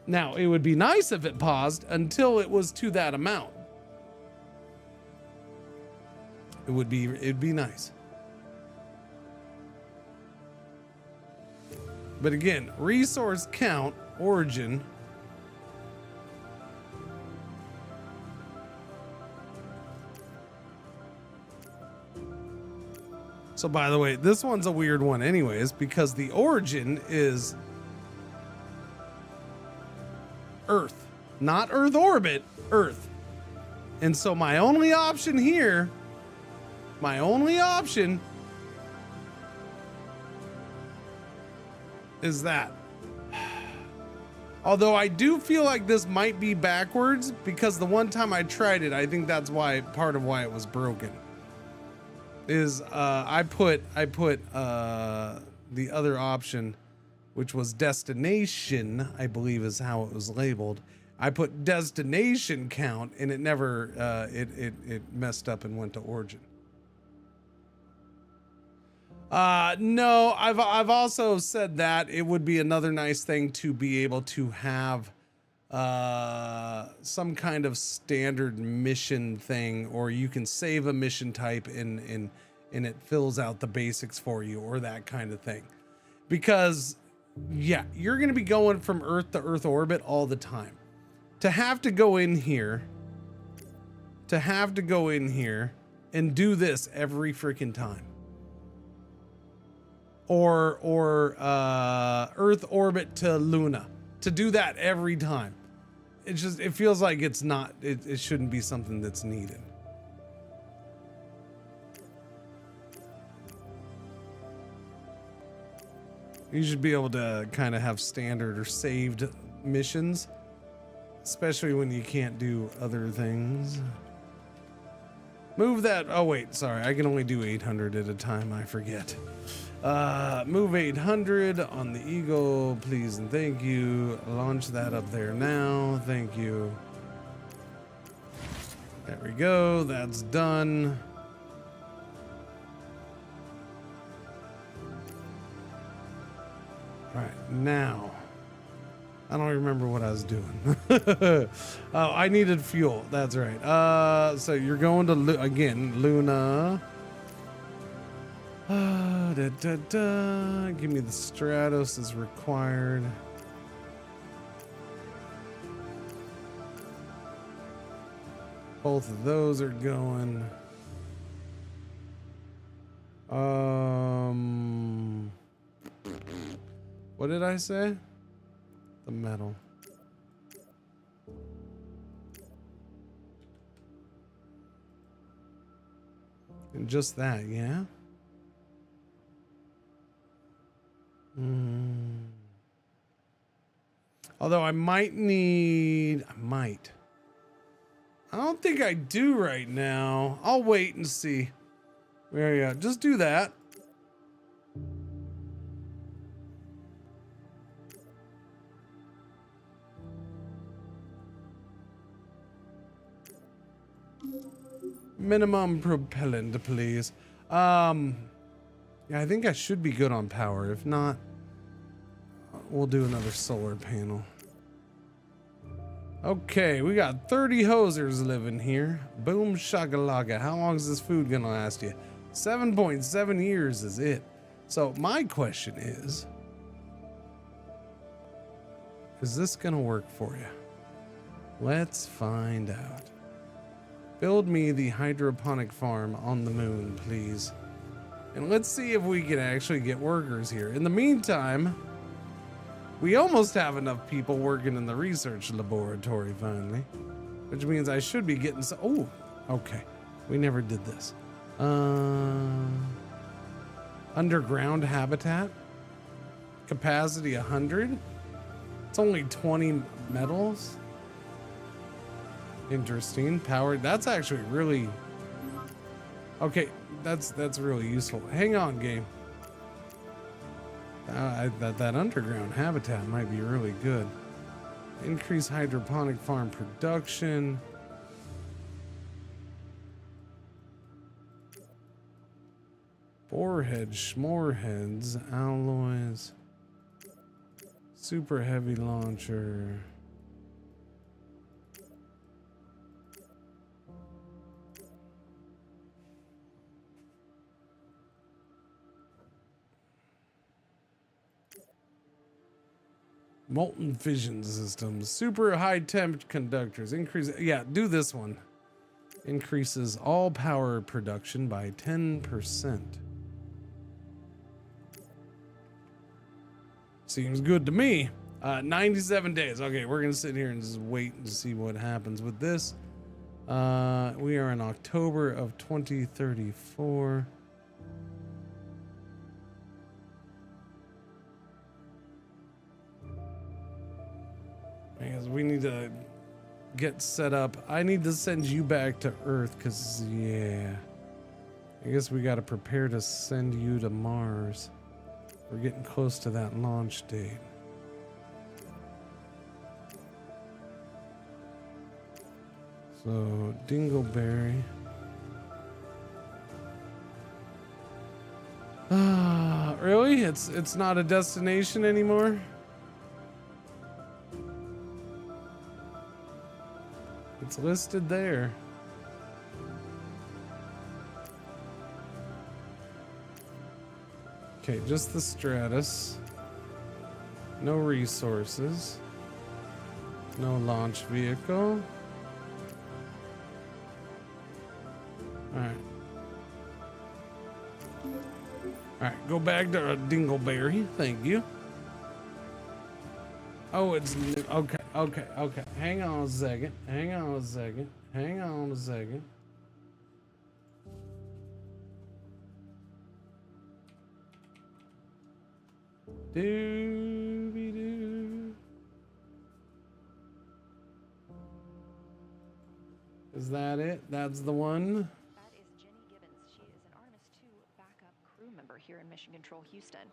Now, it would be nice if it paused until it was to that amount. It'd be nice. But again, resource count, origin. So by the way, this one's a weird one anyways, because the origin is Earth, not Earth orbit, Earth. And so my only option here, is that. Although I do feel like this might be backwards, because the one time I tried it, I think that's why, part of why it was broken. Is I put the other option, which was destination, I believe is how it was labeled. I put destination count, and it never it messed up and went to origin. No, I've also said that it would be another nice thing to be able to have some kind of standard mission thing, or you can save a mission type and it fills out the basics for you, or that kind of thing. Because yeah, you're going to be going from Earth to Earth orbit all the time. To have to go in here and do this every freaking time. Or Earth orbit to Luna, to do that every time. It feels like it shouldn't be something that's needed. You should be able to kind of have standard or saved missions, especially when you can't do other things. Move that. Oh wait, sorry. I can only do 800 at a time. I forget. Move 800 on the Eagle, please and thank you. Launch that up there now. Thank you. There we go. That's done. All right, now. I don't remember what I was doing. Oh, I needed fuel. That's right. So you're going to, Luna. Give me the Stratos is required. Both of those are going. What did I say? The metal. And just that, yeah? Although I might. I don't think I do right now. I'll wait and see. There you go. Just do that. Minimum propellant, please. Yeah, I think I should be good on power. If not, we'll do another solar panel. Okay, we got 30 hosers living here. Boom shakalaka. How long is this food gonna last you? 7.7 years is it. So my question is this gonna work for you? Let's find out. Build me the hydroponic farm on the moon, please. And let's see if we can actually get workers here. In the meantime, we almost have enough people working in the research laboratory finally, which means I should be getting some. Oh, okay. We never did this. Underground habitat. Capacity 100. It's only 20 metals. Interesting. Power. That's actually really. Okay, that's really useful. Hang on, game. That underground habitat might be really good. Increase hydroponic farm production. Borehead, schmoreheads, alloys. Super heavy launcher. Molten fission systems, super high temp conductors, increase. Yeah, do this one. Increases all power production by 10%. Seems good to me. 97 days. Okay, we're gonna sit here and just wait and see what happens with this. We are in October of 2034. Because we need to get set up. I need to send you back to Earth because, yeah. I guess we got to prepare to send you to Mars. We're getting close to that launch date. So, Dingleberry. Ah, really? It's not a destination anymore? It's listed there. Okay, just the Stratus. No resources. No launch vehicle. Alright. Alright, go back to Dingleberry. Thank you. Oh, it's new. Okay. Hang on a second. Doo-be-doo. Is that it? That's the one? That is Jenny Gibbons. She is an Artemis 2 backup crew member here in Mission Control, Houston.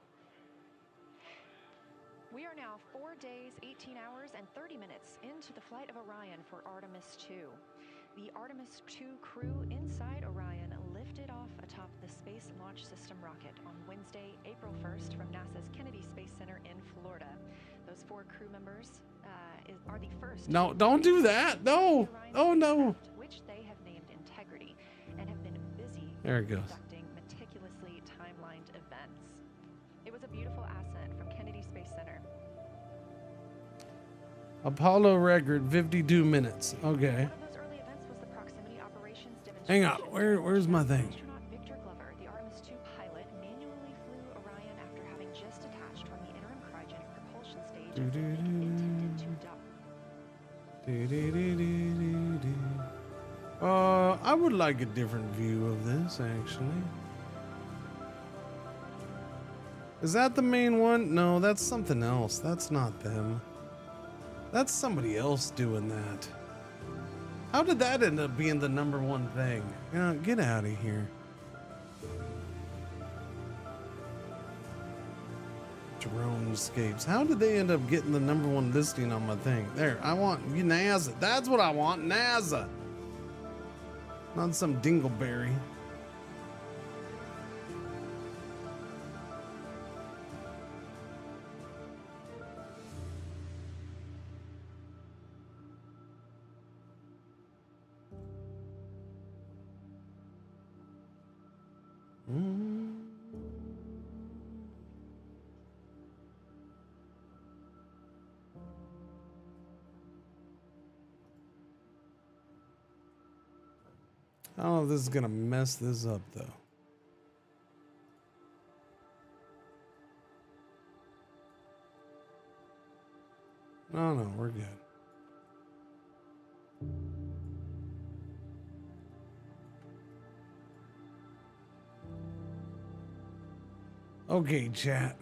We are now 4 days, 18 hours, and 30 minutes into the flight of Orion for Artemis 2. The Artemis 2 crew inside Orion lifted off atop the Space Launch System rocket on Wednesday, April 1st from NASA's Kennedy Space Center in Florida. Those 4 crew members are the first. No, don't do that. No. Oh, no. Which they have named Integrity and have been busy There it goes. conducting meticulously timelined events. It was a beautiful ascent from Kennedy Space Center. Apollo record 52 minutes. Okay. One of those early events was the proximity operations Hang demonstration. on. Where's my thing? Astronaut Victor Glover, the Artemis 2 pilot, manually flew Orion after having just detached from the interim cryogenic propulsion stage of the intended to dock. I would like a different view of this, actually. Is that the main one? No, that's something else. That's not them. That's somebody else doing that. How did that end up being the #1 thing? Get out of here. Drone escapes. How did they end up getting the #1 listing on my thing? There, I want NASA. That's what I want, NASA. Not some Dingleberry. I don't know if this is gonna mess this up though. No, we're good. Okay, chat.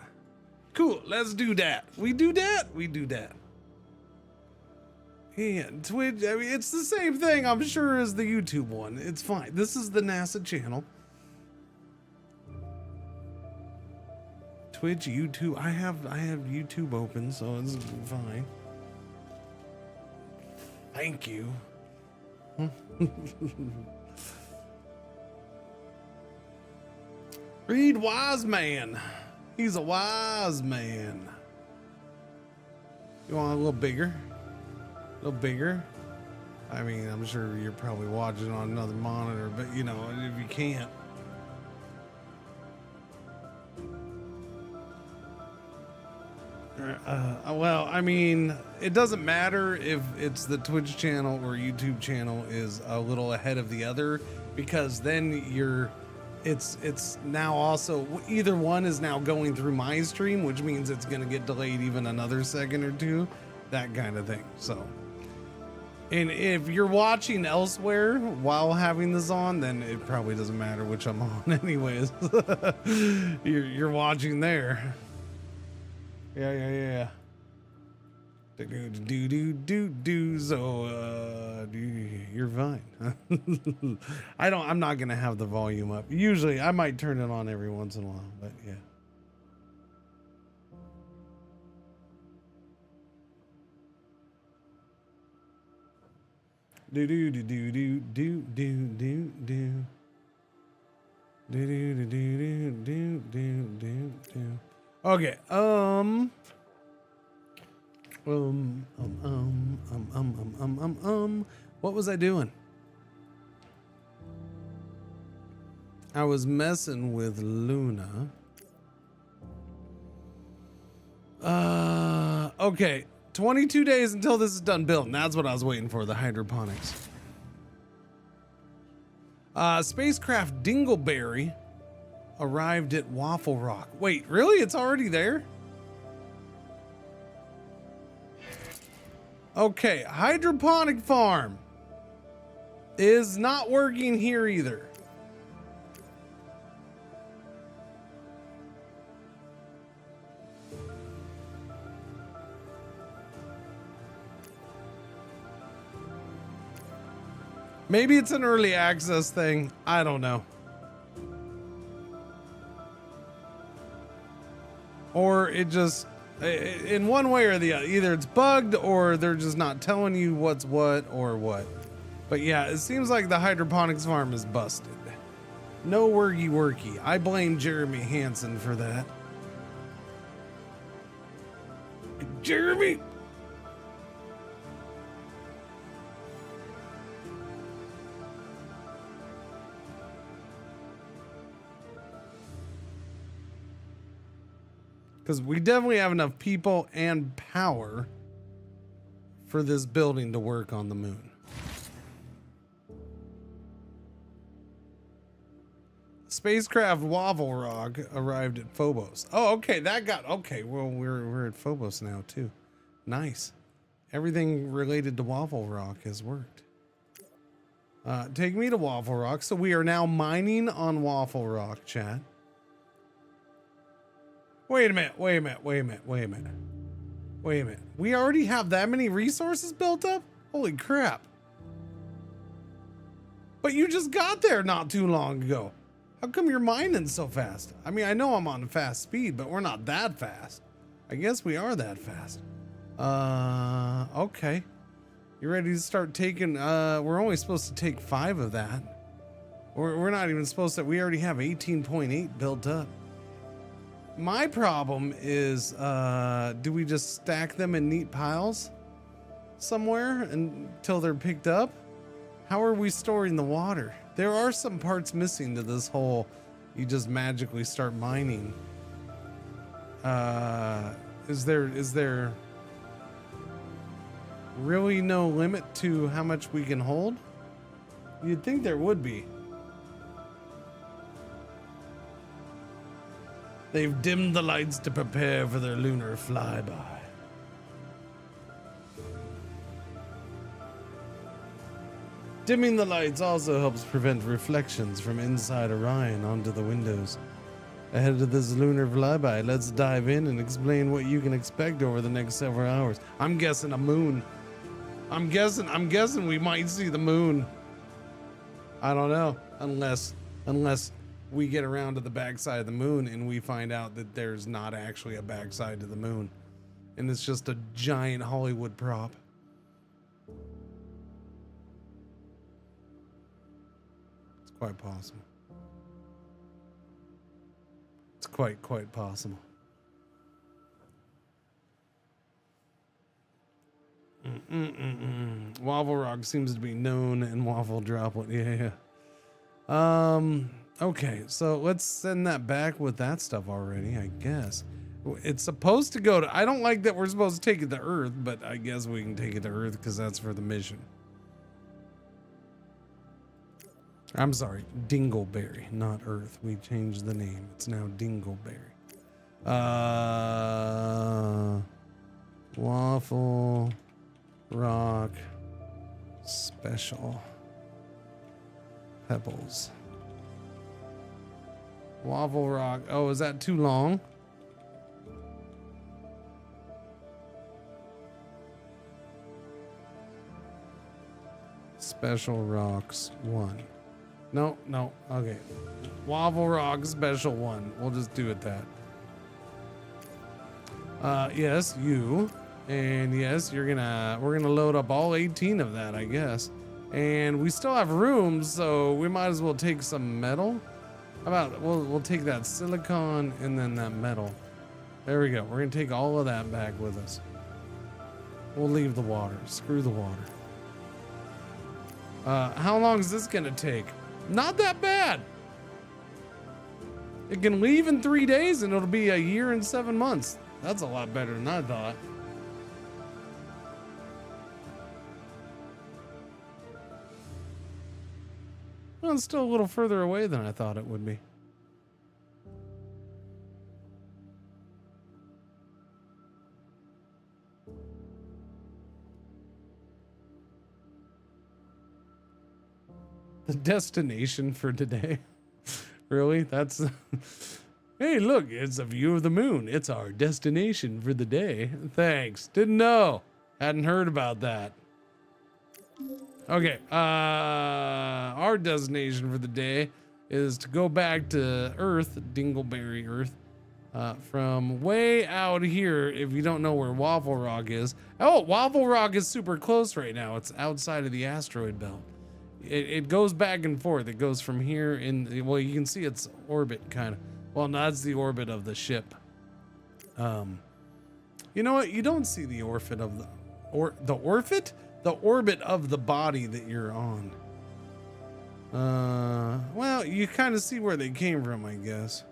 Cool, let's do that. We do that? We do that. Yeah, Twitch, I mean, it's the same thing, I'm sure, as the YouTube one. It's fine. This is the NASA channel. Twitch, YouTube, I have YouTube open, so it's fine. Thank you. Reed Wise Man. He's a wise man. You want a little bigger? A little bigger? I mean, I'm sure you're probably watching on another monitor, but you know, if you can't. All right. Well, I mean, it doesn't matter if it's the Twitch channel or YouTube channel is a little ahead of the other, because then it's now also either one is now going through my stream, which means it's going to get delayed even another second or two, that kind of thing. So, and if you're watching elsewhere while having this on, then it probably doesn't matter which I'm on anyways. you're watching there. Yeah. So you're fine. I'm not gonna have the volume up. Usually I might turn it on every once in a while, but yeah. Okay, what was I doing? I was messing with Luna. Okay, 22 days until this is done building. That's what I was waiting for, the hydroponics. Spacecraft Dingleberry arrived at Waffle Rock. Wait, really? It's already there? Okay, hydroponic farm is not working here either. Maybe it's an early access thing. I don't know. Or it just, in one way or the other, either it's bugged or they're just not telling you what's what or what. But yeah, it seems like the hydroponics farm is busted. No worky. I blame Jeremy Hansen for that. Jeremy! Because we definitely have enough people and power for this building to work on the moon. Spacecraft Waffle Rock arrived at Phobos. Oh, okay, okay. Well, we're at Phobos now too. Nice. Everything related to Waffle Rock has worked. Take me to Waffle Rock. So we are now mining on Waffle Rock, chat. Wait a minute. We already have that many resources built up? Holy crap. But you just got there not too long ago. How come you're mining so fast? I mean, I know I'm on fast speed, but we're not that fast. I guess we are that fast. Okay. You ready to start taking, we're only supposed to take 5 of that. We're not even supposed to, we already have 18.8 built up. My problem is, do we just stack them in neat piles somewhere until they're picked up? How are we storing the water? There are some parts missing to this whole, you just magically start mining. Is there really no limit to how much we can hold? You'd think there would be. They've dimmed the lights to prepare for their lunar flyby. Dimming the lights also helps prevent reflections from inside Orion onto the windows. Ahead of this lunar flyby, let's dive in and explain what you can expect over the next several hours. I'm guessing a moon. I'm guessing we might see the moon. I don't know, unless we get around to the backside of the moon and we find out that there's not actually a backside to the moon and it's just a giant Hollywood prop. It's quite possible. It's quite possible. Waffle Rock seems to be known and Waffle Droplet. Yeah. Okay, so let's send that back with that stuff already, I guess. It's supposed to go to, I don't like that we're supposed to take it to Earth, but I guess we can take it to Earth because that's for the mission. I'm sorry, Dingleberry, not Earth. We changed the name. It's now Dingleberry. Waffle Rock Special Pebbles. Waffle Rock. Oh, is that too long? Special Rocks 1. No, okay. Waffle Rock Special 1. We'll just do it that. Yes, you. And yes, we're gonna load up all 18 of that, I guess. And we still have room, so we might as well take some metal. How about we'll take that silicon and then that metal. There we go. We're gonna take all of that back with us. We'll leave the water. Screw the water. How long is this gonna take? Not that bad. It can leave in 3 days and it'll be a year and 7 months. That's a lot better than I thought. Well, it's still a little further away than I thought it would be. The destination for today. Really? That's hey, look, it's a view of the moon. It's our destination for the day. Thanks. Didn't know. Hadn't heard about that. Okay, our destination for the day is to go back to Earth, Dingleberry Earth, from way out here. If you don't know where Waffle Rock is. Oh, Waffle Rock is super close right now. It's outside of the asteroid belt. It goes back and forth. It goes from here in, well, you can see its orbit kind of. Well, no, that's the orbit of the ship. You know what? You don't see the orbit of the orbit of the body that you're on. Well, you kind of see where they came from, I guess.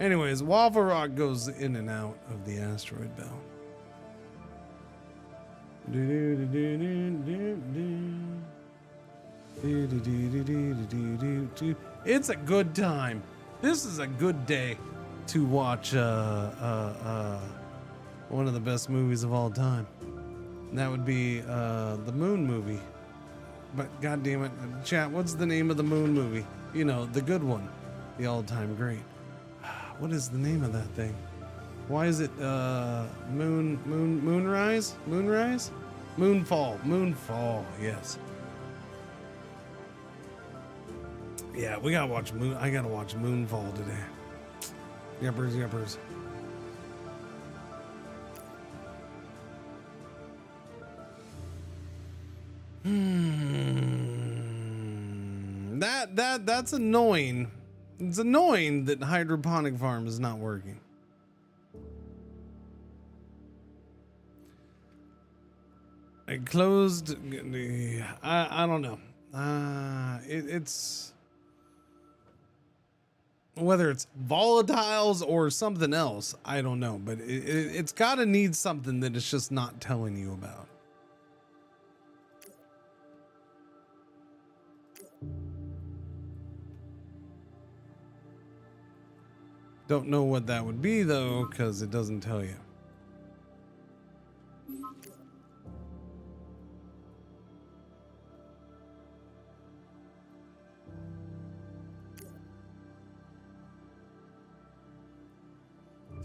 Anyways, Waffle Rock goes in and out of the asteroid belt. It's a good time. This is a good day to watch one of the best movies of all time. And that would be the Moon movie. But god damn it, chat, what's the name of the Moon movie? You know, the good one, the all-time great. What is the name of that thing? Why is it Moonrise? Moonfall, yes. Yeah, we gotta watch I gotta watch Moonfall today. Yuppers. That's annoying. It's annoying that hydroponic farm is not working. I closed. I don't know. It's whether it's volatiles or something else. I don't know, but it's got to need something that it's just not telling you about. Don't know what that would be though, because it doesn't tell you.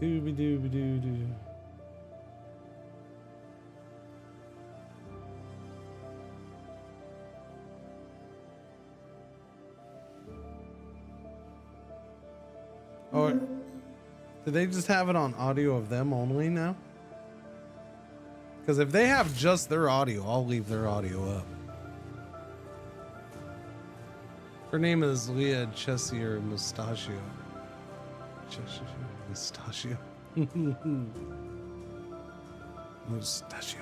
Dooby-dooby-doo-doo. Oh, do they just have it on audio of them only now? Because if they have just their audio, I'll leave their audio up. Her name is Leah Chessier Mustachio. Mustachio. Mustachio.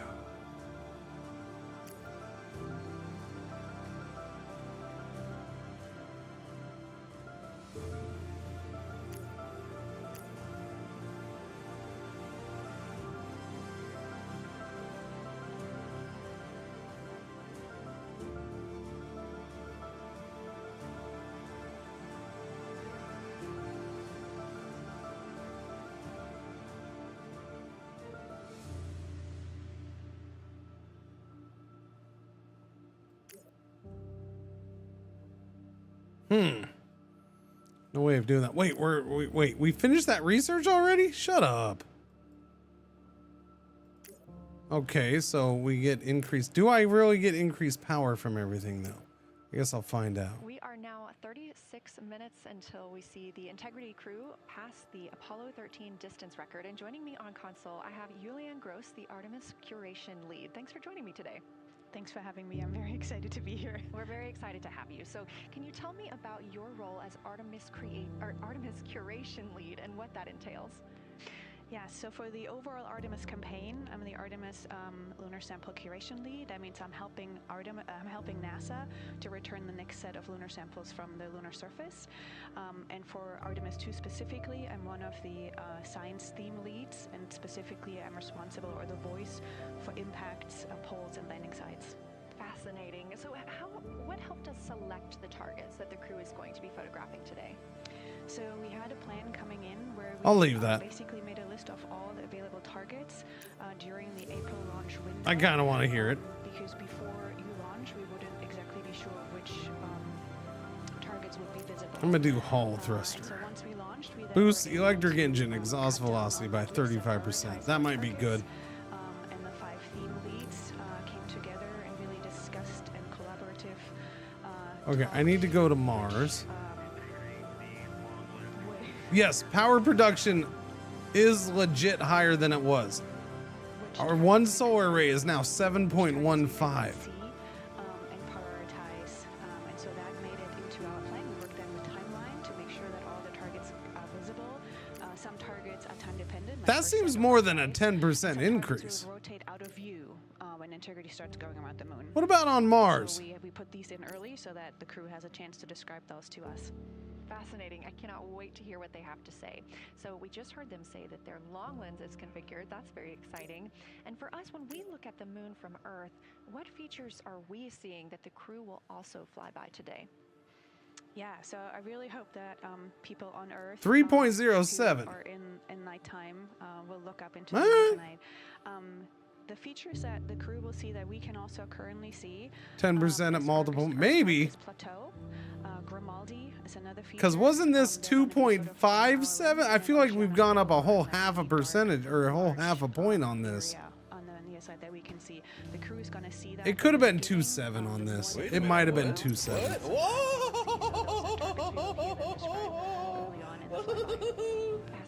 No way of doing that. Wait, we finished that research already? Shut up. Okay, so we get increased. Do I really get increased power from everything though? I guess I'll find out. We are now 36 minutes until we see the Integrity crew pass the Apollo 13 distance record. And joining me on console, I have Julian Gross, the Artemis curation lead. Thanks for joining me today. Thanks for having me. I'm very excited to be here. We're very excited to have you. So can you tell me about your role as Artemis curation lead and what that entails? Yeah, so for the overall Artemis campaign, I'm the Artemis lunar sample curation lead. That means I'm helping NASA to return the next set of lunar samples from the lunar surface. And for Artemis 2 specifically, I'm one of the science theme leads, and specifically I'm responsible, or the voice, for impacts, poles, and landing sites. Fascinating. So what helped us select the targets that the crew is going to be photographing today? So we had a plan coming in where we I'll leave that. basically made a list of all the available targets during the April launch window. I kind of want to hear it. Because before you launch, we wouldn't exactly be sure which targets would be visible. I'm gonna do Hall thruster. So once we launched, we then Boost were able electric to engine exhaust velocity by 35%. That might be good. And the 5 theme leads came together and really discussed and collaborative. Okay, I need to go to Mars. Yes, power production is legit higher than it was. Our one solar array is now 7.15. And prioritize, and so that made it into our plan. We worked then with timeline to make sure that all the targets are visible. Some targets are time dependent. That seems more than a 10% Some increase. targets will rotate out of view when Integrity starts going around the moon. What about on Mars? So we put these in early so that the crew has a chance to describe those to us. Fascinating. I cannot wait to hear what they have to say. So we just heard them say that their long lens is configured. That's very exciting. And for us, when we look at the moon from Earth, what features are we seeing that the crew will also fly by today? Yeah, so I really hope that people on Earth 3.07. who are in nighttime will look up into the moon tonight. The features that the crew will see that we can also currently see. 10% at multiple, maybe. Plateau. Grimaldi is another feature. Because wasn't this 2.57? I feel like we've gone up a whole half a percentage or a whole half a point on this. On the near side that we can see. The crew is going to see that. It could have been 2.7 on this. It might have been 2.7.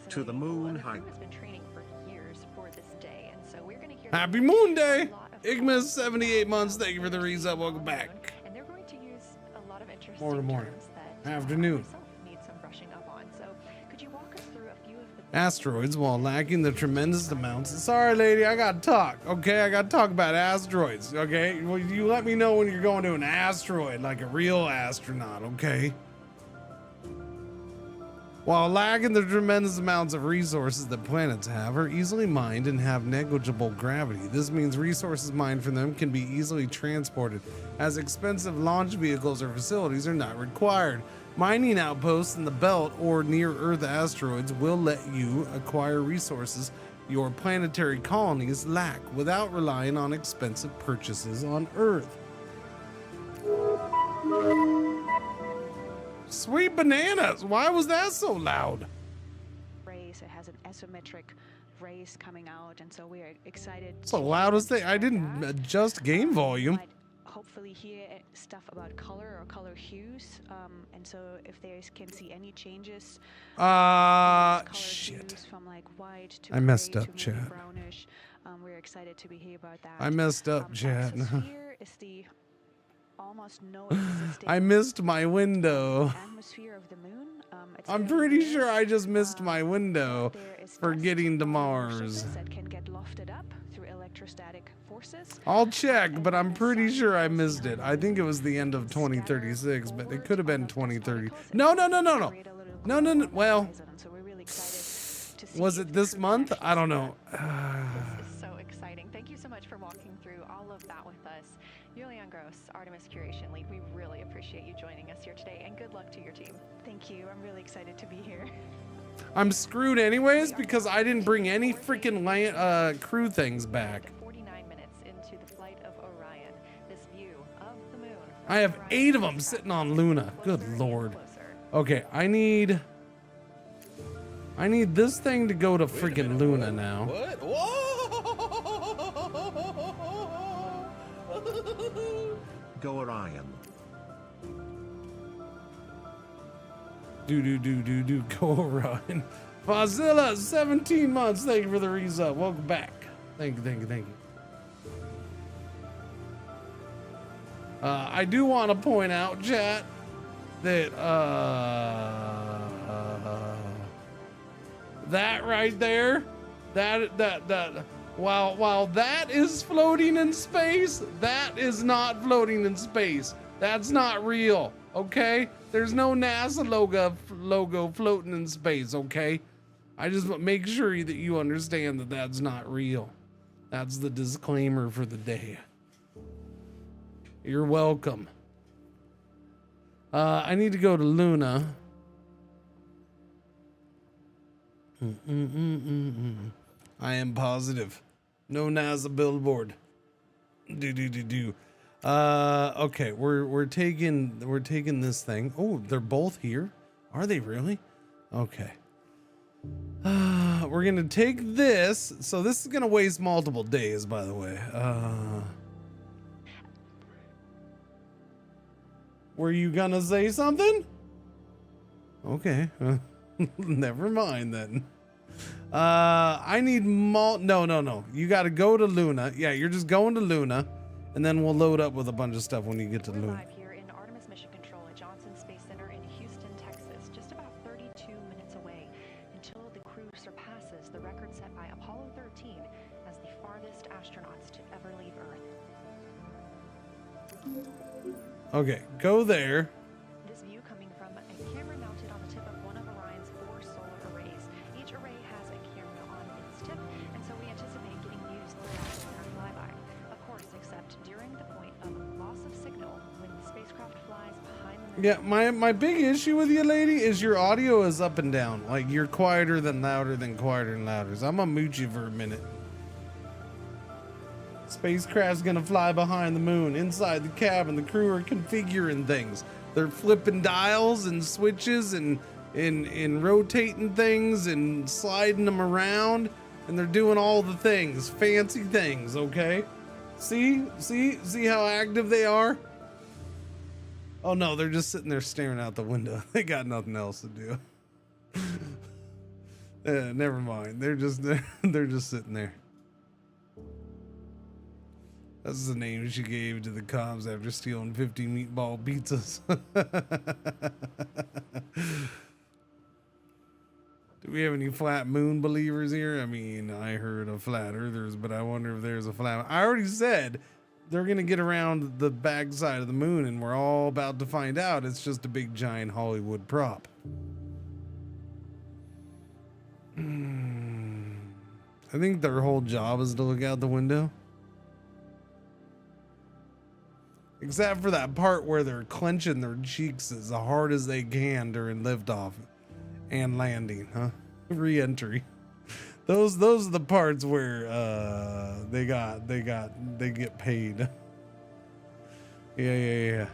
To the moon The high. crew has been training for years for this day, and so we're going to hear Happy Moon Day! Igma's 78 months. Thank you for the resub. Welcome back. and they're going to use a lot of interesting Morning. terms that Afternoon. myself need some brushing up on. So could you walk us through a few of the Asteroids, while lacking the tremendous amounts. Sorry, lady, I gotta talk. Okay, I gotta talk about asteroids. Okay, well, you let me know when you're going to an asteroid, like a real astronaut. Okay. While lacking the tremendous amounts of resources that planets have, are easily mined and have negligible gravity. This means resources mined from them can be easily transported, as expensive launch vehicles or facilities are not required. Mining outposts in the belt or near Earth asteroids will let you acquire resources your planetary colonies lack without relying on expensive purchases on Earth. Sweet bananas! Why was that so loud? rays. It has an asymmetric rays coming out, and so we are excited. It's the loudest thing. I didn't adjust game volume. Might hopefully hear stuff about color or color hues, and so if they can see any changes. Color Shit. hues from like white to I messed gray up, to maybe chat. brownish. We're excited to be here about that. I messed up, chat. Atmosphere is the almost no existing I missed my window. atmosphere of the moon. It's I'm very pretty rare. sure I just missed my window There is for dust getting to on the Mars. surface that can get lofted up through electrostatic forces. I'll check, but I'm pretty sure I missed it. I think it was the end of 2036, but it could have been 2030. No. No. Well, was it this month? I don't know. This is so exciting. Thank you so much for walking through all of that with us. Julian Gross, Artemis Curation Lead, we really appreciate you joining us here today, and good luck to your team. Thank you. I'm really excited to be here. I'm screwed anyways because I didn't bring any freaking crew things back. 49 minutes into the flight of Orion, this view of the moon. I have 8 of them sitting on Luna. Good lord. Okay, I need this thing to go to freaking Luna now. What? Whoa! Go Orion. Do go Orion. Fazilla, 17 months. Thank you for the resub. Welcome back. Thank you. I do want to point out, chat, that that right there, that while that is floating in space, that is not floating in space. That's not real. Okay, there's no NASA logo floating in space. Okay, I just want to make sure that you understand that that's not real. That's the disclaimer for the day. You're welcome. I need to go to Luna. I am positive. No NASA billboard. Do. Okay, we're taking this thing. Oh, they're both here. Are they really? Okay. We're gonna take this. So this is gonna waste multiple days, by the way. Were you gonna say something? Okay. Never mind then. I need no. You gotta go to Luna. Yeah, you're just going to Luna, and then we'll load up with a bunch of stuff when you get to Luna. Live here in Artemis Mission Control at Johnson Space Center in Houston, Texas, just about 32 minutes away until the crew surpasses the record set by Apollo 13 as the farthest astronauts to ever leave Earth. Okay, go there. This view coming from a camera mounted on the tip of one of Orion's 4 solar arrays. Each array has a camera on its tip, and so we anticipate getting views during our flyby. Of course, except during the point of loss of signal when the spacecraft flies behind the moon. Yeah, my big issue with you, lady, is your audio is up and down. Like, you're quieter than louder than quieter than louder. So I'm gonna mute you for a minute. Spacecraft's gonna fly behind the moon. Inside the cabin, the crew are configuring things. They're flipping dials and switches and rotating things and sliding them around, and they're doing all the things, fancy things. Okay, see how active they are. Oh no, they're just sitting there staring out the window. They got nothing else to do. Never mind. They're just sitting there. That's the name she gave to the cops after stealing 50 meatball pizzas. Do we have any flat moon believers here? I mean, I heard of flat earthers, but I wonder if there's a flat. I already said they're going to get around the backside of the moon, and we're all about to find out it's just a big giant Hollywood prop. I think their whole job is to look out the window. Except for that part where they're clenching their cheeks as hard as they can during liftoff and landing, huh? Re-entry. Those are the parts where they get paid. Yeah.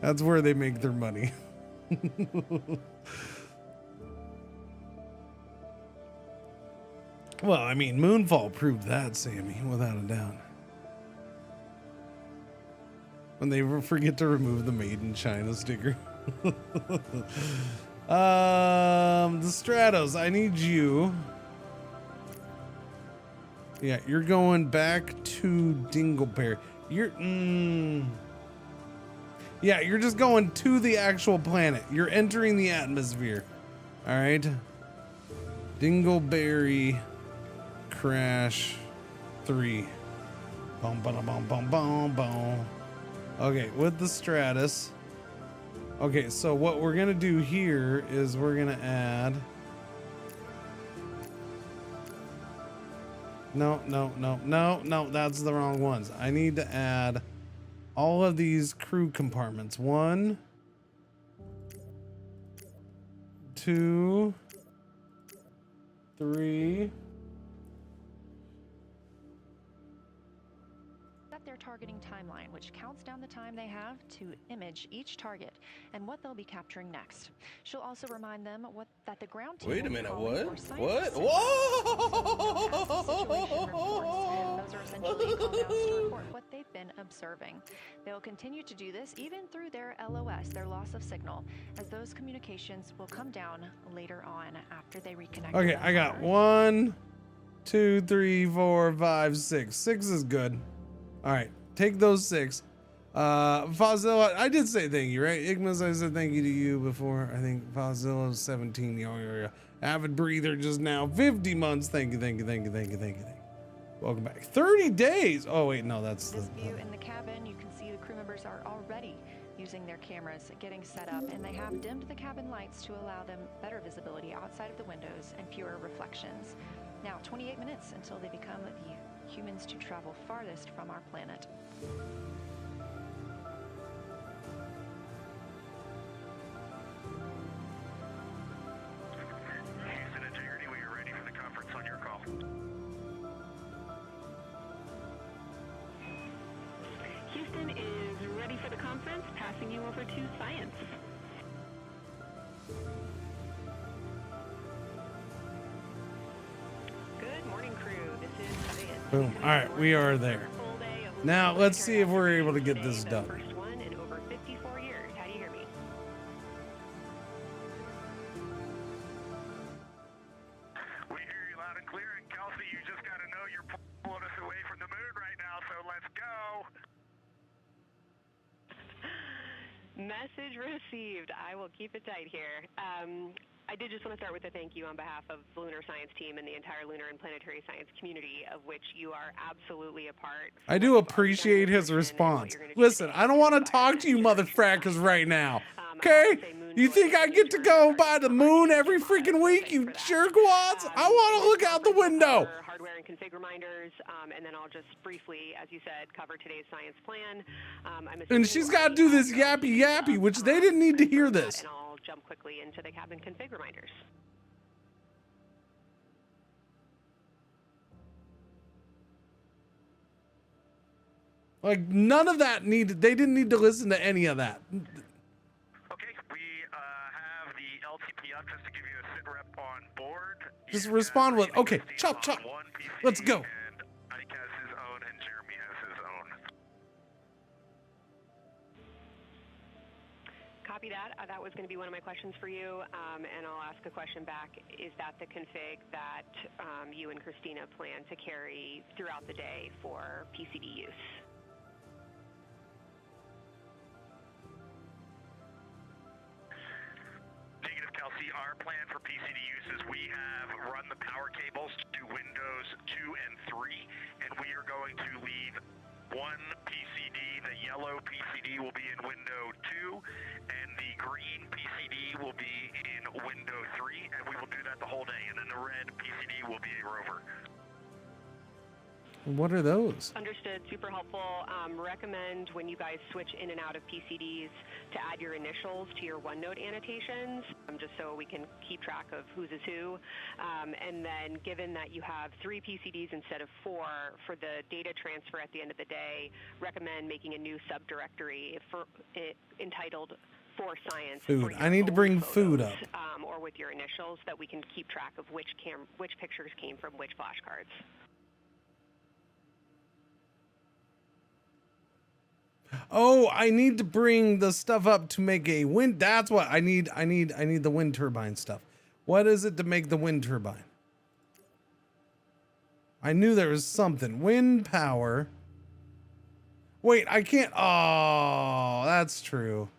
That's where they make their money. Well, I mean, Moonfall proved that, Sammy, without a doubt. When they forget to remove the Made in China sticker. The Stratos, I need you. Yeah, you're going back to Dingleberry. Yeah, you're just going to the actual planet. You're entering the atmosphere. All right. Dingleberry crash 3. Boom, boom, boom, boom, boom, boom. Okay, with the Stratus. Okay, so what we're gonna do here is we're gonna add. No, that's the wrong ones. I need to add all of these crew compartments. 1, 2, 3. set their targeting timeline, which counts down the time they have to image each target and what they'll be capturing next. She'll also remind them that the ground team Wait a will be minute, calling what? for science What? signals. Situation reports, and those are essentially call downs to report what they've been observing. They'll continue to do this even through their LOS, their loss of signal, as those communications will come down later on after they reconnect. Okay, with I got Earth. 1, 2, 3, 4, 5, 6. 6 is good. All right, take those 6. Fozilla, I did say thank you, right? Igmas, I said thank you to you before. I think Fozilla 17. Yeah. Avid Breather just now 50 months. Thank you. Welcome back. 30 days. Oh wait, no, that's This view in the cabin, you can see the crew members are already using their cameras, getting set up, and they have dimmed the cabin lights to allow them better visibility outside of the windows and fewer reflections. Now, 28 minutes until they become the humans to travel farthest from our planet. Houston Integrity, we are ready for the conference on your call. Houston is ready for the conference, passing you over to science. Good morning, crew. This is Science. boom. All right, we are there. Full day of Now let's see if we're able to get today, this the done. First one in over 54 years. How do you hear me? We hear you loud and clear, and Kelsey, you just got to know you're pulling us away from the moon right now, so let's go. Message received. I will keep it tight here. I did just want to start with a thank you on behalf of the Lunar Science team and the entire lunar and planetary science community, of which you are absolutely a part. I do appreciate his response. Listen, I don't want to talk to you motherfrackers right now. Okay? You think I get to go by the moon every freaking week, you jerkwads? I want to look out the window. Hardware and config reminders, and then I'll just briefly, as you said, cover today's science plan. And she's got to do this yappy, which they didn't need to hear this. And I'll jump quickly into the cabin config reminders. Like, none of that needed, they didn't need to listen to any of that. Okay, we have the LTP up just to give you a sit rep on board. Just You respond have with, okay, Christine chop, on chop. one PC, Let's go. And Ike has his own, and Jeremy has his own. Copy that. That was going to be one of my questions for you, and I'll ask a question back. Is that the config that you and Christina plan to carry throughout the day for PCD use? Negative, Kelsey. Our plan for PCD use is we have run the power cables to Windows 2 and 3, and we are going to leave one PCD. The yellow PCD will be in window 2, and the green PCD will be in window 3, and we will do that the whole day. And then the red PCD will be a rover. What are those? Understood. Super helpful. Recommend when you guys switch in and out of PCDs to add your initials to your OneNote annotations, just so we can keep track of whose is who. And then given that you have 3 PCDs instead of 4 for the data transfer at the end of the day, recommend making a new subdirectory entitled for science. Food. For I need to bring food up. or with your initials, that we can keep track of which pictures came from which flashcards. Oh, I need to bring the stuff up to make a wind. That's what I need. I need the wind turbine stuff. What is it to make the wind turbine? I knew there was something. Wind power. Wait, I can't. Oh, that's true.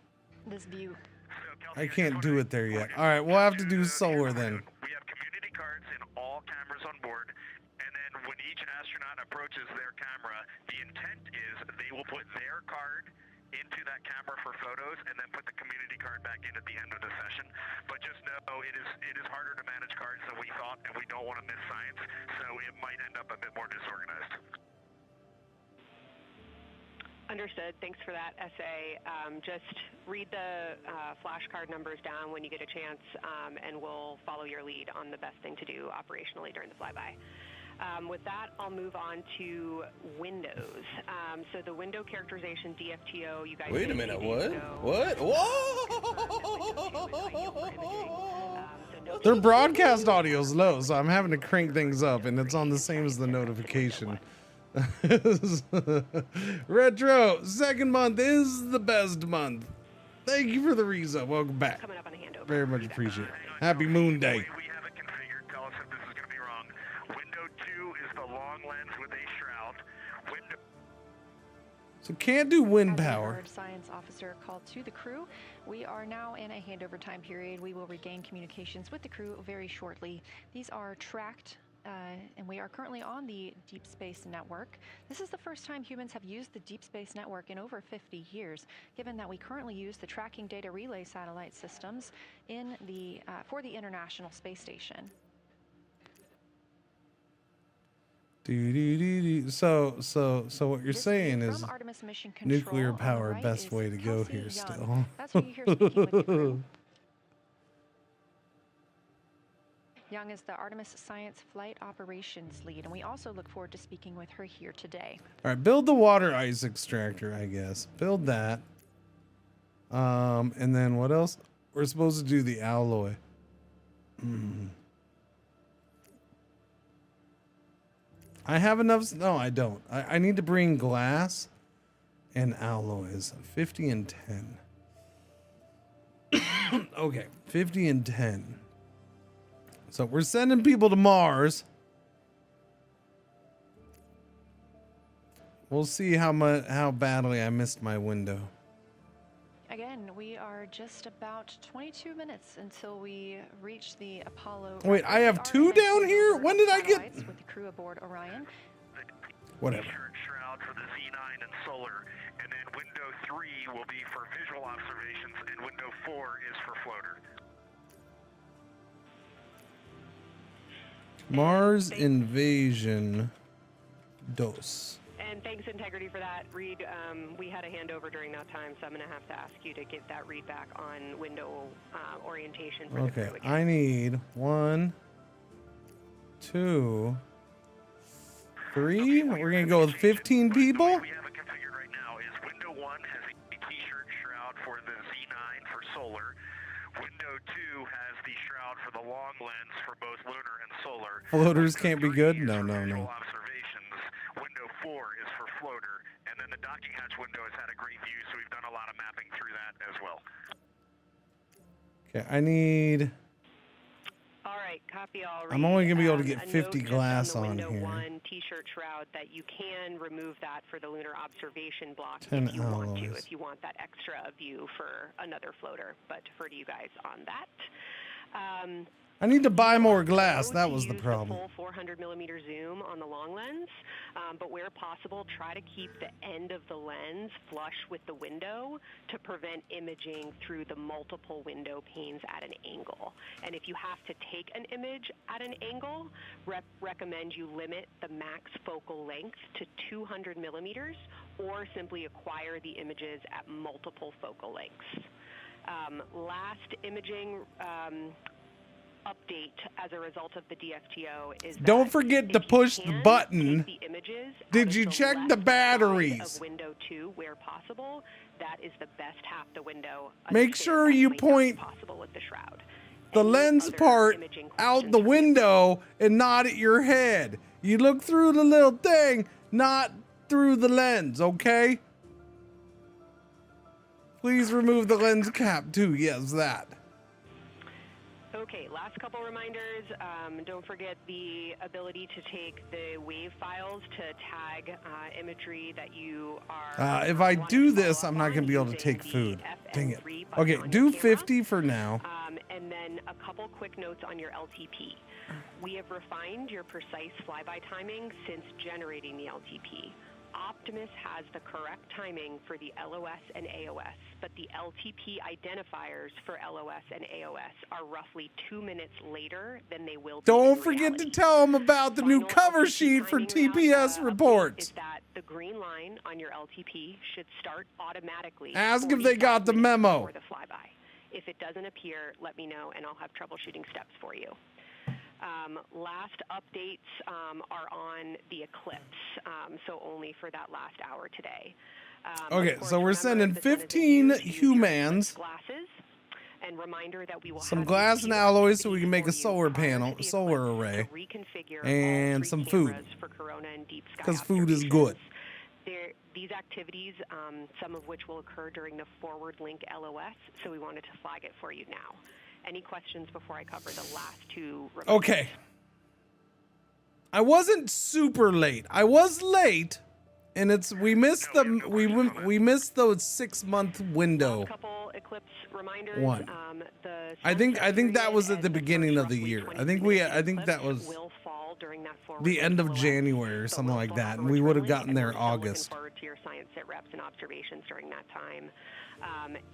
This view. I can't do it there yet. All right, we'll have to do solar then. We have community cards in all cameras on board, and then when each astronaut approaches their camera, the intent is they will put their card into that camera for photos and then put the community card back in at the end of the session. But just know it is harder to manage cards than we thought, and we don't want to miss science, so it might end up a bit more disorganized. Understood. Thanks for that, SA. Just read the flashcard numbers down when you get a chance, and we'll follow your lead on the best thing to do operationally during the flyby. With that, I'll move on to Windows. So the window characterization DFTO, you guys. Wait a minute, what? What? Whoa! Their broadcast audio's low, so I'm having to crank things up, and it's on the same as the notification. Retro, second month is the best month. Thank you for the resub. Welcome back. Coming up on the handover. Very much appreciate it. Happy Moon Day. We have it configured. Tell us if this is going to be wrong. Window 2 is the long lens with a shroud. Window. So can't do wind As you power. heard, Science officer called to the crew. We are now in a handover time period. We will regain communications with the crew very shortly. These are tracked. And we are currently on the Deep Space Network. This is the first time humans have used the Deep Space Network in over 50 years, given that we currently use the tracking data relay satellite systems in the for the International Space Station. So what you're This saying from is Artemis Mission Control nuclear on the power, right best is way to go Kelsey here Young. still. That's who you hear speaking with the crew. Young is the Artemis Science Flight Operations Lead, and we also look forward to speaking with her here today. All right, build the water ice extractor, I guess. Build that. And then what else? We're supposed to do the alloy. I have enough. No, I don't. I need to bring glass and alloys. 50 and 10. Okay, 50 and 10. So we're sending people to Mars. We'll see how badly I missed my window. Again, we are just about 22 minutes until we reach the Apollo. Wait, I have two down here? When did I get? With the crew aboard Orion. Whatever. Shroud for the Z9 and solar, and then window 3 will be for visual observations, and window 4 is for floater. Mars invasion dos. And thanks, Integrity, for that. Reed, we had a handover during that time, so I'm going to have to ask you to get that read back on window orientation for the Okay, crew again. I need 1, 2, 3. We're gonna go with 15 people. We have it configured right now is window 1 has a t-shirt shroud for the Z9 for solar. Window 2 has the shroud for the long lens for both lunar and solar. Floaters Window can't be 3 good? is No, for no, visual no. observations. Window 4 is for floater, and then the docking hatch window has had a great view, so we've done a lot of mapping through that as well. Okay, I need. All right, copy all. I'm only gonna be able to Reed. get A 50 note just glass on, on the window here. 1 t-shirt shroud that you can remove that for the lunar observation block 10 if you want to, alloys. if you want that extra view for another floater, but defer to you guys on that. I need to buy more glass. So That to was the use problem. full 400 millimeter zoom on the long lens, but where possible, try to keep the end of the lens flush with the window to prevent imaging through the multiple window panes at an angle. And if you have to take an image at an angle, recommend you limit the max focal length to 200 millimeters, or simply acquire the images at multiple focal lengths. Last imaging update as a result of the DFTO is Don't that forget if to you push the can, button. take the images Did out you of the check left the side batteries? Of window 2 where possible. That is the best half the window. Make sure you Understand that might not be point possible with the shroud. the Any lens other part imaging out questions the from you? window and not at your head. You look through the little thing, not through the lens, okay? Please remove the lens cap too. Yes, that. Okay, last couple reminders. Don't forget the ability to take the wave files to tag imagery that you are. If I want do to this, follow I'm up not on going to be able to using take the food. Dang it. FN3 button Okay, on do your camera. 50 for now. And then a couple quick notes on your LTP. We have refined your precise flyby timing since generating the LTP. Optimus has the correct timing for the LOS and AOS, but the LTP identifiers for LOS and AOS are roughly 2 minutes later than they will be. Don't in forget reality. to tell them about the new Final cover LTP sheet for timing TPS update reports. Is that the green line on your LTP should start automatically. Ask if they got the 45 minutes memo. before the flyby. If it doesn't appear, let me know and I'll have troubleshooting steps for you. Last updates are on the eclipse, so only for that last hour today. Okay, of course, so we're remember, sending this one is a 15 huge humans, glasses, and reminder that we will some have glass and few alloys so we activities can make for a you solar prior to panel, the solar eclipse array, to reconfigure and all 3 some food. cameras for corona and deep sky because food is good. These activities, some of which will occur during the forward link LOS, so we wanted to flag it for you now. Any questions before I cover the last 2 reminders? Okay. I wasn't super late. I was late, and we missed we missed the 6-month window. Last couple eclipse reminders. One. The I think that was at the and beginning first of the roughly year. 20 I think minutes that eclipse was will fall during that forward the link end of LOS, January or so something we'll like still that, have and a we would have return link, gotten and there we're still looking August. forward to your science sit reps and observations during that time.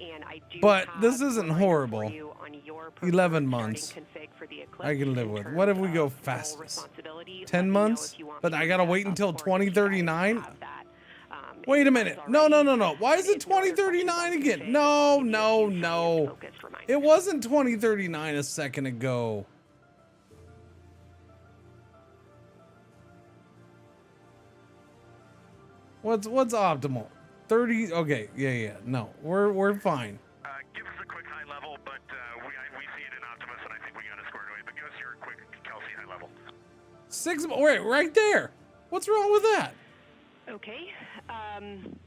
And I do But have this a isn't reminder for horrible. you on your 11 preferred months. starting config for the eclipse I can live in with. terms What if we go of role fastest? responsibility. Let 10 me know months? if you want But me I to gotta move wait that until up, or if you guys 2039? have that, in Wait a your minute. plans No. already. Why is it If no other questions 2039 on again? config, No. I'll give you a few science-focused reminders. It wasn't 2039 a second ago. What's optimal? 30. Okay. Yeah. No. We're fine. Give us a quick high level, but we see it in Optimus, and I think we got it squared away. But give us your quick Kelsey high level. 6. Wait, right there. What's wrong with that? Okay.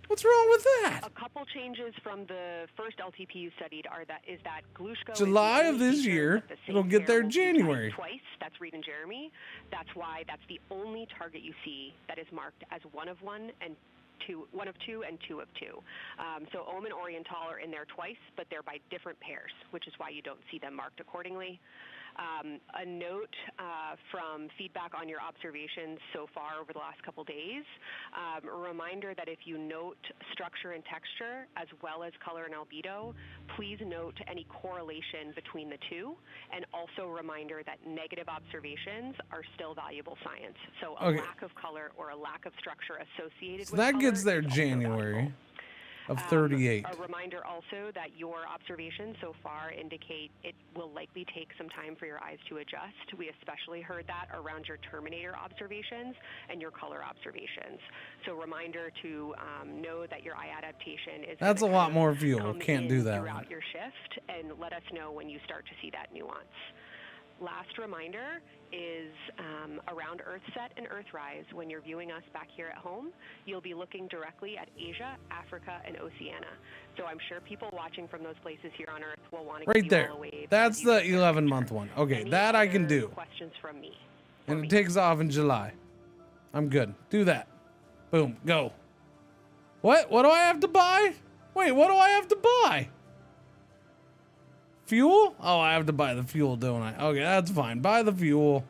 What's wrong with that? A couple changes from the first LTP you studied is that Glushko July is of the only this feature year. that the same It'll get pair there will be January. typed twice. That's Reed and Jeremy. That's why that's the only target you see that is marked as 1 of 1 and 2, 1 of 2 and 2 of 2. So Ohm and Oriental are in there twice, but they're by different pairs, which is why you don't see them marked accordingly. A note from feedback on your observations so far over the last couple days. A reminder that if you note structure and texture as well as color and albedo, please note any correlation between the two. And also a reminder that negative observations are still valuable science. So a lack of color or a lack of structure associated with that color gets there is also January valuable. of 38. A reminder also that your observations so far indicate it will likely take some time for your eyes to adjust. We especially heard that around your Terminator observations and your color observations. So reminder to know that your eye adaptation is That's a lot more fuel. come Can't do in that throughout one. your shift, and let us know when you start to see that nuance. Last reminder is around Earthset and Earthrise. When you're viewing us back here at home, you'll be looking directly at Asia, Africa, and Oceania. So I'm sure people watching from those places here on Earth will want to Right give there. you all a wave. That's as you the get there. 11-month one. Okay, Any that I can other do. Questions from me? And it takes off in July. I'm good. Do that. Boom. Go. What? What do I have to buy? Wait, what do I have to buy? Fuel? Oh, I have to buy the fuel, don't I? Okay, that's fine. Buy the fuel.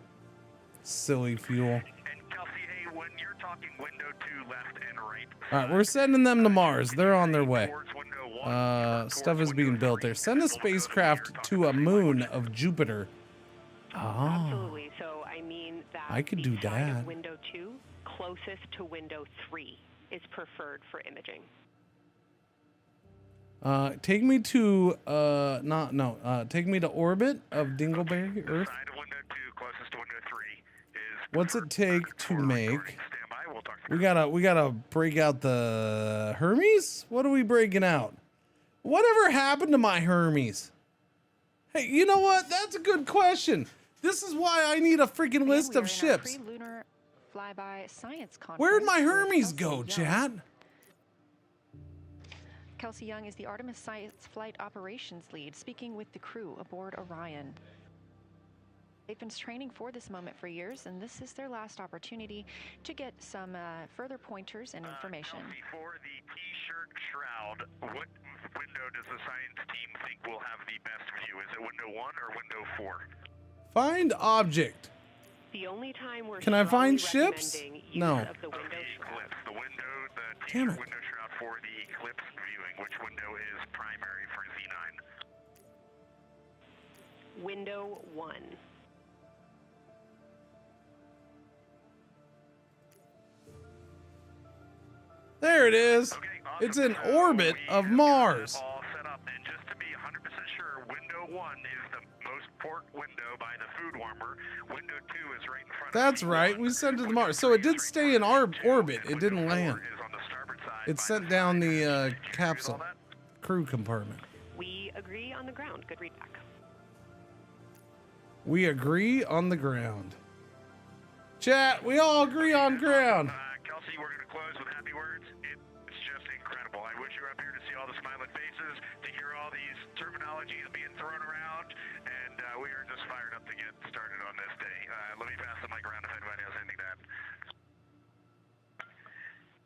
Silly fuel. And Kelsey, hey, when you're talking window 2 left and right. All right, we're sending them to Mars. They're on their way. Towards window 1, Stuff is being built there. Send a spacecraft to a moon of Jupiter. Oh. Absolutely. So I mean that I could the do side of that. window 2 closest to window 3 is preferred for imaging. Take me to take me to orbit of Dingleberry Earth. Side of window 2 closest to window 3 is What's it take to make? Standby. We'll talk to We gotta break out the Hermes? What are we breaking out? Whatever happened to my Hermes? Hey, you know what? That's a good question. This is why I need a freaking list of ships. Pre-lunar flyby science conference. Where'd my with Hermes Kelsey go, Young. chat? Kelsey Young is the Artemis Science Flight Operations Lead, speaking with the crew aboard Orion. They've been training for this moment for years, and this is their last opportunity to get some further pointers and information. Kelsey, for the T-shirt shroud, what window does the science team think will have the best view? Is it window 1 or window 4? Find object. The only time we're Can I find strongly ships? recommending use No. of the window shroud. The window, the Damn T-shirt it. window shroud for the eclipse viewing. Which window is primary for Z9? Window 1. There it is. Okay, awesome. It's in So orbit we of have got Mars. it all set up, and just to be 100% sure, window 1 is the most port window by the food warmer. Window 2 is right in front That's of right. We sent it to Mars. So it did stay in our orbit. It didn't land. is on the starboard side. It sent down the capsule crew compartment. We agree on the ground. Good readback. We agree on the ground. Chat, we all agree on ground. Kelsey, we're going to close with happy words. It's just incredible. I wish you were up here to see all the smiling faces, to hear all these terminologies being thrown around, and we are just fired up to get started on this day. Let me pass the mic around if anybody has anything to add.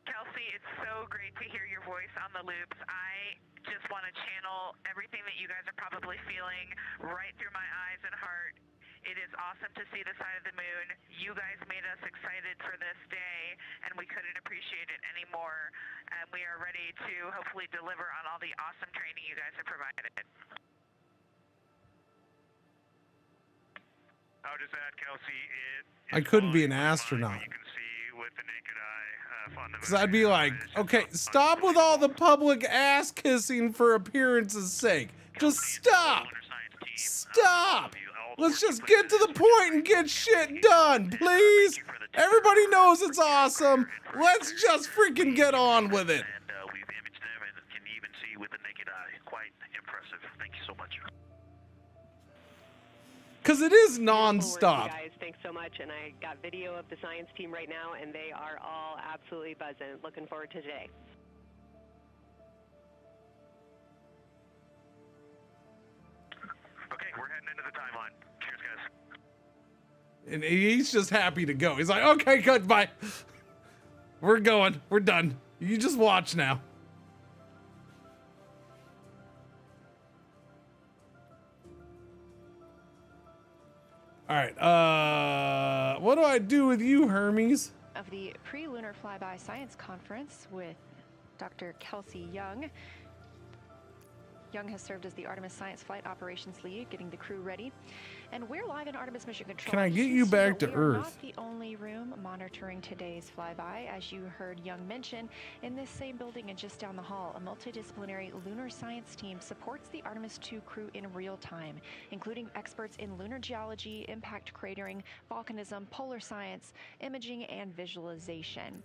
Kelsey, it's so great to hear your voice on the loops. I just want to channel everything that you guys are probably feeling right through my eyes and heart. It is awesome to see the side of the moon. You guys made us excited for this day, and we couldn't appreciate it anymore. And we are ready to hopefully deliver on all the awesome training you guys have provided. I'll just add, Kelsey, I couldn't be an astronaut. you can see with the naked eye fundamentally. Because I'd be like, okay, stop with all the public ass kissing for appearance's sake. Just stop. Stop. Let's just get to the point and get shit done, please. Everybody knows it's awesome. Let's just freaking get on with it. And we've imaged them and can even see with the naked eye. Quite impressive. Thank you so much. Because it is Beautiful work, nonstop. you guys, thanks so much. And I got video of the science team right now, and they are all absolutely buzzing. Looking forward to today. Okay, we're heading into the timeline. Cheers, guys. And he's just happy to go. He's like, okay, good, bye. We're going. We're done. You just watch now. All right. What do I do with you, Hermes? Of the pre-lunar flyby science conference with Dr. Kelsey Young. Young has served as the Artemis Science Flight Operations Lead, getting the crew ready. And we're live in Artemis Mission Control. Can I get you back to We Earth? are not the only room monitoring today's flyby. As you heard Young mention, in this same building and just down the hall, a multidisciplinary lunar science team supports the Artemis 2 crew in real time, including experts in lunar geology, impact cratering, volcanism, polar science, imaging, and visualization.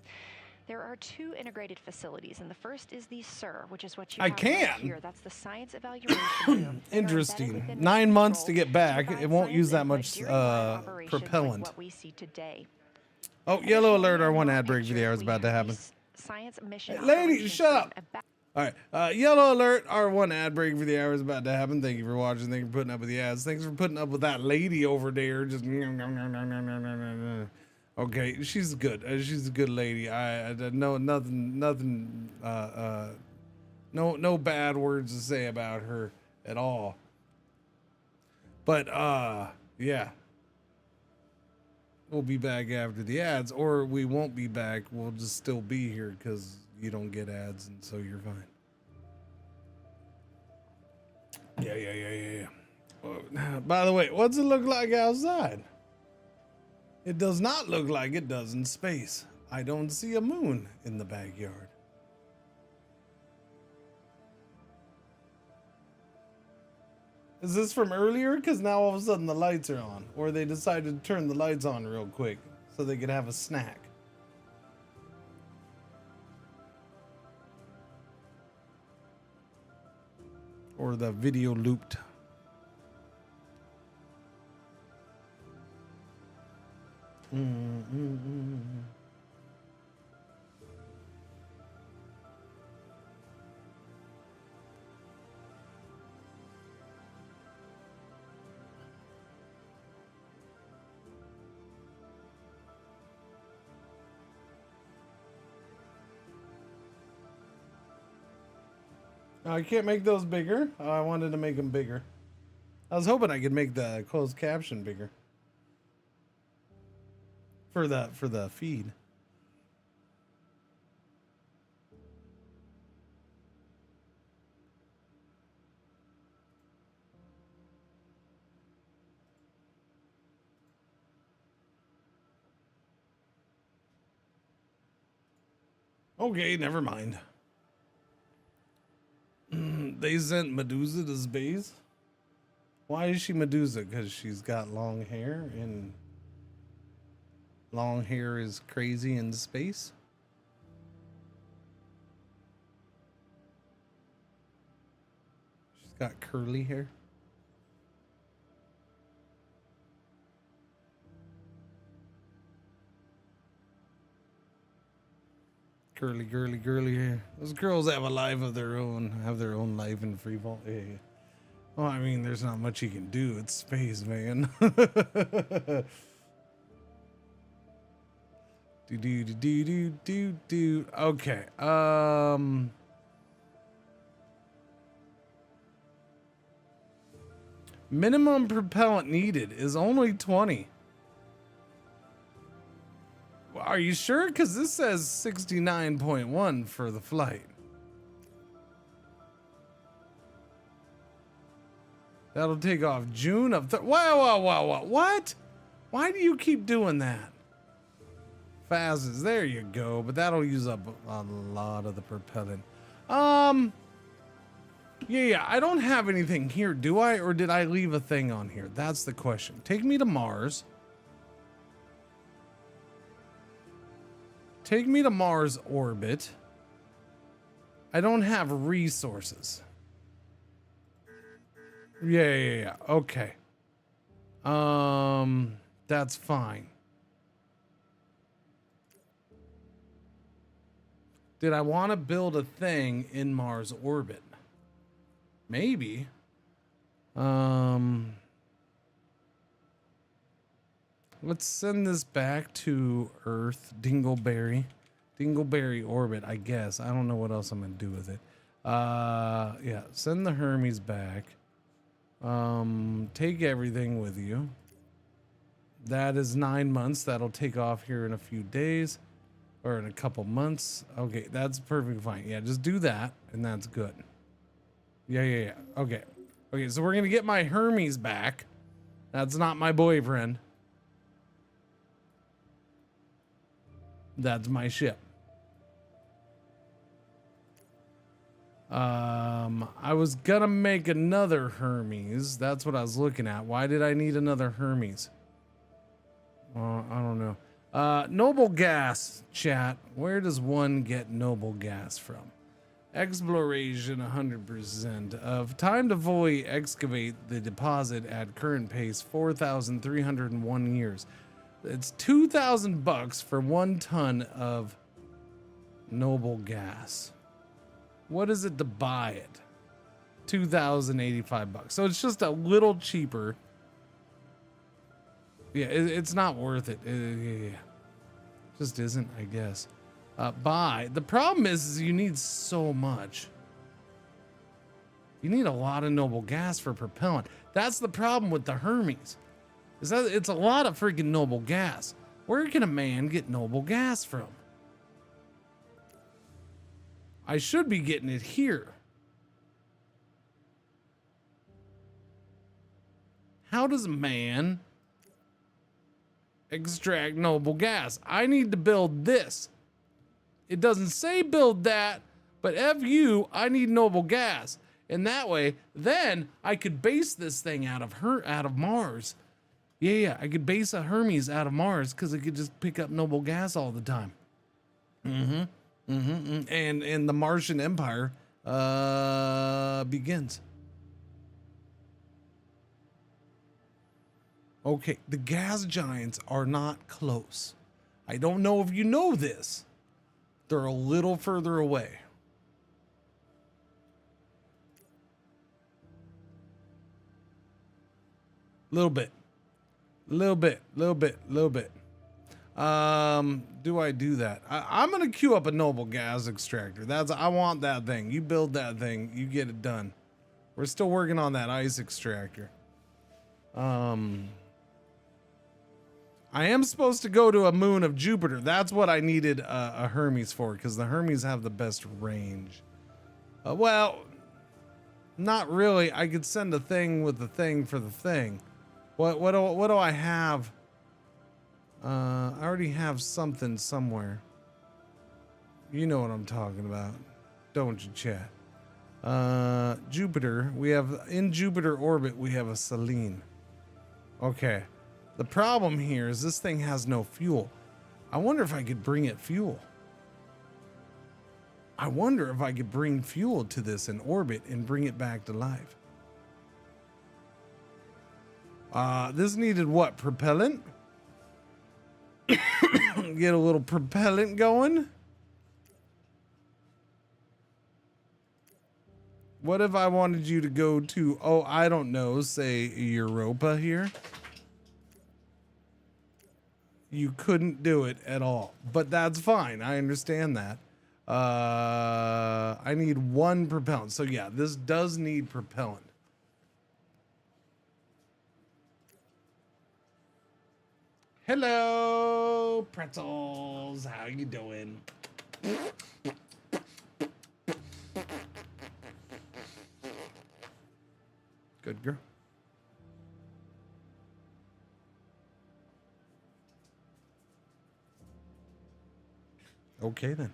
There are two integrated facilities, and the first is the SIR, which is what you have right here. That's the science evaluation room. Interesting. 9 months to get back. It won't use that much propellant. What we see today. Oh, yellow alert! Our one ad break video is about to happen. Science mission. Hey, lady, shut up. All right. Yellow alert! Our one ad break for the hour is about to happen. Thank you for watching. Thank you for putting up with the ads. Thanks for putting up with that lady over there. Just. Okay, she's good. She's a good lady. I know nothing. No bad words to say about her at all. But yeah, we'll be back after the ads, or we won't be back. We'll just still be here because you don't get ads, and so you're fine. Yeah. Oh, by the way, what's it look like outside? It does not look like it does in space. I don't see a moon in the backyard. Is this from earlier? Because now all of a sudden the lights are on. Or they decided to turn the lights on real quick so they could have a snack. Or the video looped. I can't make those bigger. Oh, I wanted to make them bigger. I was hoping I could make the closed caption bigger. For the feed. Okay, never mind. They sent Medusa to space. Why is she Medusa? Because she's got long hair, and long hair is crazy in space. She's got curly hair. Curly, girly, girly hair. Those girls have a life of their own, have their own life in free fall. Yeah. Well, I mean, there's not much you can do. It's space, man. do. Okay. Minimum propellant needed is only 20. Are you sure? Because this says 69.1 for the flight. That'll take off June of... Wow. What? Why do you keep doing that? Phases. There you go. But that'll use up a lot of the propellant. Yeah. I don't have anything here, do I? Or did I leave a thing on here? That's the question. Take me to Mars. Take me to Mars orbit. I don't have resources. Yeah. Okay. That's fine. Did I want to build a thing in Mars orbit? Maybe. Let's send this back to Earth, Dingleberry orbit, I guess. I don't know what else I'm gonna do with it. Yeah, send the Hermes back. Take everything with you. That is 9 months. That'll take off here in a few days or in a couple months. Okay, that's perfectly fine. Yeah, just do that and that's good. Yeah. Okay, so we're gonna get my Hermes back. That's not my boyfriend. That's my ship. I was gonna make another Hermes. That's what I was looking at. Why did I need another Hermes? I don't know. Noble gas, chat. Where does one get noble gas from? Exploration 100% of time to fully excavate the deposit at current pace 4,301 years. It's $2,000 for 1 ton of noble gas. What is it to buy it? $2,085. So it's just a little cheaper. Yeah, it's not worth it. Yeah. Just isn't, I guess. Buy. The problem is you need so much. You need a lot of noble gas for propellant. That's the problem with the Hermes. Is that it's a lot of freaking noble gas. Where can a man get noble gas from? I should be getting it here. How does a man extract noble gas? I need to build this. It doesn't say build that, but F you, I need noble gas. And that way, then I could base this thing out of Mars. Yeah, I could base a Hermes out of Mars because it could just pick up noble gas all the time. And the Martian Empire begins. Okay, the gas giants are not close. I don't know if you know this. They're a little further away. Little bit. Do I do that? I'm gonna queue up a noble gas extractor. I want that thing. You build that thing, you get it done. We're still working on that ice extractor. I am supposed to go to a moon of Jupiter. That's what I needed a Hermes for, because the Hermes have the best range. Well, not really. I could send a thing with the thing for the thing. What do I have? I already have something somewhere. You know what I'm talking about, don't you, chat? Jupiter. We have in Jupiter orbit, we have a Selene. Okay. The problem here is this thing has no fuel. I wonder if I could bring it fuel. I wonder if I could bring fuel to this in orbit and bring it back to life. This needed what? Propellant? Get a little propellant going. What if I wanted you to go to, oh, I don't know, say Europa here? You couldn't do it at all, but that's fine. I understand that. I need one propellant. So yeah, this does need propellant. Hello, pretzels. How you doing? Good girl. Okay then.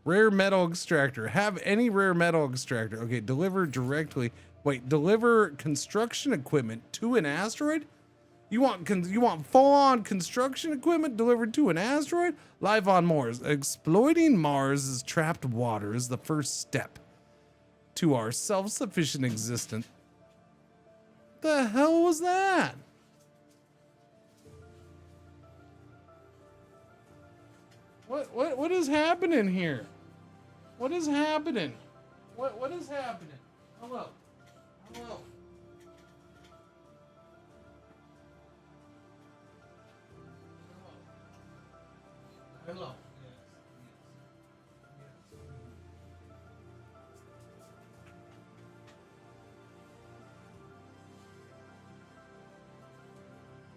Rare metal extractor. Have any rare metal extractor. Okay, deliver directly. Wait, deliver construction equipment to an asteroid? You want full-on construction equipment delivered to an asteroid? Life on Mars. Exploiting Mars' trapped water is the first step to our self-sufficient existence. The hell was that? What is happening here? What is happening? What is happening? Hello. Hello. Hello.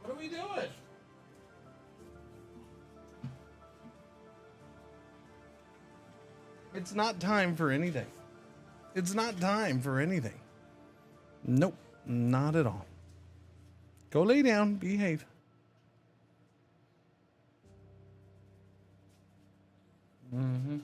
What are we doing? It's not time for anything. It's not time for anything. Nope, not at all. Go lay down, behave. Mm-hmm.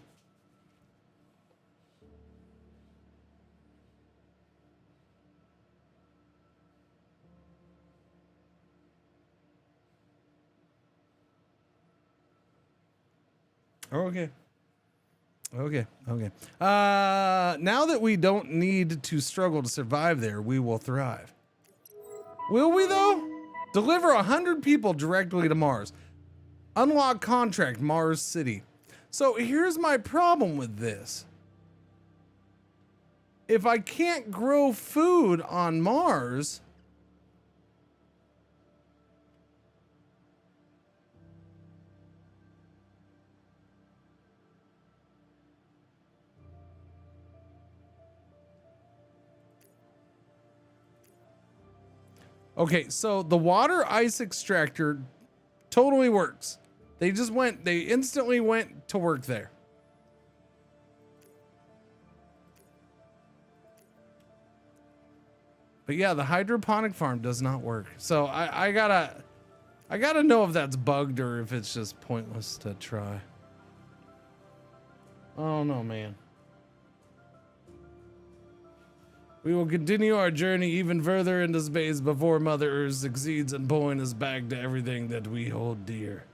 Okay. Okay. Now that we don't need to struggle to survive there, we will thrive. Will we though? Deliver 100 people directly to Mars. Unlock contract Mars City. So here's my problem with this. If I can't grow food on Mars, okay, so the water ice extractor totally works. They instantly went to work there. But yeah, the hydroponic farm does not work. So I gotta know if that's bugged or if it's just pointless to try. Oh no, man. We will continue our journey even further into space before Mother Earth succeeds in pulling us back to everything that we hold dear.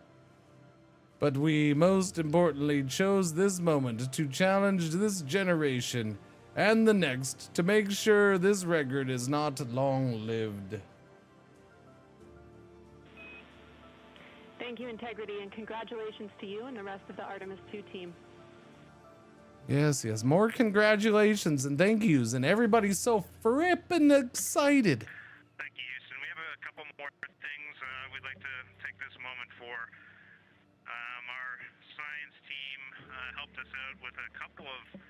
But we most importantly chose this moment to challenge this generation and the next to make sure this record is not long-lived. Thank you, Integrity, and congratulations to you and the rest of the Artemis 2 team. Yes, more congratulations and thank yous, and everybody's so frippin' excited. Thank you, Houston. We have a couple more things we'd like to take this moment for. Our science team helped us out with a couple of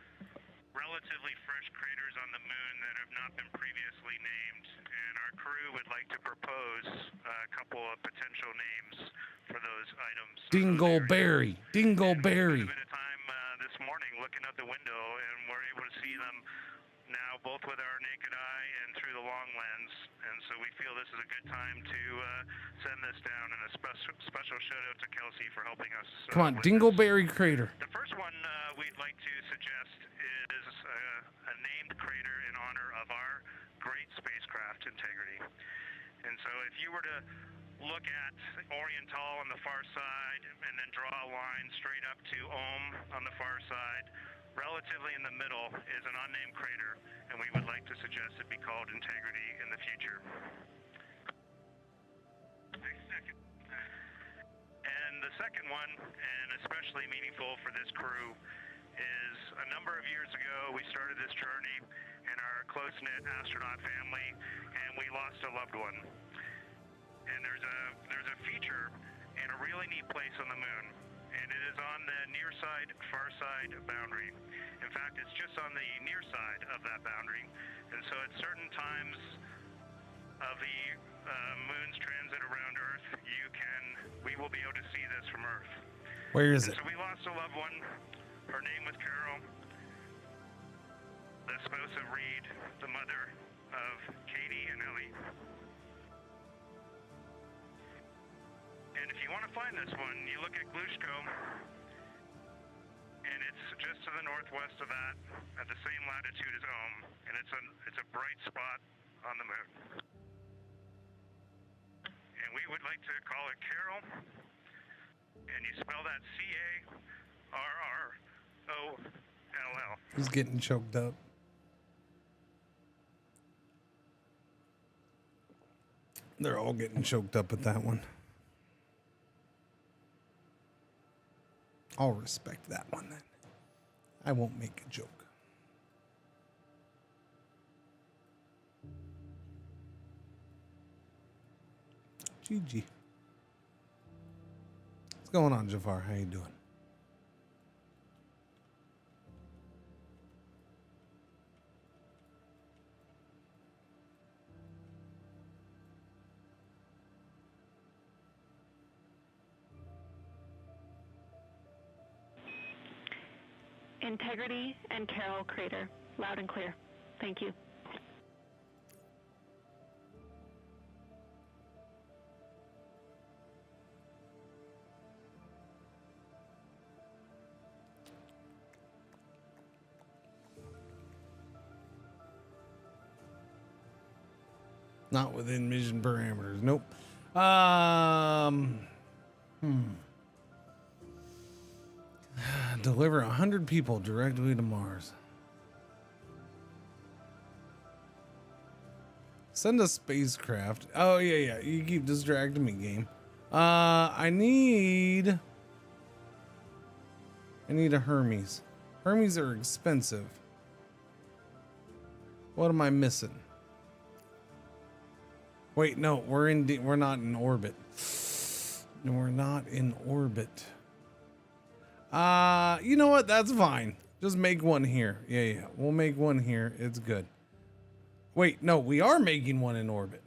relatively fresh craters on the moon that have not been previously named, and our crew would like to propose a couple of potential names for those items. Dingleberry. A bit of time this morning looking out the window, and we're able to see them now, both with our naked eye and through the long lens, and so we feel this is a good time to send this down, and a special shout out to Kelsey for helping us. Come on, Dingleberry Crater. The first one we'd like to suggest is a named crater in honor of our great spacecraft integrity. And so if you were to look at Oriental on the far side and then draw a line straight up to Ohm on the far side, relatively in the middle is an unnamed crater, and we would like to suggest it be called Integrity in the future. And the second one, and especially meaningful for this crew, is a number of years ago we started this journey in our close-knit astronaut family, and we lost a loved one. And there's a feature in a really neat place on the moon, and it is on the near side, far side boundary. In fact, it's just on the near side of that boundary. And so at certain times of the moon's transit around Earth, we will be able to see this from Earth. Where is it? So we lost a loved one. Her name was Carol, the spouse of Reed, the mother of Katie and Ellie. And if you want to find this one, you look at Glushko, and it's just to the northwest of that, at the same latitude as Ohm, and it's a bright spot on the moon. And we would like to call it Carol, and you spell that C-A-R-R-O-L-L. He's getting choked up. They're all getting choked up at that one. I'll respect that one then. I won't make a joke. GG. What's going on, Jafar? How you doing? Integrity and Carol Crater. Loud and clear. Thank you. Not within mission parameters. Nope. Deliver 100 people directly to Mars. Send a spacecraft. Oh, yeah. You keep distracting me, game. I need a Hermes. Hermes are expensive. What am I missing? Wait, no, we're not in orbit. No, we're not in orbit. You know what? That's fine. Just make one here. Yeah. We'll make one here. It's good. Wait, no, we are making one in orbit.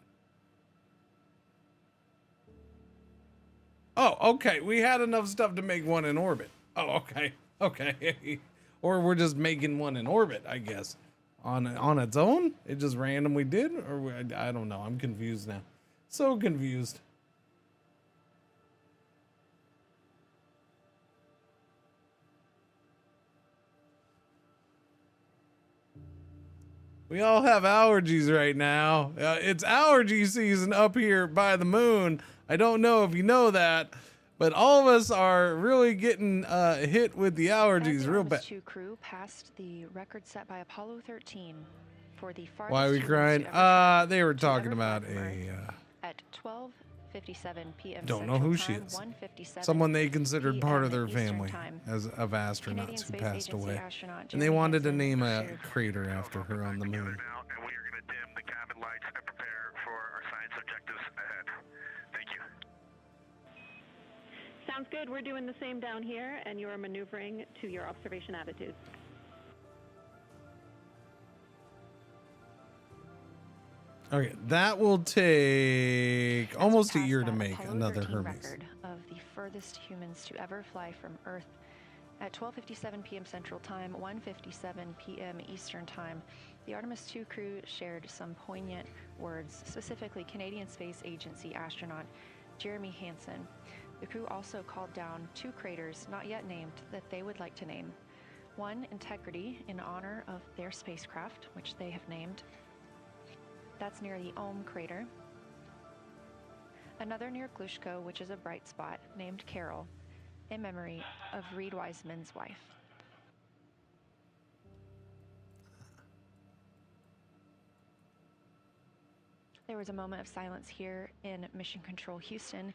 Oh, okay. We had enough stuff to make one in orbit. Oh, okay. Okay. Or we're just making one in orbit, I guess. On its own? It just randomly did? Or I don't know. I'm confused now. So confused. We all have allergies right now. It's allergy season up here by the moon. I don't know if you know that, but all of us are really getting hit with the allergies real bad. The crew passed the record set by Apollo 13 for the farthest. Why are we crying? They were talking about at 12:57 p.m. Don't know who she is. Someone they considered part of their family of astronauts who passed away, and they wanted to name a crater after her on the moon. And we are going to dim the cabin lights and prepare for our science objectives ahead. Thank you. Sounds good. We're doing the same down here, and you are maneuvering to your observation attitudes. Okay, that will take almost a year to make another Hermes. Record of the furthest humans to ever fly from Earth At 12:57 p.m. Central Time, 1:57 p.m. Eastern Time, the Artemis II crew shared some poignant words, specifically Canadian Space Agency astronaut Jeremy Hansen. The crew also called down 2 craters not yet named that they would like to name. One, Integrity, in honor of their spacecraft, which they have named. That's near the Ohm crater. Another near Glushko, which is a bright spot, named Carol, in memory of Reed Wiseman's wife. There was a moment of silence here in Mission Control Houston.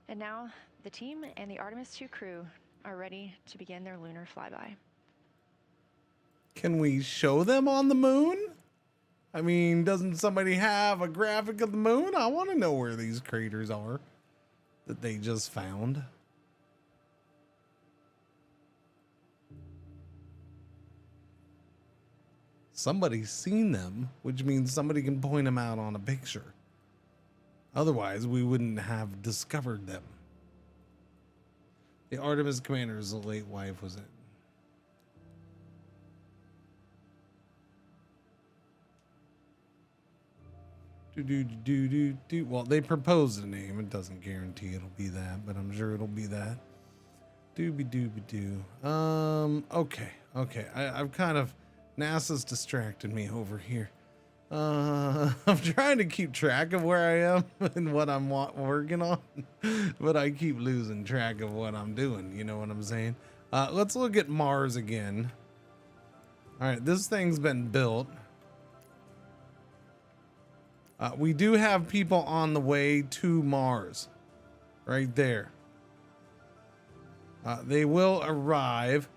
And now the team and the Artemis II crew are ready to begin their lunar flyby. Can we show them on the moon? I mean, doesn't somebody have a graphic of the moon? I want to know where these craters are that they just found. Somebody's seen them, which means somebody can point them out on a picture. Otherwise, we wouldn't have discovered them. The Artemis commander's late wife was it. Well, they proposed a name. It doesn't guarantee it'll be that, but I'm sure it'll be that. Okay. I've kind of... NASA's distracted me over here. I'm trying to keep track of where I am and what I'm working on, but I keep losing track of what I'm doing. You know what I'm saying? Let's look at Mars again. All right, this thing's been built. We do have people on the way to Mars, right there. They will arrive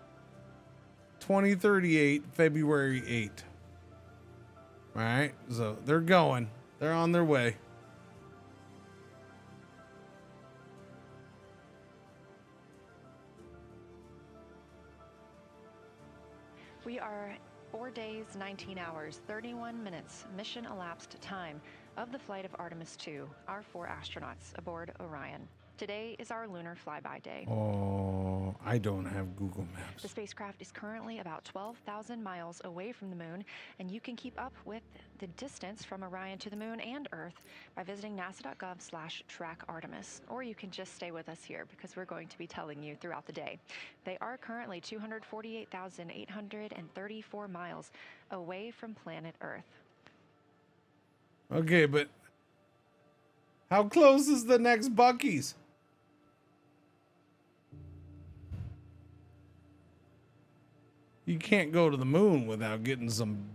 2038, February 8th. All right, so they're going. They're on their way. We are 4 days, 19 hours, 31 minutes mission elapsed time of the flight of Artemis II, our 4 astronauts aboard Orion. Today is our lunar flyby day. Oh, I don't have Google Maps. The spacecraft is currently about 12,000 miles away from the moon, and you can keep up with the distance from Orion to the moon and Earth by visiting nasa.gov/trackartemis, or you can just stay with us here because we're going to be telling you throughout the day. They are currently 248,834 miles away from planet Earth. Okay, but how close is the next Buc-ee's? You can't go to the moon without getting some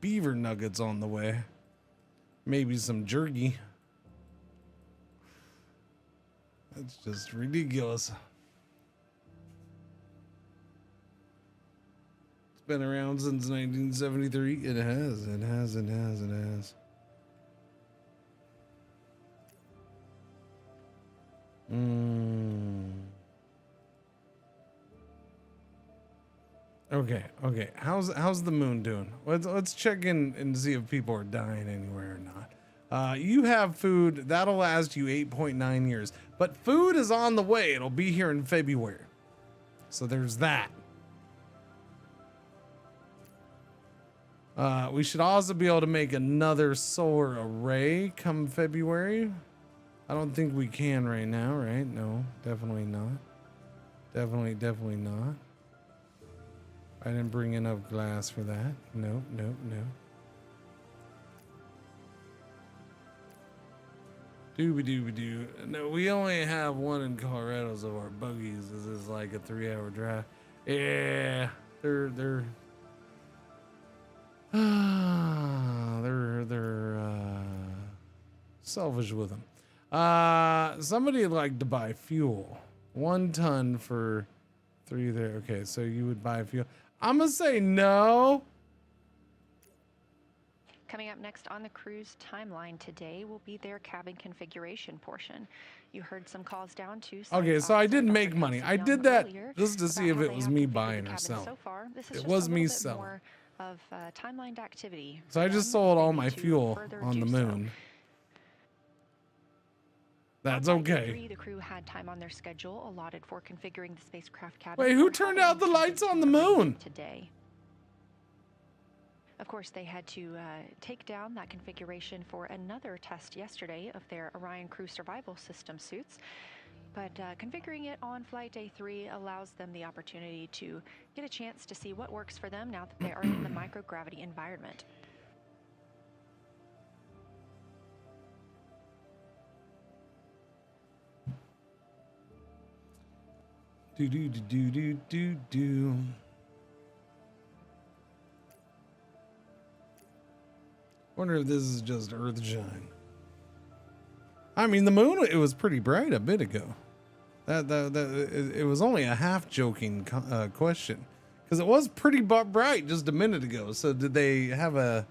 beaver nuggets on the way. Maybe some jerky. That's just ridiculous. It's been around since 1973. It has. Okay. How's the moon doing? Let's check in and see if people are dying anywhere or not. You have food that'll last you 8.9 years, but food is on the way. It'll be here in February, so there's that. We should also be able to make another solar array come February. I don't think we can right now, right? No, definitely not. Definitely not. I didn't bring enough glass for that. No. Dooby-dooby-doo. No, we only have one in Colorado, so our buggies. This is like a 3-hour drive. Yeah, they're selfish with them. Somebody would like to buy fuel. 1 ton for 3 there. Okay, so you would buy fuel. I'm gonna say no. Coming up next on the cruise timeline today will be their cabin configuration portion. You heard some calls down to. Okay, so I didn't make money. I did that just to see if it was me buying or selling. So far, this is it was me selling. More of timelined activity. So I just sold all my fuel on the moon. That's On Flight okay. 3, the crew had time on their schedule allotted for configuring the spacecraft cabin. Wait, who for turned how out the they lights intended on to the operate moon? today? Of course, they had to take down that configuration for another test yesterday of their Orion crew survival system suits. But configuring it on flight day 3 allows them the opportunity to get a chance to see what works for them now that they are in the microgravity environment. Do do do do do do do. Wonder if this is just Earthshine. I mean, the moon, it was pretty bright a bit ago. It was only a half joking question, because it was pretty bright just a minute ago. So did they have a?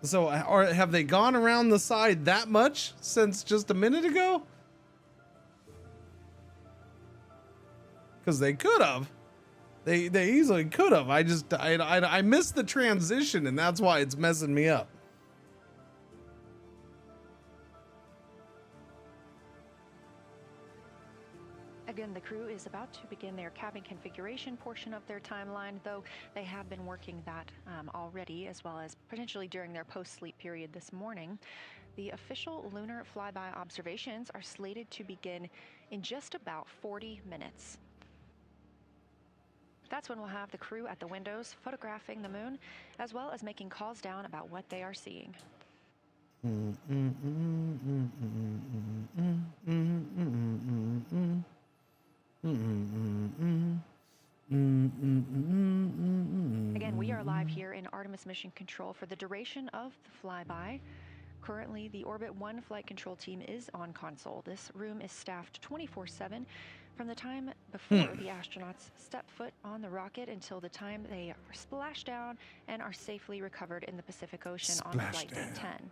So or have they gone around the side that much since just a minute ago? Because they could have. They easily could have. I missed the transition, and that's why it's messing me up. Again, the crew is about to begin their cabin configuration portion of their timeline, though they have been working that already, as well as potentially during their post-sleep period this morning. The official lunar flyby observations are slated to begin in just about 40 minutes. That's when we'll have the crew at the windows photographing the moon, as well as making calls down about what they are seeing. Again, we are live here in Artemis Mission Control for the duration of the flyby. Currently, the Orbit 1 flight control team is on console. This room is staffed 24/7 from the time before the astronauts step foot on the rocket until the time they are splashed down and are safely recovered in the Pacific Ocean on flight day 10.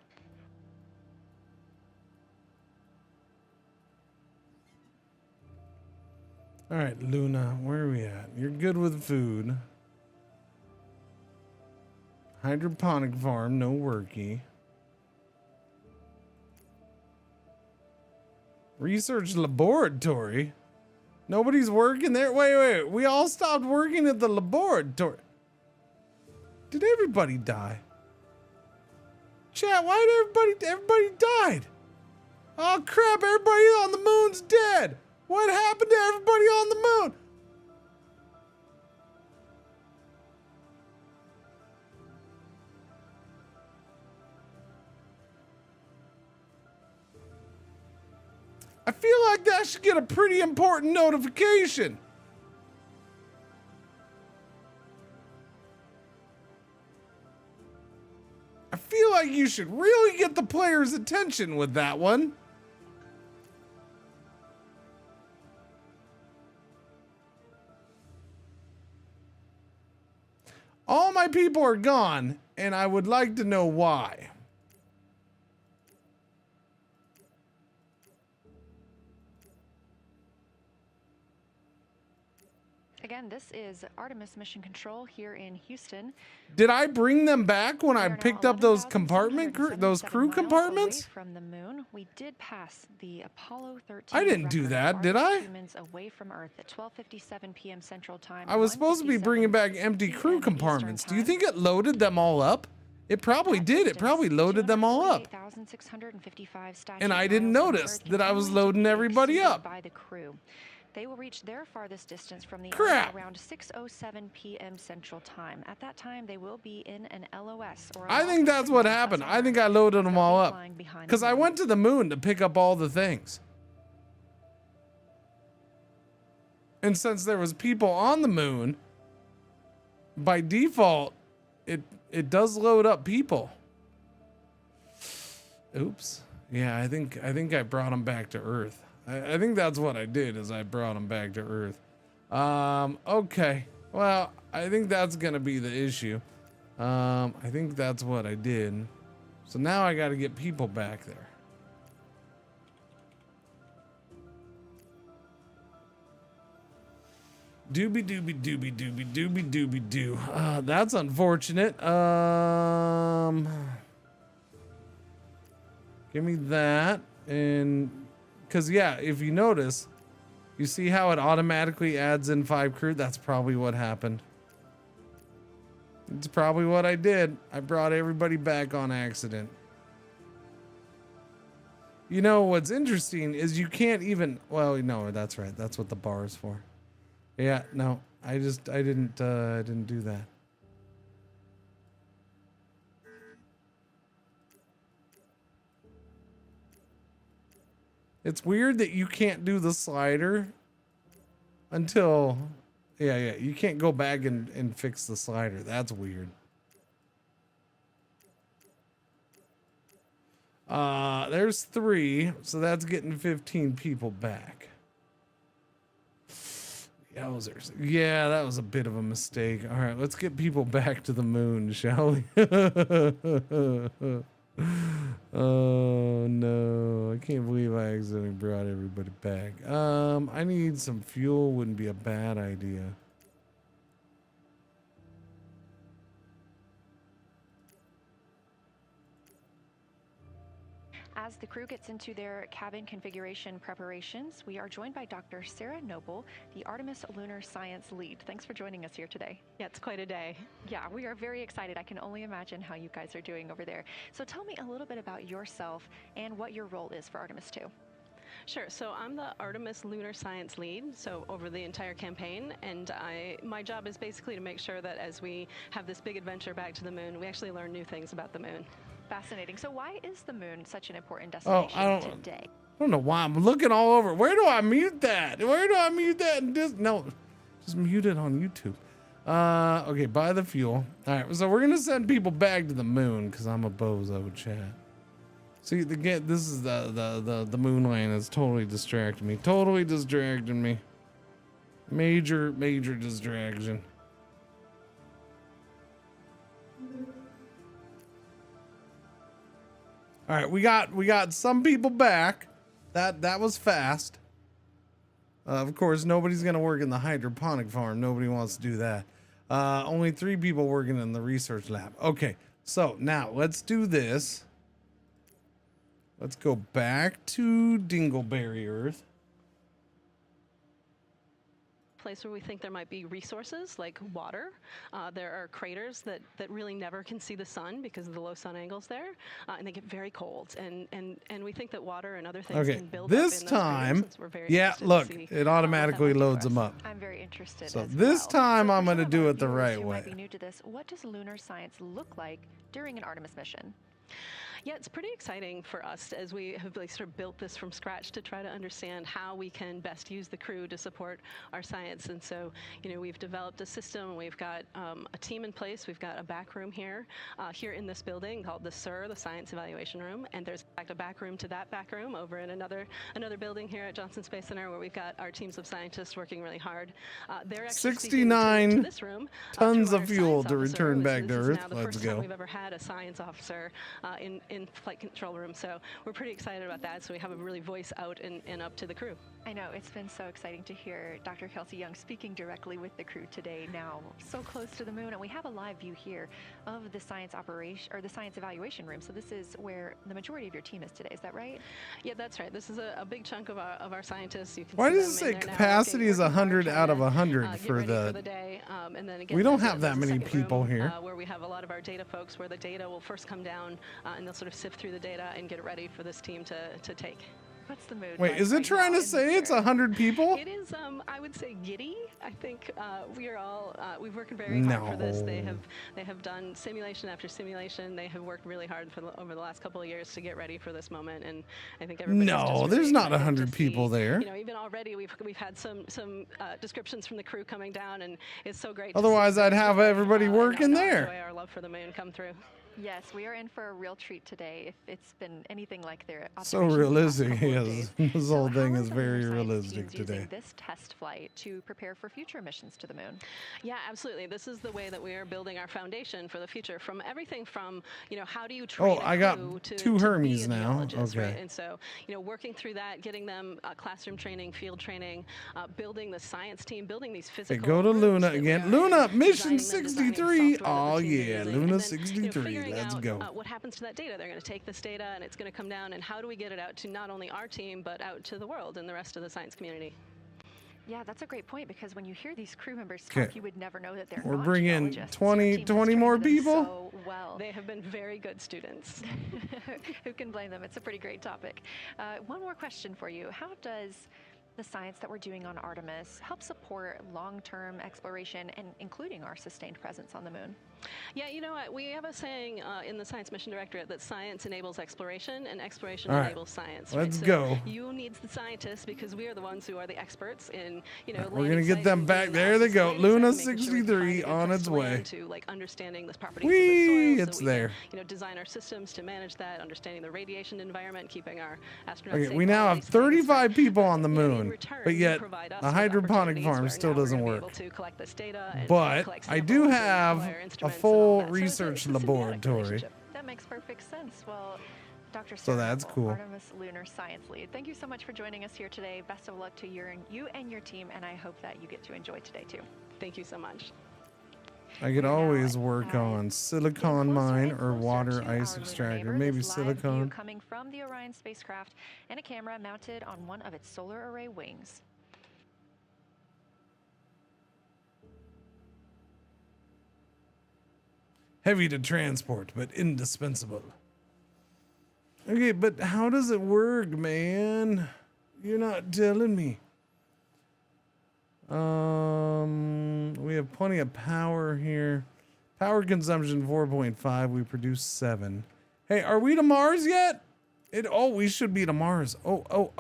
All right, Luna, where are we at? You're good with food. Hydroponic farm, no worky. Research laboratory. Nobody's working there. Wait. We all stopped working at the laboratory. Did everybody die? Chat, why did everybody died? Oh crap, everybody on the moon's dead. What happened to everybody on the moon? I feel like that should get a pretty important notification. I feel like you should really get the players' attention with that one. All my people are gone, and I would like to know why. Again, this is Artemis Mission Control here in Houston. Did I bring them back when I We are now picked up those 11,777 crew miles compartments? away from the moon. We did pass the Apollo 13. I didn't do record that, of did farthest I? Humans away from Earth at 12:57 p.m. Central Time. I was supposed to be bringing back empty crew compartments. Do you think it loaded them all up? It probably did. It probably loaded them all up. And I didn't notice that I was loading everybody up. By the crew. They will reach their farthest distance from the Crap. Earth around 6:07 p.m. Central Time. At that time, they will be in an LOS. Or I think that's what happened. I think I loaded them all up. Because I went to the moon to pick up all the things. And since there was people on the moon, by default, it does load up people. Oops. Yeah, I think I brought them back to Earth. I think that's what I did, is I brought them back to Earth. Okay. Well, I think that's gonna be the issue. I think that's what I did. So now I gotta get people back there. Doobie doobie doobie doobie doobie doobie doo. That's unfortunate. Give me that. And because, yeah, if you notice, you see how it automatically adds in 5 crew? That's probably what happened. It's probably what I did. I brought everybody back on accident. You know, what's interesting is you can't even, well, no, that's right. That's what the bar is for. Yeah, no, I didn't do that. It's weird that you can't do the slider until, yeah, you can't go back and fix the slider. That's weird. There's 3, so that's getting 15 people back. Yowzers. Yeah, that was a bit of a mistake. All right, let's get people back to the moon, shall we? Oh no, I can't believe I accidentally brought everybody back. I need some fuel, wouldn't be a bad idea. As the crew gets into their cabin configuration preparations, we are joined by Dr. Sarah Noble, the Artemis Lunar Science Lead. Thanks for joining us here today. Yeah, it's quite a day. Yeah, we are very excited. I can only imagine how you guys are doing over there. So tell me a little bit about yourself and what your role is for Artemis 2. Sure. So I'm the Artemis Lunar Science Lead, so over the entire campaign, and my job is basically to make sure that as we have this big adventure back to the moon, we actually learn new things about the moon. Fascinating. So why is the moon such an important destination today? I don't know why I'm looking all over. Where do I mute that? Where do I mute that? No, just mute it on YouTube. Okay, buy the fuel. All right, so we're gonna send people back to the moon because I'm a bozo, chat. See, this is the moon lane is totally distracting me. Totally distracting me. Major distraction. All right, we got some people back. That was fast. Of course, nobody's gonna work in the hydroponic farm. Nobody wants to do that. Only 3 people working in the research lab. Okay, so now let's do this. Let's go back to Dingleberry Earth. Place where we think there might be resources like water. There are craters that really never can see the sun because of the low sun angles there, and they get very cold. And we think that water and other things can build up in those craters. Yeah, look, it automatically loads them up. I'm very interested. So this time I'm going to do it the right way. Might be new to this. What does lunar science look like during an Artemis mission? Yeah, it's pretty exciting for us as we have sort of built this from scratch to try to understand how we can best use the crew to support our science. And so, we've developed a system. We've got a team in place. We've got a back room here in this building called the SIR, the Science Evaluation Room. And there's in fact a back room to that back room over in another building here at Johnson Space Center where we've got our teams of scientists working really hard. They're actually 69 to this room, tons of fuel to return back to Earth. Now the Let's first go. time we've ever had a science officer in flight control room, so we're pretty excited about that. So we have a really voice out and up to the crew. I know it's been so exciting to hear Dr. Kelsey Young speaking directly with the crew today. Now so close to the moon, and we have a live view here of the science operation or the science evaluation room. So this is where the majority of your team is today. Is that right? Yeah, that's right. This is a big chunk of our scientists. You can Why see does it say capacity is 100 out of 100 for the day? And then again, we don't have that many people here. Where we have a lot of our data folks, where the data will first come down and they'll sort of sift through the data and get it ready for this team to take. What's the mood? Wait, is it trying to say it's 100 people? It is, I would say, giddy. I think we are all, we've worked very hard for this. They have done simulation after simulation. They have worked really hard over the last couple of years to get ready for this moment. And I think everybody's just really there's not excited 100 to people see, there. Even already we've had some descriptions from the crew coming down, and it's so great. Otherwise, I'd have everybody working The way there. our love for the moon come through. Yes, we are in for a real treat today. If it's been anything like their So realistic, yes. This whole thing is very realistic today. Using this test flight to prepare for future missions to the moon. Yeah, absolutely. This is the way that we are building our foundation for the future. From everything from how do you train I got crew to 2 Hermes be a now. geologist, Okay. right? And so working through that, getting them classroom training, field training, building the science team, building these physical. Okay, go to Luna again. Luna, mission designing them, 63. designing Oh software that the teams are yeah, using, Luna and then, 63. figuring let's out go. What happens to that data. They're going to take this data and it's going to come down, and how do we get it out to not only our team, but out to the world and the rest of the science community? Yeah, that's a great point, because when you hear these crew members Okay. talk, you would never know that they're We're not bringing geologists. 20 Your team has 20 trained more them people? So well. They have been very good students. Who can blame them? It's a pretty great topic. One more question for you. How does the science that we're doing on Artemis help support long-term exploration and including our sustained presence on the moon? Yeah, you know what? We have a saying in the Science Mission Directorate that science enables exploration and exploration All right. enables science. Let's So go. You need the scientists, because we are the ones who are the experts in, you know, We're gonna get them back. There they go. Luna 63 on its way. To like understanding this properties Whee! of the soil, so It's we there. Can, you know, design our systems to manage that, understanding the radiation environment, keeping our astronauts Okay, safe, we now all have these things. 35 people on the In moon, return, but you yet provide us a with hydroponic opportunities farm where still now we're doesn't gonna be work. able to collect this data and But collect I do samples and have acquire a instruments and full all that. So research it's a symbiotic laboratory. relationship. That makes perfect sense. Well, Dr. So that's Sternfeld, cool. Artemis Lunar Science Lead, thank you so much for joining us here today. Best of luck to you and your team, and I hope that you get to enjoy today too. Thank you so much. I could always work on getting silicon mine or closer water to our ice lunar extractor. neighbor, Maybe this live view silicon. coming from the Orion spacecraft and a camera mounted on one of its solar array wings. Heavy to transport, but indispensable. Okay, but how does it work, man? You're not telling me. We have plenty of power here. Power consumption 4.5. We produce 7. Hey, are we to Mars yet? We should be to Mars. Oh.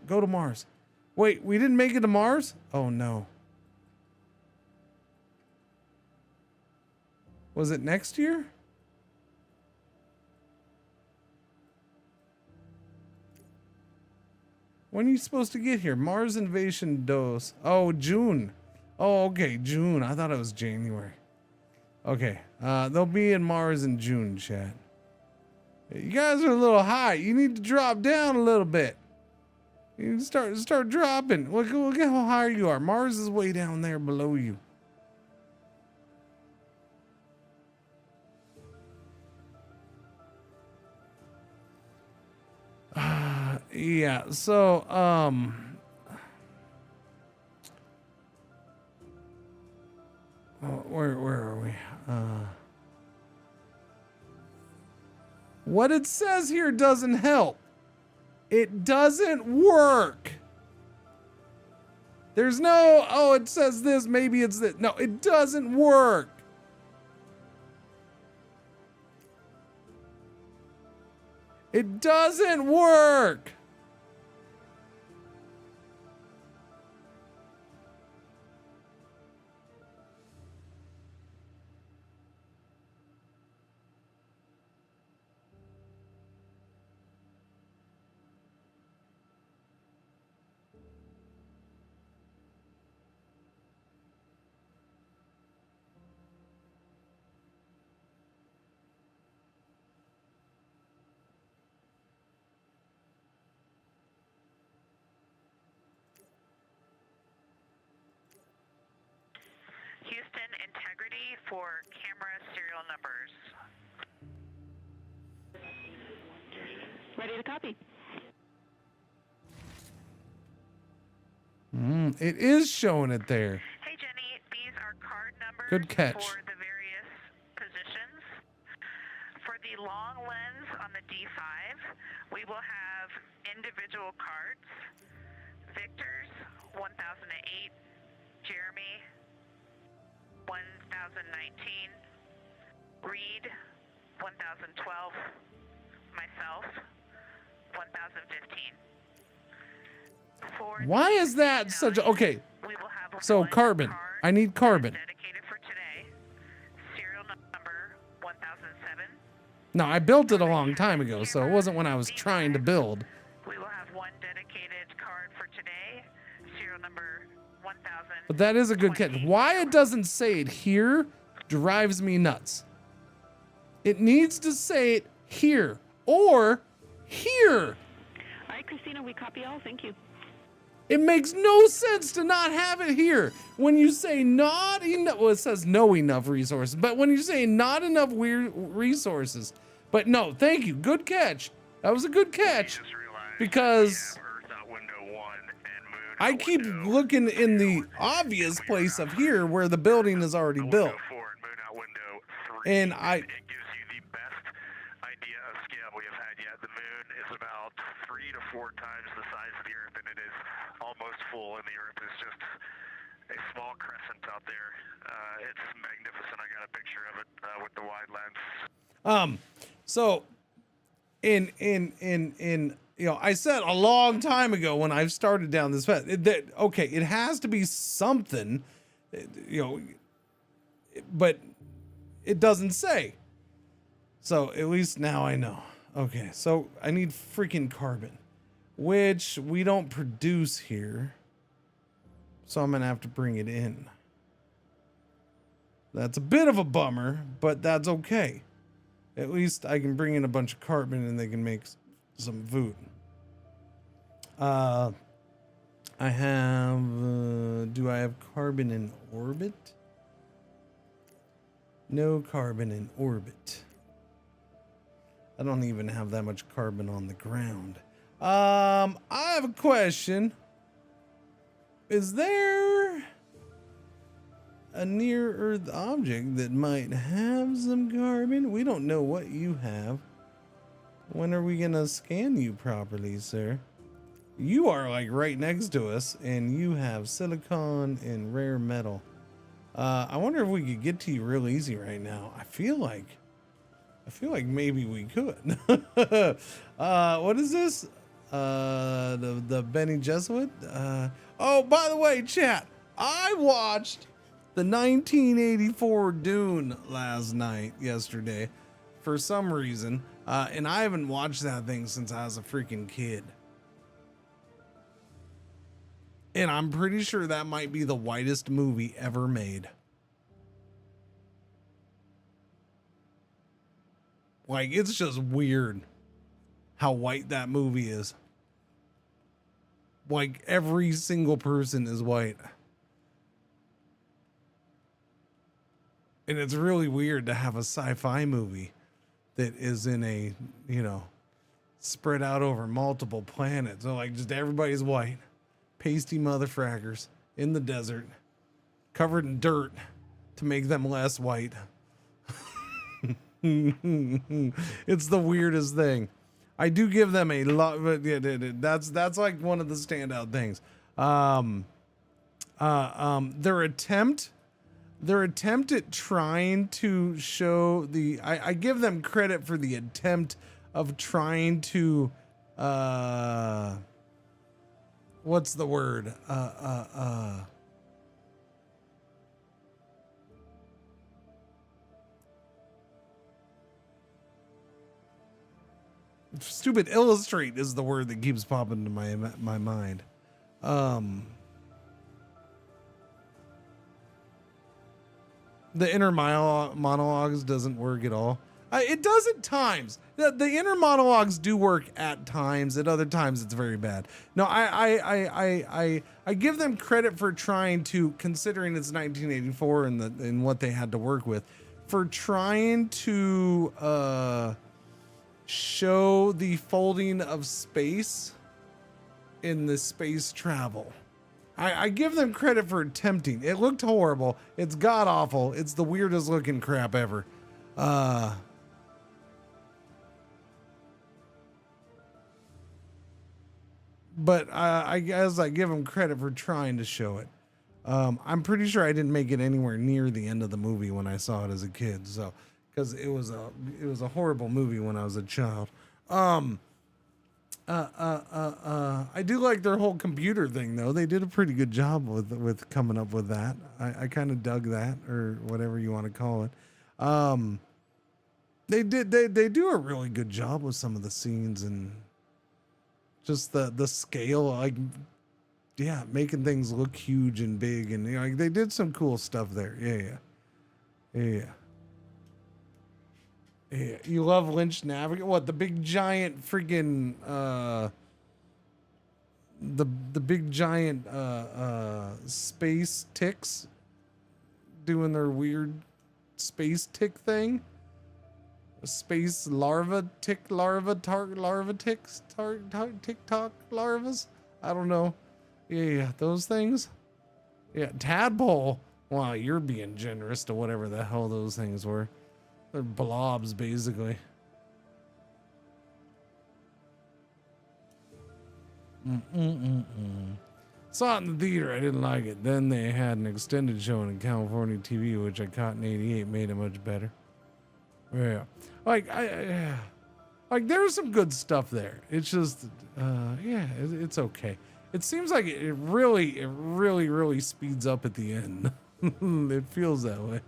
Go to Mars. Wait, we didn't make it to Mars? Oh no. Was it next year? When are you supposed to get here? Mars invasion dose. Oh, June. Oh, okay, June. I thought it was January. Okay, they'll be in Mars in June, chat. You guys are a little high. You need to drop down a little bit. You need to start dropping. Look at how high you are. Mars is way down there below you. Yeah, so where are we? What it says here doesn't help. It doesn't work. There's no, oh, it says this, maybe it's this. No, it doesn't work. It doesn't work. Houston, integrity for camera serial numbers. Ready to copy. It is showing it there. Hey Jenny, these are card numbers Good catch. for the various positions. For the long lens on the D5, we will have individual cards. Victor's 1008, Jeremy 1019, Reed 1012, myself 1015. Why is that such a, okay. So carbon. I need carbon. Dedicated for today. Serial number 1007. No, I built it a long time ago, so it wasn't when I was trying to build. We will have one dedicated card for today. Serial number 1000. But that is a good catch. Why it doesn't say it here drives me nuts. It needs to say it here or here. All right, Christina, we copy all. Thank you. It makes no sense to not have it here. When you say not enough, well, it says no enough resources, but when you say not enough weird resources, but no, thank you, good catch. That was a good catch, because I keep looking in the obvious place of here where the building is already built. And it gives you the best idea of scale we have had yet. The moon is about 3 to 4 times the size of the Earth, and it is almost full, and the Earth is just a small crescent out there. It's magnificent. I got a picture of it with the wide lens. So in you know, I said a long time ago when I started down this path that okay, it has to be something, you know, but it doesn't say. So at least now I know. Okay, so I need freaking carbon, which we don't produce here. So I'm gonna have to bring it in. That's a bit of a bummer, but that's okay. At least I can bring in a bunch of carbon and they can make some food. I have, do I have carbon in orbit? No carbon in orbit. I don't even have that much carbon on the ground. I have a question. Is there a near-Earth object that might have some carbon? We don't know what you have. When are we gonna scan you properly, sir? You are like right next to us, and you have silicon and rare metal. I wonder if we could get to you real easy right now. I feel like maybe we could. What is this? The Benny Jesuit? Oh, by the way, chat, I watched the 1984 Dune yesterday, for some reason, and I haven't watched that thing since I was a freaking kid. And I'm pretty sure that might be the whitest movie ever made. Like, it's just weird how white that movie is. Like, every single person is white. And it's really weird to have a sci-fi movie that is in a, you know, spread out over multiple planets. So, like, just everybody's white. Pasty motherfrackers in the desert, covered in dirt to make them less white. It's the weirdest thing. I do give them a lot, but yeah, that's like one of the standout things. Their attempt at trying to show the, I give them credit for the attempt of trying to, what's the word? Stupid illustrate is the word that keeps popping into my mind. The inner monologues doesn't work at all. It does at times. The inner monologues do work at times. At other times, it's very bad. No, I give them credit for trying to, considering it's 1984 and what they had to work with, for trying to show the folding of space in the space travel. I give them credit for attempting. It looked horrible. It's god awful. It's the weirdest looking crap ever. But I guess I give them credit for trying to show it. I'm pretty sure I didn't make it anywhere near the end of the movie when I saw it as a kid. So, because it was a horrible movie when I was a child. I do like their whole computer thing though. They did a pretty good job with coming up with that. I kind of dug that, or whatever you want to call it. They do a really good job with some of the scenes and just the scale, like, yeah, making things look huge and big, and you know, like, they did some cool stuff there. Yeah. You love Lynch Navigate? What, the big giant freaking the big giant space ticks doing their weird space tick thing. Space larva ticks, TikTok larvas. I don't know. Yeah, those things. Yeah, tadpole. Wow, you're being generous to whatever the hell those things were. They're blobs, basically. Saw it in the theater. I didn't like it. Then they had an extended showing in California TV, which I caught in '88. Made it much better. Yeah, like like there's some good stuff there. It's just, yeah, it's okay. It seems like it really speeds up at the end. It feels that way.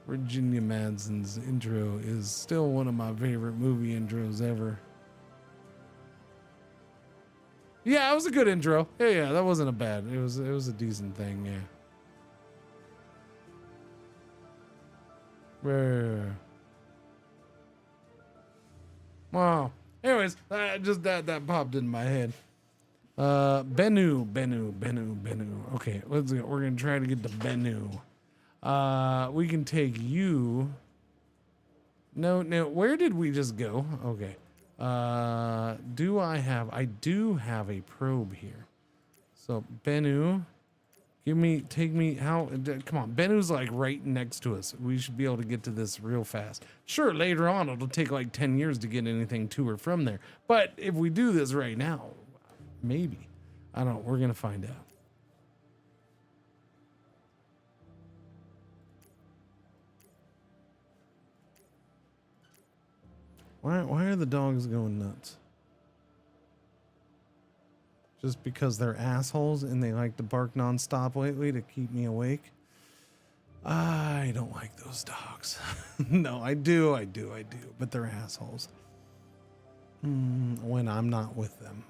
Virginia Madsen's intro is still one of my favorite movie intros ever. Yeah, it was a good intro. Yeah, that wasn't a bad. It was a decent thing. Yeah. Wow. Anyways, just that popped in my head. Bennu. Okay, let's go. We're gonna try to get to Bennu. We can take you. No, where did we just go? Okay. I do have a probe here. So Bennu, take me, come on, Bennu's like right next to us. We should be able to get to this real fast. Sure, later on, it'll take like 10 years to get anything to or from there. But if we do this right now, maybe. I don't know. We're going to find out. Why are the dogs going nuts? Just because they're assholes and they like to bark nonstop lately to keep me awake? I don't like those dogs. No, I do. But they're assholes. When I'm not with them.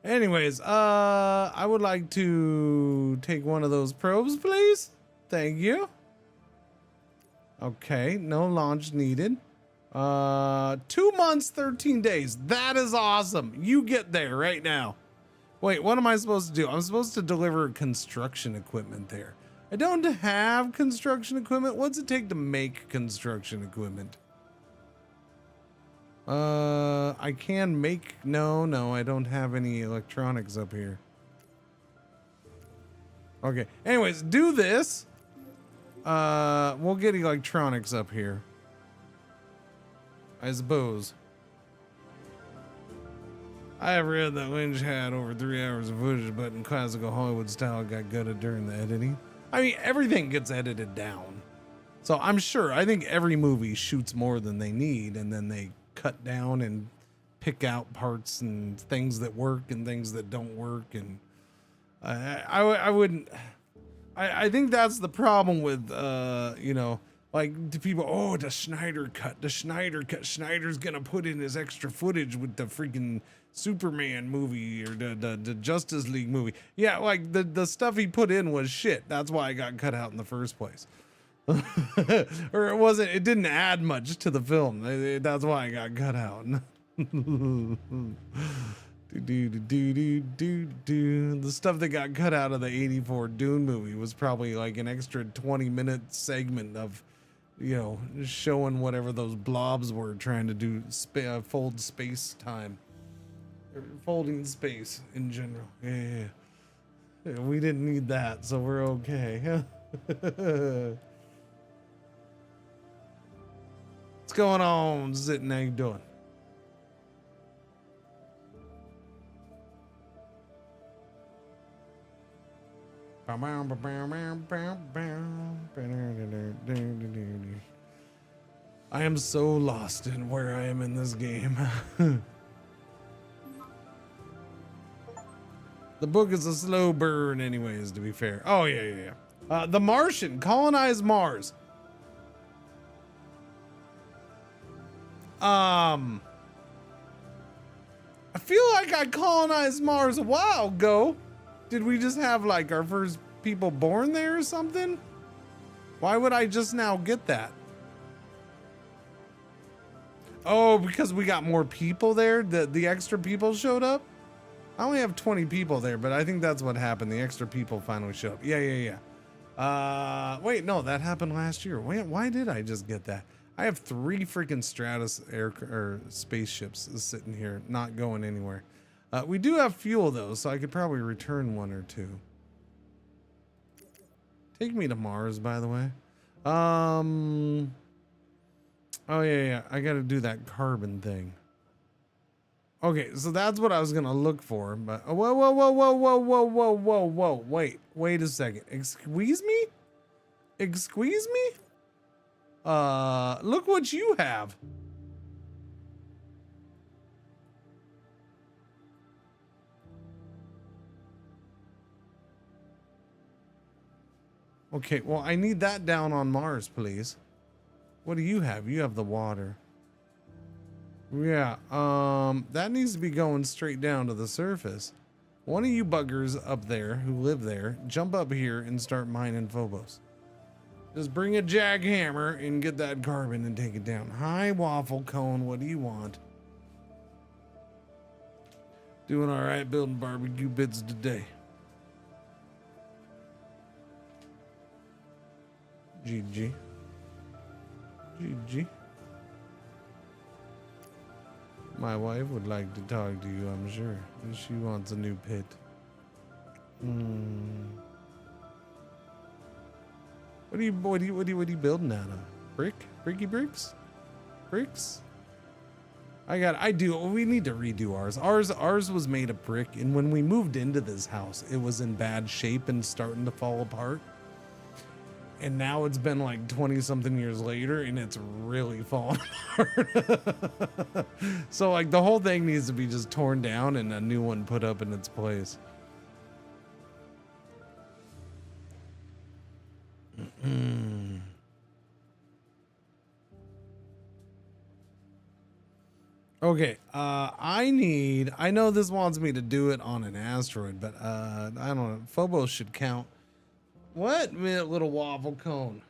Anyways, I would like to take one of those probes, please. Thank you. Okay, no launch needed. 2 months, 13 days. That is awesome. You get there right now. Wait, what am I supposed to do? I'm supposed to deliver construction equipment there. I don't have construction equipment. What's it take to make construction equipment? I can make, no, I don't have any electronics up here. Okay, anyways, do this. We'll get electronics up here, I suppose. I have read that Lynch had over 3 hours of footage, but in classical Hollywood style, got gutted during the editing. I mean, everything gets edited down. So I think every movie shoots more than they need, and then they cut down and pick out parts and things that work and things that don't work. And I think that's the problem with, like the people, oh, the Snyder cut. Snyder's gonna put in his extra footage with the freaking Superman movie or the Justice League movie. Yeah, like the stuff he put in was shit. That's why it got cut out in the first place. Or it didn't add much to the film. That's why it got cut out. The stuff that got cut out of the '84 Dune movie was probably like an extra 20-minute segment of, showing whatever those blobs were trying to do, fold space time, or folding space in general. Yeah, we didn't need that, so we're okay. What's going on, Zitten? How you doing? I am so lost in where I am in this game. The book is a slow burn anyways, to be fair. Oh, yeah. The Martian, colonize Mars. I feel like I colonized Mars a while ago. Did we just have like our first people born there or something? Why would I just now get that? Oh, because we got more people there? The extra people showed up? I only have 20 people there, but I think that's what happened. The extra people finally showed up. Yeah. Wait, no, that happened last year. Wait, why did I just get that? I have 3 freaking Stratus spaceships sitting here, not going anywhere. We do have fuel though, so I could probably return 1 or 2. Take me to Mars, by the way. Oh yeah. I got to do that carbon thing. Okay, so that's what I was gonna look for, but whoa, wait a second. Excuse me? Look what you have. Okay, well, I need that down on Mars, please. What do you have? You have the water. Yeah, that needs to be going straight down to the surface. One of you buggers up there who live there, jump up here and start mining Phobos. Just bring a jackhammer and get that carbon and take it down. Hi, Waffle Cone, what do you want? Doing all right building barbecue bits today. GG. My wife would like to talk to you, I'm sure. She wants a new pit. What are you building out of? Bricky bricks? Bricks? We need to redo ours. Ours was made of brick, and when we moved into this house, it was in bad shape and starting to fall apart. And now it's been like 20 something years later and it's really falling apart. So like the whole thing needs to be just torn down and a new one put up in its place. Okay, I know this wants me to do it on an asteroid, but I don't know, Phobos should count. What little waffle cone?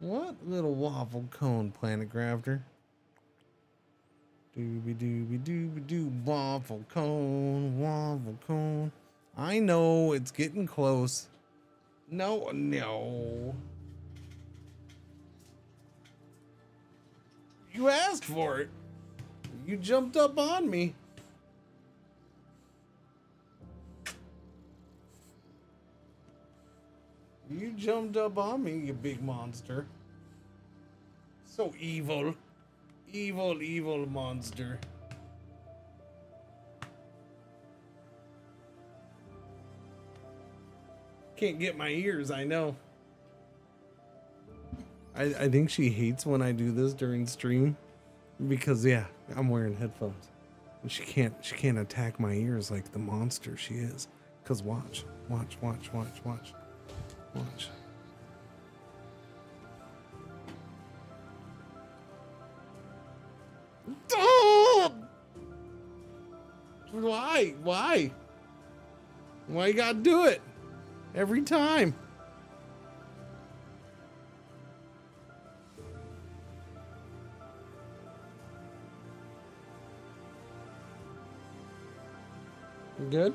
What little waffle cone, Planet Crafter? Dooby waffle cone. I know it's getting close. No. You asked for it. You jumped up on me. You jumped up on me, you big monster. So evil. Evil monster. Can't get my ears, I know. I think she hates when I do this during stream. Because yeah, I'm wearing headphones. And she can't attack my ears like the monster she is. Cause watch. Oh! Why you gotta do it every time? You good?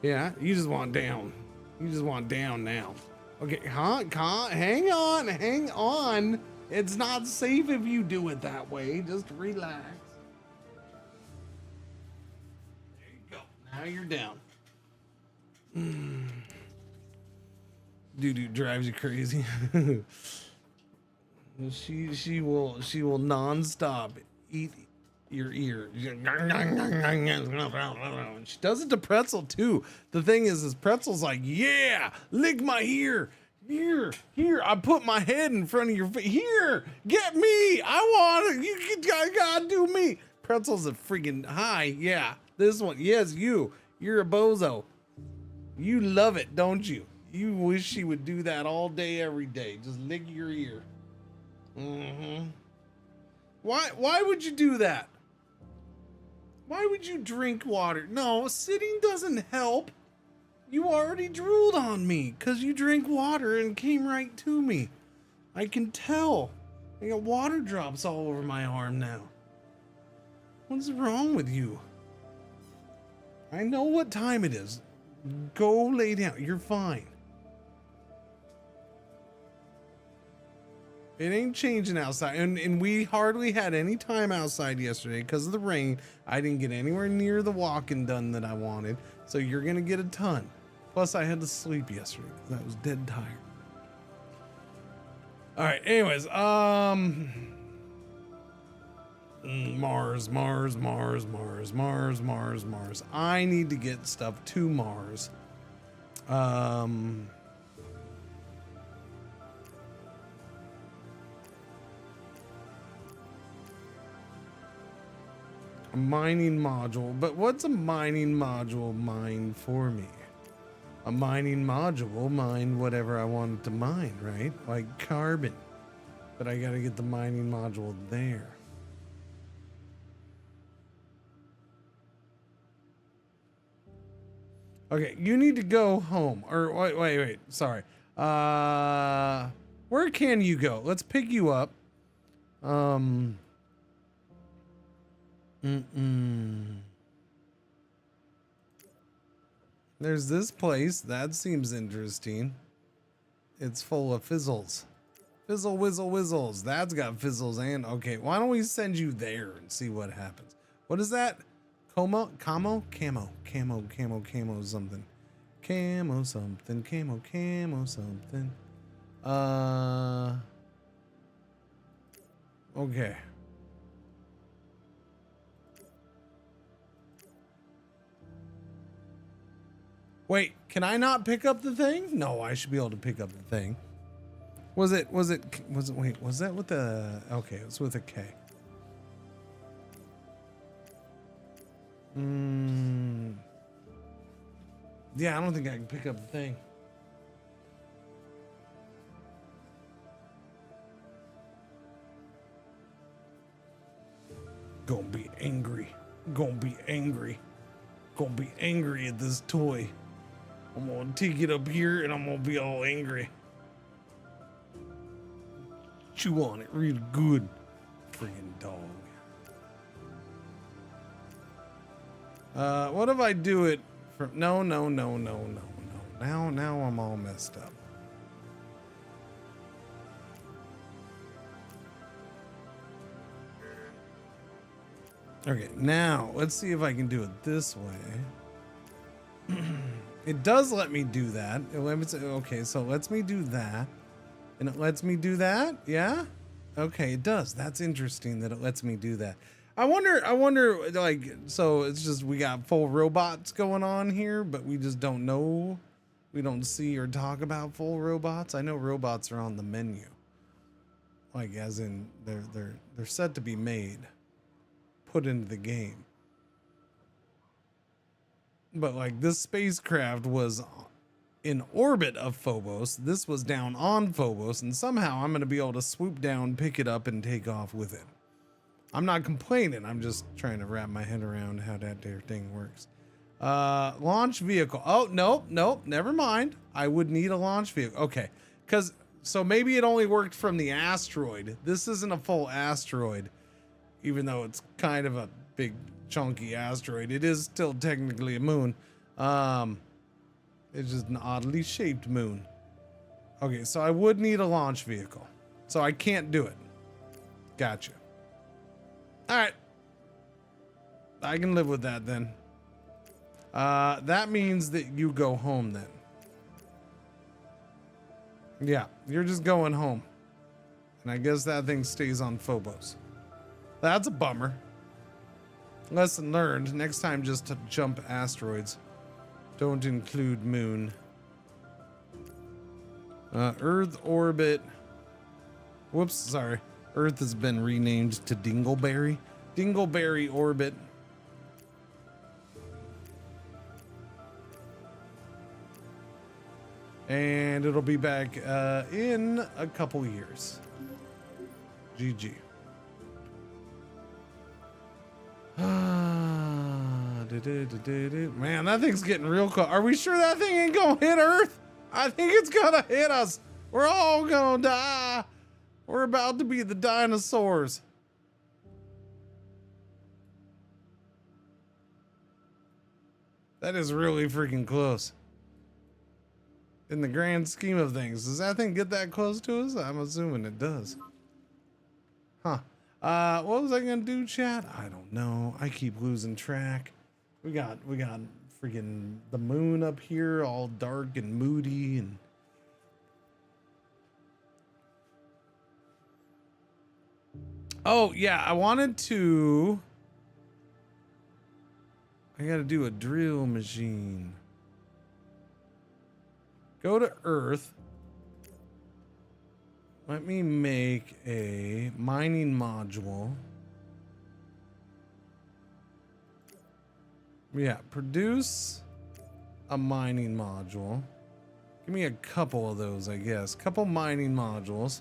Yeah, you just want down. You just want down now. Okay, hang on. It's not safe if you do it that way. Just relax. There you go. Now you're down. Doo-doo drives you crazy. She will non-stop eat your ear. She does it to Pretzel too. The thing is Pretzel's like, yeah, lick my ear. Here, I put my head in front of your face. Here, get me. I want it. You gotta do me. Pretzel's a freaking high. Yeah, this one. Yes, you're a bozo. You love it, don't you? You wish she would do that all day, every day. Just lick your ear. Why would you do that? Why would you drink water? No, sitting doesn't help. You already drooled on me because you drank water and came right to me. I can tell. I got water drops all over my arm now. What's wrong with you? I know what time it is. Go lay down. You're fine. It ain't changing outside. And we hardly had any time outside yesterday because of the rain. I didn't get anywhere near the walking done that I wanted. So you're going to get a ton. Plus, I had to sleep yesterday because I was dead tired. All right. Anyways, Mars. I need to get stuff to Mars. A mining module, but what's a mining module mine for me? A mining module will mine whatever I want it to mine, right? Like carbon. But I gotta get the mining module there. Okay, you need to go home. Or wait, sorry. Where can you go? Let's pick you up. There's this place. That seems interesting. It's full of fizzles. Fizzle, whizzle, whizzles. That's got fizzles and... Okay, why don't we send you there and see what happens? What is that? Camo something. Camo something. Okay. Wait, can I not pick up the thing? No, I should be able to pick up the thing. Was it, wait, was that with the, okay, it was with a K. Yeah, I don't think I can pick up the thing. Gonna be angry. Gonna be angry at this toy. I'm gonna take it up here and I'm gonna be all angry. Chew on it really good. Friggin' dog. What if I do it from... No. Now I'm all messed up. Okay, now let's see if I can do it this way. It does let me do that. Okay, so it lets me do that. And it lets me do that? Yeah? Okay, it does. That's interesting that it lets me do that. I wonder, like, so it's just we got full robots going on here, but we just don't know. We don't see or talk about full robots. I know robots are on the menu. Like, as in, they're set to be made. Put into the game. But like this spacecraft was in orbit of Phobos. This was down on Phobos, and somehow I'm going to be able to swoop down, pick it up, and take off with it. I'm not complaining. I'm just trying to wrap my head around how that there thing works. Launch vehicle. Oh, nope. Never mind. I would need a launch vehicle. Okay. So maybe it only worked from the asteroid. This isn't a full asteroid. Even though it's kind of a big chunky asteroid, it is still technically a moon. It's just an oddly shaped moon. Okay, so I would need a launch vehicle. So I can't do it. Gotcha. All right. I can live with that then. That means that you go home then. Yeah, you're just going home. And I guess that thing stays on Phobos. That's a bummer. Lesson learned. Next time, just to jump asteroids. Don't include moon. Earth orbit. Whoops, sorry. Earth has been renamed to Dingleberry. Dingleberry orbit. And it'll be back in a couple years. GG. Man, that thing's getting real close. Are we sure that thing ain't gonna hit Earth? I think it's gonna hit us. We're all gonna die. We're about to be the dinosaurs. That is really freaking close. In the grand scheme of things, does that thing get that close to us? I'm assuming it does. Huh. What was I gonna do, chat? I don't know. I keep losing track. We got freaking the moon up here, all dark and moody, and oh yeah, I gotta do a drill machine. Go to Earth. Let me make a mining module. Yeah, produce a mining module. Give me a couple of those, I guess. Couple mining modules.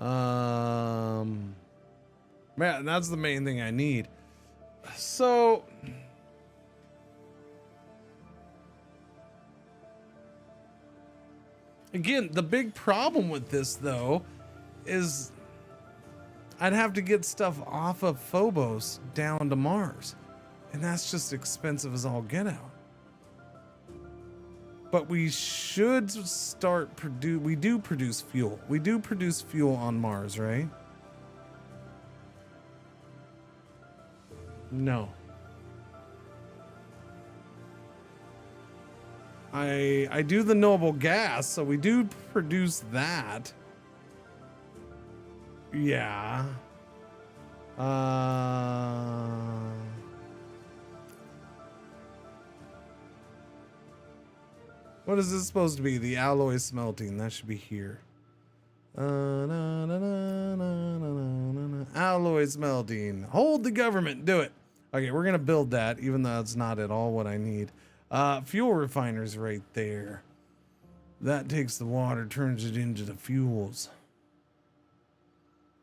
Man, that's the main thing I need. So again, the big problem with this though is I'd have to get stuff off of Phobos down to Mars. And that's just expensive as all get out. But we should start we do produce fuel. We do produce fuel on Mars, right? No. I do the noble gas, so we do produce that. Yeah. What is this supposed to be? The alloy smelting. That should be here. Alloy smelting. Hold the government. Do it. Okay, we're going to build that, even though it's not at all what I need. Fuel refiners right there. That takes the water, turns it into the fuels.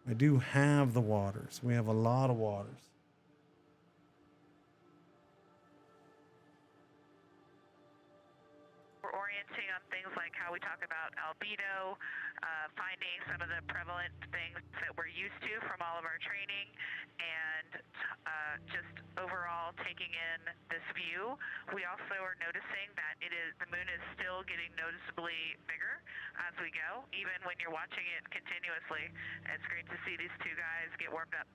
I do have the waters. We have a lot of waters. We're orienting on things like how we talk about albedo, finding some of the prevalent things that we're used to from all of our training, and just overall taking in this view. We also are noticing that the moon is still getting noticeably bigger as we go, even when you're watching it continuously. It's great to see these two guys get warmed up.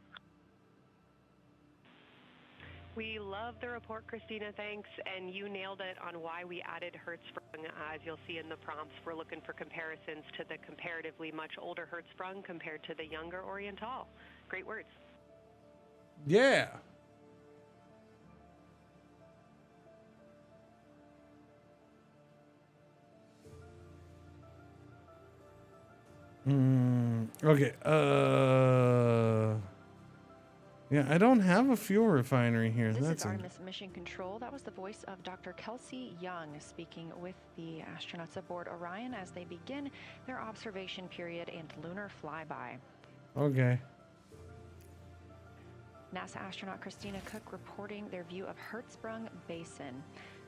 We love the report, Christina, thanks. And you nailed it on why we added Hertzsprung. As you'll see in the prompts, we're looking for comparisons to the comparatively much older Hertzsprung compared to the younger Oriental. Great words. Yeah. Okay. Yeah, I don't have a fuel refinery here. This That's is Artemis Mission Control. That was the voice of Dr. Kelsey Young speaking with the astronauts aboard Orion as they begin their observation period and lunar flyby. Okay. NASA astronaut Christina Cook reporting their view of Hertzsprung Basin.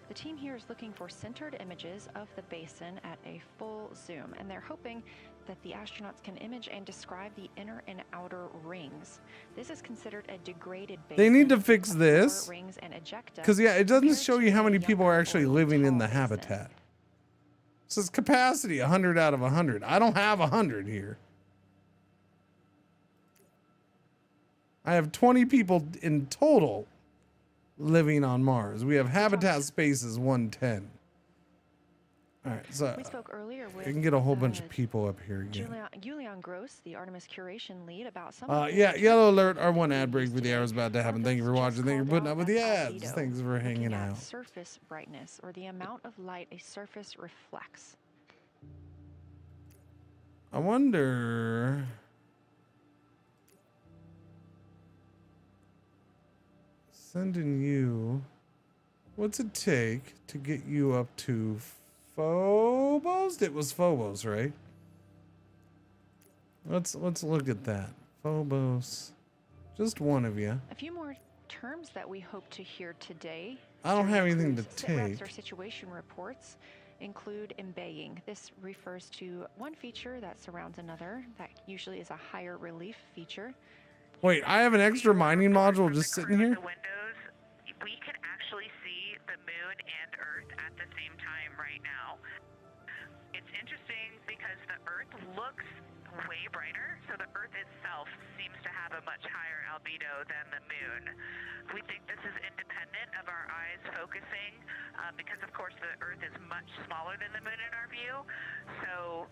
The team here is looking for centered images of the basin at a full zoom, and they're hoping that the astronauts can image and describe the inner and outer rings. This is considered a degraded basin. They need to fix this. Rings and ejecta, because, yeah, it doesn't show you how many people are actually living in the habitat. It says capacity 100 out of 100. I don't have 100 here. I have 20 people in total living on Mars. We have habitat spaces 110. All right, so we spoke earlier with I can get a whole bunch of people up here again. Julian Gross, the Artemis curation lead, about some. Yeah, yellow alert. Our one ad break for the hour is about to happen. Thank you for watching. Thank you for putting up with the ads. Thanks for hanging out. Surface brightness, or the amount of light a surface reflects. I wonder. Sending you. What's it take to get you up to Phobos? It was Phobos, right? Let's look at that. Phobos. Just one of you. A few more terms that we hope to hear today. I don't have anything to take. Or situation reports include embaying. This refers to one feature that surrounds another. That usually is a higher relief feature. Wait, I have an extra mining module just sitting here? We can actually see the moon and Earth at the same time right now. It's interesting because the Earth looks way brighter, so the Earth itself seems to have a much higher albedo than the moon. We think this is independent of our eyes focusing because, of course, the Earth is much smaller than the moon in our view. So.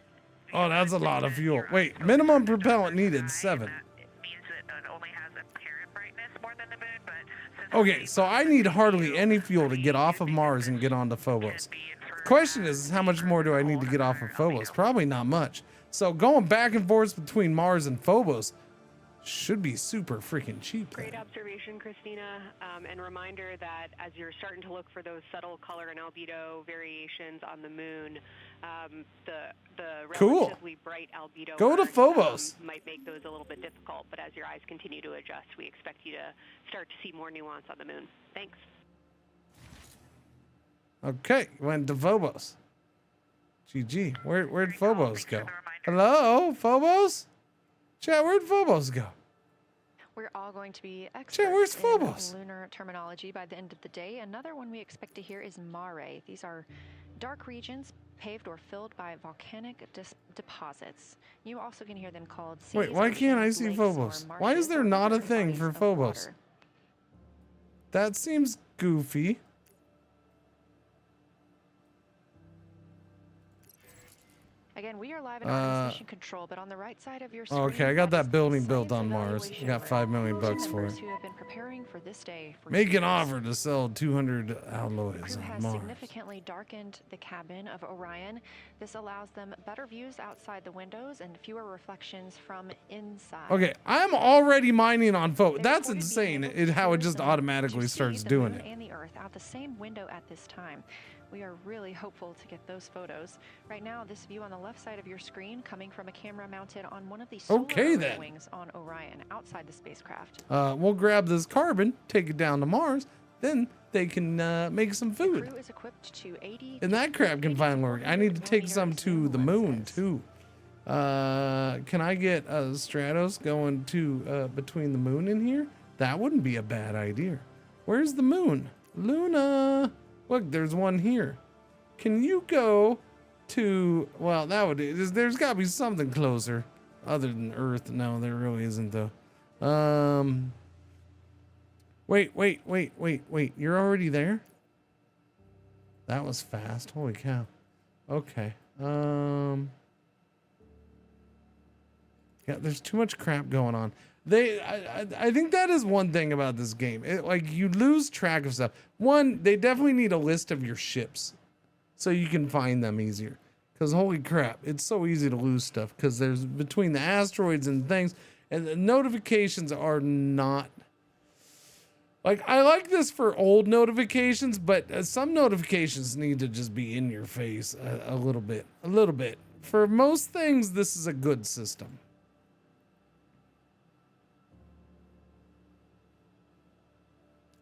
Oh, that's a lot of fuel. Wait, minimum propellant needed 7. It means that it only has apparent brightness more than the moon, but since Okay, so I need hardly any fuel to get off of Mars and get onto Phobos. The question is, how much more do I need to get off of Phobos? Probably not much. So going back and forth between Mars and Phobos should be super freaking cheap. Great observation, Christina, and reminder that as you're starting to look for those subtle color and albedo variations on the moon, the Cool. relatively bright albedo Go to Earth, Phobos. might make those a little bit difficult, but as your eyes continue to adjust, we expect you to start to see more nuance on the moon. Thanks. Okay, went to Phobos. GG. Where'd Phobos go? Hello, Phobos? Chat, where'd Phobos go? We're all going to be Chat, where's experts Phobos? in lunar terminology by the end of the day. Another one we expect to hear is mare. These are dark regions paved or filled by volcanic deposits. You also can hear them called seas, Wait, why can't I oceans, see lakes, Phobos? or Why is marshes, there or not a different thing bodies for of Phobos? water. That seems goofy. Again, we are live in Artemis Mission Control, but on the right side of your screen, Okay, I got that is that the building built science on Mars. evaluation I got $5 million room. bucks for Members it. who have been preparing for this day for Make an years. offer to sell 200 The alloys crew on has Mars. significantly darkened the cabin of Orion. This allows them better views outside the windows and fewer reflections from inside. Okay, I'm already mining on Phobos. They That's reported insane. being able It, to how it tour just them automatically to see starts the doing moon it. and the Earth out the same window at this time. We are really hopeful to get those photos. Right now, this view on the left side of your screen coming from a camera mounted on one of the solar Okay, then. wings on Orion outside the spacecraft. We'll grab this carbon, take it down to Mars, then they can make some The food. crew is equipped to 80 And that crap can finally work. I need to take some to the moon too. Can I get Stratos going to between the moon and here? That wouldn't be a bad idea. Where's the moon? Luna. Look, there's one here. Can you go to, well, that would, there's got to be something closer other than Earth. No, there really isn't though. Wait. You're already there? That was fast. Holy cow. Okay. Yeah, there's too much crap going on. I think that is one thing about this game. Like, you lose track of stuff. One, they definitely need a list of your ships so you can find them easier. Because holy crap, it's so easy to lose stuff because there's between the asteroids and things, and the notifications are not. Like, I like this for old notifications, but some notifications need to just be in your face a little bit. A little bit. For most things, this is a good system.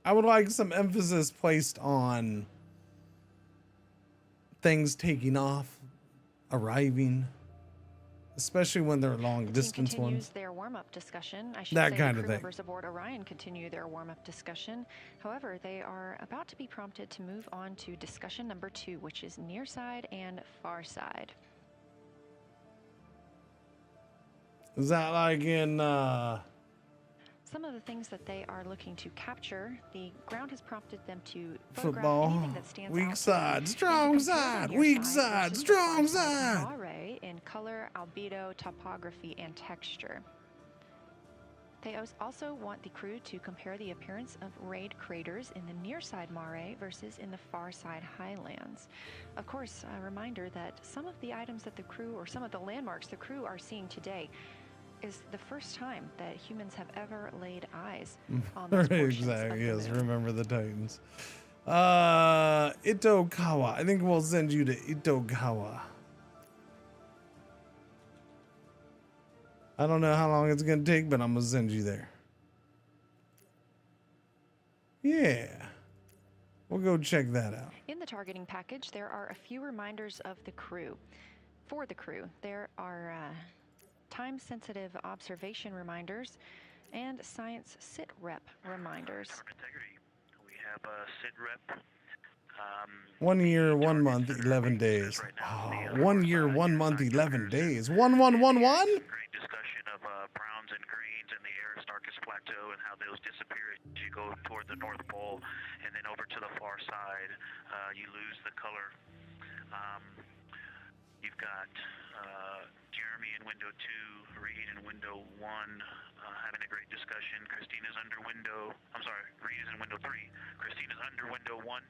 I would like some emphasis placed on things taking off, arriving, especially when they're long distance continues ones. their warm-up discussion. I should That say kind the of crew thing. members aboard Orion continue their warm-up discussion. However, they are about to be prompted to move on to discussion number 2, which is near side and far side. Is that like in Some of the things that they are looking to capture, the ground has prompted them to photograph football? anything that stands Weak out side, to strong them, and to compare side, the near weak side side, versus the strong far side side. array in color, albedo, topography, and texture. They also want the crew to compare the appearance of rayed craters in the near side mare versus in the far side highlands. Of course, a reminder that some of the items that the crew, or some of the landmarks the crew are seeing today, is the first time that humans have ever laid eyes on those portions Exactly, of the yes. moon. Remember the Titans. Itokawa. I think we'll send you to Itokawa. I don't know how long it's gonna take, but I'm gonna send you there. Yeah. We'll go check that out. In the targeting package, there are a few reminders of the crew. For the crew, there are time-sensitive observation reminders and science sit rep reminders. have Sid Rep. 1 year, 1 month, 11 days. Oh, 1 year, 1 month, 11 days. 1111? Great discussion of browns and greens in the Aristarchus Plateau and how those disappear as you go toward the North Pole, and then over to the far side, you lose the color. You've got Jeremy in window 2, Reed in window 1, having a great discussion. Christina's under window, I'm sorry, Reed is in window 3. Christina's under window 1,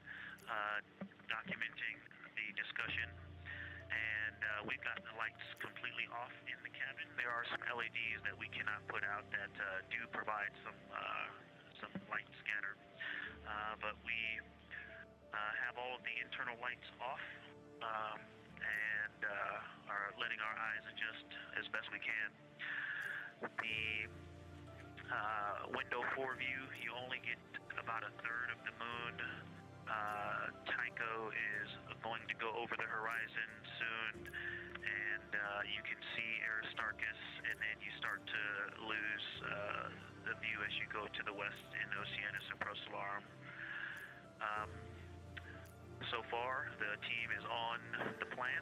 documenting the discussion. And we've got the lights completely off in the cabin. There are some LEDs that we cannot put out that do provide some light scatter. But we have all of the internal lights off. And are letting our eyes adjust as best we can. The window 4 view, you only get about a third of the moon. Tycho is going to go over the horizon soon, and you can see Aristarchus, and then you start to lose the view as you go to the west in Oceanus and Procellarum. So far, the team is on the plan,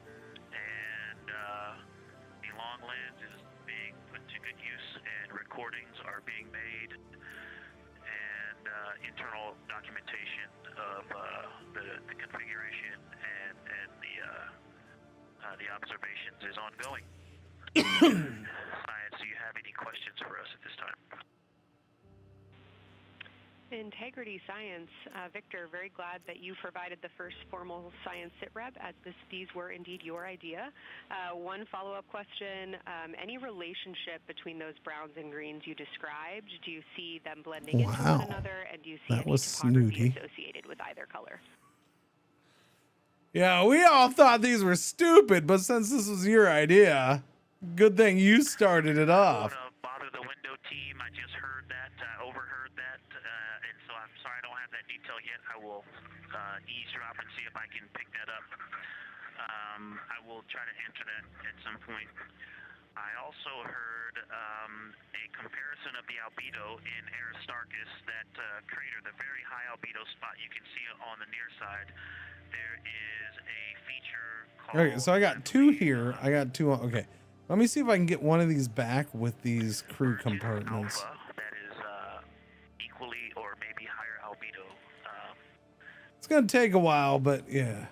and the long lens is being put to good use, and recordings are being made, and internal documentation of the configuration and the observations is ongoing. Science, do you have any questions for us at this time? Integrity Science, Victor, very glad that you provided the first formal science sitrep, as these were indeed your idea. One follow-up question, any relationship between those browns and greens you described? Do you see them blending into one another, and do you see any topography associated with either color? Yeah, we all thought these were stupid, but since this was your idea, good thing you started it off. I don't want to bother the window team. I just heard that, overheard that, and so I'm sorry I don't have that detail yet. I will eavesdrop and see if I can pick that up. I will try to answer that at some point. I also heard a comparison of the albedo in Aristarchus, that crater, the very high albedo spot. You can see it on the near side. There is a feature called... Okay, so I got two here. I got two. Okay. Let me see if I can get one of these back with these crew compartments. Alpha, that is equally or maybe higher albedo. It's going to take a while, but yeah.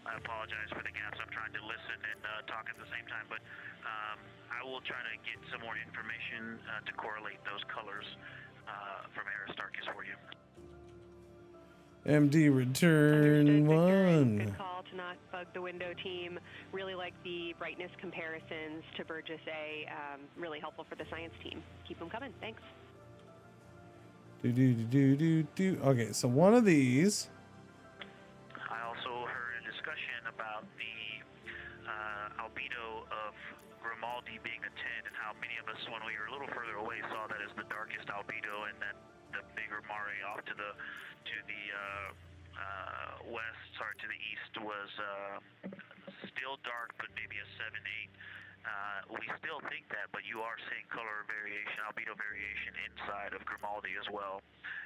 I apologize for the gaps. I'm trying to listen and talk at the same time, but I will try to get some more information to correlate those colors from Aristarchus for you. MD return one. Good call to not bug the window team. Really like the brightness comparisons to Burgess A. Really helpful for the science team. Keep them coming. Thanks. Okay, so one of these. I also heard a discussion about the albedo of Grimaldi being a 10, and how many of us, when we were a little further away, saw that as the darkest albedo, and that the bigger Mare off to the west, sorry, to the east was still dark, but maybe a 7-8. We still think that, but you are seeing color variation, albedo variation inside of Grimaldi as well,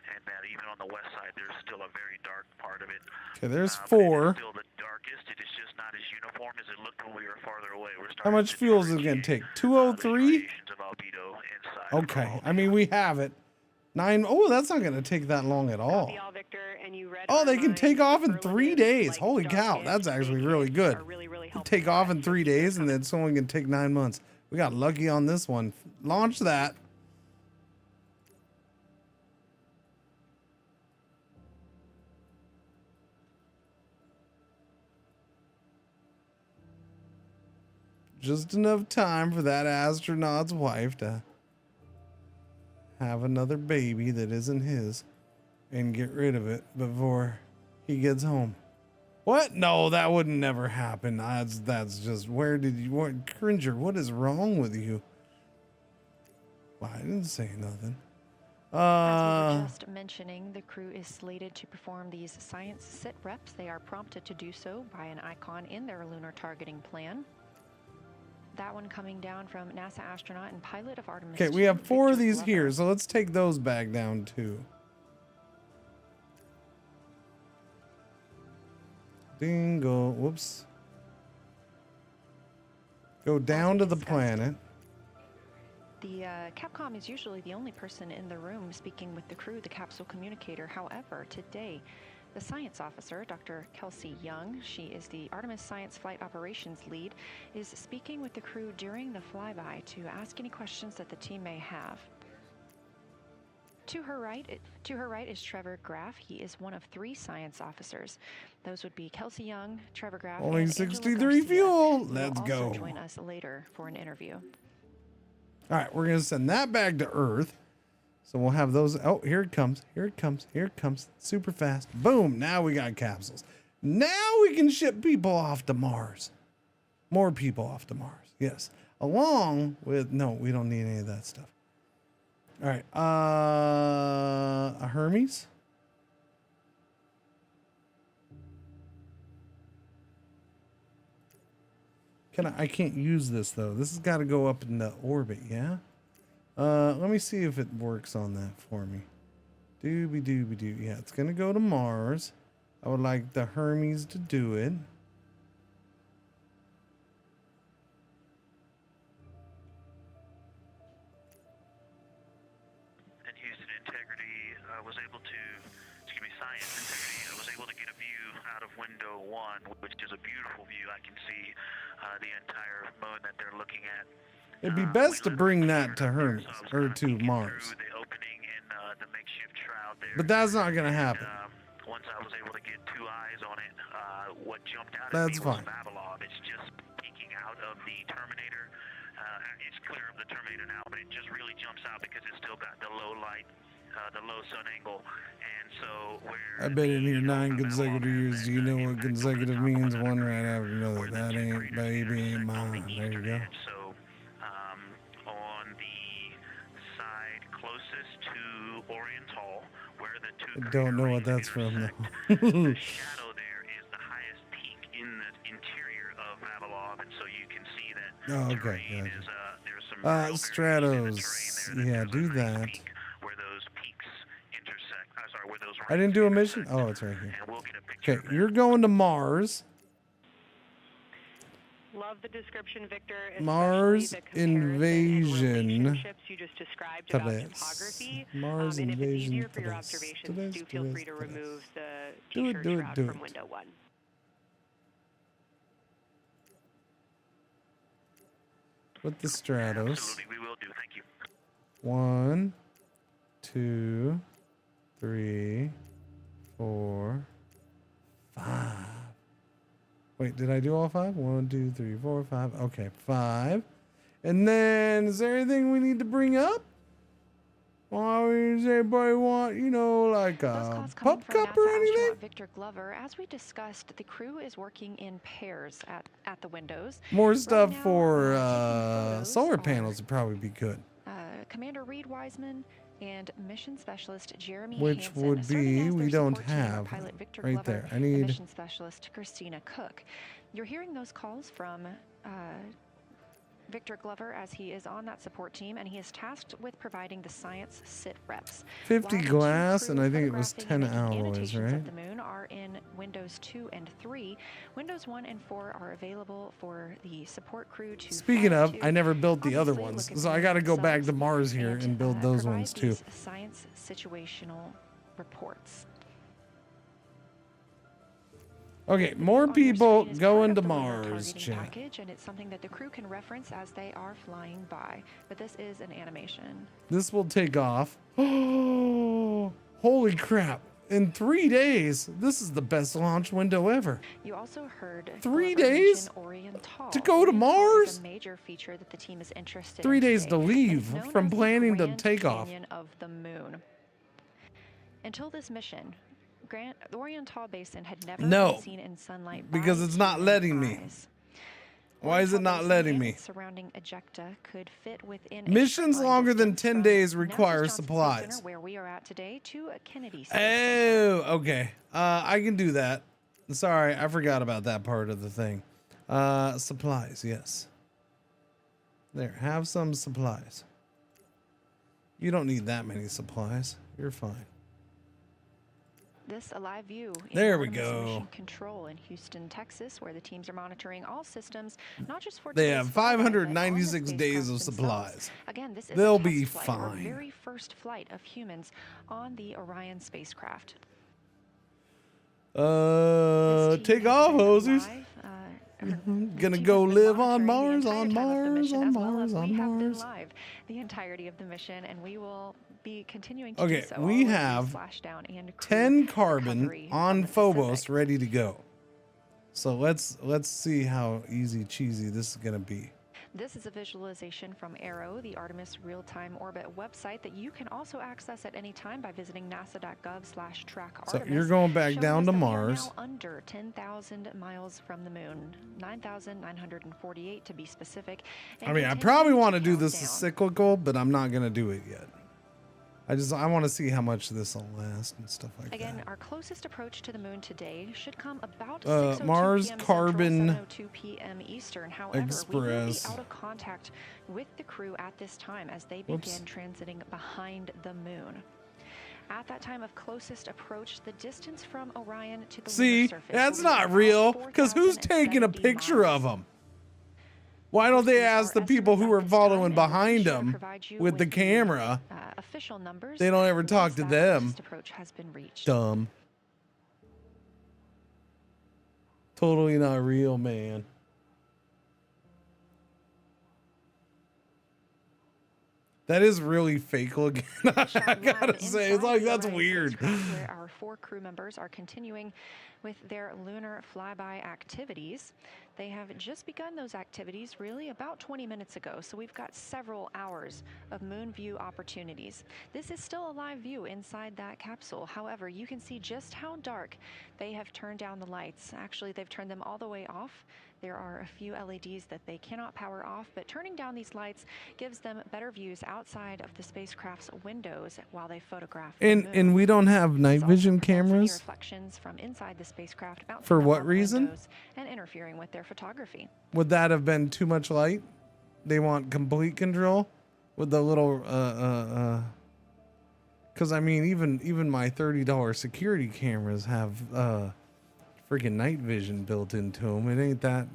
and that even on the west side, there's still a very dark part of it. Okay, there's four. It is still the darkest. It is just not as uniform as it looked when we were farther away. How much fuel is it going to take? 203? Okay, I mean, we have it. 9. Oh, that's not going to take that long at all. Oh, they can take off in 3 days. Holy cow, that's actually really good. Take off in 3 days, and then someone can take 9 months. We got lucky on this one. Launch that. Just enough time for that astronaut's wife to have another baby that isn't his and get rid of it before he gets home. What? No, that would never happen. That's just, where did you want Cringer? What is wrong with you? Well, I didn't say nothing. As we were just mentioning, the crew is slated to perform these science sit reps. They are prompted to do so by an icon in their lunar targeting plan. That one coming down from NASA astronaut and pilot of Artemis. Okay, we 2, have 4 of Victor these Glover. here, so let's take those back down too. Dingo, whoops. Go down to the planet. The Capcom is usually the only person in the room speaking with the crew, the capsule communicator. However, today, the science officer, Dr. Kelsey Young, she is the Artemis Science Flight Operations Lead, is speaking with the crew during the flyby to ask any questions that the team may have. To her right is Trevor Graff. He is one of 3 science officers. Those would be Kelsey Young, Trevor Graff, Only and Angela 63 Garcia, fuel. who will Let's also go. join us later for an interview. All right, we're going to send that back to Earth. So we'll have those. Oh, here it comes. Here it comes. Here it comes. Super fast. Boom. Now we got capsules. Now we can ship people off to Mars. More people off to Mars. Yes. Along with, no, we don't need any of that stuff. All right. A Hermes. I can't use this though. This has got to go up in the orbit, yeah? Let me see if it works on that for me. Doobie doobie doo. Yeah, it's gonna go to Mars. I would like the Hermes to do it. And Houston Integrity was able to, Science Integrity was able to get a view out of window 1, which is a beautiful view. I can see the entire moon that they're looking at. It'd be best to bring that to Hermes or to Mars. The opening in the makeshift shroud there. But that's not gonna happen. Once I was able to get 2 eyes on it, what jumped out That's at me was fine. Babylon. It's just peeking out of the Terminator. It's clear of the Terminator now, but it just really jumps out because it's still got the low light, the low sun angle. And so where I've been in here 9 consecutive years. Do you know what consecutive means? One right after another. That ain't baby ain't mine. There you go. So on the side closest to Oriental, where the 2 I don't know what that's from though. the shadow there is the highest peak in the interior of Babylon, and so you can see that Oh, okay. terrain Gotcha. is there's some real variation in the Stratos. terrain there. Yeah, do that. Where those peaks intersect. Where those I didn't do a mission. Oh, it's right here. and we'll get a picture. Okay, you're going to Mars. Love the description, Victor. Mars especially the comparison and invasion. relationships you just described about Today's. topography. Mars and if it's invasion. easier for your Today's. observations, Today's. do feel free to Today's. remove the Do it, t-shirt do it, shroud do from it. window 1. With the Stratos. Absolutely, we will do. Thank you. 1, 2, 3, 4, 5. Wait, did I do all 5? 1, 2, 3, 4, 5. Okay, 5. And then, is there anything we need to bring up? Or does anybody want, you know, like a pup cup or anything? Victor Glover, as we discussed, the crew is working in pairs at the windows. More Right stuff now, for taking photos solar are, panels would probably be good. Commander Reed Wiseman and mission specialist Jeremy Which Hansen, would serving be, as we their don't support team are have pilot Victor right Glover there. I and need mission specialist Christina Cook. You're hearing those calls from Victor Glover as he is on that support team, and he is tasked with providing the science sit reps. 50 While the glass, two and crew I think it was photographing 10 and making alloys, annotations right? of the moon are in Windows 2 and 3. Windows 1 and 4 are available for the support crew to Speaking fly of, to. I never built the other Obviously, ones, look at so I them got to go back to themselves Mars here and build those provide ones too. these science situational reports. Okay, more On your people screen is go part into of the lunar Mars, targeting chat. package, and it's something that the crew can reference as they are flying by. But this is an animation. This will take off. Oh, holy crap. In 3 days, this is the best launch window ever. You also heard 3 Glover days mention Oriental. to go to Oriental is Mars? a major feature that the team is interested 3 in days today, to and leave it's known from as the planning to Grand take off. Canyon of the moon. Until this mission, the Oriental Basin had never No, been seen in sunlight because by it's not human letting me. eyes. Why is it Oriental not Basin letting and me? its surrounding ejecta could fit within a Missions flying longer than distance 10 from days NASA's require Johnson Space supplies. Center, where we are at today, to a Kennedy Space Center. Oh, okay. I can do that. Sorry, I forgot about that part of the thing. Supplies, yes. There, have some supplies. You don't need that many supplies. You're fine. This a live view in There we Artemis go. Mission Control in Houston, Texas, where the teams are monitoring all systems, not just for They today's have flyby, but on the 596 days of spacecraft supplies. themselves. Again, this is They'll a test be flight, our fine. very first flight of humans on the Orion spacecraft. Take off, hosers. Gonna go live on Mars, on Mars, on Mars, on We have been Mars. live the entirety of the mission, and we will be continuing to Okay, do so. we all have of the splashdown and crew 10 carbon recovery on the Phobos Pacific. ready to go. So let's see how easy cheesy this is gonna be. This is a visualization from Arrow, the Artemis real-time orbit website that you can also access at any time by visiting nasa.gov/track So Artemis. you're going back showing down us to that we are Mars. now under 10,000 miles from the moon, 9,948 to be specific. I mean, I probably want to do this as cyclical, but I'm not gonna do it yet. I want to see how much this will last and stuff like Again, that. our closest approach to the moon today should come about Uh, 6:02 Mars p.m. Carbon Central, 7:02 p.m. Eastern. However, we will Express. be out of contact with the crew at this time as they Whoops. begin transiting behind the moon. At that time of closest approach, the distance from Orion to the See, lunar surface that's will be not about real, because who's taking a 4,070 picture of them? Why don't they ask the people who are following behind them with the camera? Official numbers. They don't ever talk once to that them. closest approach has been reached. Dumb. Totally not real, man. That is really fake looking. I gotta say, it's like, that's weird. Where our 4 crew members are continuing with their lunar flyby activities. They have just begun those activities really about 20 minutes ago, so we've got several hours of moon view opportunities. This is still a live view inside that capsule. However, you can see just how dark they have turned down the lights. Actually, they've turned them all the way off. There are a few LEDs that they cannot power off, but turning down these lights gives them better views outside of the spacecraft's windows while they photograph the moon. And we don't have night vision cameras? Reflections from inside the spacecraft bouncing For what off reason? windows and interfering with their photography. Would that have been too much light? They want complete control with the little because I mean even my $30 security cameras have freaking night vision built into them. It ain't that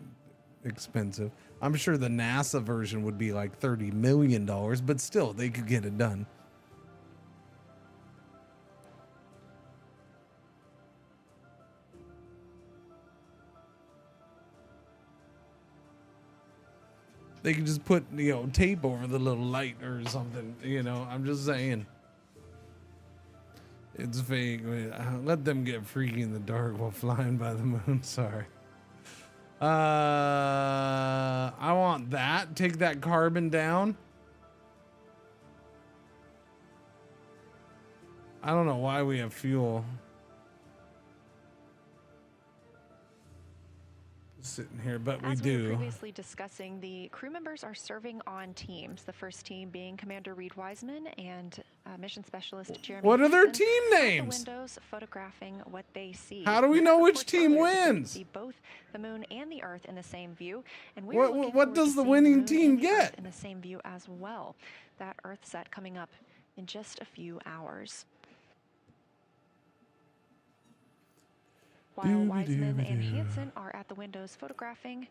expensive. I'm sure the NASA version would be like $30 million, but still they could get it done. They could just put, tape over the little light or something, I'm just saying. It's fake. Let them get freaky in the dark while flying by the moon. Sorry. I want that. Take that carbon down. I don't know why we have fuel. Sitting here, but we As do. we were previously discussing, the crew members are serving on teams. The first team being Commander Reed Wiseman and Mission Specialist Jeremy. What are their Gibson team at the names? windows, photographing what they see. How do we know which team wins? See both the moon and the Earth in the same view, and What does the winning team get? in the same view as well. That Earth set coming up in just a few hours. While Wiseman and Hansen are at the windows photographing,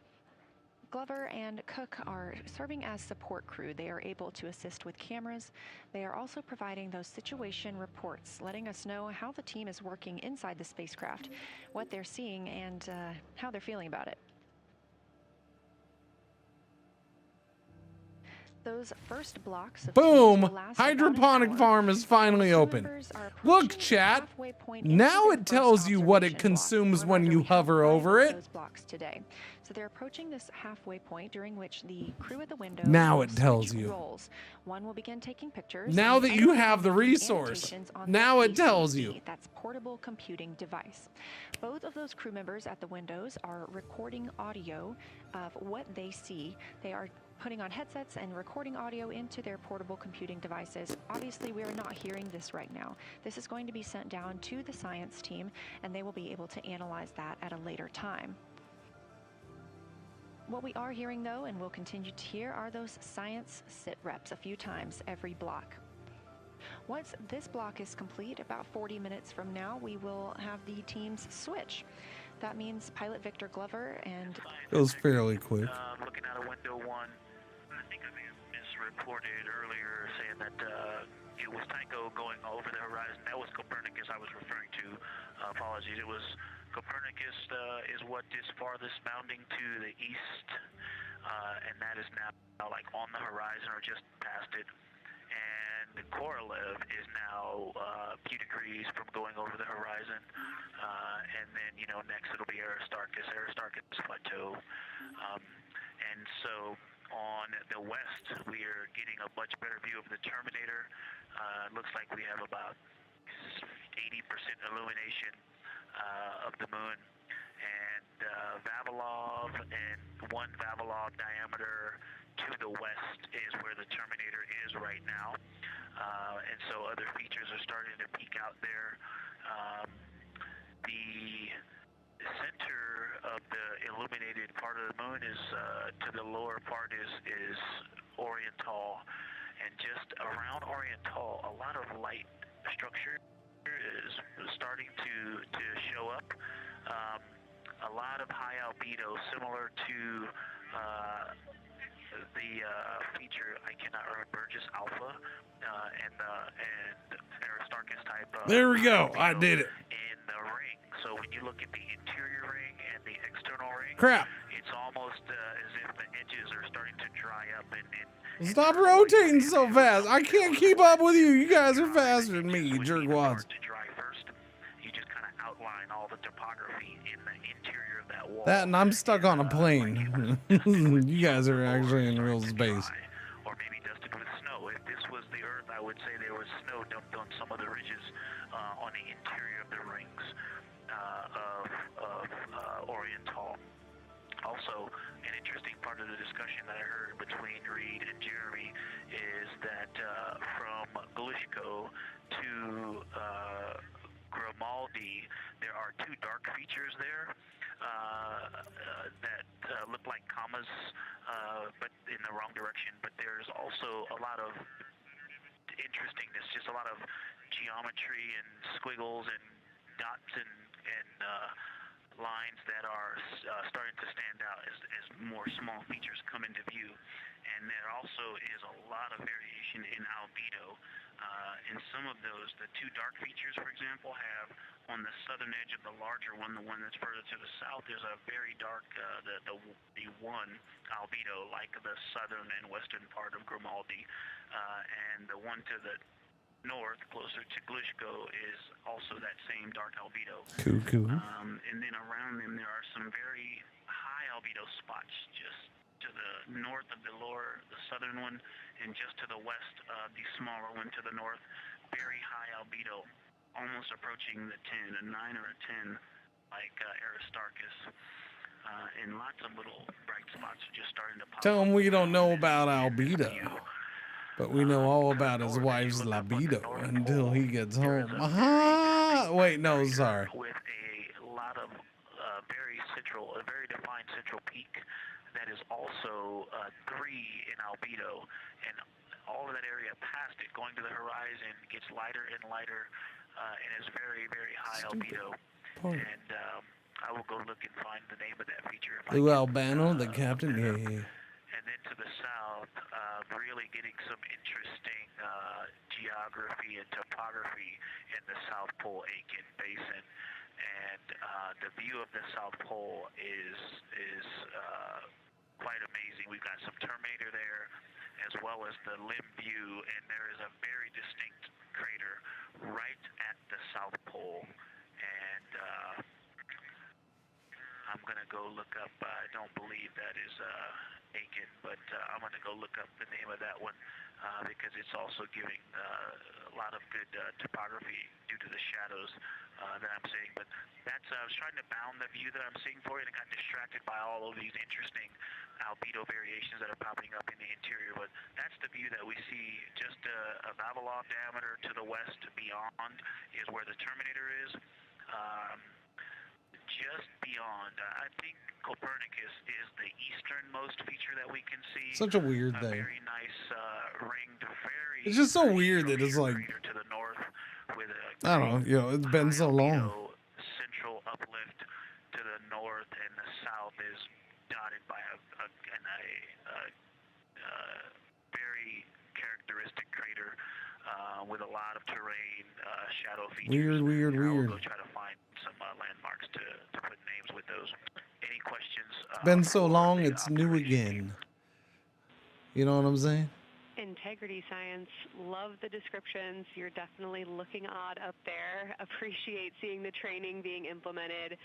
Glover and Cook are serving as support crew. They are able to assist with cameras. They are also providing those situation reports, letting us know how the team is working inside the spacecraft, what they're seeing, and how they're feeling about it. Those first blocks of Boom! teams will last about an Hydroponic hour. farm is finally Crew open. members are Look, approaching the chat. halfway point into Now their it first tells you what it observation block. consumes when Reminder, you we have hover 5 over of it. those blocks today. So they're approaching this halfway point during which the crew at the window Now will it tells switch you. roles. One will begin taking pictures. Now and that the you other have the will make resource, annotations on now the it tells PCD. you. That's portable computing device. Both of those crew members at the windows are recording audio of what they see. They are putting on headsets and recording audio into their portable computing devices. Obviously, we are not hearing this right now. This is going to be sent down to the science team, and they will be able to analyze that at a later time. What we are hearing, though, and will continue to hear, are those science sit reps a few times every block. Once this block is complete, about 40 minutes from now, we will have the teams switch. That means Pilot Victor Glover and... It was fairly quick. Looking out of window 1, I think I misreported earlier saying that it was Tycho going over the horizon. That was Copernicus I was referring to. Apologies. It was Copernicus is what is farthest bounding to the east, and that is now like on the horizon or just past it. And the Korolev is now a few degrees from going over the horizon, and then next it'll be Aristarchus plateau, and so on the west we are getting a much better view of the Terminator. It looks like we have about 80% illumination of the moon, and Vavilov and 1 Vavilov diameter to the west is where the Terminator is right now, and so other features are starting to peek out there. The center of the illuminated part of the moon is to the lower part is Oriental, and just around Oriental a lot of light structure is starting to show up. A lot of high albedo, similar to the feature, I cannot remember, just Alpha and Aristarchus type. There we go. I did it. In the ring. So when you look at the interior ring and the external ring, Crap. it's almost as if the edges are starting to dry up and Stop rotating so fast. I can't keep up with you. You guys are faster than me, you jerkwads. to dry first. You just kind of outline all the topography in the interior of that wall. That and I'm stuck on a plane. You guys are actually in real space. Or maybe dusted with snow. If this was the Earth, I would say there was snow dumped on some of the ridges on the interior of the rings of Oriental. Also, an interesting part of the discussion that I heard between Reed and Jeremy is that from Glishko to Grimaldi, there are 2 dark features there that look like commas, but in the wrong direction. But there's also a lot of interestingness, just a lot of geometry and squiggles and dots and lines that are starting to stand out as more small features come into view. And there also is a lot of variation in albedo. In some of those, the 2 dark features, for example, have on the southern edge of the larger one, the one that's further to the south, there's a very dark, the 1 albedo, like the southern and western part of Grimaldi. And the one to the north, closer to Glishko, is also that same dark albedo. Cool. And then around them there are some very high albedo spots just to the north of the southern one, and just to the west of the smaller one to the north. Very high albedo, almost approaching the 10, a 9 or a 10, like Aristarchus. And lots of little bright spots are just starting to pop. Tell him we don't know about albedo, but we know all about his wife's libido until he gets home. Wait, no, sorry. With a lot of a very defined central peak that is also 3 in albedo, and all of that area past it, going to the horizon, gets lighter and lighter, and is very, very high albedo. And I will go look and find the name of that feature. Lou Albano, the captain, yeah. And then to the south, really getting some interesting geography and topography in the South Pole Aiken Basin. And the view of the South Pole is quite amazing. We've got some Terminator there, as well as the limb view, and there is a very distinct crater right at the South Pole. And I'm going to go look up, I don't believe that is Aiken, but I'm going to go look up the name of that one because it's also giving a lot of good topography due to the shadows that I'm seeing. But that's, I was trying to bound the view that I'm seeing for you, and I got distracted by all of these interesting albedo variations that are popping up in the interior. But that's the view that we see. Just a Vavilov diameter to the west beyond is where the Terminator is. just beyond. I think Copernicus is the easternmost feature that we can see. Such a weird thing. Very nice ringed, very. It's just so weird that it's like, to the north with a I don't know, you know, it's been so long. Central uplift to the north, and the south is dotted by a very characteristic crater with a lot of terrain, shadow features. Weird. We'll go try to find some landmarks to put names with those. Any questions? It's been so long, it's new again. You know what I'm saying? Integrity Science, love the descriptions. You're definitely looking odd up there. Appreciate seeing the training being implemented.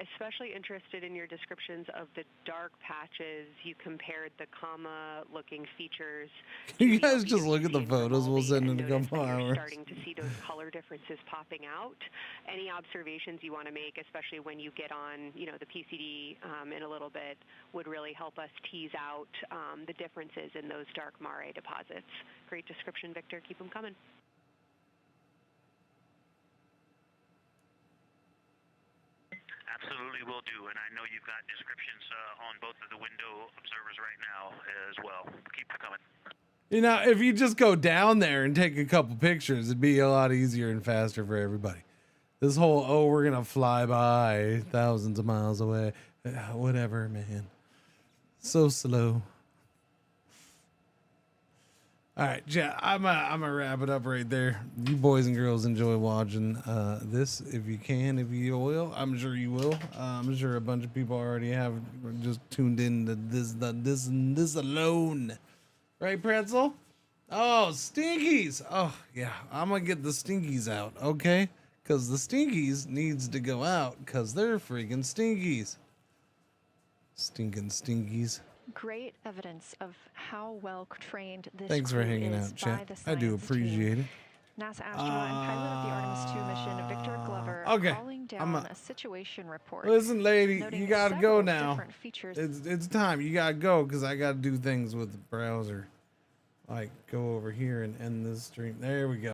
Especially interested in your descriptions of the dark patches. You compared the comma-looking features. Can you guys just look at the photos we'll send in a couple hours? Starting to see those color differences popping out. Any observations you want to make, especially when you get on, you know, the PCD in a little bit, would really help us tease out the differences in those dark Mare deposits. Great description, Victor. Keep them coming. Absolutely will do, and I know you've got descriptions on both of the window observers right now as well. Keep them coming. You know, if you just go down there and take a couple pictures, it'd be a lot easier and faster for everybody. This whole, oh, we're going to fly by thousands of miles away. Whatever, man. So slow. All right, yeah, I'm gonna wrap it up right there. You boys and girls enjoy watching this if you can, if you will. I'm sure you will. I'm sure a bunch of people already have just tuned in to this alone. Right, Pretzel? Oh, Stinkies. Oh, yeah, I'm gonna get the Stinkies out, okay? Because the Stinkies needs to go out because they're freaking Stinkies. Stinking Stinkies. Great evidence of how well trained this Thanks for crew hanging is out, by chat. the I do science appreciate team. it. NASA astronaut and pilot of the Artemis 2 mission, Victor Glover, okay. calling down a situation report. Listen, lady, you gotta go several now. different features. It's time. You gotta go because I gotta do things with the browser. Like, go over here and end this stream. There we go.